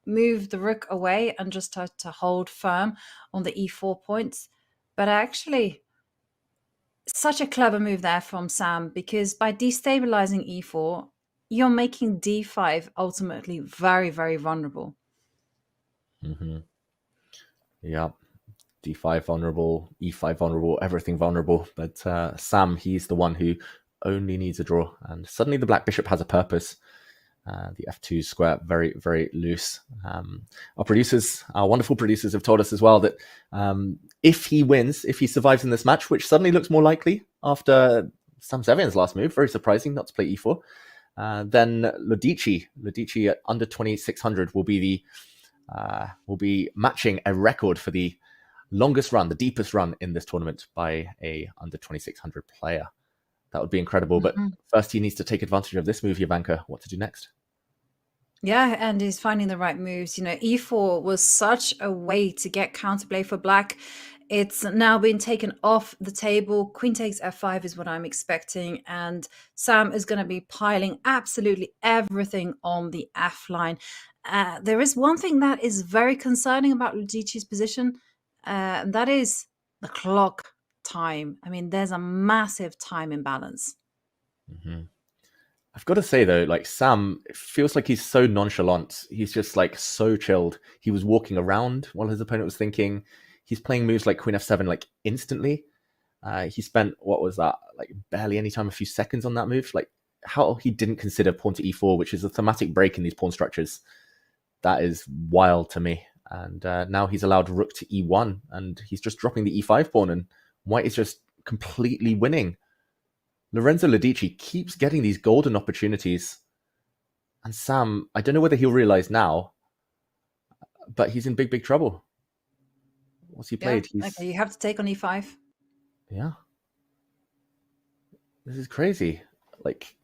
F: move the rook away and just to hold firm on the e4 points. But actually, such a clever move there from Sam, because by destabilizing e4, you're making d5 ultimately very, very vulnerable.
H: Mm-hmm. Yeah. D5 vulnerable, E5 vulnerable, everything vulnerable. But Sam, he's the one who only needs a draw. And suddenly the black bishop has a purpose. The f2 square, very, very loose. Our wonderful producers have told us as well that if he wins, if he survives in this match, which suddenly looks more likely after Sam Sevian's last move, very surprising not to play e4, then Lodici at under 2600 will be matching a record for the longest run, the deepest run in this tournament by a under 2600 player. That would be incredible. But first, he needs to take advantage of this move, Jovanka. What to do next?
F: Yeah, and he's finding the right moves. E4 was such a way to get counterplay for black. It's now been taken off the table. Queen takes f5 is what I'm expecting. And Sam is going to be piling absolutely everything on the f line. There is one thing that is very concerning about Ludici's position, and that is the clock time. I mean, there's a massive time imbalance.
H: I've got to say though, like Sam, it feels like he's so nonchalant. He's just like so chilled. He was walking around while his opponent was thinking. He's playing moves like Queen f7 like instantly. He spent, what was that, like barely any time, a few seconds on that move. Like how he didn't consider pawn to e4, which is a thematic break in these pawn structures. That is wild to me. And now he's allowed rook to e1, and he's just dropping the e5 pawn, and white is just completely winning. Lorenzo Lodici keeps getting these golden opportunities. And Sam, I don't know whether he'll realize now, but he's in big, big trouble. What's he played?
F: Okay, you have to take on e5.
H: Yeah. This is crazy. Like,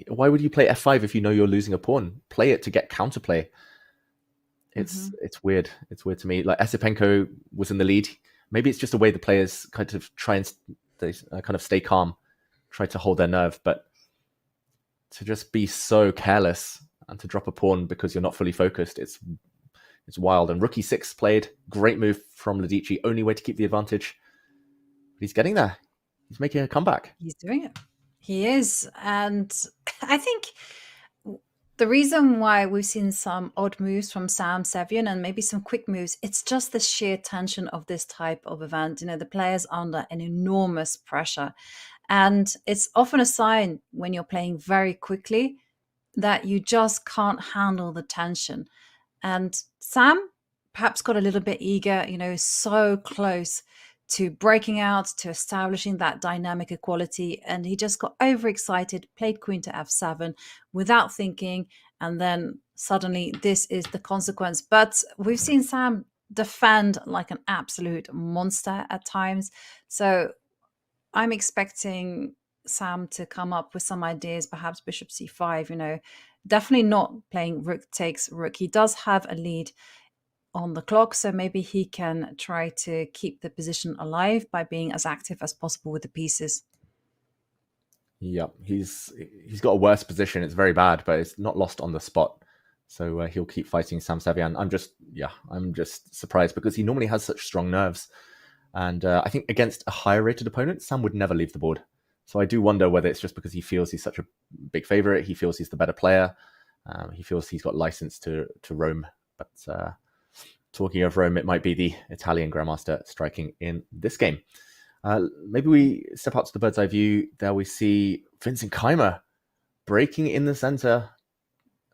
H: why would you play f5 if you know you're losing a pawn? Play it to get counterplay. It's weird. It's weird to me. Like Esipenko was in the lead. Maybe it's just a way the players kind of try and kind of stay calm, try to hold their nerve, but to just be so careless and to drop a pawn because you're not fully focused, it's wild. And rook e6 played. Great move from Lodici. Only way to keep the advantage. But he's getting there. He's making a comeback.
F: He's doing it. He is. And I think the reason why we've seen some odd moves from Sam Sevian and maybe some quick moves, it's just the sheer tension of this type of event. The players are under an enormous pressure. And it's often a sign when you're playing very quickly that you just can't handle the tension. And Sam perhaps got a little bit eager, so close to breaking out, to establishing that dynamic equality. And he just got overexcited, played queen to f7 without thinking. And then suddenly this is the consequence. But we've seen Sam defend like an absolute monster at times. So I'm expecting Sam to come up with some ideas, perhaps bishop c5, definitely not playing rook takes rook. He does have a lead on the clock, so maybe he can try to keep the position alive by being as active as possible with the pieces.
H: Yeah, he's got a worse position. It's very bad, but it's not lost on the spot. So he'll keep fighting Sam Sevian. I'm just surprised because he normally has such strong nerves. And I think against a higher rated opponent, Sam would never leave the board. So I do wonder whether it's just because he feels he's such a big favorite. He feels he's the better player. He feels he's got license to roam. But talking of Rome, it might be the Italian Grandmaster striking in this game. Maybe we step out to the bird's eye view. There we see Vincent Keimer breaking in the center.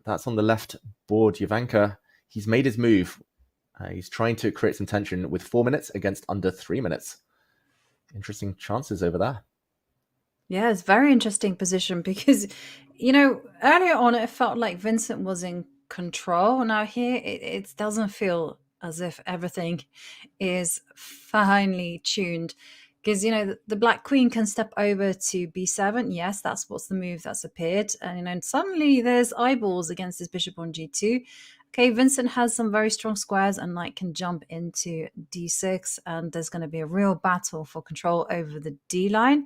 H: That's on the left board. Jovanka, he's made his move. He's trying to create some tension with 4 minutes against under 3 minutes. Interesting chances over there.
F: Yeah, it's a very interesting position because, earlier on it felt like Vincent was in control. Now here it doesn't feel as if everything is finely tuned. Because, the black queen can step over to b7. Yes, that's what's the move that's appeared. And, suddenly there's eyeballs against this bishop on g2. Okay, Vincent has some very strong squares and knight can jump into d6. And there's going to be a real battle for control over the d line.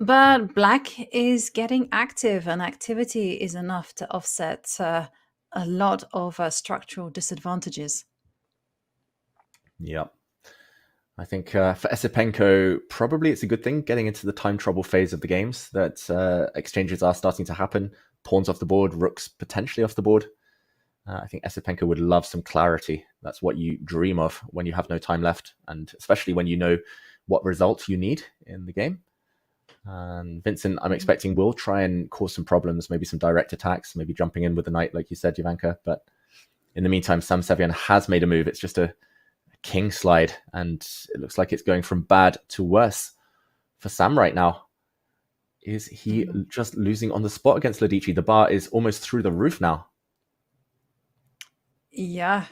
F: But black is getting active, and activity is enough to offset a lot of structural disadvantages.
H: Yeah. I think for Esipenko, probably it's a good thing getting into the time trouble phase of the games that exchanges are starting to happen. Pawns off the board, rooks potentially off the board. I think Esipenko would love some clarity. That's what you dream of when you have no time left, and especially when you know what results you need in the game. And Vincent, I'm expecting, will try and cause some problems, maybe some direct attacks, maybe jumping in with the knight, like you said, Jovanka. But in the meantime, Sam Sevian has made a move. It's just a king slide, and it looks like it's going from bad to worse for Sam right now. Is he just losing on the spot against Ladici? The bar is almost through the roof now.
F: Yeah,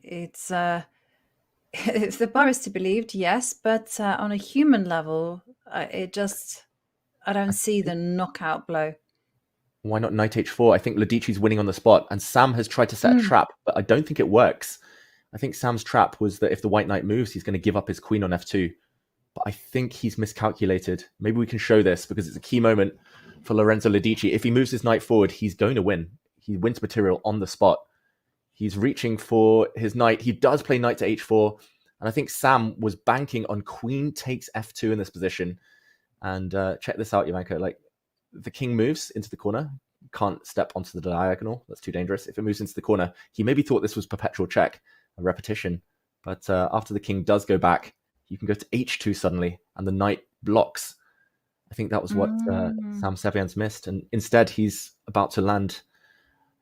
F: it's if the bar is to be believed, yes, but on a human level, I don't see the knockout blow.
H: Why not knight h4? I think Ladici's winning on the spot, and Sam has tried to set a trap, but I don't think it works. I think Sam's trap was that if the white knight moves, he's going to give up his queen on f2. But I think he's miscalculated. Maybe we can show this because it's a key moment for Lorenzo Ladici. If he moves his knight forward, he's going to win. He wins material on the spot. He's reaching for his knight. He does play knight to h4. And I think Sam was banking on queen takes f2 in this position. And check this out, Jovanka. Like, the king moves into the corner. Can't step onto the diagonal. That's too dangerous. If it moves into the corner, he maybe thought this was perpetual check, a repetition. But after the king does go back, you can go to h2 suddenly, and the knight blocks. I think that was what Sam Sevian's missed. And instead, he's about to land.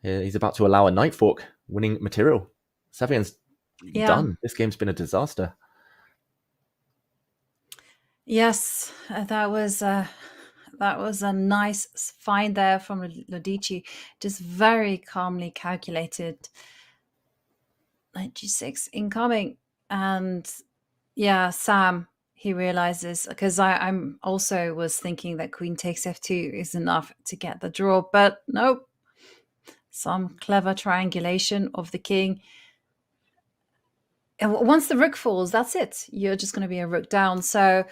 H: He's about to allow a knight fork, winning material. Sevian's done. This game's been a disaster.
F: Yes, that was a nice find there from Ladici. Just very calmly calculated. Knight g6 incoming, and yeah, Sam, he realizes, because I'm also was thinking that queen takes f2 is enough to get the draw, but nope. Some clever triangulation of the king. And once the rook falls, that's it. You're just going to be a rook down. So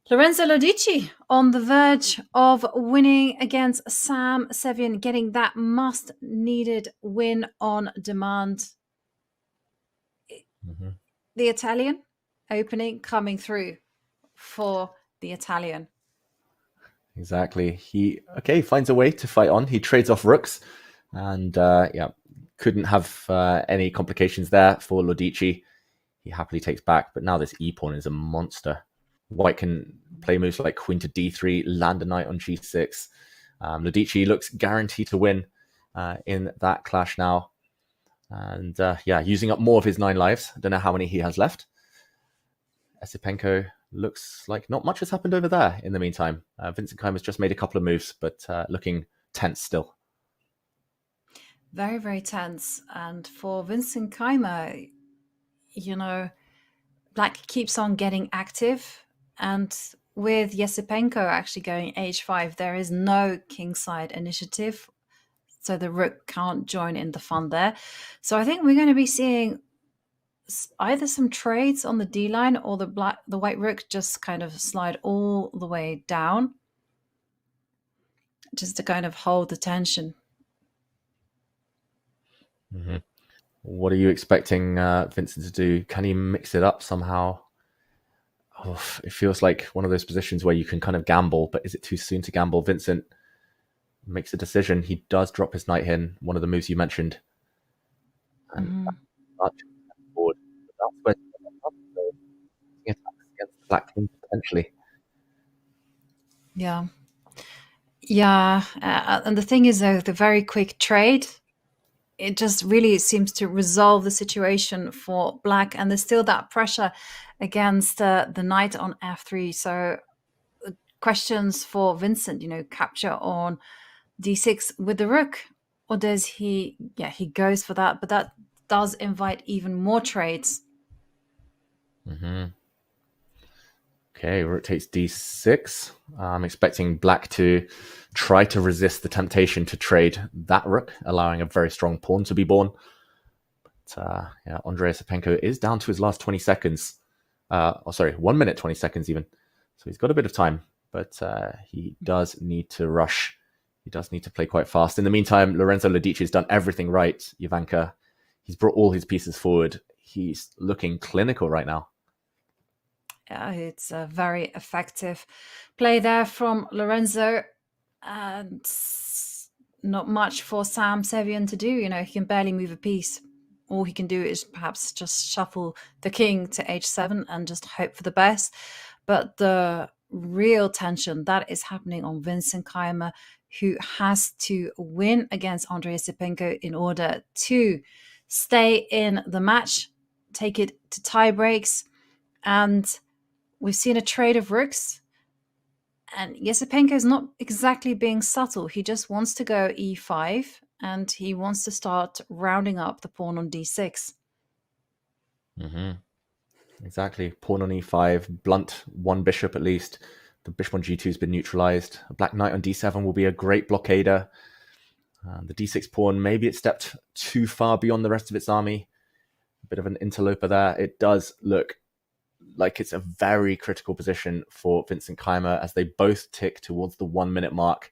F: Lorenzo Ladici on the verge of winning against Sam Sevian, getting that must-needed win on demand. The Italian opening coming through for the Italian.
H: Exactly. He finds a way to fight on. He trades off rooks, and couldn't have any complications there for Ladici. He happily takes back, but now this e-pawn is a monster. White can play moves like queen to d3, land a knight on g6. Ladici looks guaranteed to win in that clash now. And using up more of his 9 lives. I don't know how many he has left. Esipenko looks like not much has happened over there in the meantime. Vincent Keimer's just made a couple of moves, but looking tense still.
F: Very, very tense. And for Vincent Keimer, Black keeps on getting active. And with Yesipenko actually going h5, there is no kingside initiative. So the rook can't join in the fun there. So I think we're going to be seeing either some trades on the D line, or the white rook just kind of slide all the way down, just to kind of hold the tension.
H: What are you expecting Vincent to do? Can he mix it up somehow? It feels like one of those positions where you can kind of gamble, but is it too soon to gamble? Vincent makes a decision. He does drop his knight in, one of the moves you mentioned. And against the black king potentially.
F: Yeah. And the thing is, though, the very quick trade, it just really seems to resolve the situation for black, and there's still that pressure against the knight on f3. So questions for Vincent, capture on d6 with the rook, or does he goes for that, but that does invite even more trades.
H: Okay, rook takes d6. I'm expecting black to try to resist the temptation to trade that rook, allowing a very strong pawn to be born. But Andrei Esipenko is down to his last 20 seconds. 1 minute, 20 seconds even. So he's got a bit of time, but he does need to rush. He does need to play quite fast. In the meantime, Lorenzo Ladici has done everything right, Jovanka. He's brought all his pieces forward. He's looking clinical right now.
F: Yeah, it's a very effective play there from Lorenzo, and not much for Sam Sevian to do. He can barely move a piece. All he can do is perhaps just shuffle the king to h7 and just hope for the best. But the real tension that is happening on Vincent Keimer, who has to win against Andrei Yasipenko in order to stay in the match, take it to tie breaks. And we've seen a trade of rooks. And Yasipenko is not exactly being subtle. He just wants to go e5 and he wants to start rounding up the pawn on d6.
H: Exactly. Pawn on e5, blunt one bishop at least. The bishop on g2 has been neutralized. A black knight on d7 will be a great blockader. The d6 pawn, maybe it stepped too far beyond the rest of its army. A bit of an interloper there. It does look like it's a very critical position for Vincent Keimer as they both tick towards the 1 minute mark.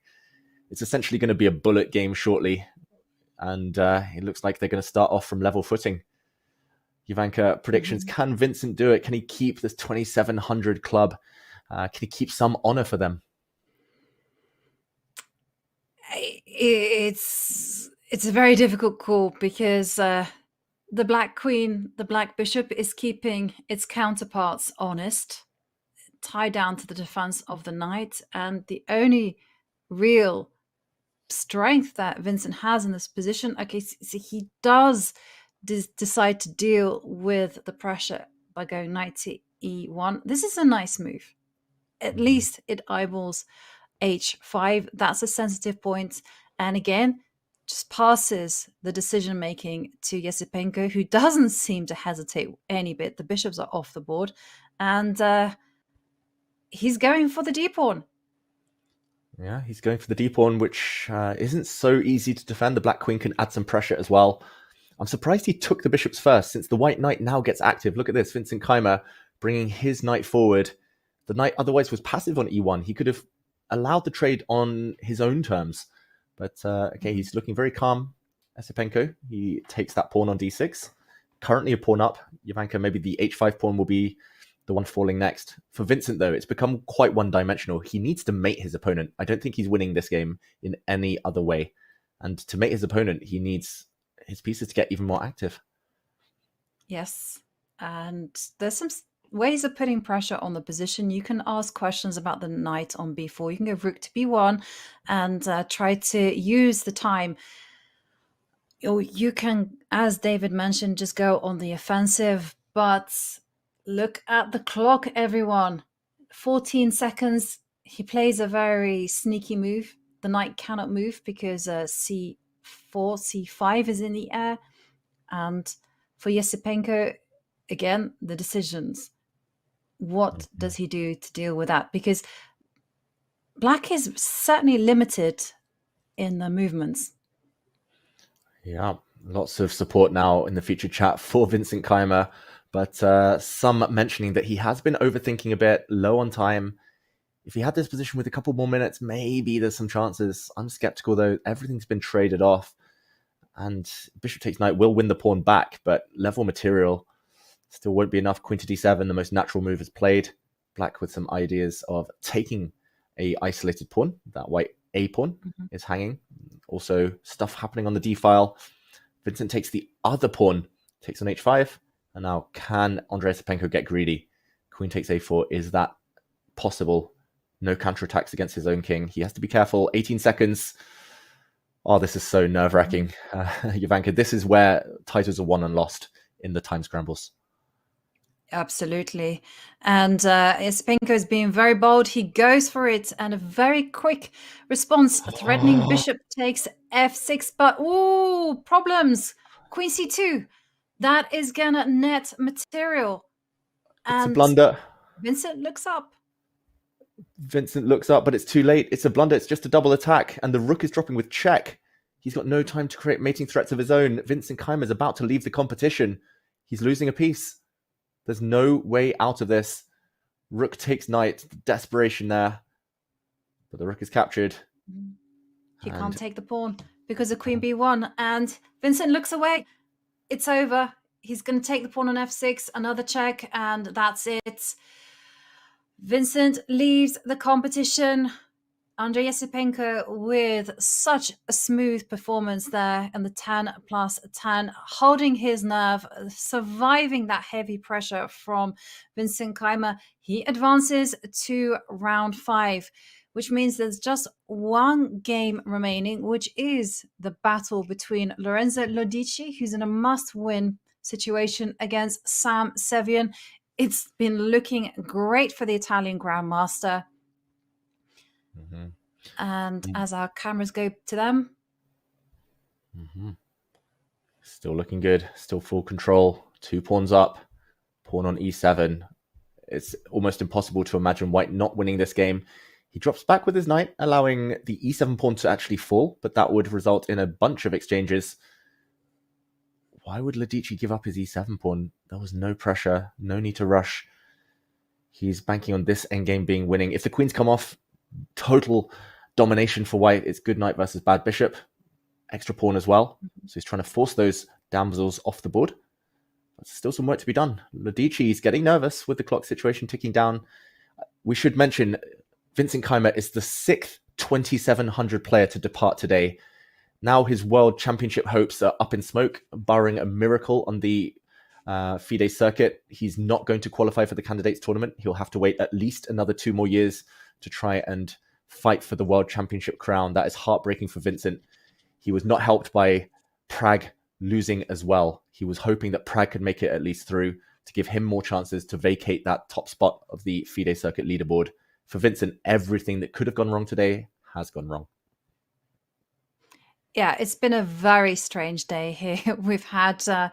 H: It's essentially going to be a bullet game shortly. And it looks like they're going to start off from level footing. Jovanka, predictions. Can Vincent do it? Can he keep this 2700 club? Can he keep some honor for them?
F: It's a very difficult call because the Black Queen, the Black Bishop, is keeping its counterparts honest, tied down to the defense of the knight. And the only real strength that Vincent has in this position, okay, so he does decide to deal with the pressure by going knight to e1. This is a nice move. At least it eyeballs h5. That's a sensitive point. And again, just passes the decision making to Yasipenko, who doesn't seem to hesitate any bit. The bishops are off the board. And he's going for the d pawn.
H: Yeah, he's going for the d pawn, which isn't so easy to defend. The Black Queen can add some pressure as well. I'm surprised he took the bishops first, since the white knight now gets active. Look at this, Vincent Keimer bringing his knight forward. The knight otherwise was passive on e1. He could have allowed the trade on his own terms. But, okay, he's looking very calm. Yasipenko, he takes that pawn on d6. Currently a pawn up. Jovanka, maybe the h5 pawn will be the one falling next. For Vincent, though, it's become quite one-dimensional. He needs to mate his opponent. I don't think he's winning this game in any other way. And to mate his opponent, he needs his pieces to get even more active.
F: Yes. And there's some ways of putting pressure on the position. You can ask questions about the knight on b4. You can go rook to b1 and try to use the time. Or you can, as David mentioned, just go on the offensive. But look at the clock, everyone. 14 seconds. He plays a very sneaky move. The knight cannot move because c4, c5 is in the air. And for Yasipenko, again, the decisions. What does he do to deal with that? Because Black is certainly limited in the movements.
H: Yeah, lots of support now in the featured chat for Vincent Keimer, but some mentioning that he has been overthinking a bit, low on time. If he had this position with a couple more minutes, maybe there's some chances. I'm skeptical, though. Everything's been traded off. And bishop takes knight will win the pawn back, but level material still won't be enough. Queen to d7, the most natural move is played. Black with some ideas of taking a isolated pawn. That white a pawn is hanging. Also, stuff happening on the d file. Vincent takes the other pawn, takes on h5. And now, can Andrei Yasipenko get greedy? Queen takes a4. Is that possible? No counterattacks against his own king. He has to be careful. 18 seconds. Oh, this is so nerve-wracking. Jovanka, this is where titles are won and lost in the time scrambles.
F: Absolutely. And Yasipenko is being very bold. He goes for it. And a very quick response. Threatening bishop takes f6. But, ooh, problems. Queen c2. That is going to net material.
H: It's a blunder.
F: Vincent looks up.
H: Vincent looks up, but it's too late. It's a blunder. It's just a double attack. And the rook is dropping with check. He's got no time to create mating threats of his own. Vincent Keimer is about to leave the competition. He's losing a piece. There's no way out of this. Rook takes knight. Desperation there. But the rook is captured.
F: He can't take the pawn because of queen b1. And Vincent looks away. It's over. He's going to take the pawn on f6. Another check. And that's it. Vincent leaves the competition. Andrei Yasipenko with such a smooth performance there in the 10+10, holding his nerve, surviving that heavy pressure from Vincent Keimer. He advances to round 5, which means there's just one game remaining, which is the battle between Lorenzo Lodici, who's in a must-win situation, against Sam Sevian. It's been looking great for the Italian Grandmaster. And as our cameras go to them,
H: Still looking good. Still full control. 2 pawns up. Pawn on e7. It's almost impossible to imagine White not winning this game. He drops back with his knight, allowing the e7 pawn to actually fall, but that would result in a bunch of exchanges. Why would Lodici give up his e7 pawn? There was no pressure, no need to rush. He's banking on this endgame being winning. If the queens come off, total domination for White. It's good knight versus bad bishop. Extra pawn as well. So he's trying to force those damsels off the board. But still some work to be done. Lodici is getting nervous with the clock situation ticking down. We should mention Vincent Keimer is the 6th 2700 player to depart today. Now his world championship hopes are up in smoke, barring a miracle on the FIDE circuit. He's not going to qualify for the candidates tournament. He'll have to wait at least another 2 more years to try and fight for the world championship crown. That is heartbreaking for Vincent. He was not helped by Pragg losing as well. He was hoping that Pragg could make it at least through to give him more chances to vacate that top spot of the FIDE circuit leaderboard. For Vincent, everything that could have gone wrong today has gone wrong.
F: Yeah, it's been a very strange day here. We've had 6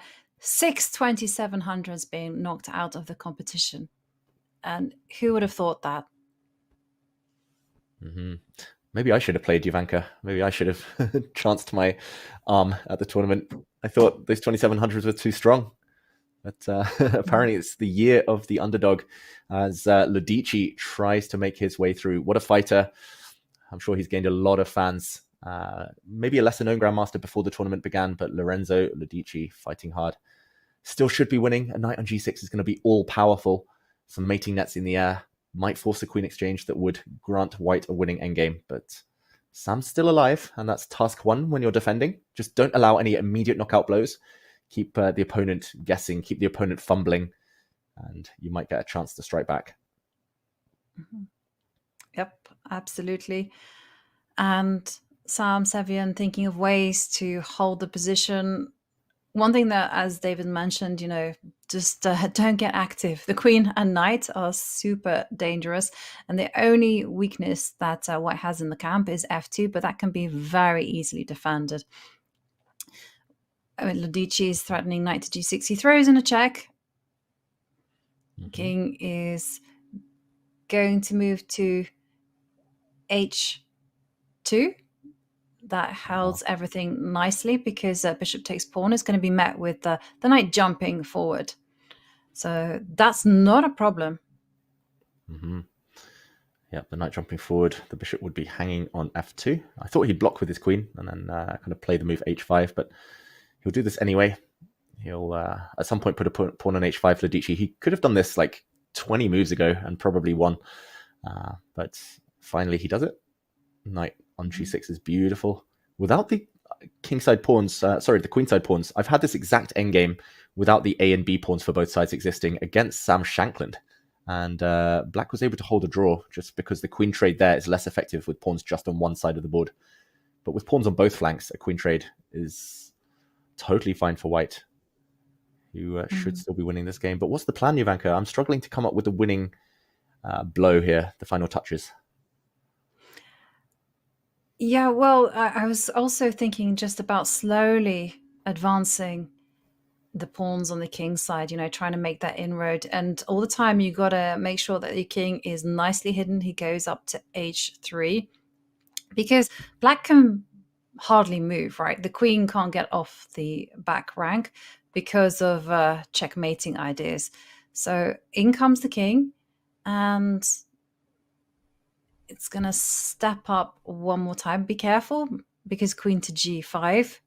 F: 2700s being knocked out of the competition. And who would have thought that?
H: Maybe I should have played Jovanka. Maybe I should have chanced my arm at the tournament. I thought those 2700s were too strong. But apparently it's the year of the underdog as Lodici tries to make his way through. What a fighter. I'm sure he's gained a lot of fans. Maybe a lesser known grandmaster before the tournament began, but Lorenzo Lodici fighting hard. Still should be winning. A knight on g6 is going to be all powerful. Some mating nets in the air. Might force a queen exchange that would grant White a winning endgame, but Sam's still alive, and that's task 1 when you're defending. Just don't allow any immediate knockout blows. Keep the opponent guessing, keep the opponent fumbling, and you might get a chance to strike back.
F: Yep, absolutely. And Sam Sevian thinking of ways to hold the position. One thing that, as David mentioned, just don't get active. The queen and knight are super dangerous. And the only weakness that White has in the camp is f2, but that can be very easily defended. I mean, Lodici is threatening knight to g6. He throws in a check. King is going to move to h2. That holds everything nicely because bishop takes pawn is going to be met with the knight jumping forward. So that's not a problem.
H: Yeah, the knight jumping forward. The bishop would be hanging on f2. I thought he'd block with his queen and then kind of play the move h5, but he'll do this anyway. He'll at some point put a pawn on h5 for Lodici. He could have done this like 20 moves ago and probably won. But finally he does it. Knight on g6 is beautiful. Without the kingside pawns, the queenside pawns, I've had this exact endgame without the A and B pawns for both sides existing against Sam Shankland. And Black was able to hold a draw just because the queen trade there is less effective with pawns just on one side of the board. But with pawns on both flanks, a queen trade is totally fine for White, who should still be winning this game. But what's the plan, Jovanka? I'm struggling to come up with a winning blow here, the final touches.
F: Yeah, well, I was also thinking just about slowly advancing the pawns on the king side, trying to make that inroad. And all the time you got to make sure that your king is nicely hidden. He goes up to h3 because Black can hardly move, right? The queen can't get off the back rank because of checkmating ideas. So in comes the king, and it's going to step up one more time. Be careful, because queen to g5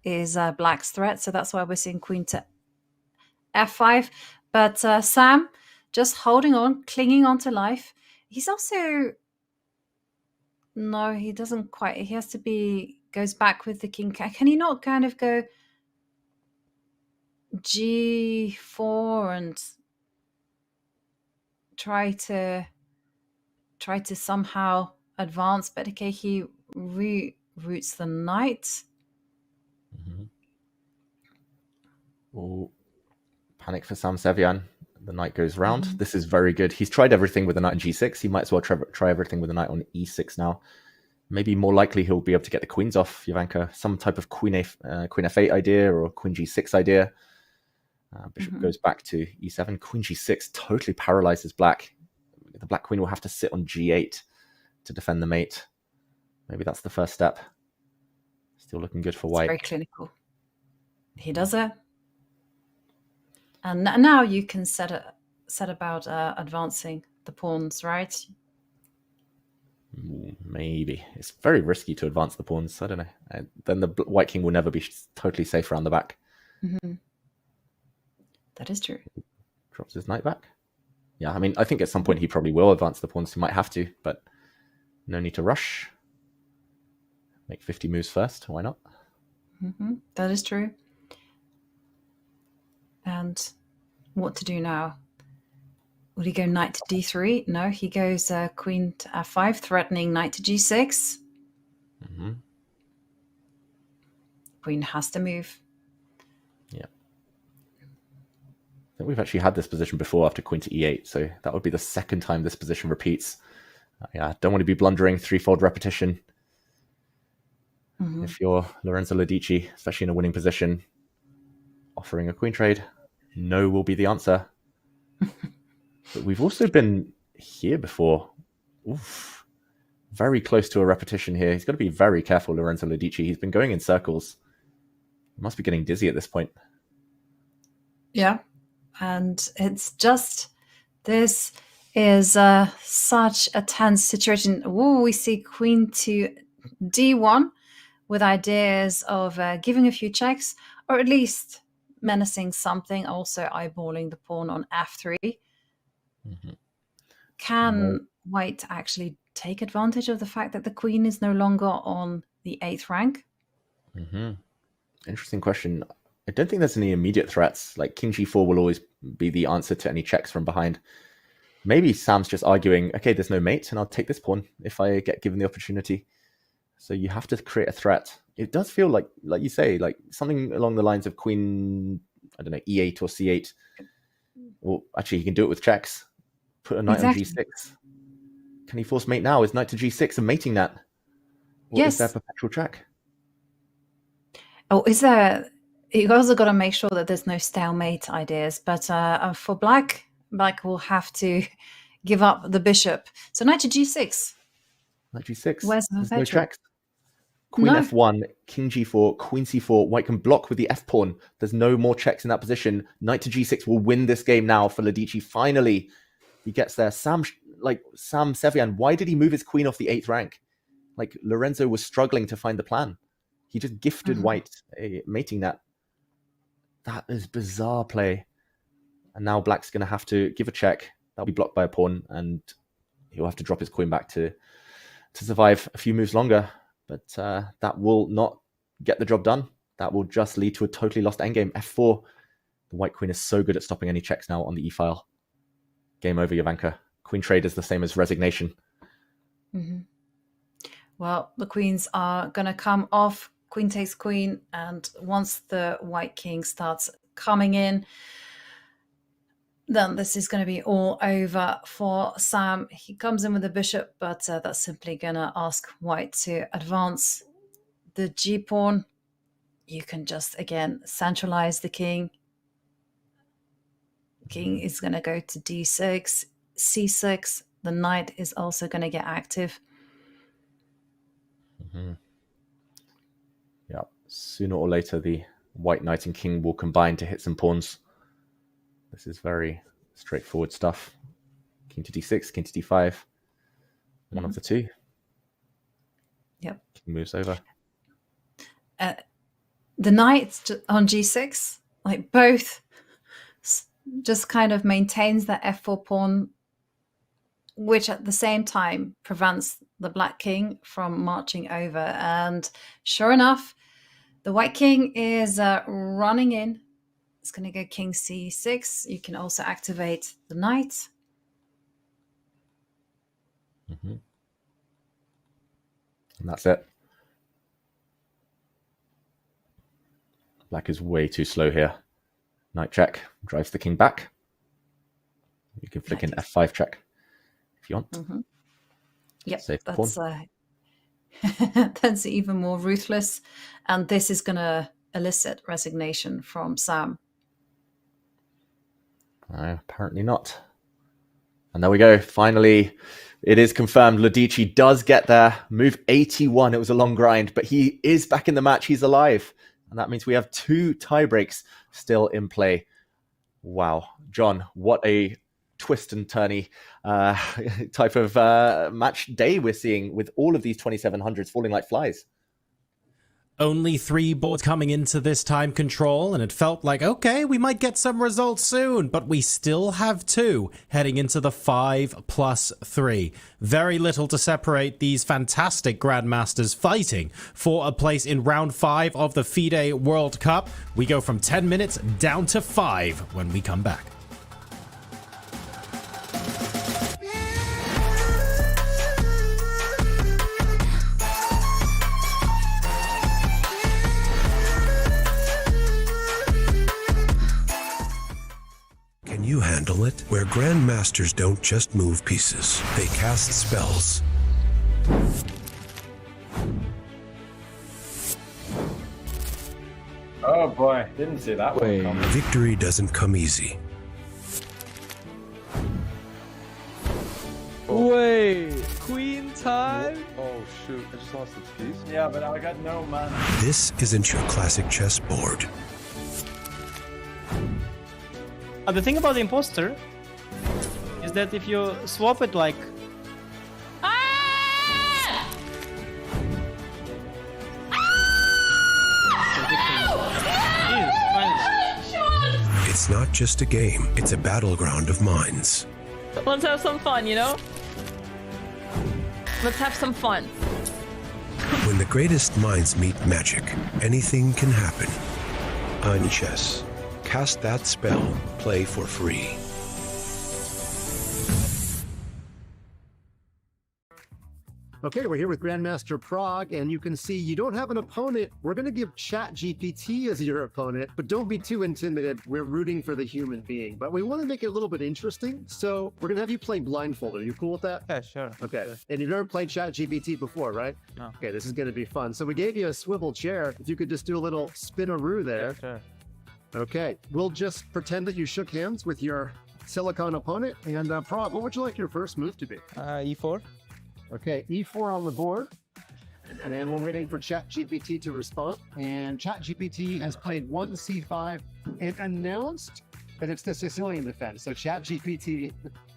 F: is Black's threat. So that's why we're seeing queen to f5. But Sam just holding on, clinging on to life. He's also No, he doesn't quite. He has to be goes back with the king. Can he not kind of go G4 and try to somehow advance? But okay, he reroutes the knight.
H: Oh, panic for Sam Sevian. The knight goes round. This is very good. He's tried everything with the knight on G6. He might as well try everything with the knight on E6 now. Maybe more likely he'll be able to get the queens off Jovanka. Some type of queen F8 idea or queen G6 idea. Bishop goes back to E7. Queen G6 totally paralyzes black. The black queen will have to sit on G8 to defend the mate. Maybe that's the first step. Still looking good for white.
F: Very clinical. He does it. And now you can set about advancing the pawns, right?
H: Maybe. It's very risky to advance the pawns. I don't know. Then the white king will never be totally safe around the back.
F: That is true.
H: Drops his knight back. Yeah, I mean, I think at some point he probably will advance the pawns. He might have to, but no need to rush. Make 50 moves first. Why not?
F: That is true. And what to do now? Would he go knight to d3? No, he goes queen to f5, threatening knight to g6. Queen has to move.
H: Yeah. I think we've actually had this position before after queen to e8, so that would be the second time this position repeats. Yeah, don't want to be blundering threefold repetition. If you're Lorenzo Lodici, especially in a winning position, offering a queen trade, no will be the answer. But we've also been here before. Oof. Very close to a repetition here. He's got to be very careful, Lorenzo Lodici. He's been going in circles. He must be getting dizzy at this point.
F: Yeah. And it's just, this is such a tense situation. Ooh, we see queen to d1 with ideas of giving a few checks, or at least menacing something, also eyeballing the pawn on f3. Can white actually take advantage of the fact that the queen is no longer on the 8th rank?
H: Interesting question. I don't think there's any immediate threats. Like king g4 will always be the answer to any checks from behind. Maybe Sam's just arguing, okay, there's no mate, and I'll take this pawn if I get given the opportunity. So you have to create a threat. It does feel like you say, like something along the lines of queen, I don't know, e8 or c8. Or actually, he can do it with checks. Put a knight on g6. Can he force mate now? Is knight to g6 a mating that? Or is there perpetual check?
F: Oh, is there? You also got to make sure that there's no stalemate ideas. But for black will have to give up the bishop. So knight to g6.
H: Knight g6.
F: Where's
H: There's
F: the
H: no checks. Queen f1, king g4, queen c4. White can block with the f pawn. There's no more checks in that position. Knight to g6 will win this game now for Lodici. Finally, he gets there. Sam Sevian, why did he move his queen off the 8th rank? Like Lorenzo was struggling to find the plan. He just gifted white a mating net. That is bizarre play. And now black's going to have to give a check. That'll be blocked by a pawn, and he'll have to drop his queen back to survive a few moves longer. But that will not get the job done. That will just lead to a totally lost endgame. f4. The white queen is so good at stopping any checks now on the e-file. Game over, Jovanka. Queen trade is the same as resignation.
F: Well, the queens are going to come off. Queen takes queen. And once the white king starts coming in, then this is going to be all over for Sam. He comes in with the bishop, but that's simply going to ask white to advance the g-pawn. You can just, again, centralize the king. King is going to go to d6, c6. The knight is also going to get active.
H: Yeah, sooner or later, the white knight and king will combine to hit some pawns. This is very straightforward stuff. King to d6, king to d5. One of the two.
F: Yep.
H: King moves over.
F: The knight on g6, like both, just kind of maintains that f4 pawn, which at the same time prevents the black king from marching over. And sure enough, the white king is running in. It's going to go king c6. You can also activate the knight.
H: And that's it. Black is way too slow here. Knight check drives the king back. You can flick in f5 check if you want.
F: Yep,
H: Save the pawn.
F: That's even more ruthless. And this is going to elicit resignation from Sam.
H: Apparently not. And there we go. Finally, it is confirmed. Ladici does get there. Move 81. It was a long grind, but he is back in the match. He's alive. And that means we have 2 tie breaks still in play. Wow. John, what a twist and turny type of match day we're seeing with all of these 2700s falling like flies.
G: Only 3 boards coming into this time control, and it felt like, okay, we might get some results soon, but we still have 2 heading into the 5+3. Very little to separate these fantastic grandmasters fighting for a place in round 5 of the FIDE World Cup. We go from 10 minutes down to 5 when we come back.
T: Can you handle it? Where grandmasters don't just move pieces, they cast spells.
J: Oh boy, didn't see that one coming.
T: Victory doesn't come easy.
M: Wait, queen time?
J: Oh shoot, I just lost the piece. Yeah, but I got no mana.
T: This isn't your classic chessboard.
U: The thing about the imposter is that if you swap it like...
T: It's not just a game, it's a battleground of minds.
V: Let's have some fun, you know? Let's have some fun.
T: When the greatest minds meet magic, anything can happen. On chess. Cast that spell, play for free.
W: Okay, we're here with Grandmaster Pragg, and you can see you don't have an opponent. We're going to give ChatGPT as your opponent, but don't be too intimidated. We're rooting for the human being, but we want to make it a little bit interesting, so we're going to have you play blindfolded. Are you cool with that?
U: Yeah, sure.
W: Okay, and you've never played ChatGPT before, right?
U: No.
W: Okay, this is going to be fun. So we gave you a swivel chair. If you could just do a little spin-a-roo there.
U: Yeah, sure.
W: Okay, we'll just pretend that you shook hands with your silicon opponent. And Pragg, what would you like your first move to be?
U: E4.
W: Okay, E4 on the board. And then we're waiting for ChatGPT to respond. And ChatGPT has played 1 C5 and announced that it's the Sicilian defense. So ChatGPT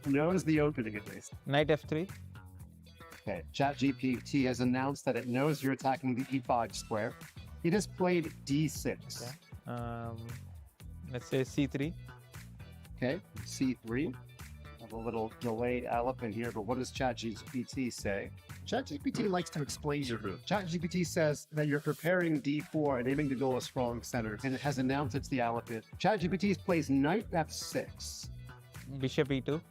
W: knows the opening at least.
U: Knight F3.
W: Okay, ChatGPT has announced that it knows you're attacking the E5 square. It has played D6.
U: Okay. Let's say C3.
W: Okay, C3. A little delayed elephant here, but what does ChatGPT say? ChatGPT likes to explain your move. ChatGPT says that you're preparing D4 and aiming to go a strong center, and it has announced it's the elephant. ChatGPT plays Knight F6.
U: Bishop E2.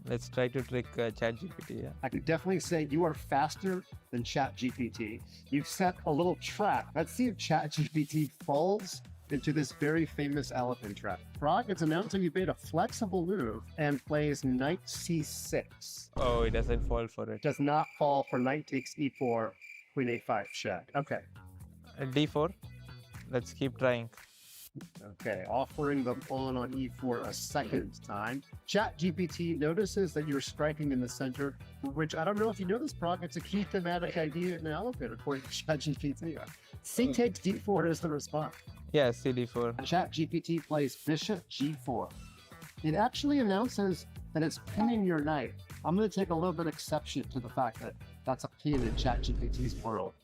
U: Let's try to trick ChatGPT. Yeah.
W: I could definitely say you are faster than ChatGPT. You've set a little trap. Let's see if ChatGPT falls into this very famous elephant trap. Pragg, it's announcing you made a flexible move and plays Knight C6.
U: Oh, it doesn't fall for it.
W: Does not fall for Knight takes E4, Queen A5 check. Okay.
U: D4. Let's keep trying.
W: Okay, offering the pawn on E4 a second time. ChatGPT notices that you're striking in the center, which I don't know if you know this, Pragg, it's a key thematic idea in the elephant, according to ChatGPT. C takes D4 is the response.
U: Yeah, CD4.
W: ChatGPT plays Bishop G4. It actually announces that it's pinning your knight. I'm going to take a little bit exception to the fact that that's a pin in ChatGPT's world.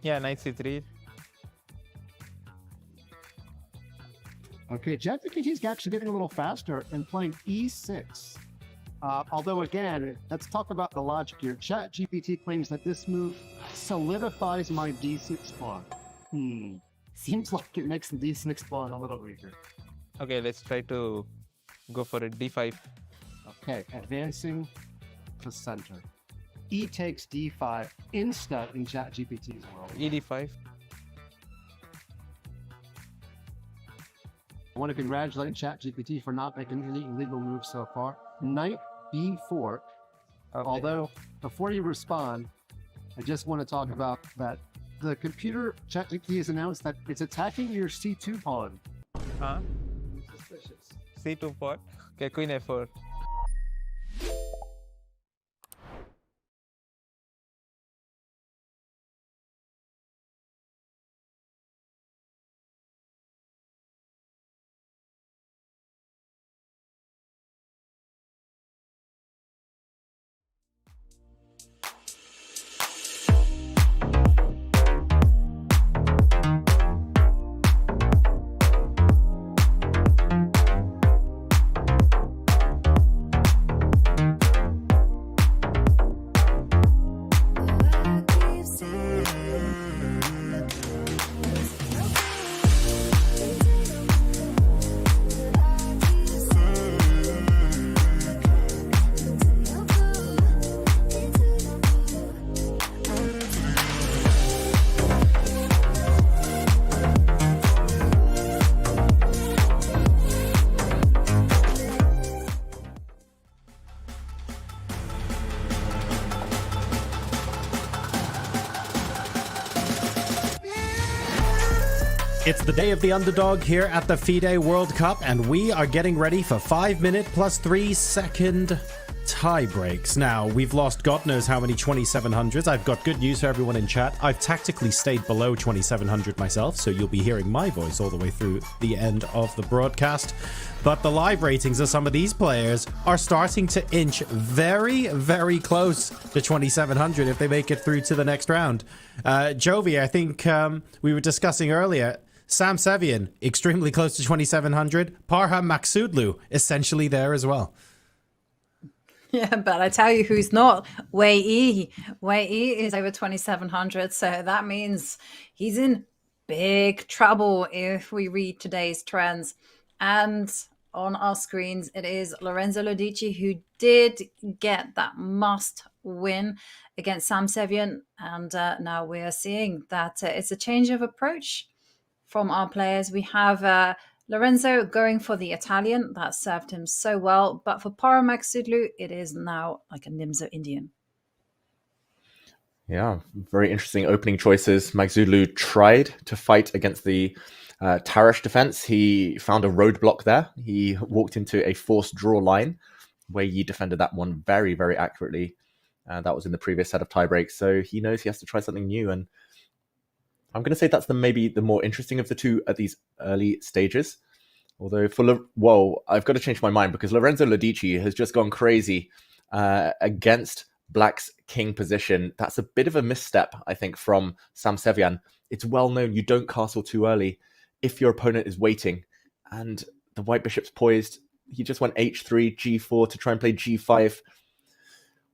U: Yeah, Knight C3.
W: Okay, ChatGPT is actually getting a little faster and playing E6. Although again, let's talk about the logic here. ChatGPT claims that this move solidifies my d6 pawn. Seems like it makes the d6 pawn a little weaker.
A: Okay, let's try to go for a d5.
W: Okay, advancing to center. E takes d5 instant in ChatGPT's world.
A: ED5.
W: I want to congratulate ChatGPT for not making any illegal moves so far. Knight b4. Although, before you respond, I just want to talk about that the computer ChatGPT has announced that it's attacking your c2 pawn.
A: Huh?
W: Suspicious.
A: C2 pawn. Okay, queen f4.
G: It's the day of the underdog here at the FIDE World Cup, and we are getting ready for 5-minute plus 3-second tie breaks. Now, we've lost God knows how many 2700s. I've got good news for everyone in chat. I've tactically stayed below 2700 myself, so you'll be hearing my voice all the way through the end of the broadcast. But the live ratings of some of these players are starting to inch very, very close to 2700 if they make it through to the next round. Jovi, I think we were discussing earlier, Sam Sevian, extremely close to 2700. Parham Maksudlu, essentially there as well.
F: Yeah, but I tell you who's not. Wei Yi. Wei Yi is over 2700, so that means he's in big trouble if we read today's trends. And on our screens, it is Lorenzo Lodici who did get that must win against Sam Sevian. And now we are seeing that it's a change of approach from our players. We have Lorenzo going for the Italian. That served him so well. But for Parham Maksudlu, it is now like a Nimzo Indian.
H: Yeah, very interesting opening choices. Maksudlu tried to fight against the Tarish defense. He found a roadblock there. He walked into a forced draw line where Yi defended that one very, very accurately. That was in the previous set of tiebreaks. So he knows he has to try something new. And I'm going to say that's maybe the more interesting of the two at these early stages. Although I've got to change my mind because Lorenzo Lodici has just gone crazy against Black's king position. That's a bit of a misstep, I think, from Sam Sevian. It's well known you don't castle too early if your opponent is waiting. And the white bishop's poised. He just went h3, g4 to try and play g5.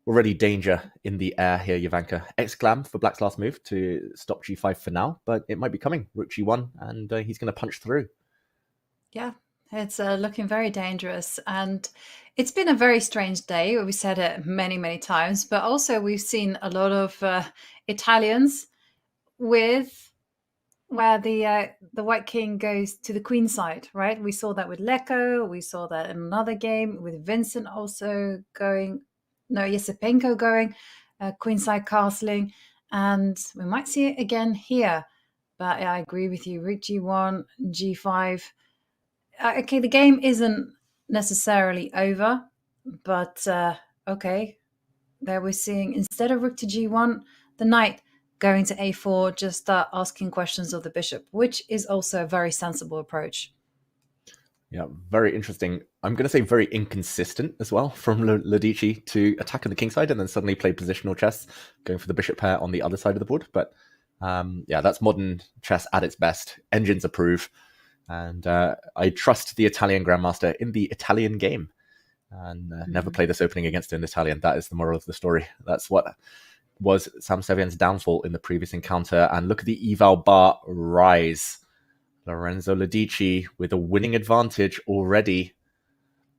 H: Already danger in the air here, Jovanka. Exclam for Black's last move to stop g5 for now, but it might be coming. Rook g1, and he's going to punch through.
F: Yeah, it's looking very dangerous. And it's been a very strange day. We said it many, many times, but also we've seen a lot of Italians where the white king goes to the queen side, right? We saw that with Leko. We saw that in another game with Vincent also going... No, Yesipenko going queenside castling, and we might see it again here. But I agree with you. Rook g1, g5. Okay, the game isn't necessarily over, but okay. There we're seeing, instead of rook to g1, the knight going to a4, just start asking questions of the bishop, which is also a very sensible approach.
H: Yeah, very interesting. I'm going to say very inconsistent as well from Lodici to attack on the king side and then suddenly play positional chess, going for the bishop pair on the other side of the board. But yeah, that's modern chess at its best. Engines approve. And I trust the Italian Grandmaster in the Italian game. and never play this opening against an Italian. That is the moral of the story. That's what was Samsevian's downfall in the previous encounter. And look at the eval bar rise. Lorenzo Lodici with a winning advantage already.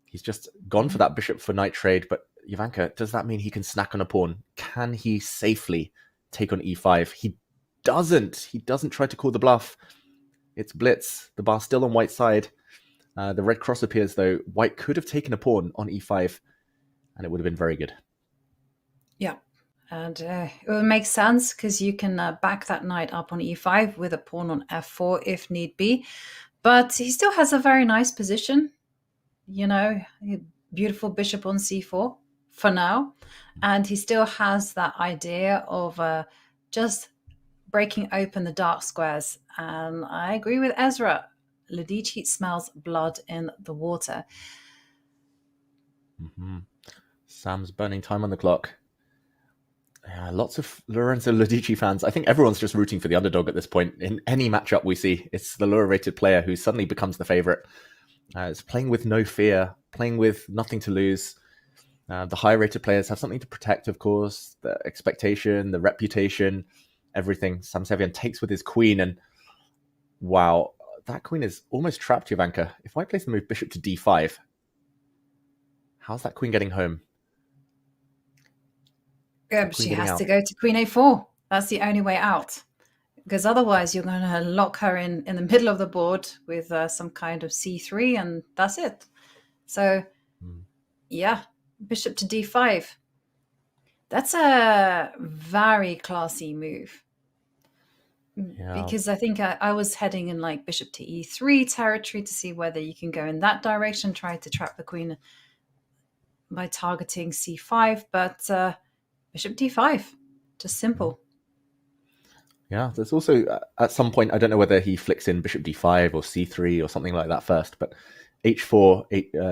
H: He's just gone for that bishop for knight trade, but Jovanka, does that mean he can snack on a pawn? Can he safely take on e5? He doesn't. He doesn't try to call the bluff. It's blitz. The bar's still on white's side. The red cross appears, though. White could have taken a pawn on e5, and it would have been very good.
F: Yeah, and it would make sense because you can back that knight up on e5 with a pawn on f4 if need be. But he still has a very nice position. You know, beautiful bishop on c4 for now. And he still has that idea of just breaking open the dark squares. And I agree with Ezra. Lodici smells blood in the water.
H: Sam's burning time on the clock. Yeah, lots of Lorenzo Lodici fans. I think everyone's just rooting for the underdog at this point. In any matchup we see, it's the lower rated player who suddenly becomes the favorite. It's playing with no fear, playing with nothing to lose. The higher rated players have something to protect, of course, the expectation, the reputation, everything. Samsevian takes with his queen, and wow, that queen is almost trapped, Jovanka. If White plays the move bishop to d5, how's that queen getting home?
F: Yeah, but she has to go to queen a4. That's the only way out. Because otherwise you're going to lock her in the middle of the board with some kind of c3, and that's it. So, yeah, bishop to d5. That's a very classy move. Yeah. Because I think I was heading in like bishop to e3 territory to see whether you can go in that direction, try to trap the queen by targeting c5, but bishop d5, just simple.
H: Yeah, there's also, at some point, I don't know whether he flicks in bishop d5 or c3 or something like that first, but h4,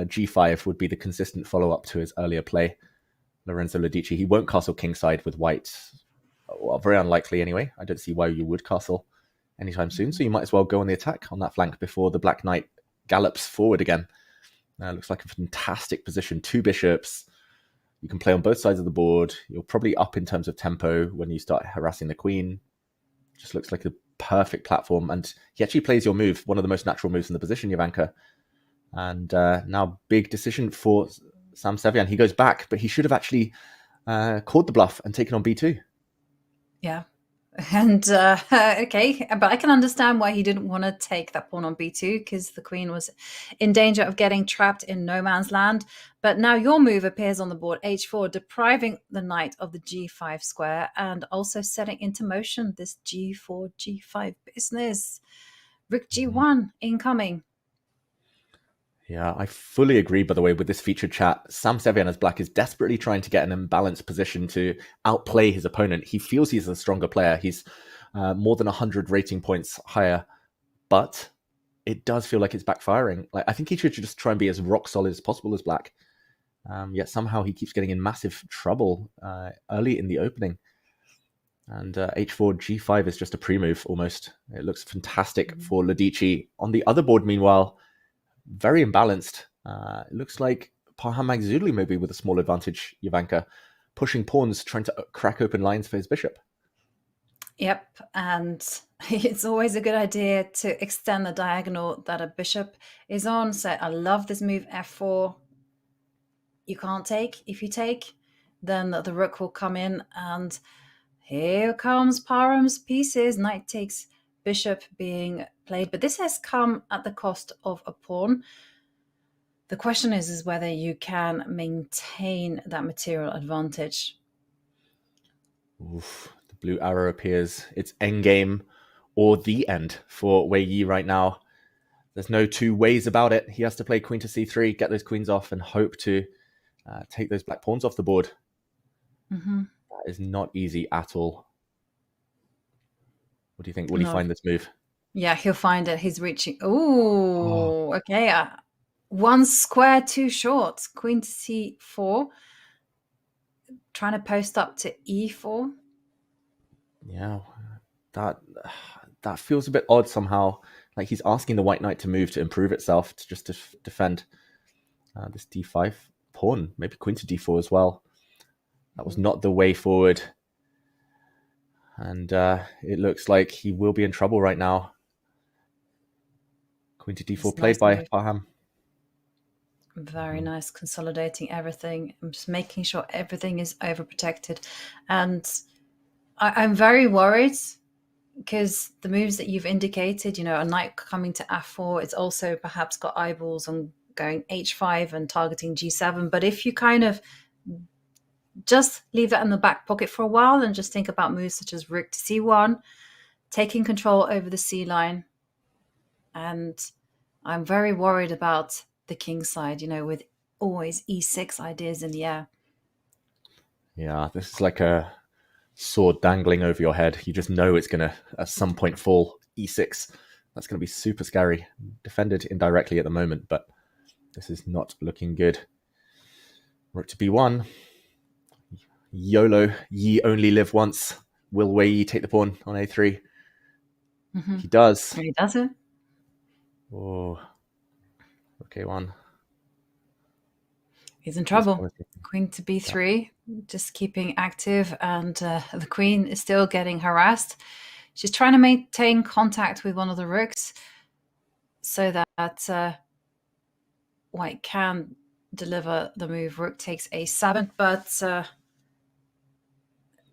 H: g5 would be the consistent follow-up to his earlier play. Lorenzo Lodici, he won't castle kingside with white. Well, very unlikely anyway. I don't see why you would castle anytime soon, so you might as well go on the attack on that flank before the black knight gallops forward again. Looks like a fantastic position. 2 bishops. You can play on both sides of the board. You're probably up in terms of tempo when you start harassing the queen. Just looks like a perfect platform, and he actually plays your move, one of the most natural moves in the position, Jovanka. And now big decision for Samsevian. He goes back, but he should have actually called the bluff and taken on b2.
F: Yeah. And okay, but I can understand why he didn't want to take that pawn on b2, because the queen was in danger of getting trapped in no man's land. But now your move appears on the board, h4, depriving the knight of the g5 square and also setting into motion this g4, g5 business. Rook g1 incoming.
H: Yeah, I fully agree, by the way, with this featured chat. Samsevian as black is desperately trying to get an imbalanced position to outplay his opponent. He feels he's a stronger player. He's more than 100 rating points higher, but it does feel like it's backfiring. Like, I think he should just try and be as rock solid as possible as black. Yet somehow he keeps getting in massive trouble early in the opening. And h4, g5 is just a pre-move almost. It looks fantastic for Lodici. On the other board, meanwhile, very imbalanced. It looks like Parham Maghzouli maybe with a small advantage, Jovanka, pushing pawns, trying to crack open lines for his bishop.
F: Yep, and it's always a good idea to extend the diagonal that a bishop is on. So I love this move, f4. You can't take. If you take, then the rook will come in, and here comes Parham's pieces. Knight takes bishop being played, but this has come at the cost of a pawn. The question is whether you can maintain that material advantage.
H: Oof, the blue arrow appears. It's endgame or the end for Wei Yi right now. There's no two ways about it. He has to play queen to c3, get those queens off, and hope to take those black pawns off the board. That is not easy at all. What do you think? Will he find this move?
F: Yeah, he'll find it. He's reaching. Ooh, okay. One square too short. Queen to c4. Trying to post up to e4.
H: Yeah, that feels a bit odd somehow. Like he's asking the white knight to move to improve itself, to just defend this d5 pawn, maybe queen to d4 as well. That was not the way forward. And it looks like he will be in trouble right now. Queen to d4 played by Parham.
F: Very nice, consolidating everything. I'm just making sure everything is overprotected. And I'm very worried because the moves that you've indicated, you know, a knight coming to f4, it's also perhaps got eyeballs on going h5 and targeting g7. But if you kind of just leave that in the back pocket for a while and just think about moves such as rook to c1, taking control over the c line. And I'm very worried about the king side, you know, with always e6 ideas in the air.
H: Yeah, this is like a sword dangling over your head. You just know it's going to at some point fall e6. That's going to be super scary. Defended indirectly at the moment, but this is not looking good. Rook to b1. YOLO, ye only live once. Will Wei Yi take the pawn on a3?
F: Mm-hmm.
H: He does.
F: He does it.
H: Oh, okay, one.
F: He's in trouble. Queen to b3, just keeping active, and the queen is still getting harassed. She's trying to maintain contact with one of the rooks so that white can deliver the move. Rook takes a7, but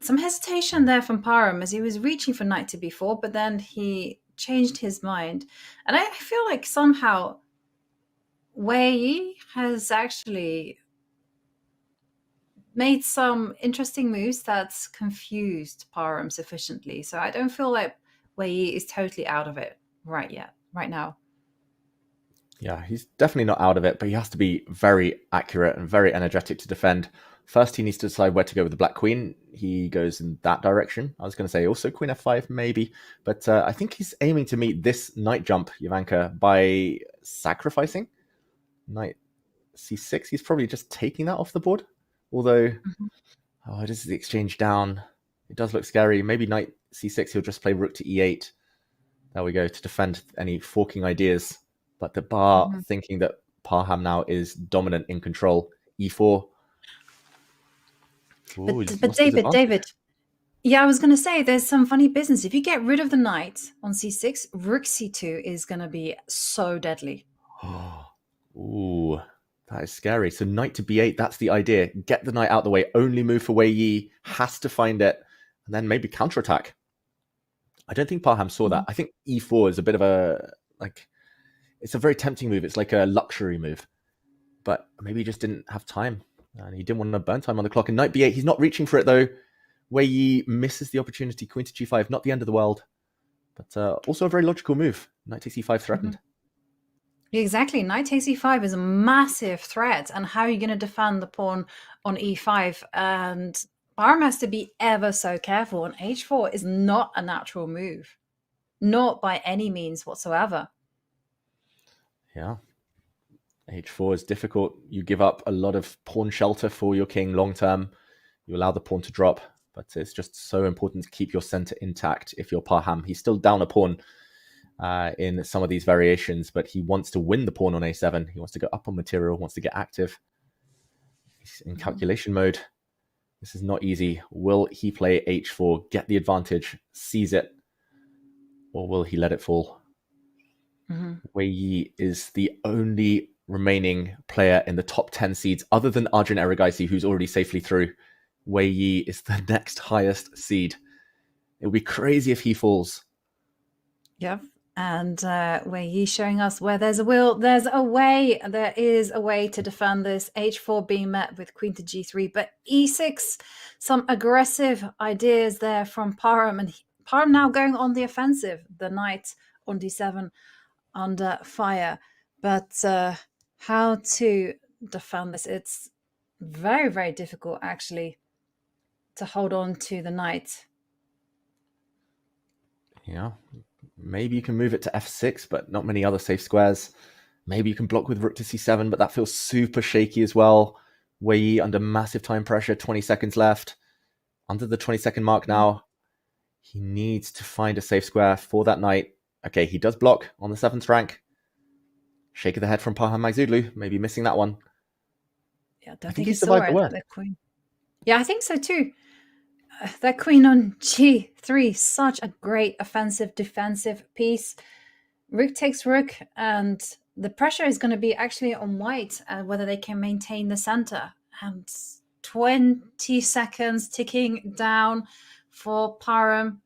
F: some hesitation there from Parham as he was reaching for knight to b4, but then he changed his mind. And I feel like somehow Wei Yi has actually made some interesting moves that's confused Parham sufficiently. So I don't feel like Wei Yi is totally out of it right now.
H: Yeah, he's definitely not out of it, but he has to be very accurate and very energetic to defend. First, he needs to decide where to go with the black queen. He goes in that direction. I was going to say also queen f5 maybe, but I think he's aiming to meet this knight jump, Jovanka, by sacrificing knight c6. He's probably just taking that off the board. Although, oh, it is the exchange down. It does look scary. Maybe knight c6, he'll just play rook to e8. There we go, to defend any forking ideas. But the bar thinking that Parham now is dominant in control. e4. Ooh,
F: but David, yeah, I was going to say there's some funny business. If you get rid of the knight on c6, rook c2 is going to be so deadly.
H: Ooh, that is scary. So knight to b8, that's the idea. Get the knight out the way. Only move for Wei Yi. Has to find it. And then maybe counterattack. I don't think Parham saw that. I think e4 is a bit of a, like, it's a very tempting move. It's like a luxury move. But maybe he just didn't have time. And he didn't want to burn time on the clock. And knight b8, he's not reaching for it though. Wei Yi misses the opportunity. Queen to g5, not the end of the world. But also a very logical move. Knight takes e5 threatened.
F: Exactly. Knight takes e5 is a massive threat. And how are you going to defend the pawn on e5? And Parham has to be ever so careful. And h4 is not a natural move. Not by any means whatsoever.
H: Yeah. h4 is difficult. You give up a lot of pawn shelter for your king long term. You allow the pawn to drop. But it's just so important to keep your center intact if you're Parham. He's still down a pawn in some of these variations, but he wants to win the pawn on a7. He wants to go up on material, wants to get active. He's in calculation mode. This is not easy. Will he play h4, get the advantage, seize it, or will he let it fall? Wei Yi is the only remaining player in the top 10 seeds other than Arjun Erigaisi, who's already safely through. Wei Yi is the next highest seed. It would be crazy if he falls.
F: Yep. And Wei Yi showing us where there's a will, there's a way. There is a way to defend this. h4 being met with queen to g3, but e6, some aggressive ideas there from Parham. And Parham now going on the offensive. The knight on d7 under fire. But how to defend this? It's very, very difficult, actually, to hold on to the knight.
H: Yeah. Maybe you can move it to f6, but not many other safe squares. Maybe you can block with rook to c7, but that feels super shaky as well. Wei Yi under massive time pressure, 20 seconds left. Under the 20-second mark now. He needs to find a safe square for that knight. Okay, he does block on the 7th rank. Shake of the head from Parham Maghsoodloo, maybe missing that one.
F: Yeah, I
H: I
F: don't
H: think
F: think
H: he
F: he saw
H: survived the
F: it.
H: word.
F: The queen. Yeah, I think so too. That queen on G3, such a great offensive defensive piece. Rook takes rook, and the pressure is going to be actually on white, whether they can maintain the center. And 20 seconds ticking down for Parham.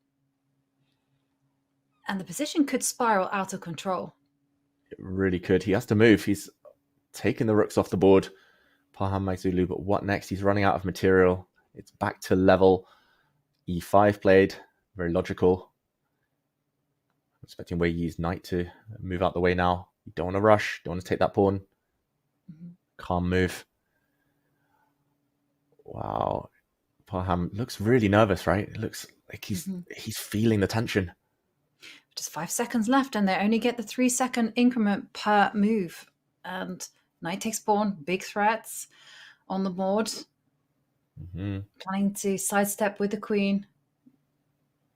F: And the position could spiral out of control.
H: It really could. He has to move. He's taking the rooks off the board. Parham Maizulu, but what next? He's running out of material. It's back to level. E5 played. Very logical. I'm expecting Wei Yi's knight to move out the way now. You don't want to rush. Don't want to take that pawn. Calm move. Wow. Parham looks really nervous, right? It looks like he's feeling the tension.
F: Just 5 seconds left, and they only get the 3-second increment per move. And knight takes pawn, big threats on the board. Planning to sidestep with the queen.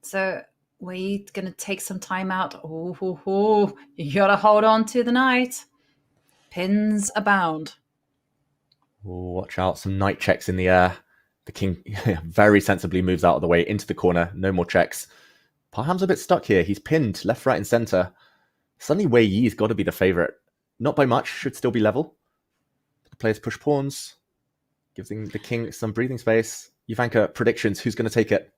F: So we're going to take some time out. Oh, you got to hold on to the knight. Pins abound.
H: Oh, watch out. Some knight checks in the air. The king very sensibly moves out of the way into the corner. No more checks. Parham's a bit stuck here. He's pinned left, right, and center. Suddenly Wei Yi's got to be the favorite. Not by much. Should still be level. The players push pawns. Giving the king some breathing space. Ivanka, predictions. Who's going to take it?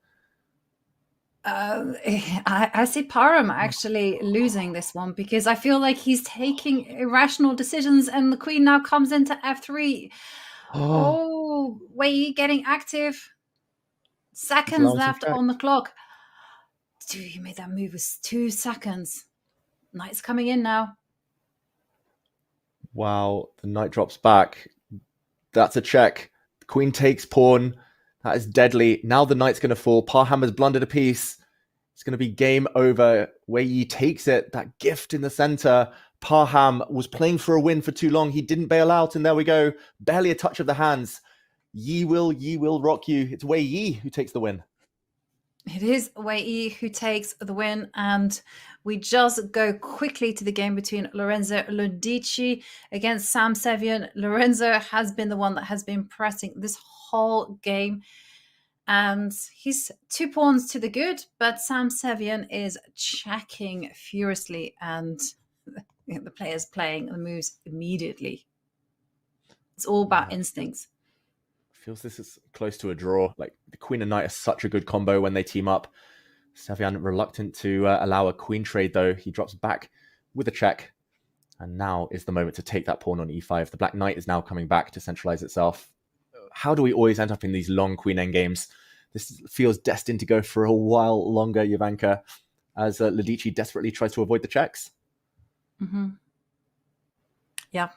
F: I see Parham actually losing this one because I feel like he's taking irrational decisions, and the queen now comes into F3. Oh, Wei Yi getting active. Seconds left on the clock. Dude, he made that move with 2 seconds. Knight's coming in now.
H: Wow, the knight drops back. That's a check. The queen takes pawn. That is deadly. Now the knight's going to fall. Parham has blundered a piece. It's going to be game over. Wei Yi takes it. That gift in the center. Parham was playing for a win for too long. He didn't bail out, and there we go. Barely a touch of the hands. Yi will rock you. It's Wei Yi who takes the win.
F: It is Wei Yi who takes the win, and we just go quickly to the game between Lorenzo Lodici against Sam Sevian. Lorenzo has been the one that has been pressing this whole game, and he's 2 pawns to the good, but Sam Sevian is checking furiously, and the players playing the moves immediately. It's all about instincts.
H: Feels this is close to a draw. Like the queen and knight are such a good combo when they team up. Sevian reluctant to allow a queen trade though. He drops back with a check. And now is the moment to take that pawn on e5. The black knight is now coming back to centralize itself. How do we always end up in these long queen endgames? This feels destined to go for a while longer, Ivanka, as Lodici desperately tries to avoid the checks.
F: Yeah.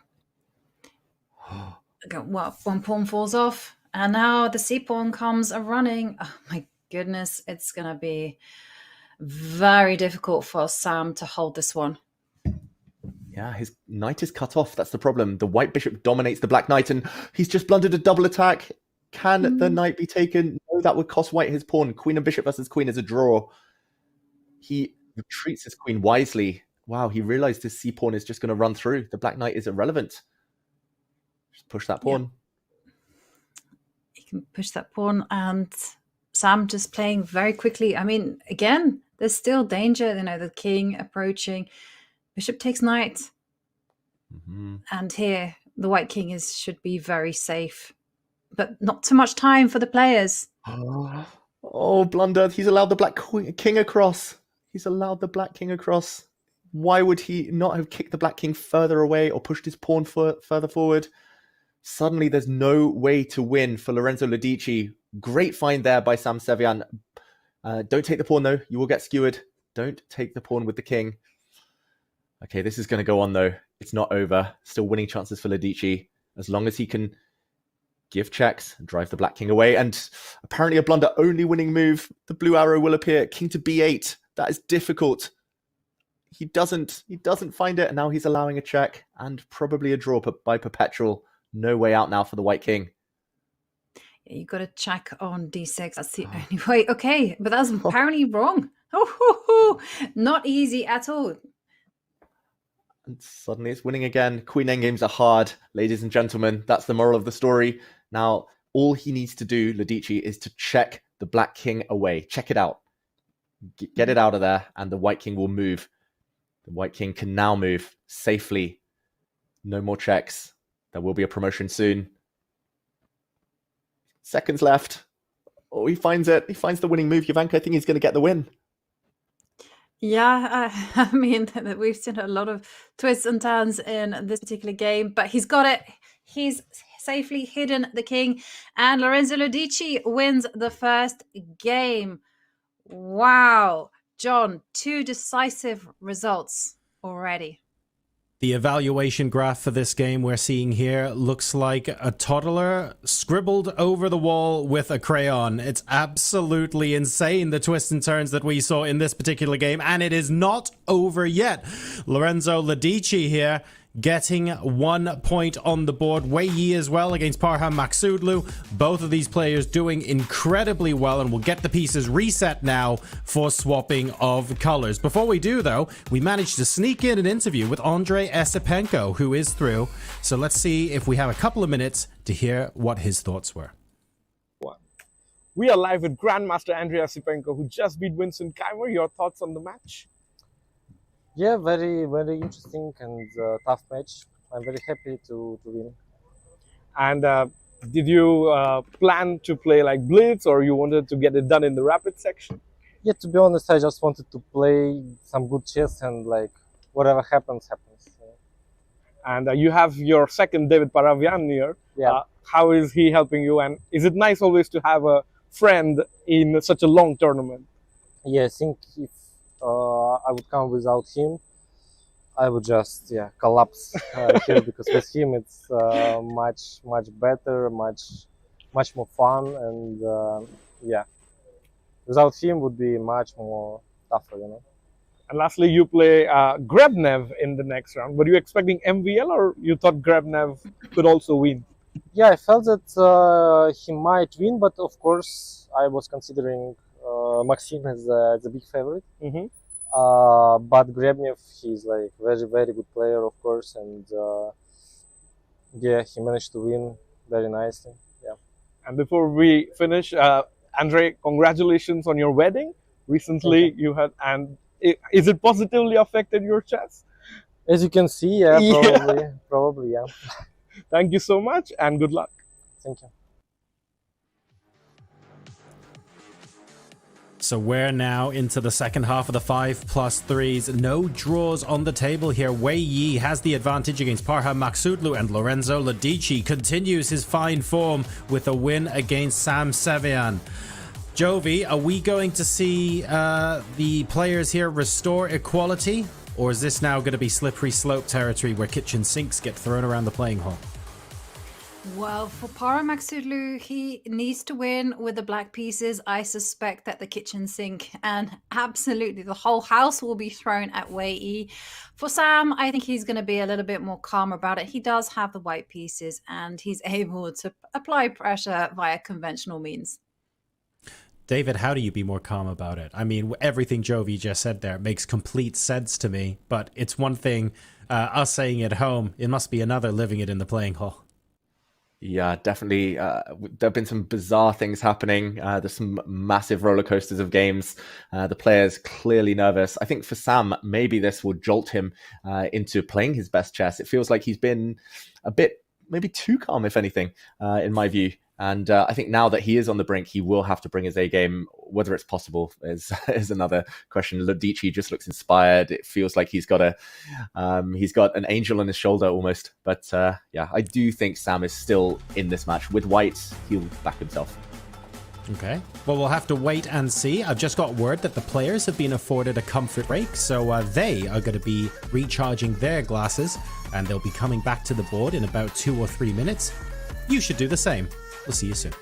F: Well, 1 pawn falls off, and now the c-pawn comes a running. Oh my goodness, it's going to be very difficult for Sam to hold this one.
H: Yeah, his knight is cut off. That's the problem. The white bishop dominates the black knight, and he's just blundered a double attack. Can the knight be taken? No, that would cost white his pawn. Queen and bishop versus queen is a draw. He retreats his queen wisely. Wow, he realized his c-pawn is just going to run through. The black knight is irrelevant. Just push that pawn.
F: He can push that pawn, and Sam just playing very quickly. I mean, again, there's still danger. You know, the king approaching. Bishop takes knight. And here, the white king should be very safe. But not too much time for the players.
H: Oh, blunder. He's allowed the black king across. He's allowed the black king across. Why would he not have kicked the black king further away or pushed his pawn further forward? Suddenly, there's no way to win for Lorenzo Lodici. Great find there by Sam Sevian. Don't take the pawn, though. You will get skewered. Don't take the pawn with the king. Okay, this is going to go on, though. It's not over. Still winning chances for Lodici. As long as he can give checks and drive the black king away. And apparently a blunder only winning move. The blue arrow will appear. King to b8. That is difficult. He doesn't find it. And now he's allowing a check and probably a draw by perpetual. No way out now for the white king.
F: Yeah, you got to check on d6. That's the only way. Okay, but that's apparently wrong. Not easy at all.
H: And suddenly it's winning again. Queen endgames are hard, ladies and gentlemen. That's the moral of the story. Now, all he needs to do, Ladici, is to check the black king away. Check it out. Get it out of there, and the white king will move. The white king can now move safely. No more checks. There will be a promotion soon. Seconds left. Oh, he finds it. He finds the winning move. Jovanka, I think he's going to get the win.
F: Yeah, I mean, we've seen a lot of twists and turns in this particular game, but he's got it. He's safely hidden the king, and Lorenzo Lodici wins the first game. Wow. John, 2 decisive results already.
G: The evaluation graph for this game we're seeing here looks like a toddler scribbled over the wall with a crayon. It's absolutely insane, the twists and turns that we saw in this particular game, and it is not over yet. Lorenzo Lodici here getting 1 point on the board. Wei Yi as well against Parham Maksudlu. Both of these players doing incredibly well, and we'll get the pieces reset now for swapping of colors. Before we do, though, we managed to sneak in an interview with Andrei Esipenko, who is through. So let's see if we have a couple of minutes to hear what his thoughts were.
I: We are live with Grandmaster Andrei Esipenko, who just beat Vincent. Kaimer, your thoughts on the match?
B: Yeah, very, very interesting and tough match. I'm very happy to win.
I: And did you plan to play like blitz, or you wanted to get it done in the rapid section?
B: Yeah, to be honest, I just wanted to play some good chess and like whatever happens, happens.
I: And you have your second David Paravian here.
B: Yeah.
I: How is he helping you? And is it nice always to have a friend in such a long tournament?
B: Yeah, I think if I would come without him, I would just collapse here, because with him it's much better, much more fun, and without him would be much more tougher, you know.
I: And lastly, you play Grebnev in the next round. Were you expecting MVL, or you thought Grebnev could also win?
B: Yeah, I felt that he might win, but of course I was considering Maxim as the big favorite.
I: Mm-hmm.
B: But Grebnev, he's like very, very good player, of course, and he managed to win very nicely. Yeah.
I: And before we finish, Andrei, congratulations on your wedding. Recently, you had, and is it positively affected your chess?
B: As you can see, probably, yeah.
I: Thank you so much, and good luck.
B: Thank you.
G: So we're now into the second half of the 5+3s. No draws on the table here. Wei Yi has the advantage against Parham Maksudlu, and Lorenzo Lodici continues his fine form with a win against Sam Sevian. Jovi, are we going to see the players here restore equality? Or is this now going to be slippery slope territory where kitchen sinks get thrown around the playing hall?
F: Well, for Parham Maksudlu, he needs to win with the black pieces. I suspect that the kitchen sink and absolutely the whole house will be thrown at Wei Yi. For Sam, I think he's going to be a little bit more calm about it. He does have the white pieces and he's able to apply pressure via conventional means.
G: David, how do you be more calm about it? I mean, everything Jovi just said there makes complete sense to me, but it's one thing us saying it at home. It must be another living it in the playing hall.
H: Yeah, definitely. There have been some bizarre things happening. There's some massive roller coasters of games. The player's clearly nervous. I think for Sam, maybe this will jolt him into playing his best chess. It feels like he's been a bit, maybe too calm, if anything, in my view. And I think now that he is on the brink, he will have to bring his A game. Whether it's possible is another question. Lodici just looks inspired. It feels like he's got an angel on his shoulder almost. But I do think Sam is still in this match. With white, he'll back himself.
G: Okay. Well, we'll have to wait and see. I've just got word that the players have been afforded a comfort break, so they are going to be recharging their glasses, and they'll be coming back to the board in about 2 or 3 minutes. You should do the same. We'll see you soon.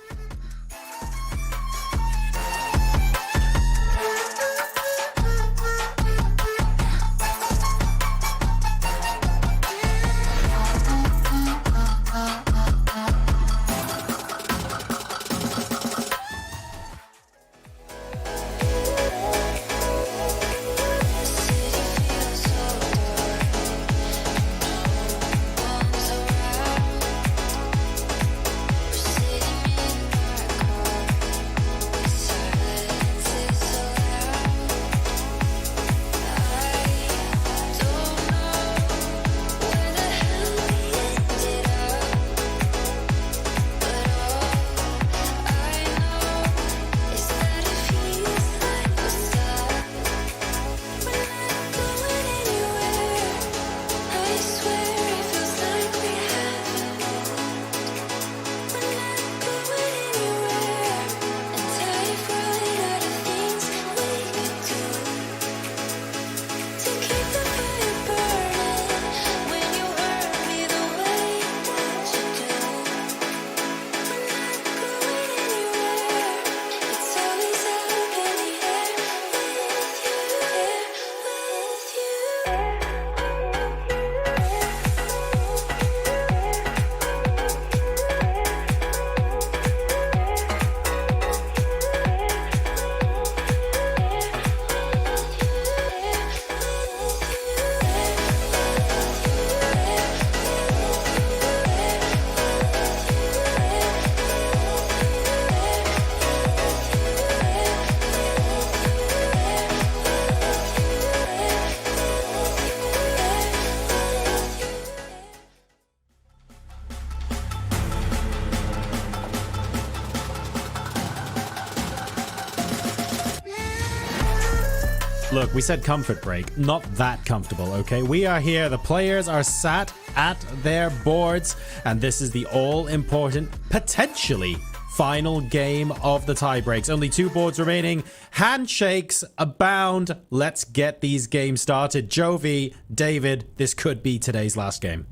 G: Look, we said comfort break, not that comfortable, okay? We are here, the players are sat at their boards, and this is the all-important, potentially final game of the tiebreaks. Only 2 boards remaining. Handshakes abound. Let's get these games started. Jovi, David, this could be today's last game.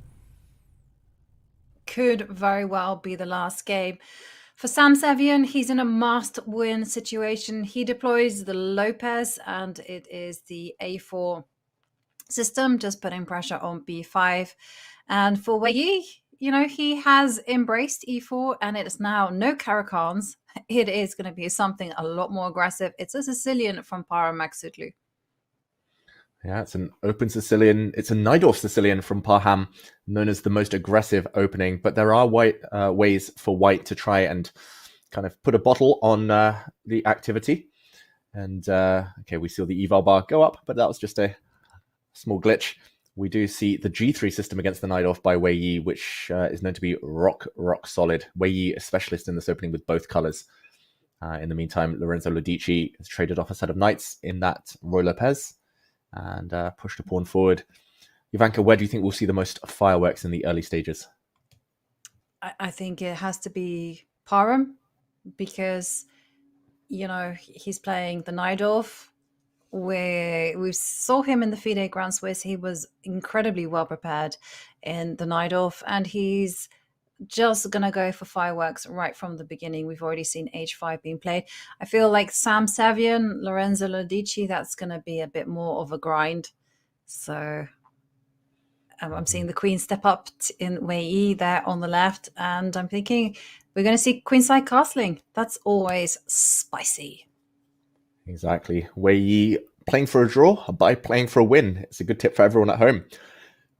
F: Could very well be the last game. For Sam Sevian, he's in a must-win situation. He deploys the Lopez, and it is the A4 system, just putting pressure on B5. And for Wei Yi, you know, he has embraced E4, and it is now no Karakhan's. It is going to be something a lot more aggressive. It's a Sicilian from Parham-Maksutlu.
H: Yeah, it's an open Sicilian. It's a Najdorf Sicilian from Parham, known as the most aggressive opening. But there are ways for white to try and kind of put a bottle on the activity. And okay, we saw the eval bar go up, but that was just a small glitch. We do see the G3 system against the Najdorf by Wei Yi, which is known to be rock solid. Wei Yi, a specialist in this opening with both colors. In the meantime, Lorenzo Lodici has traded off a set of knights in that Roy Lopez and pushed a pawn forward. Ivanka, where do you think we'll see the most fireworks in the early stages?
F: I think it has to be Parham, because, you know, he's playing the Najdorf, where we saw him in the FIDE Grand Swiss. He was incredibly well prepared in the Najdorf, and he's just going to go for fireworks right from the beginning. We've already seen H5 being played. I feel like Sam Sevian, Lorenzo Lodici, that's going to be a bit more of a grind. So I'm seeing the queen step up in Wei Yi there on the left, and I'm thinking we're going to see queenside castling. That's always spicy.
H: Exactly. Wei Yi playing for a draw by playing for a win. It's a good tip for everyone at home.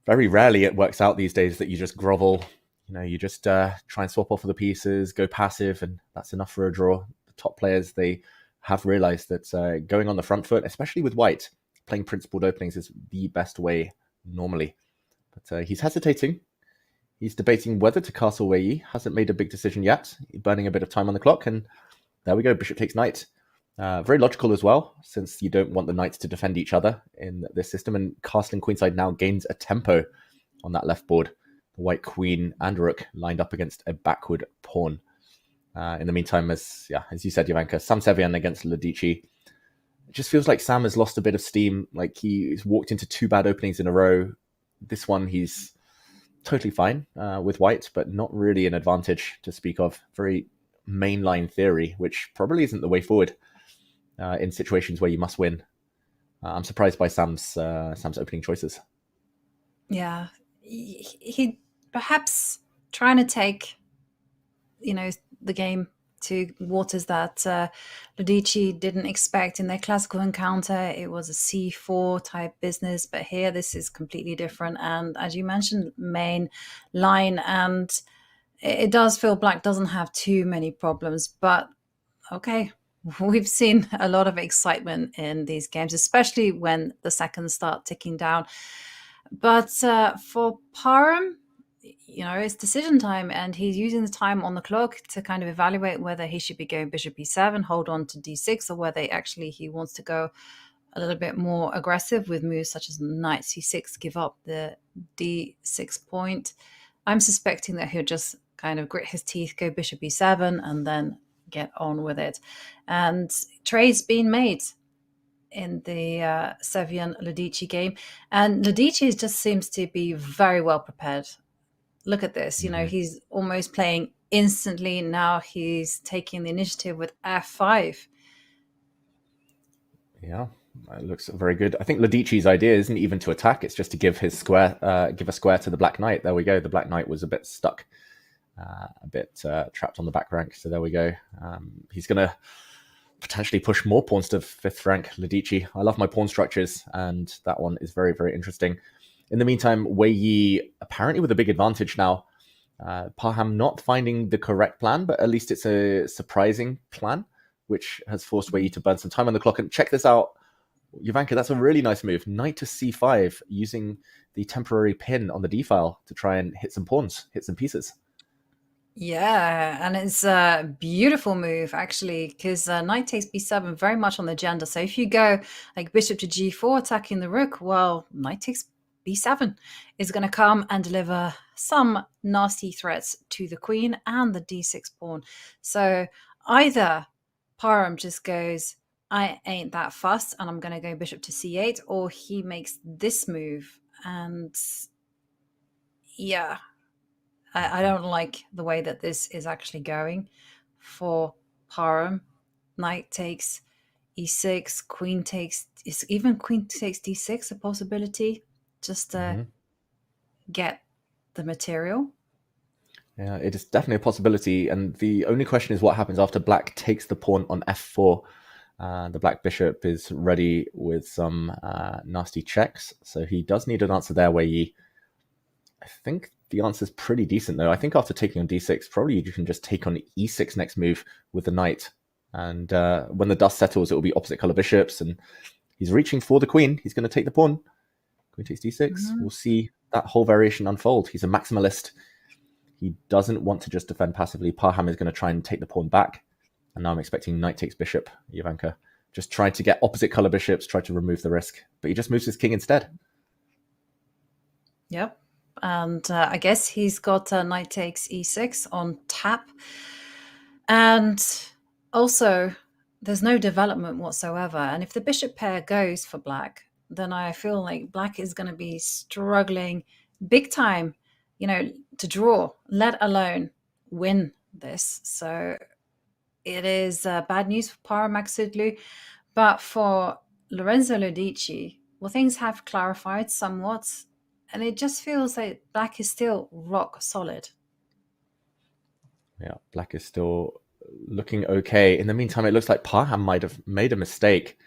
H: Very rarely it works out these days that you just grovel. You know, you just try and swap off of the pieces, go passive, and that's enough for a draw. The top players, they have realized that going on the front foot, especially with white, playing principled openings is the best way normally. But he's hesitating. He's debating whether to castle Wei Yi. Hasn't made a big decision yet. Burning a bit of time on the clock, and there we go. Bishop takes knight. Very logical as well, since you don't want the knights to defend each other in this system. And castling queenside now gains a tempo on that left board. The white queen and rook lined up against a backward pawn. In the meantime, as you said, Ivanka, Sam Sevian against Lodici. It just feels like Sam has lost a bit of steam. Like he's walked into 2 bad openings in a row. This one, he's totally fine with white, but not really an advantage to speak of. Very mainline theory, which probably isn't the way forward in situations where you must win. I'm surprised by Sam's opening choices.
F: Yeah, he perhaps trying to take, you know, the game to waters that Lodici didn't expect in their classical encounter. It was a C4 type business, but here this is completely different. And as you mentioned, main line, and it does feel black doesn't have too many problems, but okay. We've seen a lot of excitement in these games, especially when the seconds start ticking down. But for Parham, you know, it's decision time, and he's using the time on the clock to kind of evaluate whether he should be going bishop e7, hold on to d6, or whether actually he wants to go a little bit more aggressive with moves such as knight c6, give up the d6 point. I'm suspecting that he'll just kind of grit his teeth, go bishop e7, and then get on with it. And trades being made in the Sevian Lodici game, and Lodici just seems to be very well prepared. Look at this, you know, he's almost playing instantly. Now he's taking the initiative with f5.
H: Yeah, it looks very good. I think Lodici's idea isn't even to attack, it's just to give his square, give a square to the black knight. There we go. The black knight was a bit stuck, a bit trapped on the back rank. So there we go. He's going to potentially push more pawns to 5th rank, Lodici. I love my pawn structures, and that one is very, very interesting. In the meantime, Wei Yi apparently with a big advantage now. Parham not finding the correct plan, but at least it's a surprising plan, which has forced Wei Yi to burn some time on the clock. And check this out, Ivanka, that's a really nice move. Knight to c5, using the temporary pin on the d-file to try and hit some pawns, hit some pieces.
F: Yeah, and it's a beautiful move actually, because knight takes b7 very much on the agenda. So if you go like bishop to g4 attacking the rook, well, knight takes b7 is going to come and deliver some nasty threats to the queen and the d6 pawn. So either Parham just goes, I ain't that fussed, and I'm going to go bishop to c8, or he makes this move. And yeah, I don't like the way that this is actually going for Parham. Knight takes e6, queen takes, is even queen takes d6 a possibility just to get the material?
H: Yeah, it is definitely a possibility. And the only question is what happens after black takes the pawn on f4. The black bishop is ready with some nasty checks. So he does need an answer there where I think the answer is pretty decent, though. I think after taking on d6, probably you can just take on e6 next move with the knight. And when the dust settles, it will be opposite color bishops. And he's reaching for the queen. He's going to take the pawn. Queen takes d6. We'll see that whole variation unfold. He's a maximalist. He doesn't want to just defend passively. Parham is going to try and take the pawn back. And now I'm expecting knight takes bishop, Jovanka. Just trying to get opposite color bishops, try to remove the risk. But he just moves his king instead.
F: Yep. And I guess he's got knight takes e6 on tap. And also, there's no development whatsoever. And if the bishop pair goes for black, then I feel like black is going to be struggling big time, to draw, let alone win this. So it is bad news for Parham Magsudlu. But for Lorenzo Lodici, well, things have clarified somewhat. And it just feels like black is still rock solid.
H: Yeah, black is still looking okay. In the meantime, it looks like Parham might have made a mistake.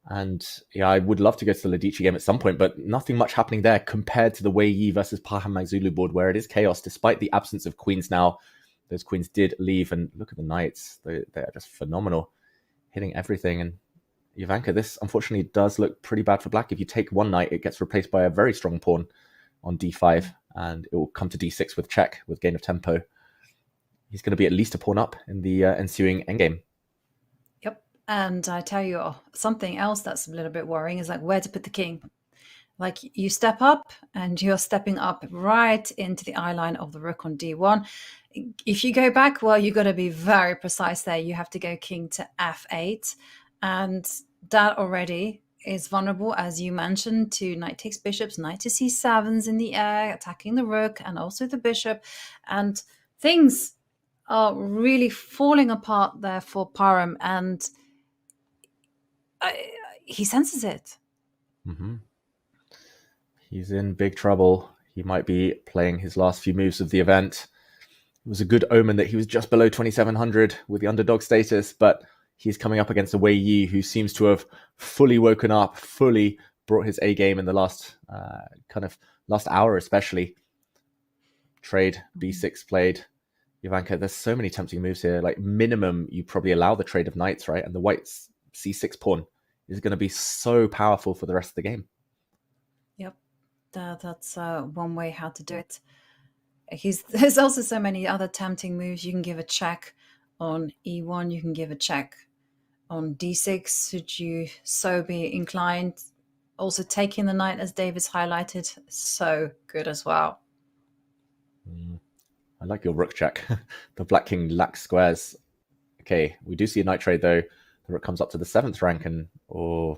H: And yeah, I would love to go to the Lodici game at some point, but nothing much happening there compared to the Wei Yi versus Parham Magsudlu board, where it is chaos despite the absence of queens now. Those queens did leave, and look at the knights. They are just phenomenal, hitting everything. And Jovanka, this unfortunately does look pretty bad for black. If you take one knight, it gets replaced by a very strong pawn on d5, and it will come to d6 with check, with gain of tempo. He's going to be at least a pawn up in the ensuing endgame.
F: Yep. And I tell you, something else that's a little bit worrying is like where to put the king. Like you step up and you're stepping up right into the eye line of the rook on d1. If you go back, well, you've got to be very precise there. You have to go king to f8. And that already is vulnerable, as you mentioned, to knight takes bishops, knight to c7s in the air, attacking the rook and also the bishop. And things are really falling apart there for Parham. And he senses it.
H: Mm-hmm. He's in big trouble. He might be playing his last few moves of the event. It was a good omen that he was just below 2,700 with the underdog status, but he's coming up against a Wei Yi who seems to have fully woken up, fully brought his A game in the last last hour, especially. Trade, b6 played. Jovanka, there's so many tempting moves here. Like minimum, you probably allow the trade of knights, right? And the white's c6 pawn is going to be so powerful for the rest of the game.
F: Yep, that's one way how to do it. There's also so many other tempting moves. You can give a check on e1. You can give a check on d6, should you so be inclined. Also taking the knight, as David's highlighted, so good as well.
H: I like your rook check. The black king lacks squares. Okay, we do see a knight trade though. The rook comes up to the 7th rank and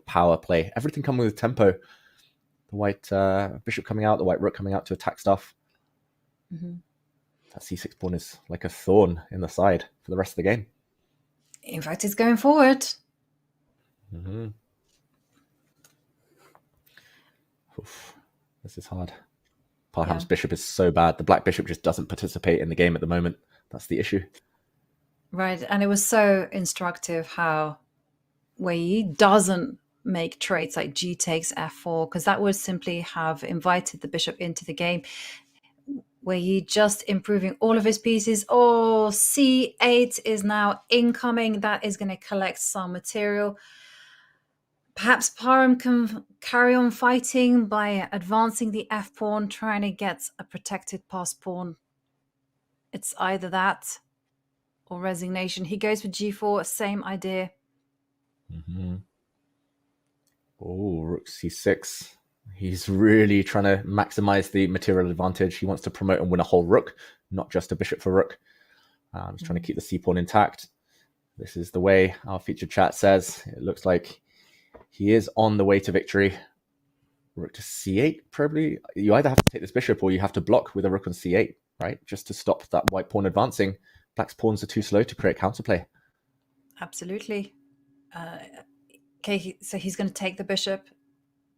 H: power play. Everything coming with tempo. The white bishop coming out, the white rook coming out to attack stuff.
F: Mm-hmm.
H: That c6 pawn is like a thorn in the side for the rest of the game.
F: In fact, it's going forward.
H: Mm-hmm. Oof, this is hard. Parham's bishop is so bad. The black bishop just doesn't participate in the game at the moment. That's the issue.
F: Right, and it was so instructive how Wei Yi doesn't make trades like g takes f4, because that would simply have invited the bishop into the game. Wei Yi just improving all of his pieces. Oh, c8 is now incoming. That is going to collect some material. Perhaps Parham can carry on fighting by advancing the f-pawn, trying to get a protected pass pawn. It's either that or resignation. He goes with g4, same idea.
H: Oh, rook c6. He's really trying to maximize the material advantage. He wants to promote and win a whole rook, not just a bishop for rook. He's trying to keep the c-pawn intact. This is the way our featured chat says. It looks like he is on the way to victory. Rook to c8, probably. You either have to take this bishop or you have to block with a rook on c8, right? Just to stop that white pawn advancing. Black's pawns are too slow to create counterplay.
F: Absolutely. Okay, so he's going to take the bishop.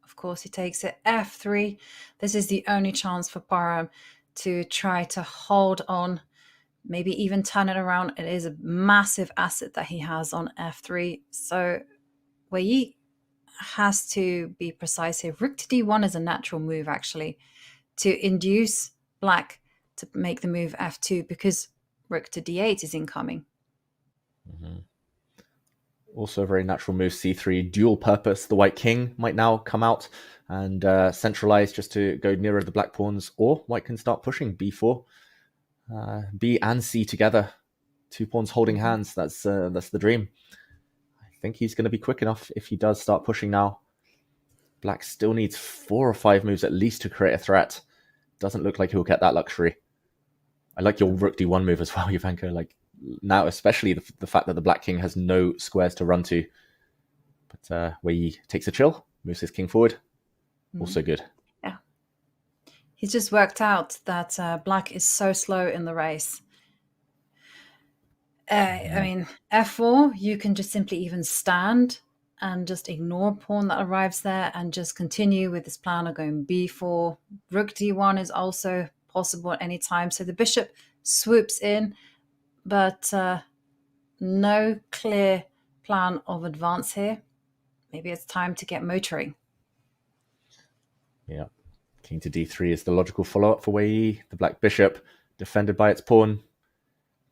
F: Of course, he takes it. f3. This is the only chance for Parham to try to hold on, maybe even turn it around. It is a massive asset that he has on f3. So Wei Yi has to be precise here. Rook to d1 is a natural move, actually, to induce Black to make the move f2 because rook to d8 is incoming.
H: Also a very natural move, c3, dual purpose. The white king might now come out and centralize just to go nearer the black pawns, or white can start pushing b4. B and c together. 2 pawns holding hands. That's the dream. I think he's going to be quick enough if he does start pushing now. Black still needs 4 or 5 moves at least to create a threat. Doesn't look like he'll get that luxury. I like your rook d1 move as well, Jovanka. Like now, especially the fact that the black king has no squares to run to. But Wei Yi takes a chill, moves his king forward. Also good.
F: Yeah. He's just worked out that Black is so slow in the race. I mean, f4, you can just simply even stand and just ignore pawn that arrives there and just continue with this plan of going b4. Rook d1 is also possible at any time. So the bishop swoops in, but no clear plan of advance here. Maybe it's time to get motoring.
H: Yeah. King to d3 is the logical follow-up for Wei Yi. The black bishop defended by its pawn.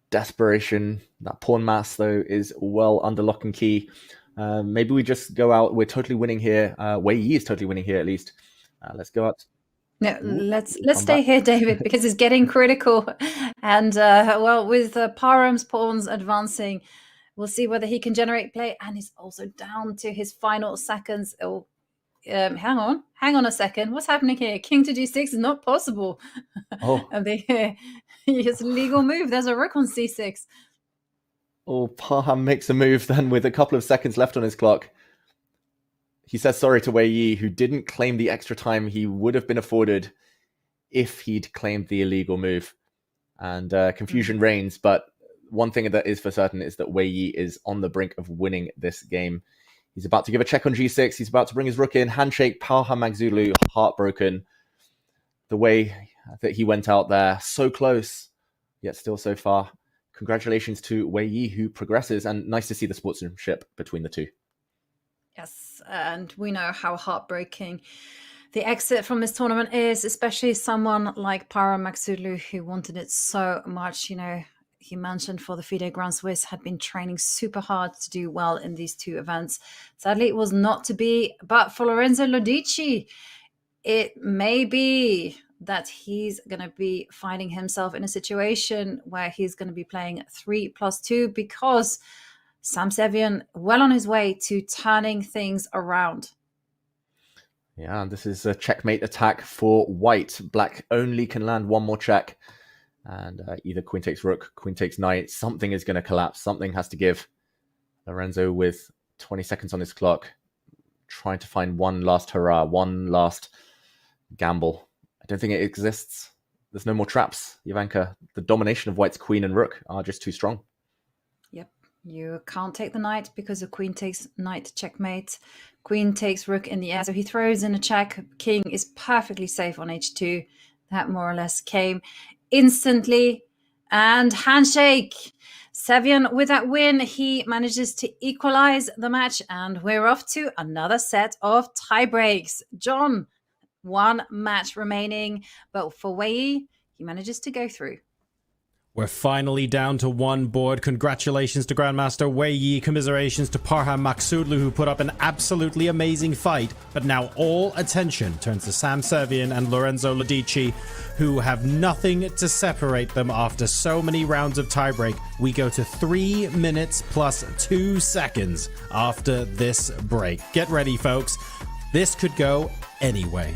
H: Desperation. That pawn mass, though, is well under lock and key. Maybe we just go out. We're totally winning here. Wei Yi is totally winning here, at least. Let's go out.
F: No, let's stay here, David, because it's getting critical. And well, with Parham's pawns advancing, we'll see whether he can generate play. And he's also down to his final seconds. Oh, hang on a second. What's happening here? King to d6 is not possible.
H: Oh,
F: And it's a legal move. There's a rook on c6.
H: Oh, Parham makes a move then with a couple of seconds left on his clock. He says sorry to Wei Yi, who didn't claim the extra time he would have been afforded if he'd claimed the illegal move. And confusion reigns, but one thing that is for certain is that Wei Yi is on the brink of winning this game. He's about to give a check on g6. He's about to bring his rook in. Handshake, Parham Magzulu, heartbroken. The way that he went out there, so close, yet still so far. Congratulations to Wei Yi, who progresses, and nice to see the sportsmanship between the two.
F: Yes, and we know how heartbreaking the exit from this tournament is, especially someone like Parham Magzulu, who wanted it so much. You know, he mentioned for the FIDE Grand Swiss had been training super hard to do well in these two events. Sadly, it was not to be, but for Lorenzo Lodici, it may be that he's going to be finding himself in a situation where he's going to be playing 3+2 because Sam Sevian well on his way to turning things around.
H: Yeah, this is a checkmate attack for white. Black only can land one more check. And either queen takes rook, queen takes knight. Something is going to collapse. Something has to give. Lorenzo with 20 seconds on his clock, trying to find one last hurrah, one last gamble. I don't think it exists. There's no more traps, Jovanka. The domination of white's queen and rook are just too strong.
F: Yep. You can't take the knight because the queen takes knight checkmate. Queen takes rook in the air. So he throws in a check. King is perfectly safe on h2. That more or less came instantly. And handshake. Sevian with that win, he manages to equalize the match. And we're off to another set of tie breaks. John, one match remaining. But for Wei Yi, he manages to go through.
G: We're finally down to one board. Congratulations to Grandmaster Wei Yi. Commiserations to Parham Maksudlu, who put up an absolutely amazing fight. But now all attention turns to Sam Servian and Lorenzo Lodici, who have nothing to separate them after so many rounds of tiebreak. We go to 3 minutes plus 2 seconds after this break. Get ready, folks. This could go anyway.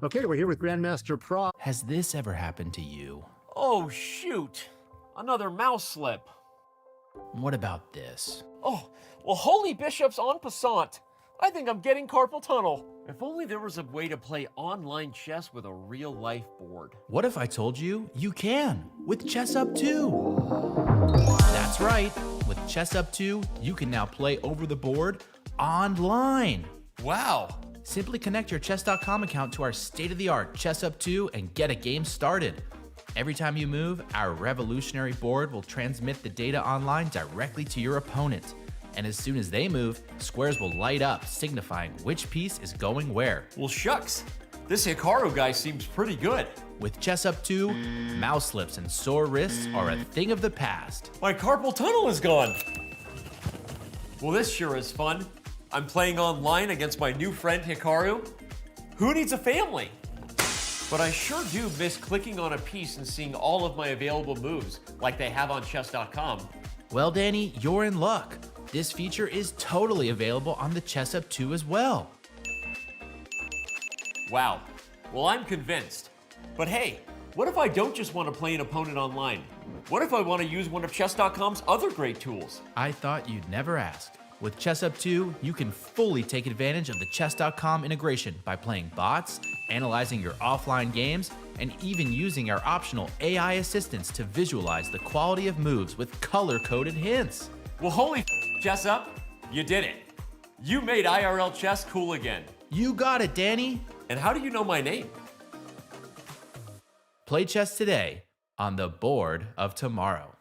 C: Okay, we're here with Grandmaster Pragg.
G: Has this ever happened to you?
S: Oh, shoot. Another mouse slip.
G: What about this?
S: Oh, well, holy bishops en passant. I think I'm getting carpal tunnel. If only there was a way to play online chess with a real-life board.
G: What if I told you you can with Chess Up 2? That's right. With Chess Up 2, you can now play over the board online.
S: Wow.
G: Simply connect your chess.com account to our state-of-the-art Chess Up 2 and get a game started. Every time you move, our revolutionary board will transmit the data online directly to your opponent. And as soon as they move, squares will light up, signifying which piece is going where.
S: Well, shucks. This Hikaru guy seems pretty good.
G: With Chess Up 2, mouse slips and sore wrists are a thing of the past.
S: My carpal tunnel is gone. Well, this sure is fun. I'm playing online against my new friend Hikaru. Who needs a family? But I sure do miss clicking on a piece and seeing all of my available moves, like they have on chess.com.
G: Well, Danny, you're in luck. This feature is totally available on the Chess Up 2 as well.
S: Wow. Well, I'm convinced. But hey, what if I don't just want to play an opponent online? What if I want to use one of chess.com's other great tools?
G: I thought you'd never ask. With Chess Up 2, you can fully take advantage of the chess.com integration by playing bots, analyzing your offline games, and even using our optional AI assistants to visualize the quality of moves with color-coded hints.
S: Well, holy Chess Up, you did it. You made IRL chess cool again.
G: You got it, Danny.
S: And how do you know my name?
G: Play chess today on the board of tomorrow.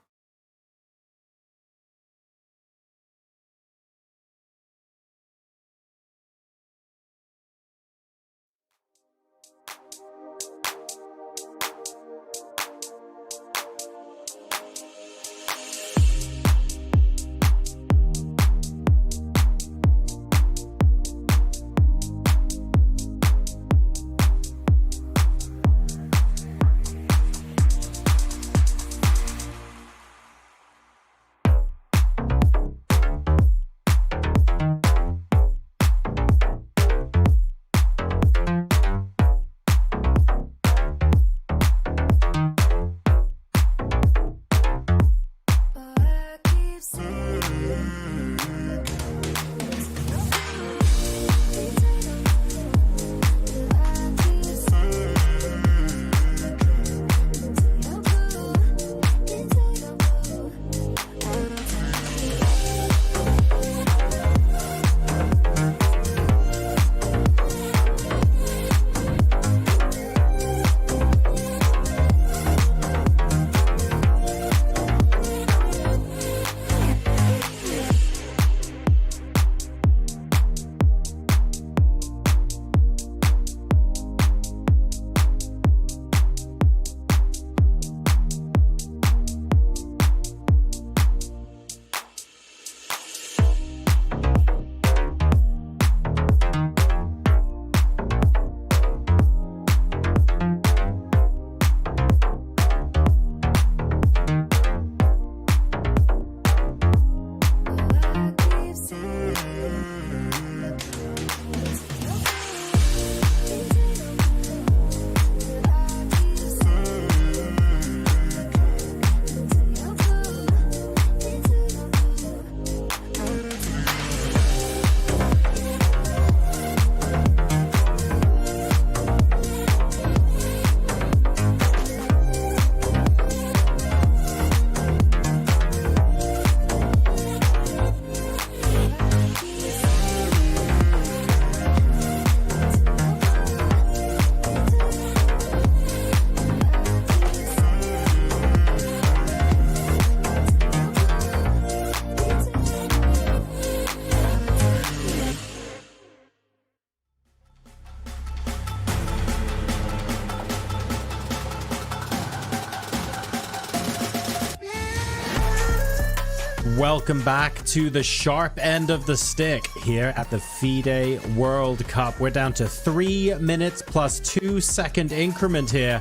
G: Welcome back to the sharp end of the stick here at the FIDE World Cup. We're down to 3 minutes plus 2 second increment here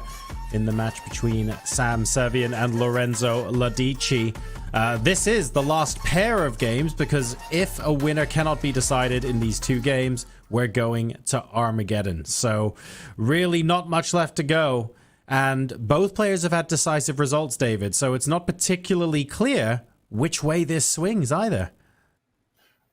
G: in the match between Sam Sevian and Lorenzo Ladici. This is the last pair of games because if a winner cannot be decided in these 2 games, we're going to Armageddon. So really not much left to go. And both players have had decisive results, David. So it's not particularly clear which way this swings either.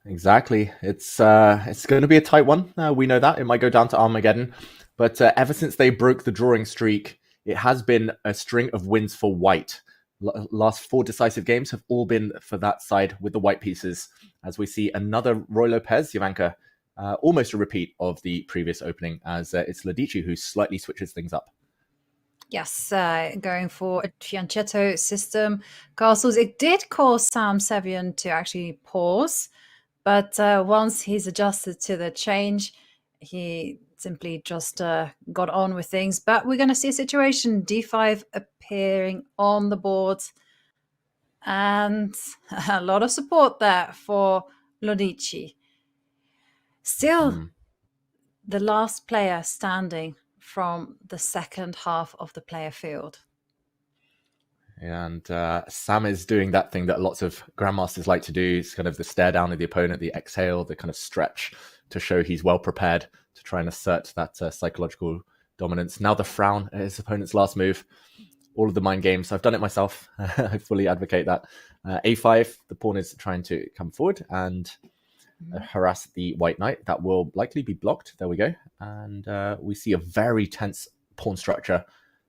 H: Exactly. It's going to be a tight one. We know that. It might go down to Armageddon. But ever since they broke the drawing streak, it has been a string of wins for white. Last 4 decisive games have all been for that side with the white pieces. As we see another Roy Lopez, Jovanka, almost a repeat of the previous opening, as it's Ladici who slightly switches things up.
F: Yes, going for a fianchetto system castles. It did cause Sam Sevian to actually pause, but once he's adjusted to the change, he simply just got on with things. But we're going to see a situation, d5 appearing on the board, and a lot of support there for Ladici. Still, the last player standing from the second half of the player field.
H: And Sam is doing that thing that lots of grandmasters like to do. It's kind of the stare down of the opponent, the exhale, the kind of stretch to show he's well prepared to try and assert that psychological dominance. Now the frown at his opponent's last move. All of the mind games. I've done it myself. I fully advocate that. A5, the pawn is trying to come forward and harass the white knight. That will likely be blocked. There we go. And we see a very tense pawn structure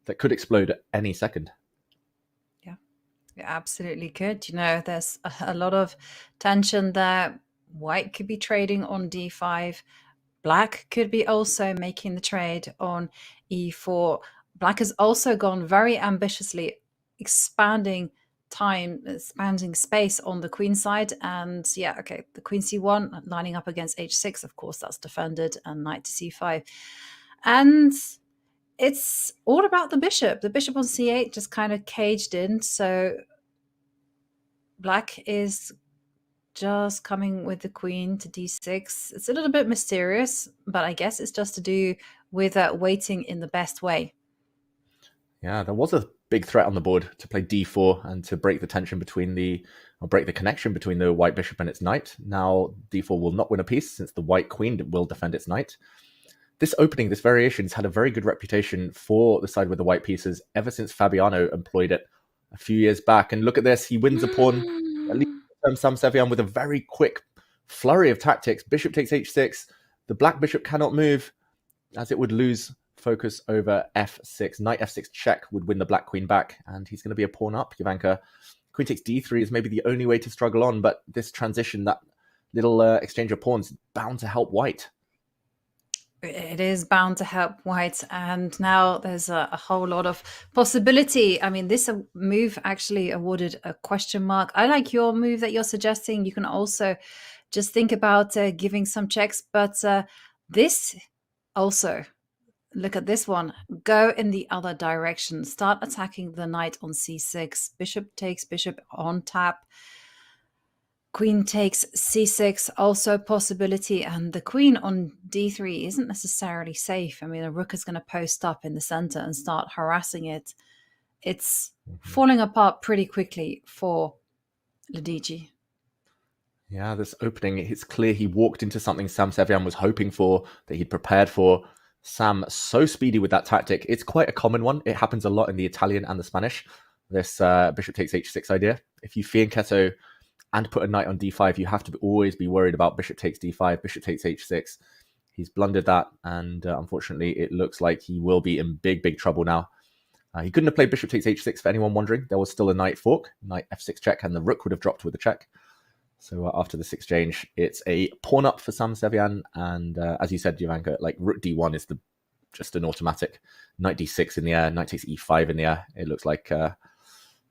H: that could explode at any second.
F: Yeah, absolutely could. You know, there's a lot of tension there. White could be trading on d5. Black could be also making the trade on e4. Black has also gone very ambitiously expanding space on the queen side. And yeah, okay, the queen c1 lining up against h6. Of course, that's defended, and knight to c5. And it's all about the bishop. The bishop on c8 just kind of caged in. So Black is just coming with the queen to d6. It's a little bit mysterious, but I guess it's just to do with waiting in the best way.
H: Yeah, there was a big threat on the board to play d4 and to break the tension break the connection between the white bishop and its knight. Now d4 will not win a piece since the white queen will defend its knight. This opening, this variation, has had a very good reputation for the side with the white pieces ever since Fabiano employed it a few years back. And look at this, he wins a pawn, at least Sam Sevian, with a very quick flurry of tactics. Bishop takes h6. The black bishop cannot move, as it would lose focus over f6. Knight f6 check would win the black queen back, and he's going to be a pawn up. Jovanka, queen takes d3 is maybe the only way to struggle on, but this transition, that little exchange of pawns, is bound to help white.
F: It is bound to help white, and now there's a whole lot of possibility. I mean, this move actually awarded a question mark. I like your move that you're suggesting. You can also just think about giving some checks, but this also, look at this one, go in the other direction. Start attacking the knight on c6. Bishop takes bishop on tap. Queen takes c6, also a possibility, and the queen on d3 isn't necessarily safe. I mean, the rook is going to post up in the center and start harassing it. It's falling apart pretty quickly for Ladici.
H: Yeah, this opening, it's clear he walked into something Sam Sevian was hoping for, that he'd prepared for. Sam, so speedy with that tactic. It's quite a common one. It happens a lot in the Italian and the Spanish. This bishop takes h6 idea. If you fianchetto and put a knight on d5, you have to always be worried about bishop takes d5, bishop takes h6. He's blundered that, and unfortunately, it looks like he will be in big, big trouble now. He couldn't have played bishop takes h6 for anyone wondering. There was still a knight fork, knight f6 check, and the rook would have dropped with a check. So after this exchange, it's a pawn up for Sam Sevian, and as you said, Jovanka, like rook d1 is just an automatic. Knight d6 in the air, knight takes e5 in the air. It looks like a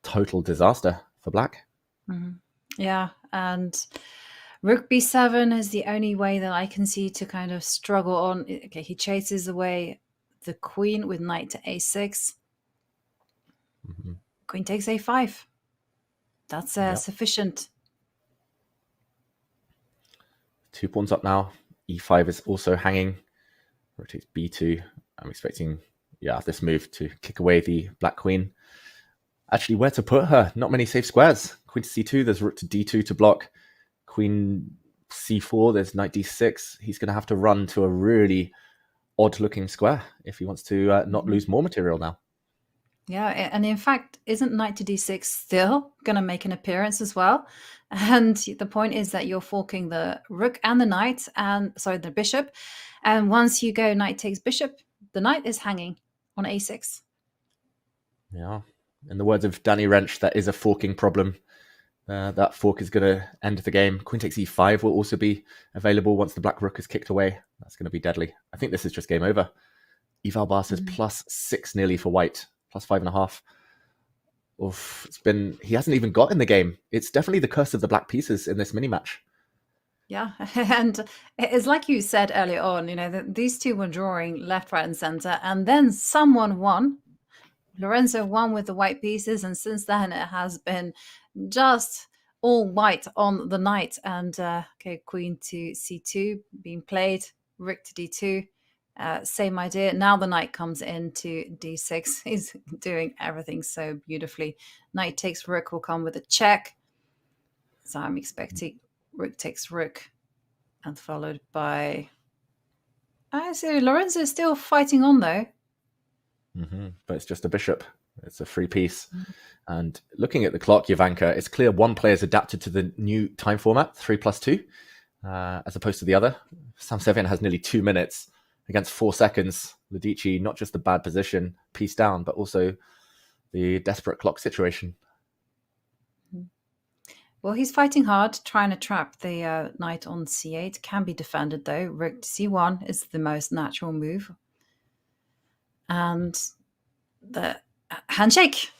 H: total disaster for black.
F: Mm-hmm. Yeah, and rook b7 is the only way that I can see to kind of struggle on. Okay, he chases away the queen with knight to a6. Queen takes a5. That's sufficient
H: 2 pawns up now. E5 is also hanging. Rotates B2. I'm expecting, this move to kick away the black queen. Actually, where to put her? Not many safe squares. Queen to C2, there's rook to D2 to block. Queen C4, there's knight D6. He's going to have to run to a really odd-looking square if he wants to not lose more material now.
F: Yeah, and in fact, isn't knight to d6 still going to make an appearance as well? And the point is that you're forking the rook and the knight, the bishop. And once you go knight takes bishop, the knight is hanging on a6.
H: Yeah. In the words of Danny Wrench, that is a forking problem. That fork is going to end the game. Queen takes e5 will also be available once the black rook is kicked away. That's going to be deadly. I think this is just game over. Eval Bar says +6 nearly for white. +5.5. Oof, he hasn't even got in the game. It's definitely the curse of the black pieces in this mini match.
F: Yeah, and it's like you said earlier on, that these two were drawing left, right, and center, and then someone won. Lorenzo won with the white pieces, and since then it has been just all white on the knight. And queen to c2 being played, rook to d2. Same idea. Now the knight comes into d6. He's doing everything so beautifully. Knight takes rook will come with a check. So I'm expecting rook takes rook, and followed by. I see Lorenzo is still fighting on though.
H: But it's just a bishop. It's a free piece. And looking at the clock, Jovanka, it's clear one player's adapted to the new time format, 3+2, as opposed to the other. Sam Sevian has nearly 2 minutes against 4 seconds. Ludici, not just the bad position, piece down, but also the desperate clock situation.
F: Well, he's fighting hard, trying to trap the knight on c8. Can be defended, though. Rook to c1 is the most natural move. And the handshake.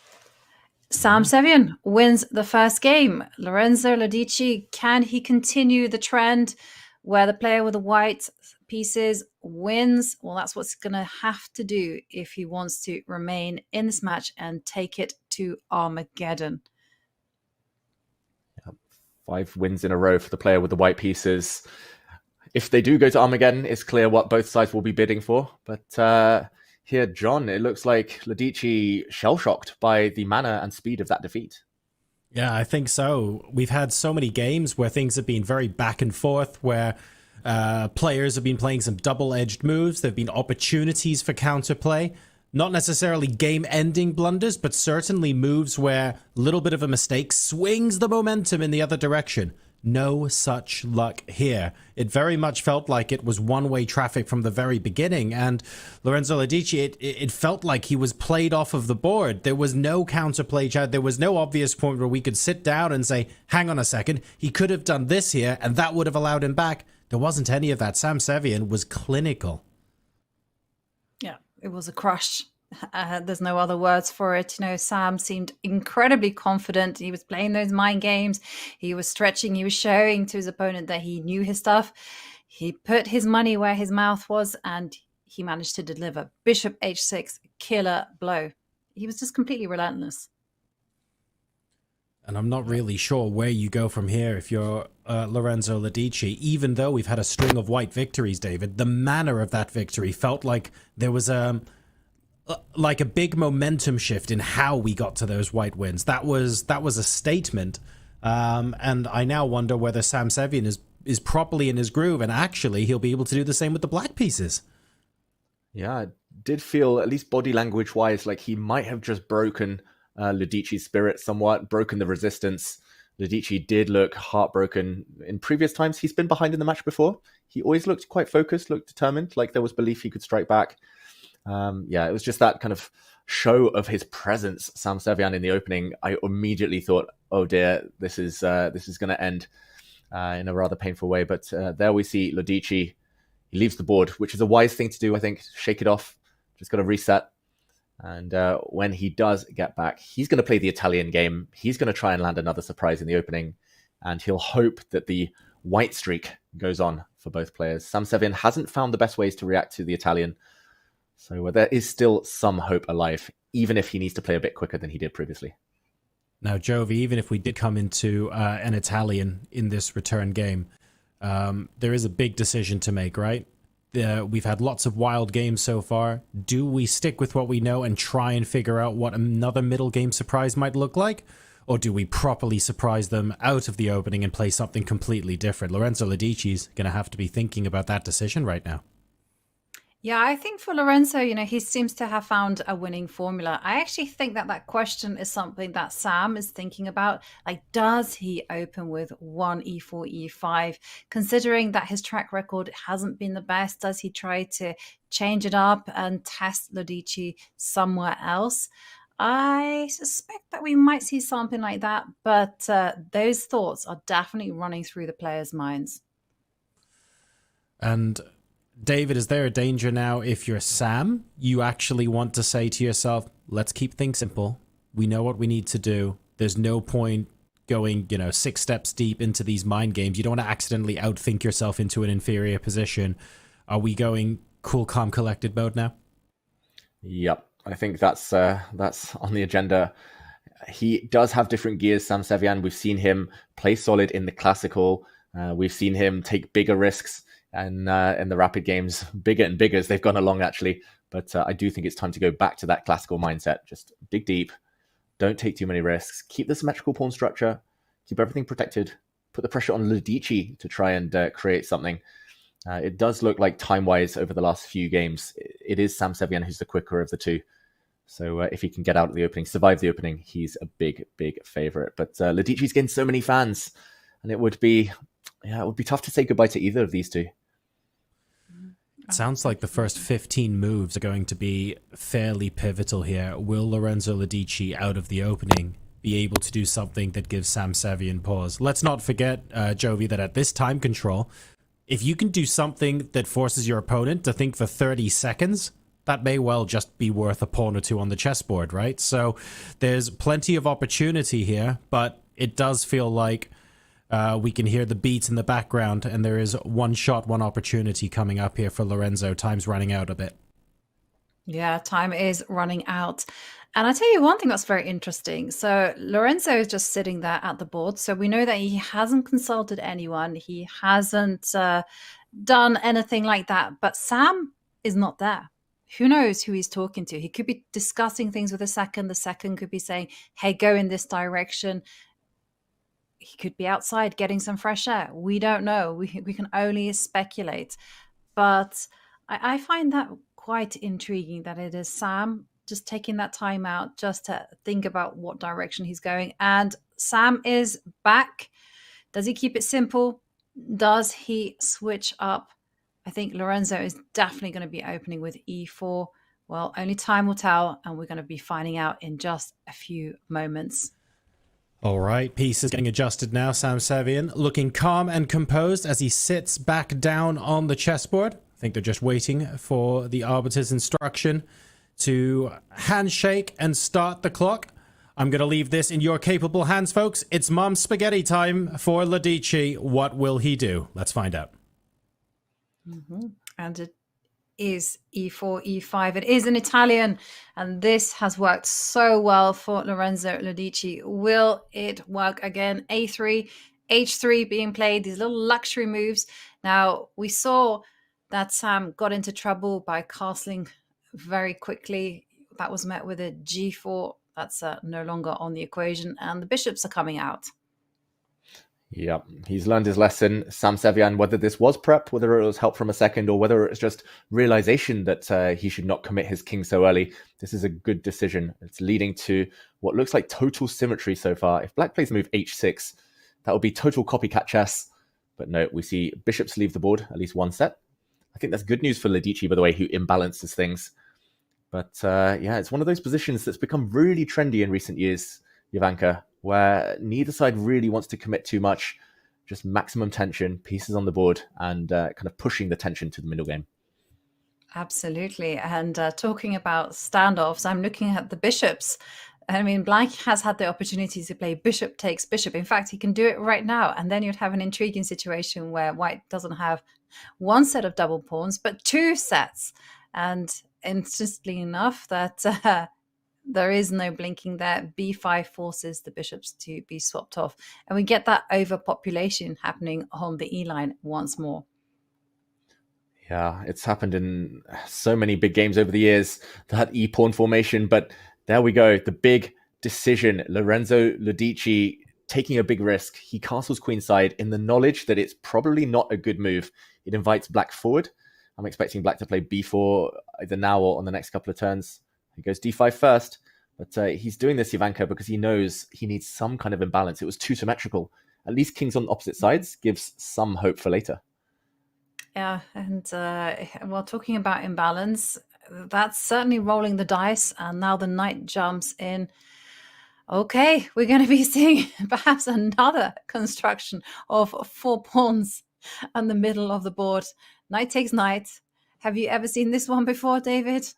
F: Sam Sevian wins the first game. Lorenzo Ludici, can he continue the trend where the player with the white pieces wins? Well, that's what's going to have to do if he wants to remain in this match and take it to Armageddon.
H: 5 wins in a row for the player with the white pieces. If they do go to Armageddon, it's clear what both sides will be bidding for. But here, John, it looks like Ludici shell-shocked by the manner and speed of that defeat.
G: Yeah, I think so. We've had so many games where things have been very back and forth, where players have been playing some double-edged moves. There have been opportunities for counterplay. Not necessarily game-ending blunders, but certainly moves where a little bit of a mistake swings the momentum in the other direction. No such luck here. It very much felt like it was one-way traffic from the very beginning, and Lorenzo Ludici, it felt like he was played off of the board. There was no counterplay. There was no obvious point where we could sit down and say, hang on a second, he could have done this here, and that would have allowed him back. There wasn't any of that. Sam Sevian was clinical.
F: Yeah, it was a crush. There's no other words for it. Sam seemed incredibly confident. He was playing those mind games. He was stretching. He was showing to his opponent that he knew his stuff. He put his money where his mouth was, and he managed to deliver. Bishop h6, killer blow. He was just completely relentless.
G: And I'm not really sure where you go from here if you're Lorenzo Ludici. Even though we've had a string of white victories, David, the manner of that victory felt like there was like a big momentum shift in how we got to those white wins. That was a statement. And I now wonder whether Sam Sevian is properly in his groove, and actually he'll be able to do the same with the black pieces.
H: Yeah, it did feel, at least body language wise, like he might have just broken Ludici's spirit somewhat, broken the resistance. Ludici did look heartbroken. In previous times he's been behind in the match before, he always looked quite focused, looked determined, like there was belief he could strike back. It was just that kind of show of his presence, Sam Sevian, in the opening. I immediately thought, oh dear, this is going to end in a rather painful way. But there we see Ludici. He leaves the board, which is a wise thing to do, I think. Shake it off. Just got to reset. And when he does get back, he's going to play the Italian game. He's going to try and land another surprise in the opening. And he'll hope that the white streak goes on for both players. Sam Sevian hasn't found the best ways to react to the Italian. So there is still some hope alive, even if he needs to play a bit quicker than he did previously.
G: Now, Jovi, even if we did come into an Italian in this return game, there is a big decision to make, right? We've had lots of wild games so far. Do we stick with what we know and try and figure out what another middle game surprise might look like? Or do we properly surprise them out of the opening and play something completely different? Lorenzo Ladici's going to have to be thinking about that decision right now.
F: Yeah, I think for Lorenzo, he seems to have found a winning formula. I actually think that question is something that Sam is thinking about. Like, does he open with 1 e4, e5? Considering that his track record hasn't been the best, does he try to change it up and test Lodici somewhere else? I suspect that we might see something like that, but those thoughts are definitely running through the players' minds.
G: And David, is there a danger now if you're Sam, you actually want to say to yourself, let's keep things simple. We know what we need to do. There's no point going, 6 steps deep into these mind games. You don't want to accidentally outthink yourself into an inferior position. Are we going cool, calm, collected mode now?
H: Yep. I think that's on the agenda. He does have different gears, Sam Sevian. We've seen him play solid in the classical. We've seen him take bigger risks and in the rapid games, bigger and bigger as they've gone along, actually. But I do think it's time to go back to that classical mindset. Just dig deep. Don't take too many risks. Keep the symmetrical pawn structure. Keep everything protected. Put the pressure on Lodici to try and create something. It does look like time-wise over the last few games, it is Sam Sevian who's the quicker of the two. So if he can get out of the opening, survive the opening, he's a big, big favorite. But Lodici's getting so many fans, and it would be tough to say goodbye to either of these two.
G: Sounds like the first 15 moves are going to be fairly pivotal here. Will Lorenzo Lodici out of the opening be able to do something that gives Sam Sevian pause? Let's not forget, Jovi, that at this time control, if you can do something that forces your opponent to think for 30 seconds, that may well just be worth a pawn or two on the chessboard, right? So there's plenty of opportunity here, but it does feel like we can hear the beats in the background, and there is one shot, one opportunity coming up here for Lorenzo. Time's running out a bit.
F: Yeah, time is running out. And I tell you one thing that's very interesting. So Lorenzo is just sitting there at the board. So we know that he hasn't consulted anyone. He hasn't done anything like that. But Sam is not there. Who knows who he's talking to? He could be discussing things with the second. The second could be saying, hey, go in this direction. He could be outside getting some fresh air. We don't know. We can only speculate. But I find that quite intriguing that it is Sam just taking that time out just to think about what direction he's going. And Sam is back. Does he keep it simple? Does he switch up? I think Lorenzo is definitely going to be opening with e4. Well, only time will tell, and we're going to be finding out in just a few moments.
G: All right, pieces getting adjusted now. Sam Sevian looking calm and composed as he sits back down on the chessboard. I think they're just waiting for the arbiter's instruction to handshake and start the clock. I'm going to leave this in your capable hands, folks. It's Mom Spaghetti time for Lodici. What will he do? Let's find out.
F: And it is e4, e5. It is an Italian, and this has worked so well for Lorenzo Lodici. Will it work again? A3, h3 being played, these little luxury moves. Now, we saw that Sam got into trouble by castling very quickly. That was met with a g4. That's no longer on the equation, and the bishops are coming out.
H: Yep, he's learned his lesson. Sam Sevian, whether this was prep, whether it was help from a second, or whether it's just realization that he should not commit his king so early, this is a good decision. It's leading to what looks like total symmetry so far. If black plays move h6, that would be total copycat chess. But no, we see bishops leave the board, at least one set. I think that's good news for Lodici, by the way, who imbalances things. But yeah, it's one of those positions that's become really trendy in recent years, Jovanka, where neither side really wants to commit too much, just maximum tension, pieces on the board, and kind of pushing the tension to the middle game.
F: Absolutely. And talking about standoffs, I'm looking at the bishops. I mean, Black has had the opportunity to play bishop takes bishop. In fact, he can do it right now. And then you'd have an intriguing situation where White doesn't have one set of double pawns, but two sets. And interestingly enough, that there is no blinking there. b5 forces the bishops to be swapped off. And we get that overpopulation happening on the e-line once more.
H: Yeah, it's happened in so many big games over the years, that e-pawn formation. But there we go, the big decision. Lorenzo Lodici taking a big risk. He castles queenside in the knowledge that it's probably not a good move. It invites black forward. I'm expecting black to play b4 either now or on the next couple of turns. He goes d5 first, but he's doing this, Ivanka, because he knows he needs some kind of imbalance. It was too symmetrical. At least kings on opposite sides gives some hope for later.
F: Yeah, and while talking about imbalance, that's certainly rolling the dice, and now the knight jumps in. Okay, we're going to be seeing perhaps another construction of 4 pawns on the middle of the board. Knight takes knight. Have you ever seen this one before, David?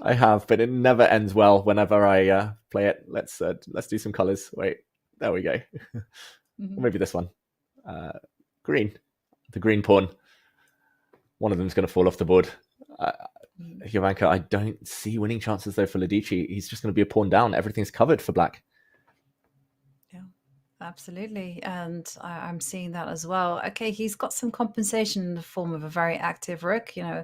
H: I have, but it never ends well whenever I play it. Let's do some colors. Wait, there we go. Maybe this one. Green. The green pawn. One of them's going to fall off the board. Ivanka, I don't see winning chances though for Lodici. He's just going to be a pawn down. Everything's covered for black.
F: Yeah, absolutely. And I'm seeing that as well. Okay, he's got some compensation in the form of a very active rook. You know,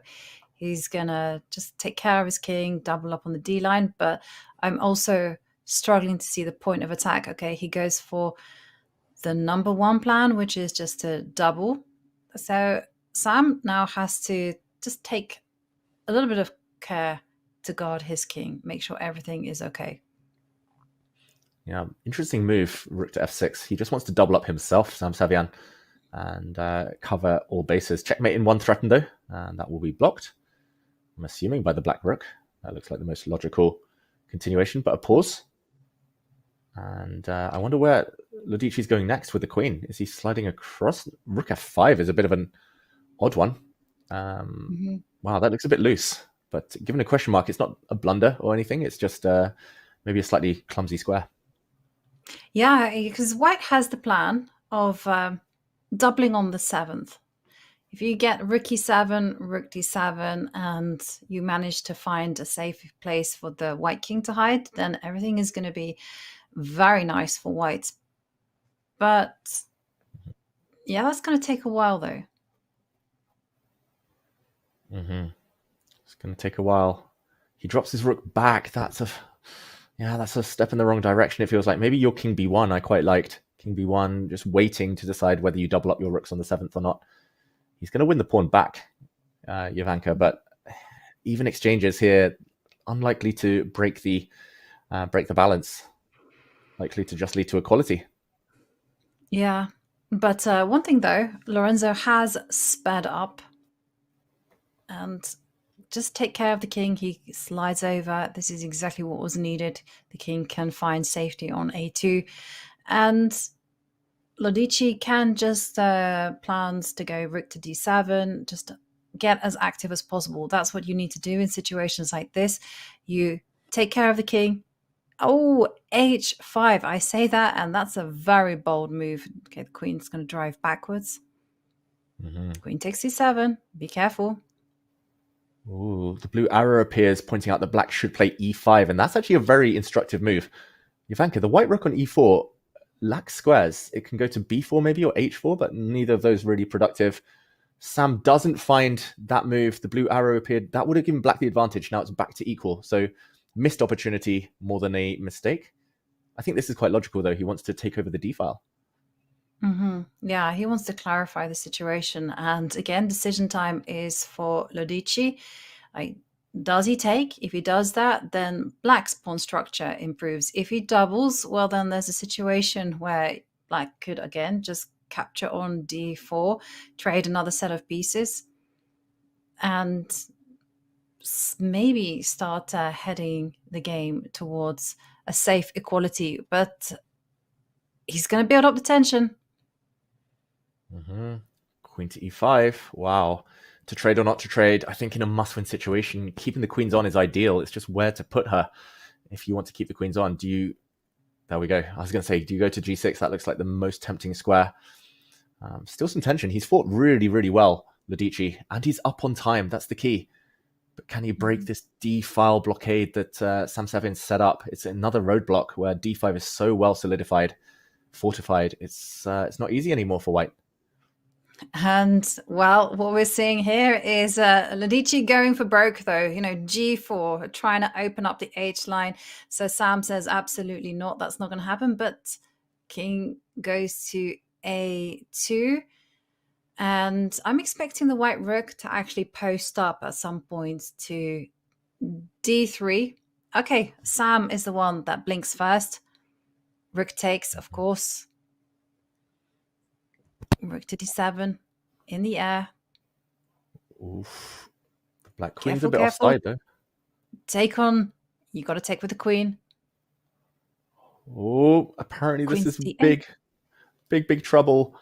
F: he's going to just take care of his king, double up on the D line. But I'm also struggling to see the point of attack. Okay, he goes for the number one plan, which is just to double. So Sam now has to just take a little bit of care to guard his king, make sure everything is okay.
H: Yeah, interesting move, rook to f6. He just wants to double up himself, Sam Savian, and cover all bases. Checkmate in one threaten, though, and that will be blocked, I'm assuming, by the black rook. That looks like the most logical continuation, but a pause. And I wonder where Lodici's going next with the queen. Is he sliding across? Rook f5 is a bit of an odd one. Wow, that looks a bit loose. But given a question mark, it's not a blunder or anything. It's just maybe a slightly clumsy square.
F: Yeah, because white has the plan of doubling on the 7th. If you get rook e7, rook d7, and you manage to find a safe place for the white king to hide, then everything is going to be very nice for white. But yeah, that's going to take a while, though.
H: It's going to take a while. He drops his rook back. That's a step in the wrong direction, it feels like. Maybe your king b1 I quite liked. King b1, just waiting to decide whether you double up your rooks on the 7th or not. He's going to win the pawn back, Ivanka, but even exchanges here, unlikely to break the balance. Likely to just lead to equality.
F: Yeah, but one thing though, Lorenzo has sped up and just take care of the king. He slides over. This is exactly what was needed. The king can find safety on a2, and Lodici can just plans to go rook to d7, just get as active as possible. That's what you need to do in situations like this. You take care of the king. Oh, h5. I say that, and that's a very bold move. Okay, the queen's going to drive backwards. Queen takes c7. Be careful.
H: Ooh, the blue arrow appears, pointing out that black should play e5, and that's actually a very instructive move. Ivanka, the white rook on e4 lacks squares. It can go to b4 maybe, or h4, but neither of those really productive. Sam doesn't find that move. The blue arrow appeared. That would have given black the advantage. Now it's back to equal. So missed opportunity more than a mistake. I think this is quite logical, though. He wants to take over the d-file.
F: Yeah, he wants to clarify the situation. And again, decision time is for Lodici. Does he take? If he does that, then black's pawn structure improves. If he doubles, well, then there's a situation where black could, again, just capture on d4, trade another set of pieces, and maybe start heading the game towards a safe equality. But he's going to build up the tension.
H: Queen to e5. Wow. To trade or not to trade, I think in a must-win situation, keeping the queens on is ideal. It's just where to put her if you want to keep the queens on. There we go. I was going to say, do you go to g6? That looks like the most tempting square. Still some tension. He's fought really, really well, Lodici, and he's up on time. That's the key. But can he break this d-file blockade that Sam7 set up? It's another roadblock where d5 is so well solidified, fortified. It's not easy anymore for white.
F: And well, what we're seeing here is Ladici going for broke, though. You know, g4, trying to open up the h line. So Sam says absolutely not. That's not going to happen. But king goes to a2. And I'm expecting the white rook to actually post up at some point to d3. Okay, Sam is the one that blinks first. Rook takes, of course. Rook to d7 in the air.
H: Oof. The black queen's a bit offside, though.
F: Take on. You got to take with the queen.
H: Oh, apparently
F: Queen
H: this is
F: c8.
H: big trouble.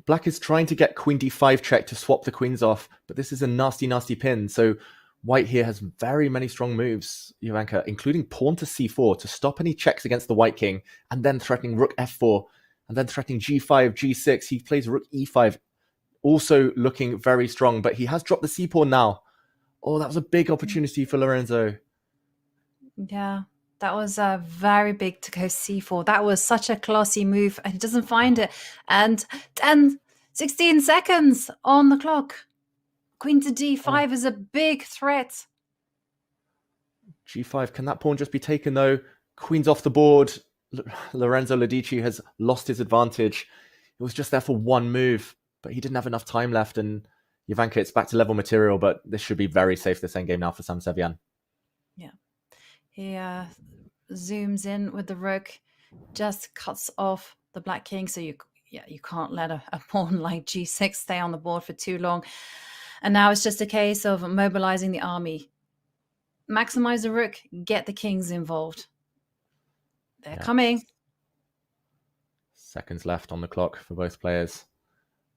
H: Black is trying to get queen d5 check to swap the queens off, but this is a nasty pin. So white here has very many strong moves, Jovanka, including pawn to c4 to stop any checks against the white king, and then threatening rook f4, and then threatening g5, g6. He plays rook e5, also looking very strong, but he has dropped the c-pawn now. Oh, that was a big opportunity for Lorenzo.
F: Yeah, that was very big to go c4. That was such a classy move, and he doesn't find it. And 16 seconds on the clock. Queen to d5 is a big threat.
H: G5, can that pawn just be taken though? Queen's off the board. Lorenzo Ladici has lost his advantage. It was just there for one move, but he didn't have enough time left. And Jovanka, it's back to level material, but this should be very safe this endgame now for Sam7.
F: Yeah. He zooms in with the rook, just cuts off the black king. So you can't let a pawn like g6 stay on the board for too long. And now it's just a case of mobilizing the army. Maximize the rook, get the kings involved. They're coming.
H: Seconds left on the clock for both players.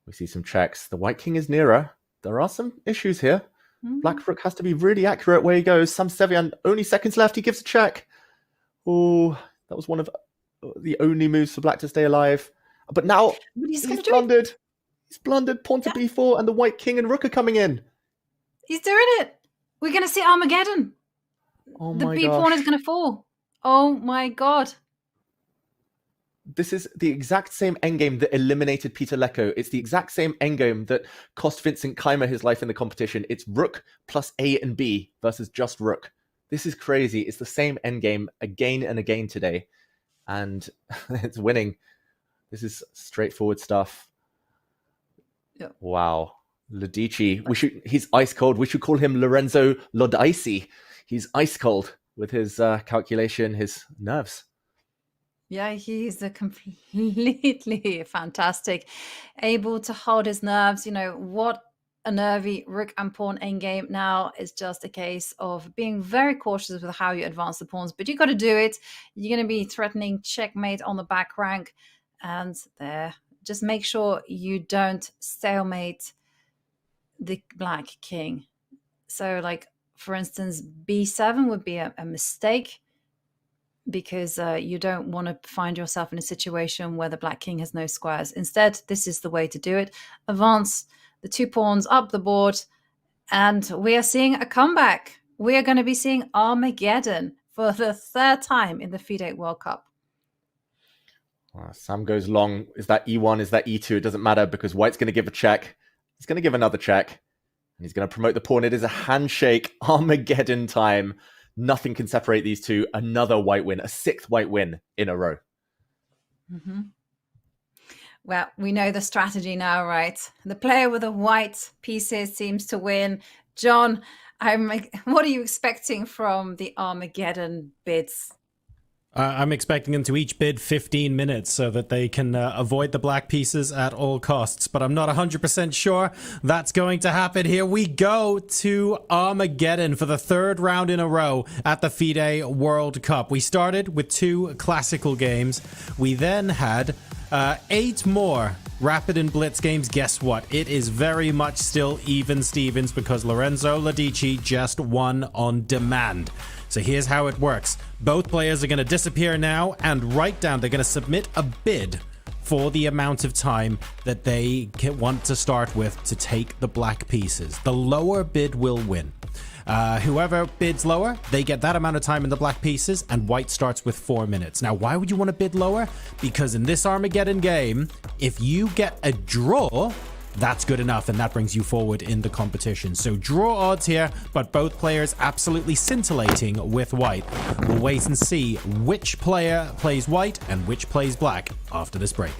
H: We see some checks. The white king is nearer. There are some issues here. Black rook has to be really accurate where he goes. Sam7, only seconds left. He gives a check. Oh, that was one of the only moves for black to stay alive. But now he's blundered. He's blundered. Pawn to b4, and the white king and rook are coming in.
F: He's doing it. We're going to see Armageddon.
H: Oh
F: The
H: my
F: b pawn
H: gosh.
F: is going to fall. Oh my god.
H: This is the exact same endgame that eliminated Peter Leko. It's the exact same endgame that cost Vincent Keimer his life in the competition. It's rook plus A and B versus just rook. This is crazy. It's the same endgame again and again today. And it's winning. This is straightforward stuff.
F: Yeah.
H: Wow. Ladici. He's ice cold. We should call him Lorenzo Lodici. He's ice cold with his calculation, his nerves.
F: Yeah, he's a completely fantastic, able to hold his nerves. You know, what a nervy rook and pawn endgame. Now is just a case of being very cautious with how you advance the pawns, but you got to do it. You're going to be threatening checkmate on the back rank, and there, just make sure you don't stalemate the black king. So, like, for instance, b7 would be a mistake, because you don't want to find yourself in a situation where the black king has no squares. Instead, this is the way to do it. Advance the two pawns up the board, and we are seeing a comeback. We are going to be seeing Armageddon for the third time in the FIDE World Cup.
H: Sam goes long. Is that E1? Is that E2? It doesn't matter, because white's going to give a check. He's going to give another check, and he's going to promote the pawn. It is a handshake. Armageddon time. Nothing can separate these two. Another white win, a sixth white win in a row.
F: Mm-hmm. Well, we know the strategy now, right? The player with the white pieces seems to win. John, what are you expecting from the Armageddon bids?
G: I'm expecting them to each bid 15 minutes so that they can avoid the black pieces at all costs. But I'm not 100% sure that's going to happen. Here we go to Armageddon for the third round in a row at the FIDE World Cup. We started with 2 classical games. We then had 8 more rapid and blitz games. Guess what? It is very much still even Stevens, because Lorenzo Ladici just won on demand. So here's how it works. Both players are going to disappear now and write down, they're going to submit a bid for the amount of time that they want to start with to take the black pieces. The lower bid will win. Whoever bids lower, they get that amount of time in the black pieces, and white starts with 4 minutes. Now, why would you want to bid lower? Because in this Armageddon game, if you get a draw, that's good enough, and that brings you forward in the competition. So draw odds here, but both players absolutely scintillating with white. We'll wait and see which player plays white and which plays black after this break.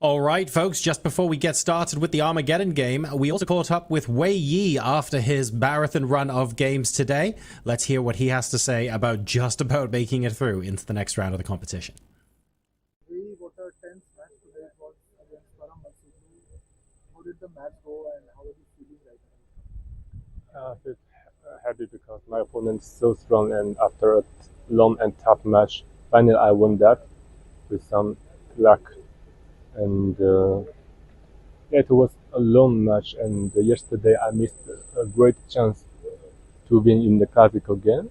G: All right, folks, just before we get started with the Armageddon game, we also caught up with Wei Yi after his marathon run of games today. Let's hear what he has to say about just about making it through into the next round of the competition.
P: What a tense match today it was against Pragg. How did the match go and how are you feeling right now?
D: I feel happy because my opponent is so strong, and after a long and tough match, finally I won that with some luck. And it was a long match, and yesterday I missed a great chance to win in the classical game.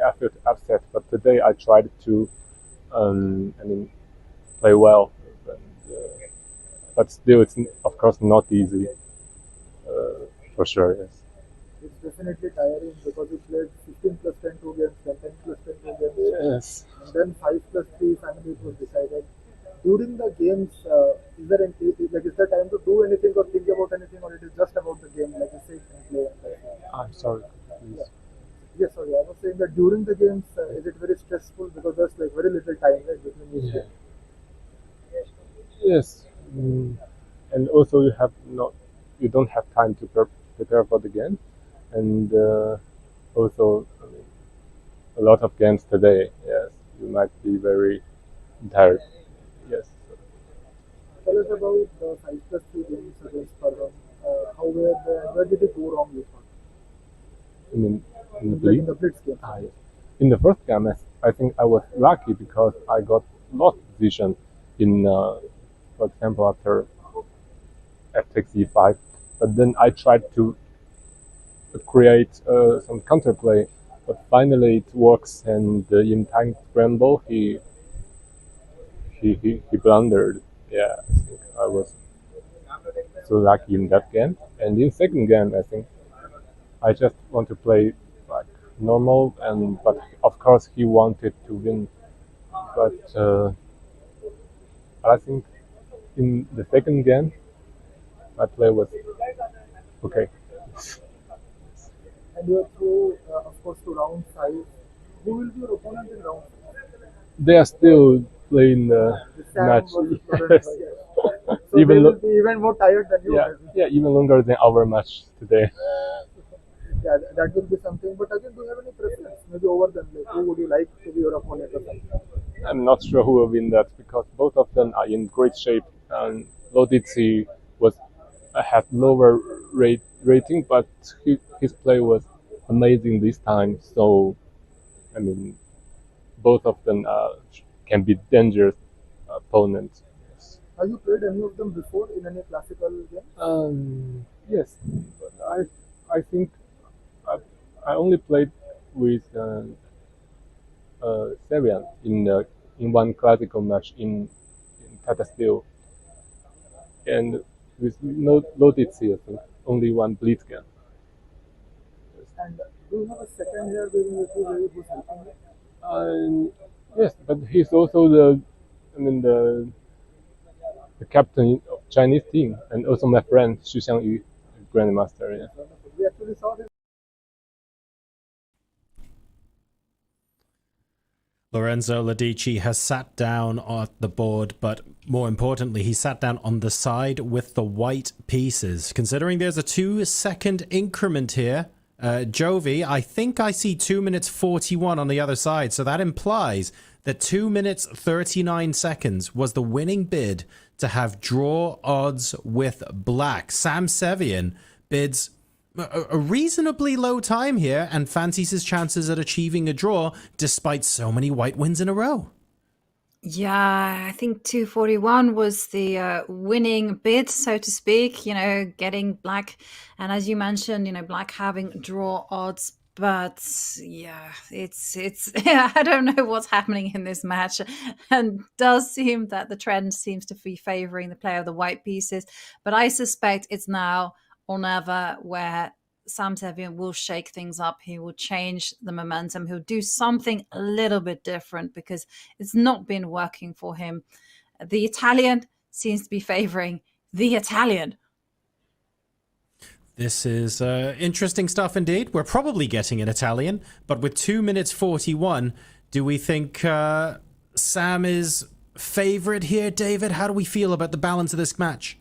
D: I felt upset, but today I tried to play well. But still, it's of course not easy, for sure, yes.
P: It's definitely tiring because you played 15 plus 10 2 games, then 10 plus 10 2 games,
D: yes,
P: and then 5 plus 3 finally it was decided. During the games, is there time to do anything or think about anything, or it is just about the game, like you say, and play and play?
D: I'm sorry, please.
P: Yeah. Yes, sorry. I was saying that during the games, is it very stressful because there's like very little time, right, between each game?
D: Yes, and also you don't have time to prepare for the game, and also a lot of games today. Yes, you might be very tired. Yes.
P: Tell us about the 5 plus 3 games against Pragg. Where did it go wrong, you thought?
D: I mean, in
P: the blitz game.
D: Yes. In the first game, I think I was lucky because I got lost position in, for example, after f takes e5. But then I tried to create some counterplay but finally it works, and in time scramble he blundered. Yeah, I think I was so lucky in that game. And in second game, I think I just want to play like normal, but of course he wanted to win. But I think in the second game, my play was okay.
P: And you are through, of course, to round 5. Who will be your opponent in round 5?
D: They are still playing the match. Yes.
P: So
D: Even
P: they will be even more tired than you.
D: yeah, even longer than our match today.
P: Yeah, that will be something. But again, do you have any preference? Maybe over them, like who would you like to be your opponent or something?
D: I'm not sure who will win that because both of them are in great shape. And Lodici had lower rating, but his play was amazing this time. So, I mean, both of them can be dangerous opponents.
P: Have you played any of them before in any classical game?
D: Yes, but I think I only played with Serian in one classical match in Tata Steel, and with Lodici, I think only one blitz game.
P: And do you have a second here who's helping you?
D: Yes, but he's also the captain of Chinese team, and also my friend Xu Xiangyu, grandmaster. Yeah.
P: We actually saw this.
G: Lorenzo Lodici has sat down on the board, but more importantly, he sat down on the side with the white pieces. Considering there's a 2-second increment here, Jovi, I think I see 2 minutes 41 on the other side, so that implies that 2 minutes 39 seconds was the winning bid to have draw odds with black. Sam Sevian bids a reasonably low time here and fancies his chances at achieving a draw despite so many white wins in a row.
F: Yeah, I think 241 was the winning bid, so to speak, getting black. And as you mentioned, black having draw odds. But yeah, it's I don't know what's happening in this match, and does seem that the trend seems to be favoring the player of the white pieces. But I suspect it's now or never, where Sam Sevian will shake things up. He will change the momentum. He'll do something a little bit different because it's not been working for him. The Italian seems to be favoring the Italian.
G: This is interesting stuff indeed. We're probably getting an Italian, but with 2 minutes 41, do we think Sam is favorite here, David? How do we feel about the balance of this match?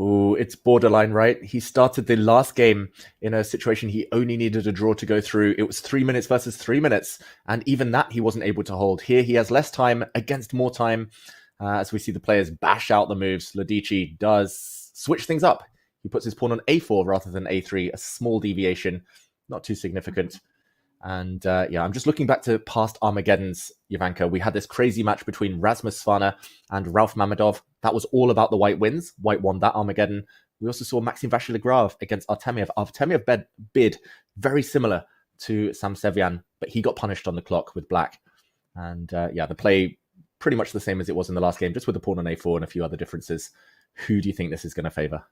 H: Oh, it's borderline, right? He started the last game in a situation he only needed a draw to go through. It was 3 minutes versus 3 minutes, and even that he wasn't able to hold. Here he has less time against more time. As we see the players bash out the moves, Lodici does switch things up. He puts his pawn on a4 rather than a3, a small deviation, not too significant. And yeah, I'm just looking back to past Armageddons, Ivanka. We had this crazy match between Rasmus Svaner and Ralph Mamedov. That was all about the white wins. White won that Armageddon. We also saw Maxime Vachier-Lagrave against Artemiev. Artemiev bid very similar to Sam Sevian, but he got punished on the clock with black. And yeah, the play pretty much the same as it was in the last game, just with the pawn on a4 and a few other differences. Who do you think this is going to favor?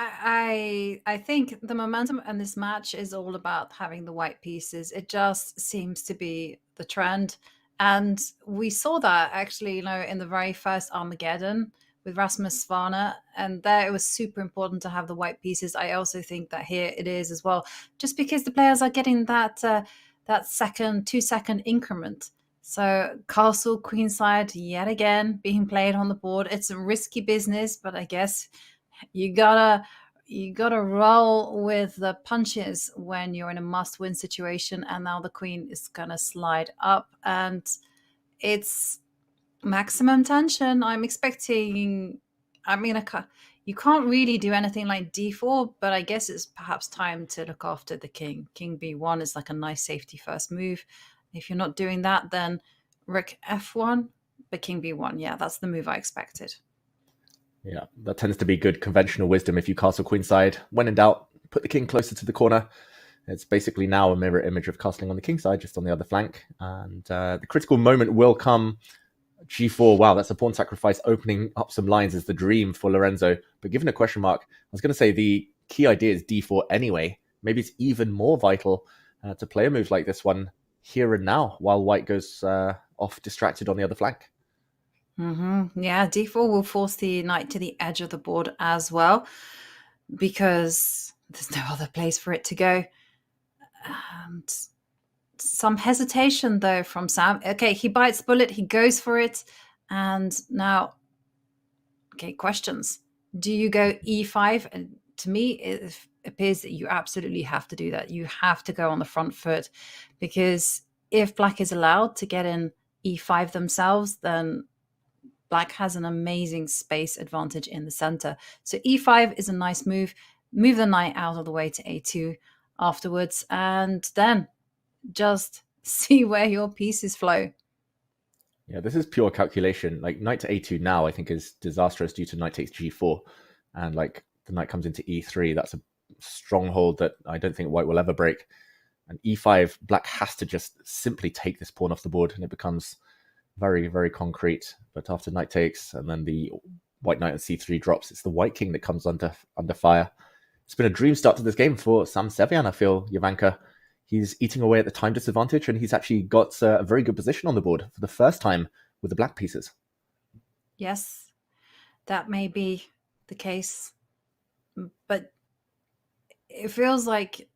F: I think the momentum in this match is all about having the white pieces. It just seems to be the trend. And we saw that actually, in the very first Armageddon with Rasmus Svaner. And there it was super important to have the white pieces. I also think that here it is as well, just because the players are getting that 2-second increment. So castle, queenside, yet again, being played on the board. It's a risky business, but I guess you gotta roll with the punches when you're in a must-win situation. And now the queen is gonna slide up, and it's maximum tension. I'm expecting. You can't really do anything like d4, but I guess it's perhaps time to look after the king. King b1 is like a nice safety first move. If you're not doing that, then rook f1, but king b1. Yeah, that's the move I expected.
H: Yeah, that tends to be good conventional wisdom if you castle queenside. When in doubt, put the king closer to the corner. It's basically now a mirror image of castling on the king side, just on the other flank. And the critical moment will come. G4, wow, that's a pawn sacrifice. Opening up some lines is the dream for Lorenzo. But given a question mark, I was going to say the key idea is D4 anyway. Maybe it's even more vital to play a move like this one here and now, while white goes off distracted on the other flank.
F: Yeah, D4 will force the knight to the edge of the board as well, because there's no other place for it to go. And some hesitation, though, from Sam. Okay, he bites bullet, he goes for it. And now, okay, questions. Do you go E5? And to me, it appears that you absolutely have to do that. You have to go on the front foot, because if black is allowed to get in E5 themselves, then black has an amazing space advantage in the center. So E5 is a nice move. Move the knight out of the way to A2 afterwards, and then just see where your pieces flow.
H: Yeah, this is pure calculation. Like knight to A2 now, I think, is disastrous due to knight takes G4. And like the knight comes into E3. That's a stronghold that I don't think white will ever break. And E5, black has to just simply take this pawn off the board, and it becomes very, very concrete. But after knight takes, and then the white knight on C3 drops, it's the white king that comes under fire. It's been a dream start to this game for Sam Sevian, I feel, Jovanka. He's eating away at the time disadvantage, and he's actually got a very good position on the board for the first time with the black pieces.
F: Yes, that may be the case. But it feels like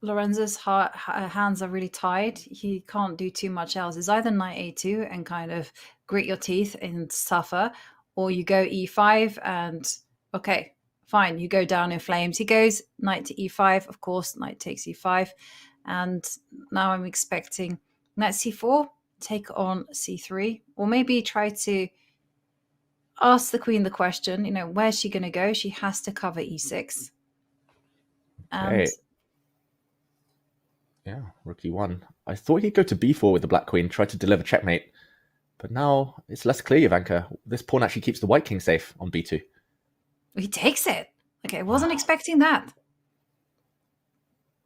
F: Lorenzo's hands are really tied. He can't do too much else. It's either knight A2 and kind of grit your teeth and suffer, or you go E5 and, okay, fine, you go down in flames. He goes knight to E5, of course, knight takes E5. And now I'm expecting knight C4, take on C3, or maybe try to ask the queen the question, you know, where's she going to go? She has to cover E6. And
H: yeah, rook E1. I thought he'd go to B4 with the black queen, try to deliver checkmate. But now it's less clear, Jovanka. This pawn actually keeps the white king safe on B2.
F: He takes it. Okay, I wasn't expecting that.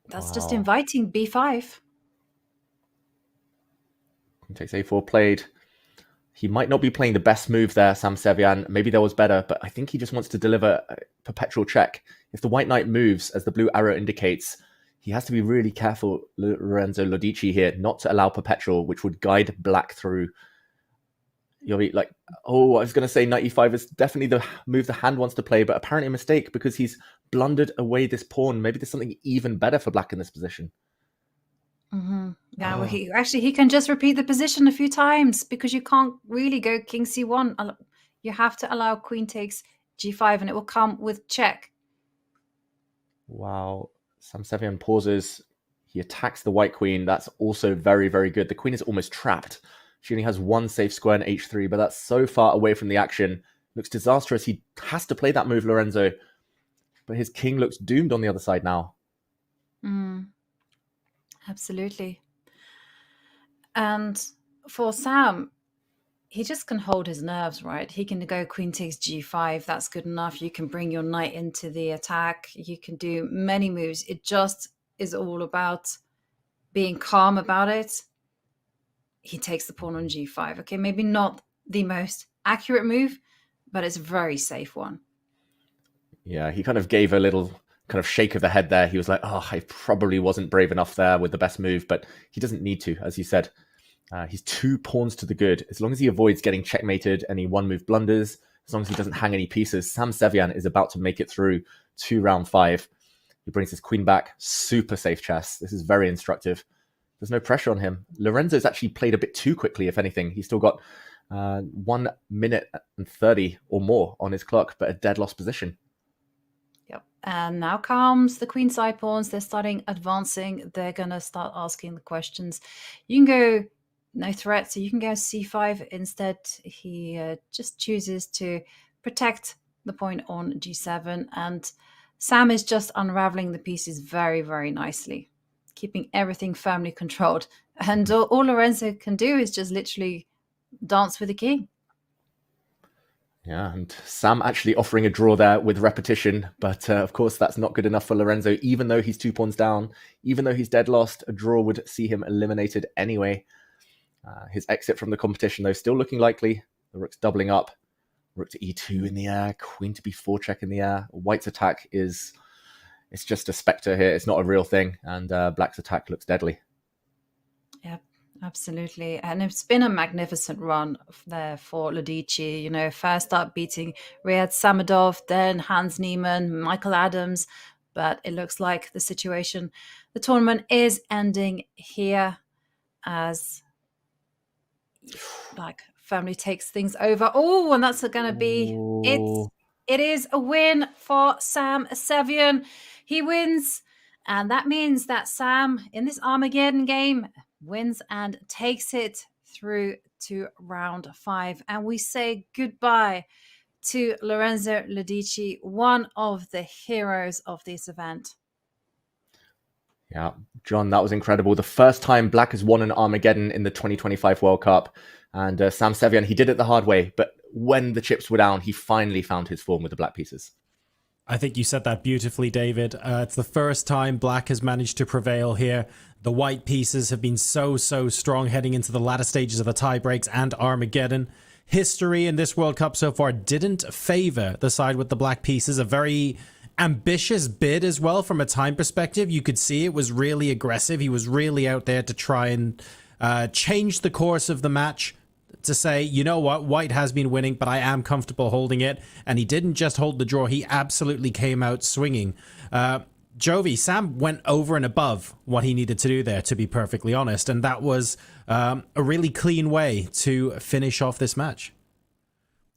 F: That's just inviting B5.
H: Queen takes A4 played. He might not be playing the best move there, Sam Sevian. Maybe there was better, but I think he just wants to deliver a perpetual check. If the white knight moves, as the blue arrow indicates, he has to be really careful, Lorenzo Lodici here, not to allow perpetual, which would guide black through. You'll be like, oh, I was going to say knight E5 is definitely the move the hand wants to play, but apparently a mistake because he's blundered away this pawn. Maybe there's something even better for black in this position.
F: Yeah, well, he can just repeat the position a few times, because you can't really go king C1. You have to allow queen takes G5, and it will come with check.
H: Wow. Sam Sevian pauses. He attacks the white queen. That's also very, very good. The queen is almost trapped. She only has one safe square in H3, but that's so far away from the action. Looks disastrous. He has to play that move, Lorenzo. But his king looks doomed on the other side now.
F: Absolutely. And for Sam, he just can hold his nerves, right? He can go queen takes G5. That's good enough. You can bring your knight into the attack. You can do many moves. It just is all about being calm about it. He takes the pawn on G5. Okay, maybe not the most accurate move, but it's a very safe one.
H: Yeah, he kind of gave a little kind of shake of the head there. He was like, oh, I probably wasn't brave enough there with the best move, but he doesn't need to, as you said. He's 2 pawns to the good. As long as he avoids getting checkmated, any one-move blunders, as long as he doesn't hang any pieces, Sam Sevian is about to make it through to round 5. He brings his queen back. Super safe chess. This is very instructive. There's no pressure on him. Lorenzo's actually played a bit too quickly, if anything. He's still got 1 minute and 30 or more on his clock, but a dead lost position.
F: Yep. And now comes the queen side pawns. They're starting advancing. They're going to start asking the questions. You can go no threat, so you can go C5 instead. He just chooses to protect the point on G7. And Sam is just unraveling the pieces very, very nicely, keeping everything firmly controlled. And all Lorenzo can do is just literally dance with the king.
H: Yeah, and Sam actually offering a draw there with repetition, but of course that's not good enough for Lorenzo, even though he's 2 pawns down, even though he's dead lost, a draw would see him eliminated anyway. His exit from the competition, though, still looking likely. The rook's doubling up. Rook to e2 in the air, queen to b4 check in the air. White's attack it's just a spectre here. It's not a real thing, and black's attack looks deadly.
F: Yep, absolutely. And it's been a magnificent run there for Lodici. You know, first up beating Riyad Samadov, then Hans Niemann, Michael Adams. But it looks like the tournament is ending here as Black firmly takes things over. Oh, and that's going to be it. It is a win for Sam Sevian. He wins, and that means that Sam, in this Armageddon game, wins and takes it through to round 5. And we say goodbye to Lorenzo Lodici, one of the heroes of this event.
H: Yeah, John, that was incredible. The first time Black has won an Armageddon in the 2025 World Cup. And Sam Sevian, he did it the hard way, but when the chips were down, he finally found his form with the black pieces.
G: I think you said that beautifully, David. It's the first time Black has managed to prevail here. The white pieces have been so strong heading into the latter stages of the tiebreaks and Armageddon. History in this World Cup so far didn't favor the side with the black pieces. A very ambitious bid as well from a time perspective. You could see it was really aggressive. He was really out there to try and change the course of the match, to say, you know what, white has been winning, but I am comfortable holding it. And he didn't just hold the draw, he absolutely came out swinging. Jovi, Sam went over and above what he needed to do there, to be perfectly honest. And that was a really clean way to finish off this match.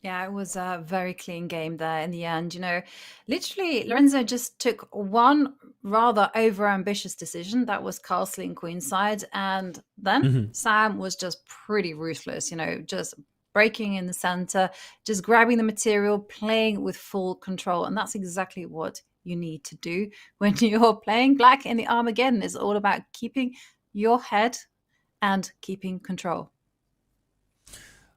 F: Yeah, it was a very clean game there in the end. You know, literally, Lorenzo just took one rather over-ambitious decision. That was castling queenside. And then Sam was just pretty ruthless, you know, just breaking in the center, just grabbing the material, playing with full control. And that's exactly what you need to do when you're playing black in the Armageddon. It's all about keeping your head and keeping control.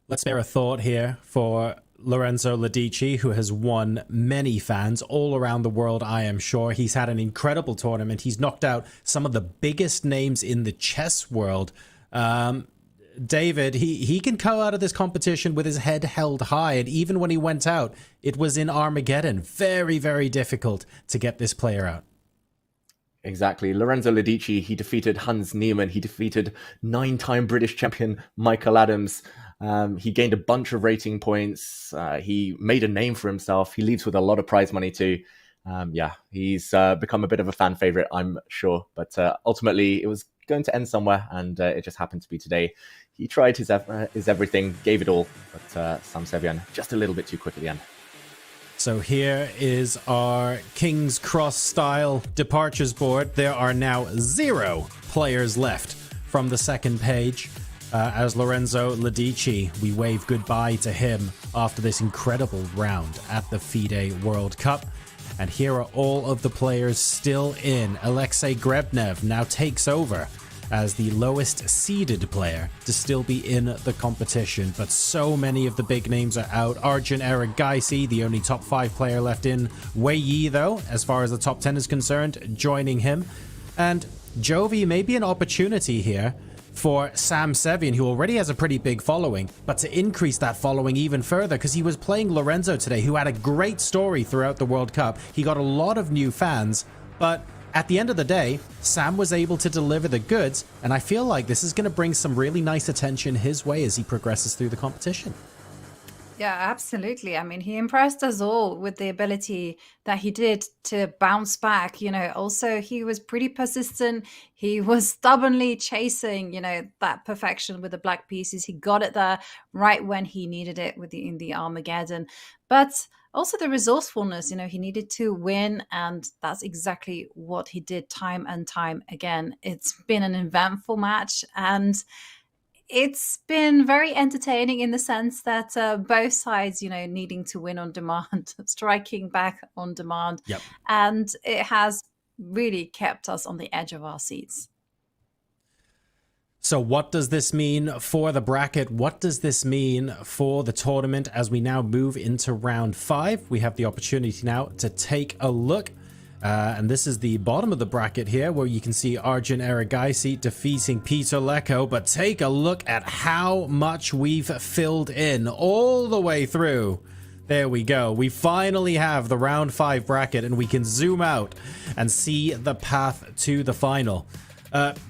G: Let's spare a thought here for Lorenzo Lodici, who has won many fans all around the world, I am sure. He's had an incredible tournament. He's knocked out some of the biggest names in the chess world. David, he can go out of this competition with his head held high. And even when he went out, it was in Armageddon. Very, very difficult to get this player out.
H: Exactly. Lorenzo Lodici, he defeated Hans Niemann. He defeated 9-time British champion Michael Adams. He gained a bunch of rating points. He made a name for himself. He leaves with a lot of prize money too. Yeah, he's become a bit of a fan favorite, I'm sure. But ultimately, it was going to end somewhere, and it just happened to be today. He tried his everything, gave it all, but Sam Sevian just a little bit too quick at the end.
G: So here is our King's Cross style departures board. There are now 0 players left from the second page. As Lorenzo Lodici, we wave goodbye to him after this incredible round at the FIDE World Cup. And here are all of the players still in. Alexei Grebnev now takes over as the lowest seeded player to still be in the competition. But so many of the big names are out. Arjun Erigaisi, the only top 5 player left in. Wei Yi, though, as far as the top 10 is concerned, joining him. And Jovi, maybe an opportunity here for Sam Sevian, who already has a pretty big following, but to increase that following even further, because he was playing Lorenzo today, who had a great story throughout the World Cup. He got a lot of new fans, but at the end of the day, Sam was able to deliver the goods, and I feel like this is going to bring some really nice attention his way as he progresses through the competition.
F: Yeah, absolutely. I mean, he impressed us all with the ability that he did to bounce back. You know, also he was pretty persistent. He was stubbornly chasing, you know, that perfection with the black pieces. He got it there right when he needed it in the Armageddon. But also the resourcefulness, you know, he needed to win, and that's exactly what he did time and time again. It's been an eventful match, and it's been very entertaining in the sense that both sides, you know, needing to win on demand, striking back on demand.
G: Yep.
F: And it has really kept us on the edge of our seats.
G: So what does this mean for the bracket? What does this mean for the tournament as we now move into round 5? We have the opportunity now to take a look. And this is the bottom of the bracket here, where you can see Arjun Erigaisi defeating Peter Leko. But take a look at how much we've filled in all the way through. There we go. We finally have the round 5 bracket, and we can zoom out and see the path to the final.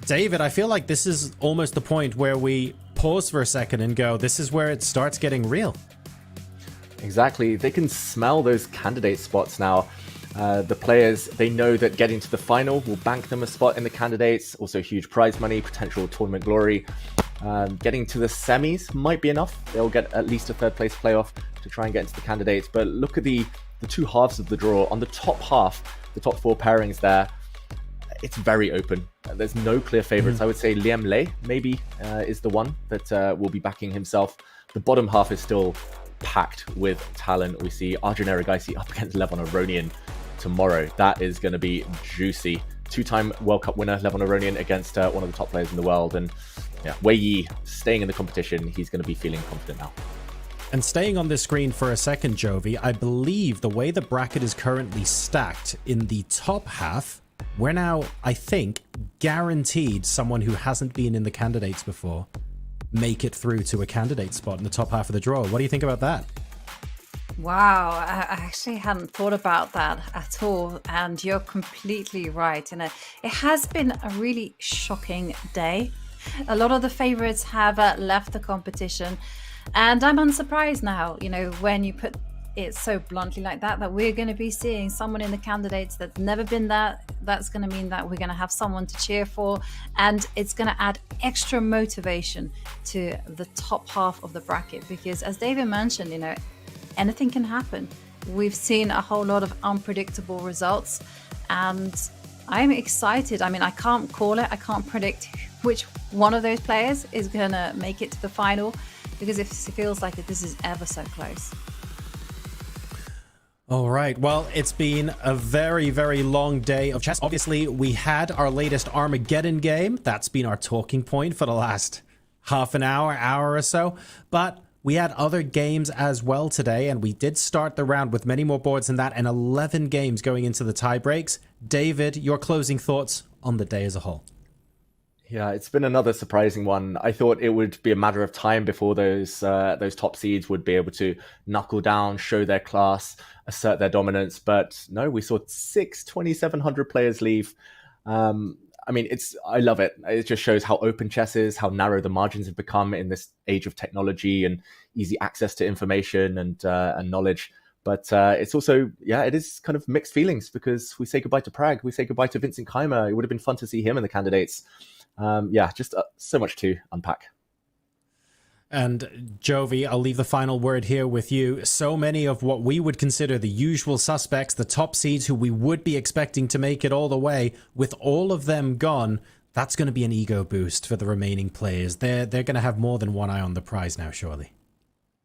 G: David, I feel like this is almost the point where we pause for a second and go, this is where it starts getting real.
H: Exactly. They can smell those candidate spots now. The players, they know that getting to the final will bank them a spot in the candidates, also huge prize money, potential tournament glory. Getting to the semis might be enough. They'll get at least a third place playoff to try and get into the candidates. But look at the two halves of the draw. On the top half, the top 4 pairings there, it's very open. There's no clear favorites. I would say Liam Lei maybe is the one that will be backing himself. The bottom half is still packed with talent. We see Arjun Erigaisi up against Levon Aronian tomorrow. That is going to be juicy. 2-time World Cup winner Levon Aronian against one of the top players in the world. And yeah, Wei Yi staying in the competition. He's going to be feeling confident now.
G: And staying on this screen for a second, Jovi, I believe the way the bracket is currently stacked in the top half, we're now, I think, guaranteed someone who hasn't been in the candidates before make it through to a candidate spot in the top half of the draw. What do you think about that?
F: Wow, I actually hadn't thought about that at all. And you're completely right. You know, it has been a really shocking day. A lot of the favorites have left the competition. And I'm unsurprised now, you know, when you put it so bluntly like that, that we're going to be seeing someone in the candidates that's never been there. That's going to mean that we're going to have someone to cheer for, and it's going to add extra motivation to the top half of the bracket, because as David mentioned, you know, anything can happen. We've seen a whole lot of unpredictable results, and I'm excited. I mean, I can't call it. I can't predict which one of those players is going to make it to the final, because it feels like that this is ever so close.
G: All right. Well, it's been a very, very long day of chess. Obviously, we had our latest Armageddon game. That's been our talking point for the last half an hour, hour or so. But we had other games as well today, and we did start the round with many more boards than that, and 11 games going into the tie breaks. David, your closing thoughts on the day as a whole?
H: Yeah, it's been another surprising one. I thought it would be a matter of time before those top seeds would be able to knuckle down, show their class, assert their dominance. But no, we saw 6 2,700 players leave. I mean, I love it. It just shows how open chess is, how narrow the margins have become in this age of technology and easy access to information and knowledge. But it's also, yeah, it is kind of mixed feelings, because we say goodbye to Pragg, we say goodbye to Vincent Keimer. It would have been fun to see him in the candidates. Yeah, just so much to unpack.
G: And Jovi, I'll leave the final word here with you. So many of what we would consider the usual suspects, the top seeds who we would be expecting to make it all the way, with all of them gone, that's going to be an ego boost for the remaining players. They're going to have more than one eye on the prize now, surely.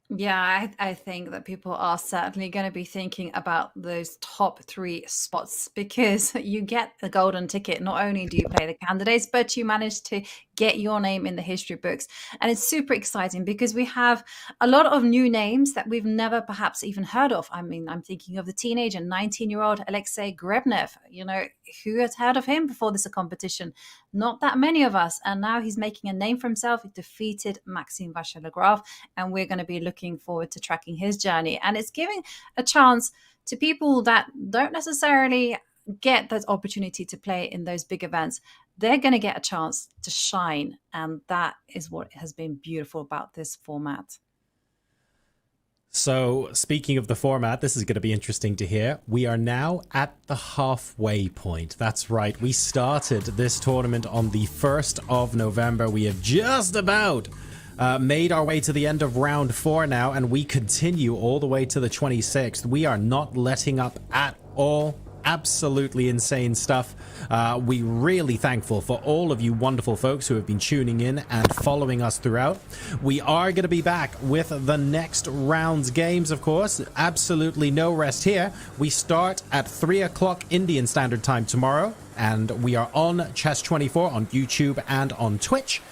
F: Yeah, I think that people are certainly going to be thinking about those top 3 spots, because you get the golden ticket. Not only do you play the candidates, but you manage to get your name in the history books. And it's super exciting because we have a lot of new names that we've never perhaps even heard of. I mean, I'm thinking of the teenager, 19-year-old Alexei Grebnev. You know, who had heard of him before this competition? Not that many of us. And now he's making a name for himself. He defeated Maxime Vachier-Lagrave, and we're going to be looking forward to tracking his journey. And it's giving a chance to people that don't necessarily get that opportunity to play in those big events. They're going to get a chance to shine. And that is what has been beautiful about this format.
G: So speaking of the format, this is going to be interesting to hear. We are now at the halfway point. That's right. We started this tournament on the 1st of November. We have just about made our way to the end of round 4 now, and we continue all the way to the 26th. We are not letting up at all. Absolutely insane stuff. We really thankful for all of you wonderful folks who have been tuning in and following us throughout. We are going to be back with the next round's games, of course. Absolutely no rest here. We start at 3 o'clock Indian Standard Time tomorrow, and we are on Chess24 on YouTube and on Twitch.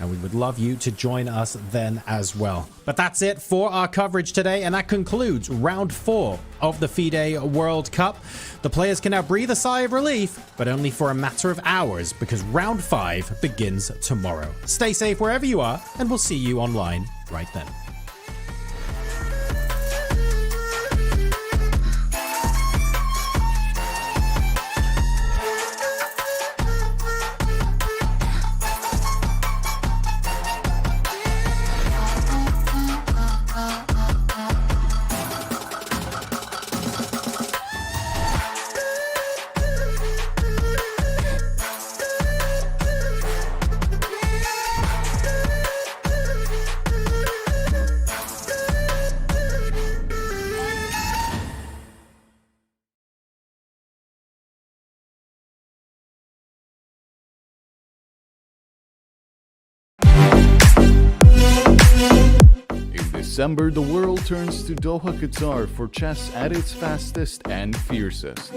G: and we would love you to join us then as well. But that's it for our coverage today, and that concludes round 4 of the FIDE World Cup. The players can now breathe a sigh of relief, but only for a matter of hours, because round 5 begins tomorrow. Stay safe wherever you are, and we'll see you online right then.
E: December, the world turns to Doha, Qatar for chess at its fastest and fiercest.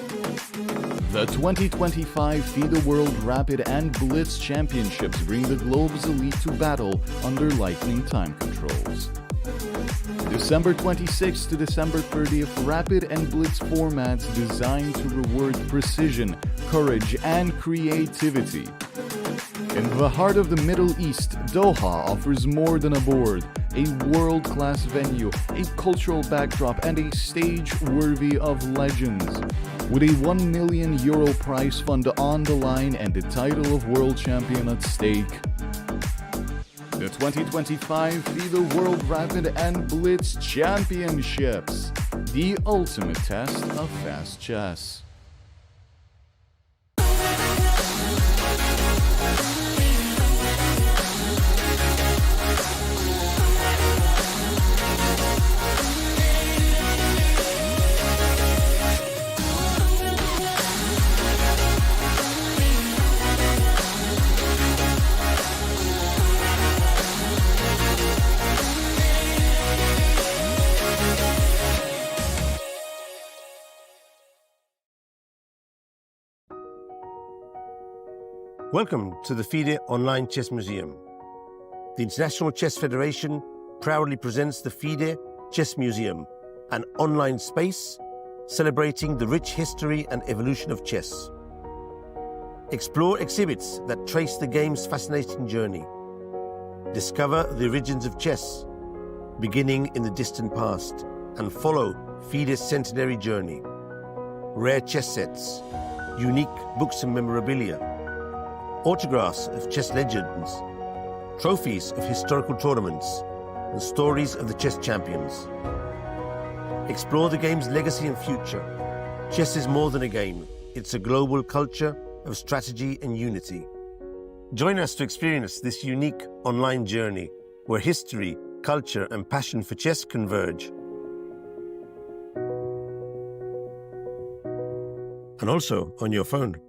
E: The 2025 FIDE World Rapid and Blitz Championships bring the globe's elite to battle under lightning time controls. December 26th to December 30th, Rapid and Blitz formats designed to reward precision, courage, and creativity. In the heart of the Middle East, Doha offers more than a board, a world-class venue, a cultural backdrop, and a stage worthy of legends. With a €1 million prize fund on the line and the title of world champion at stake. The 2025 FIDE World Rapid and Blitz Championships, the ultimate test of fast chess.
K: Welcome to the FIDE Online Chess Museum. The International Chess Federation proudly presents the FIDE Chess Museum, an online space celebrating the rich history and evolution of chess. Explore exhibits that trace the game's fascinating journey. Discover the origins of chess, beginning in the distant past, and follow FIDE's centenary journey. Rare chess sets, unique books and memorabilia, autographs of chess legends, trophies of historical tournaments, and stories of the chess champions. Explore the game's legacy and future. Chess is more than a game. It's a global culture of strategy and unity. Join us to experience this unique online journey where history, culture, and passion for chess converge. And also on your phone.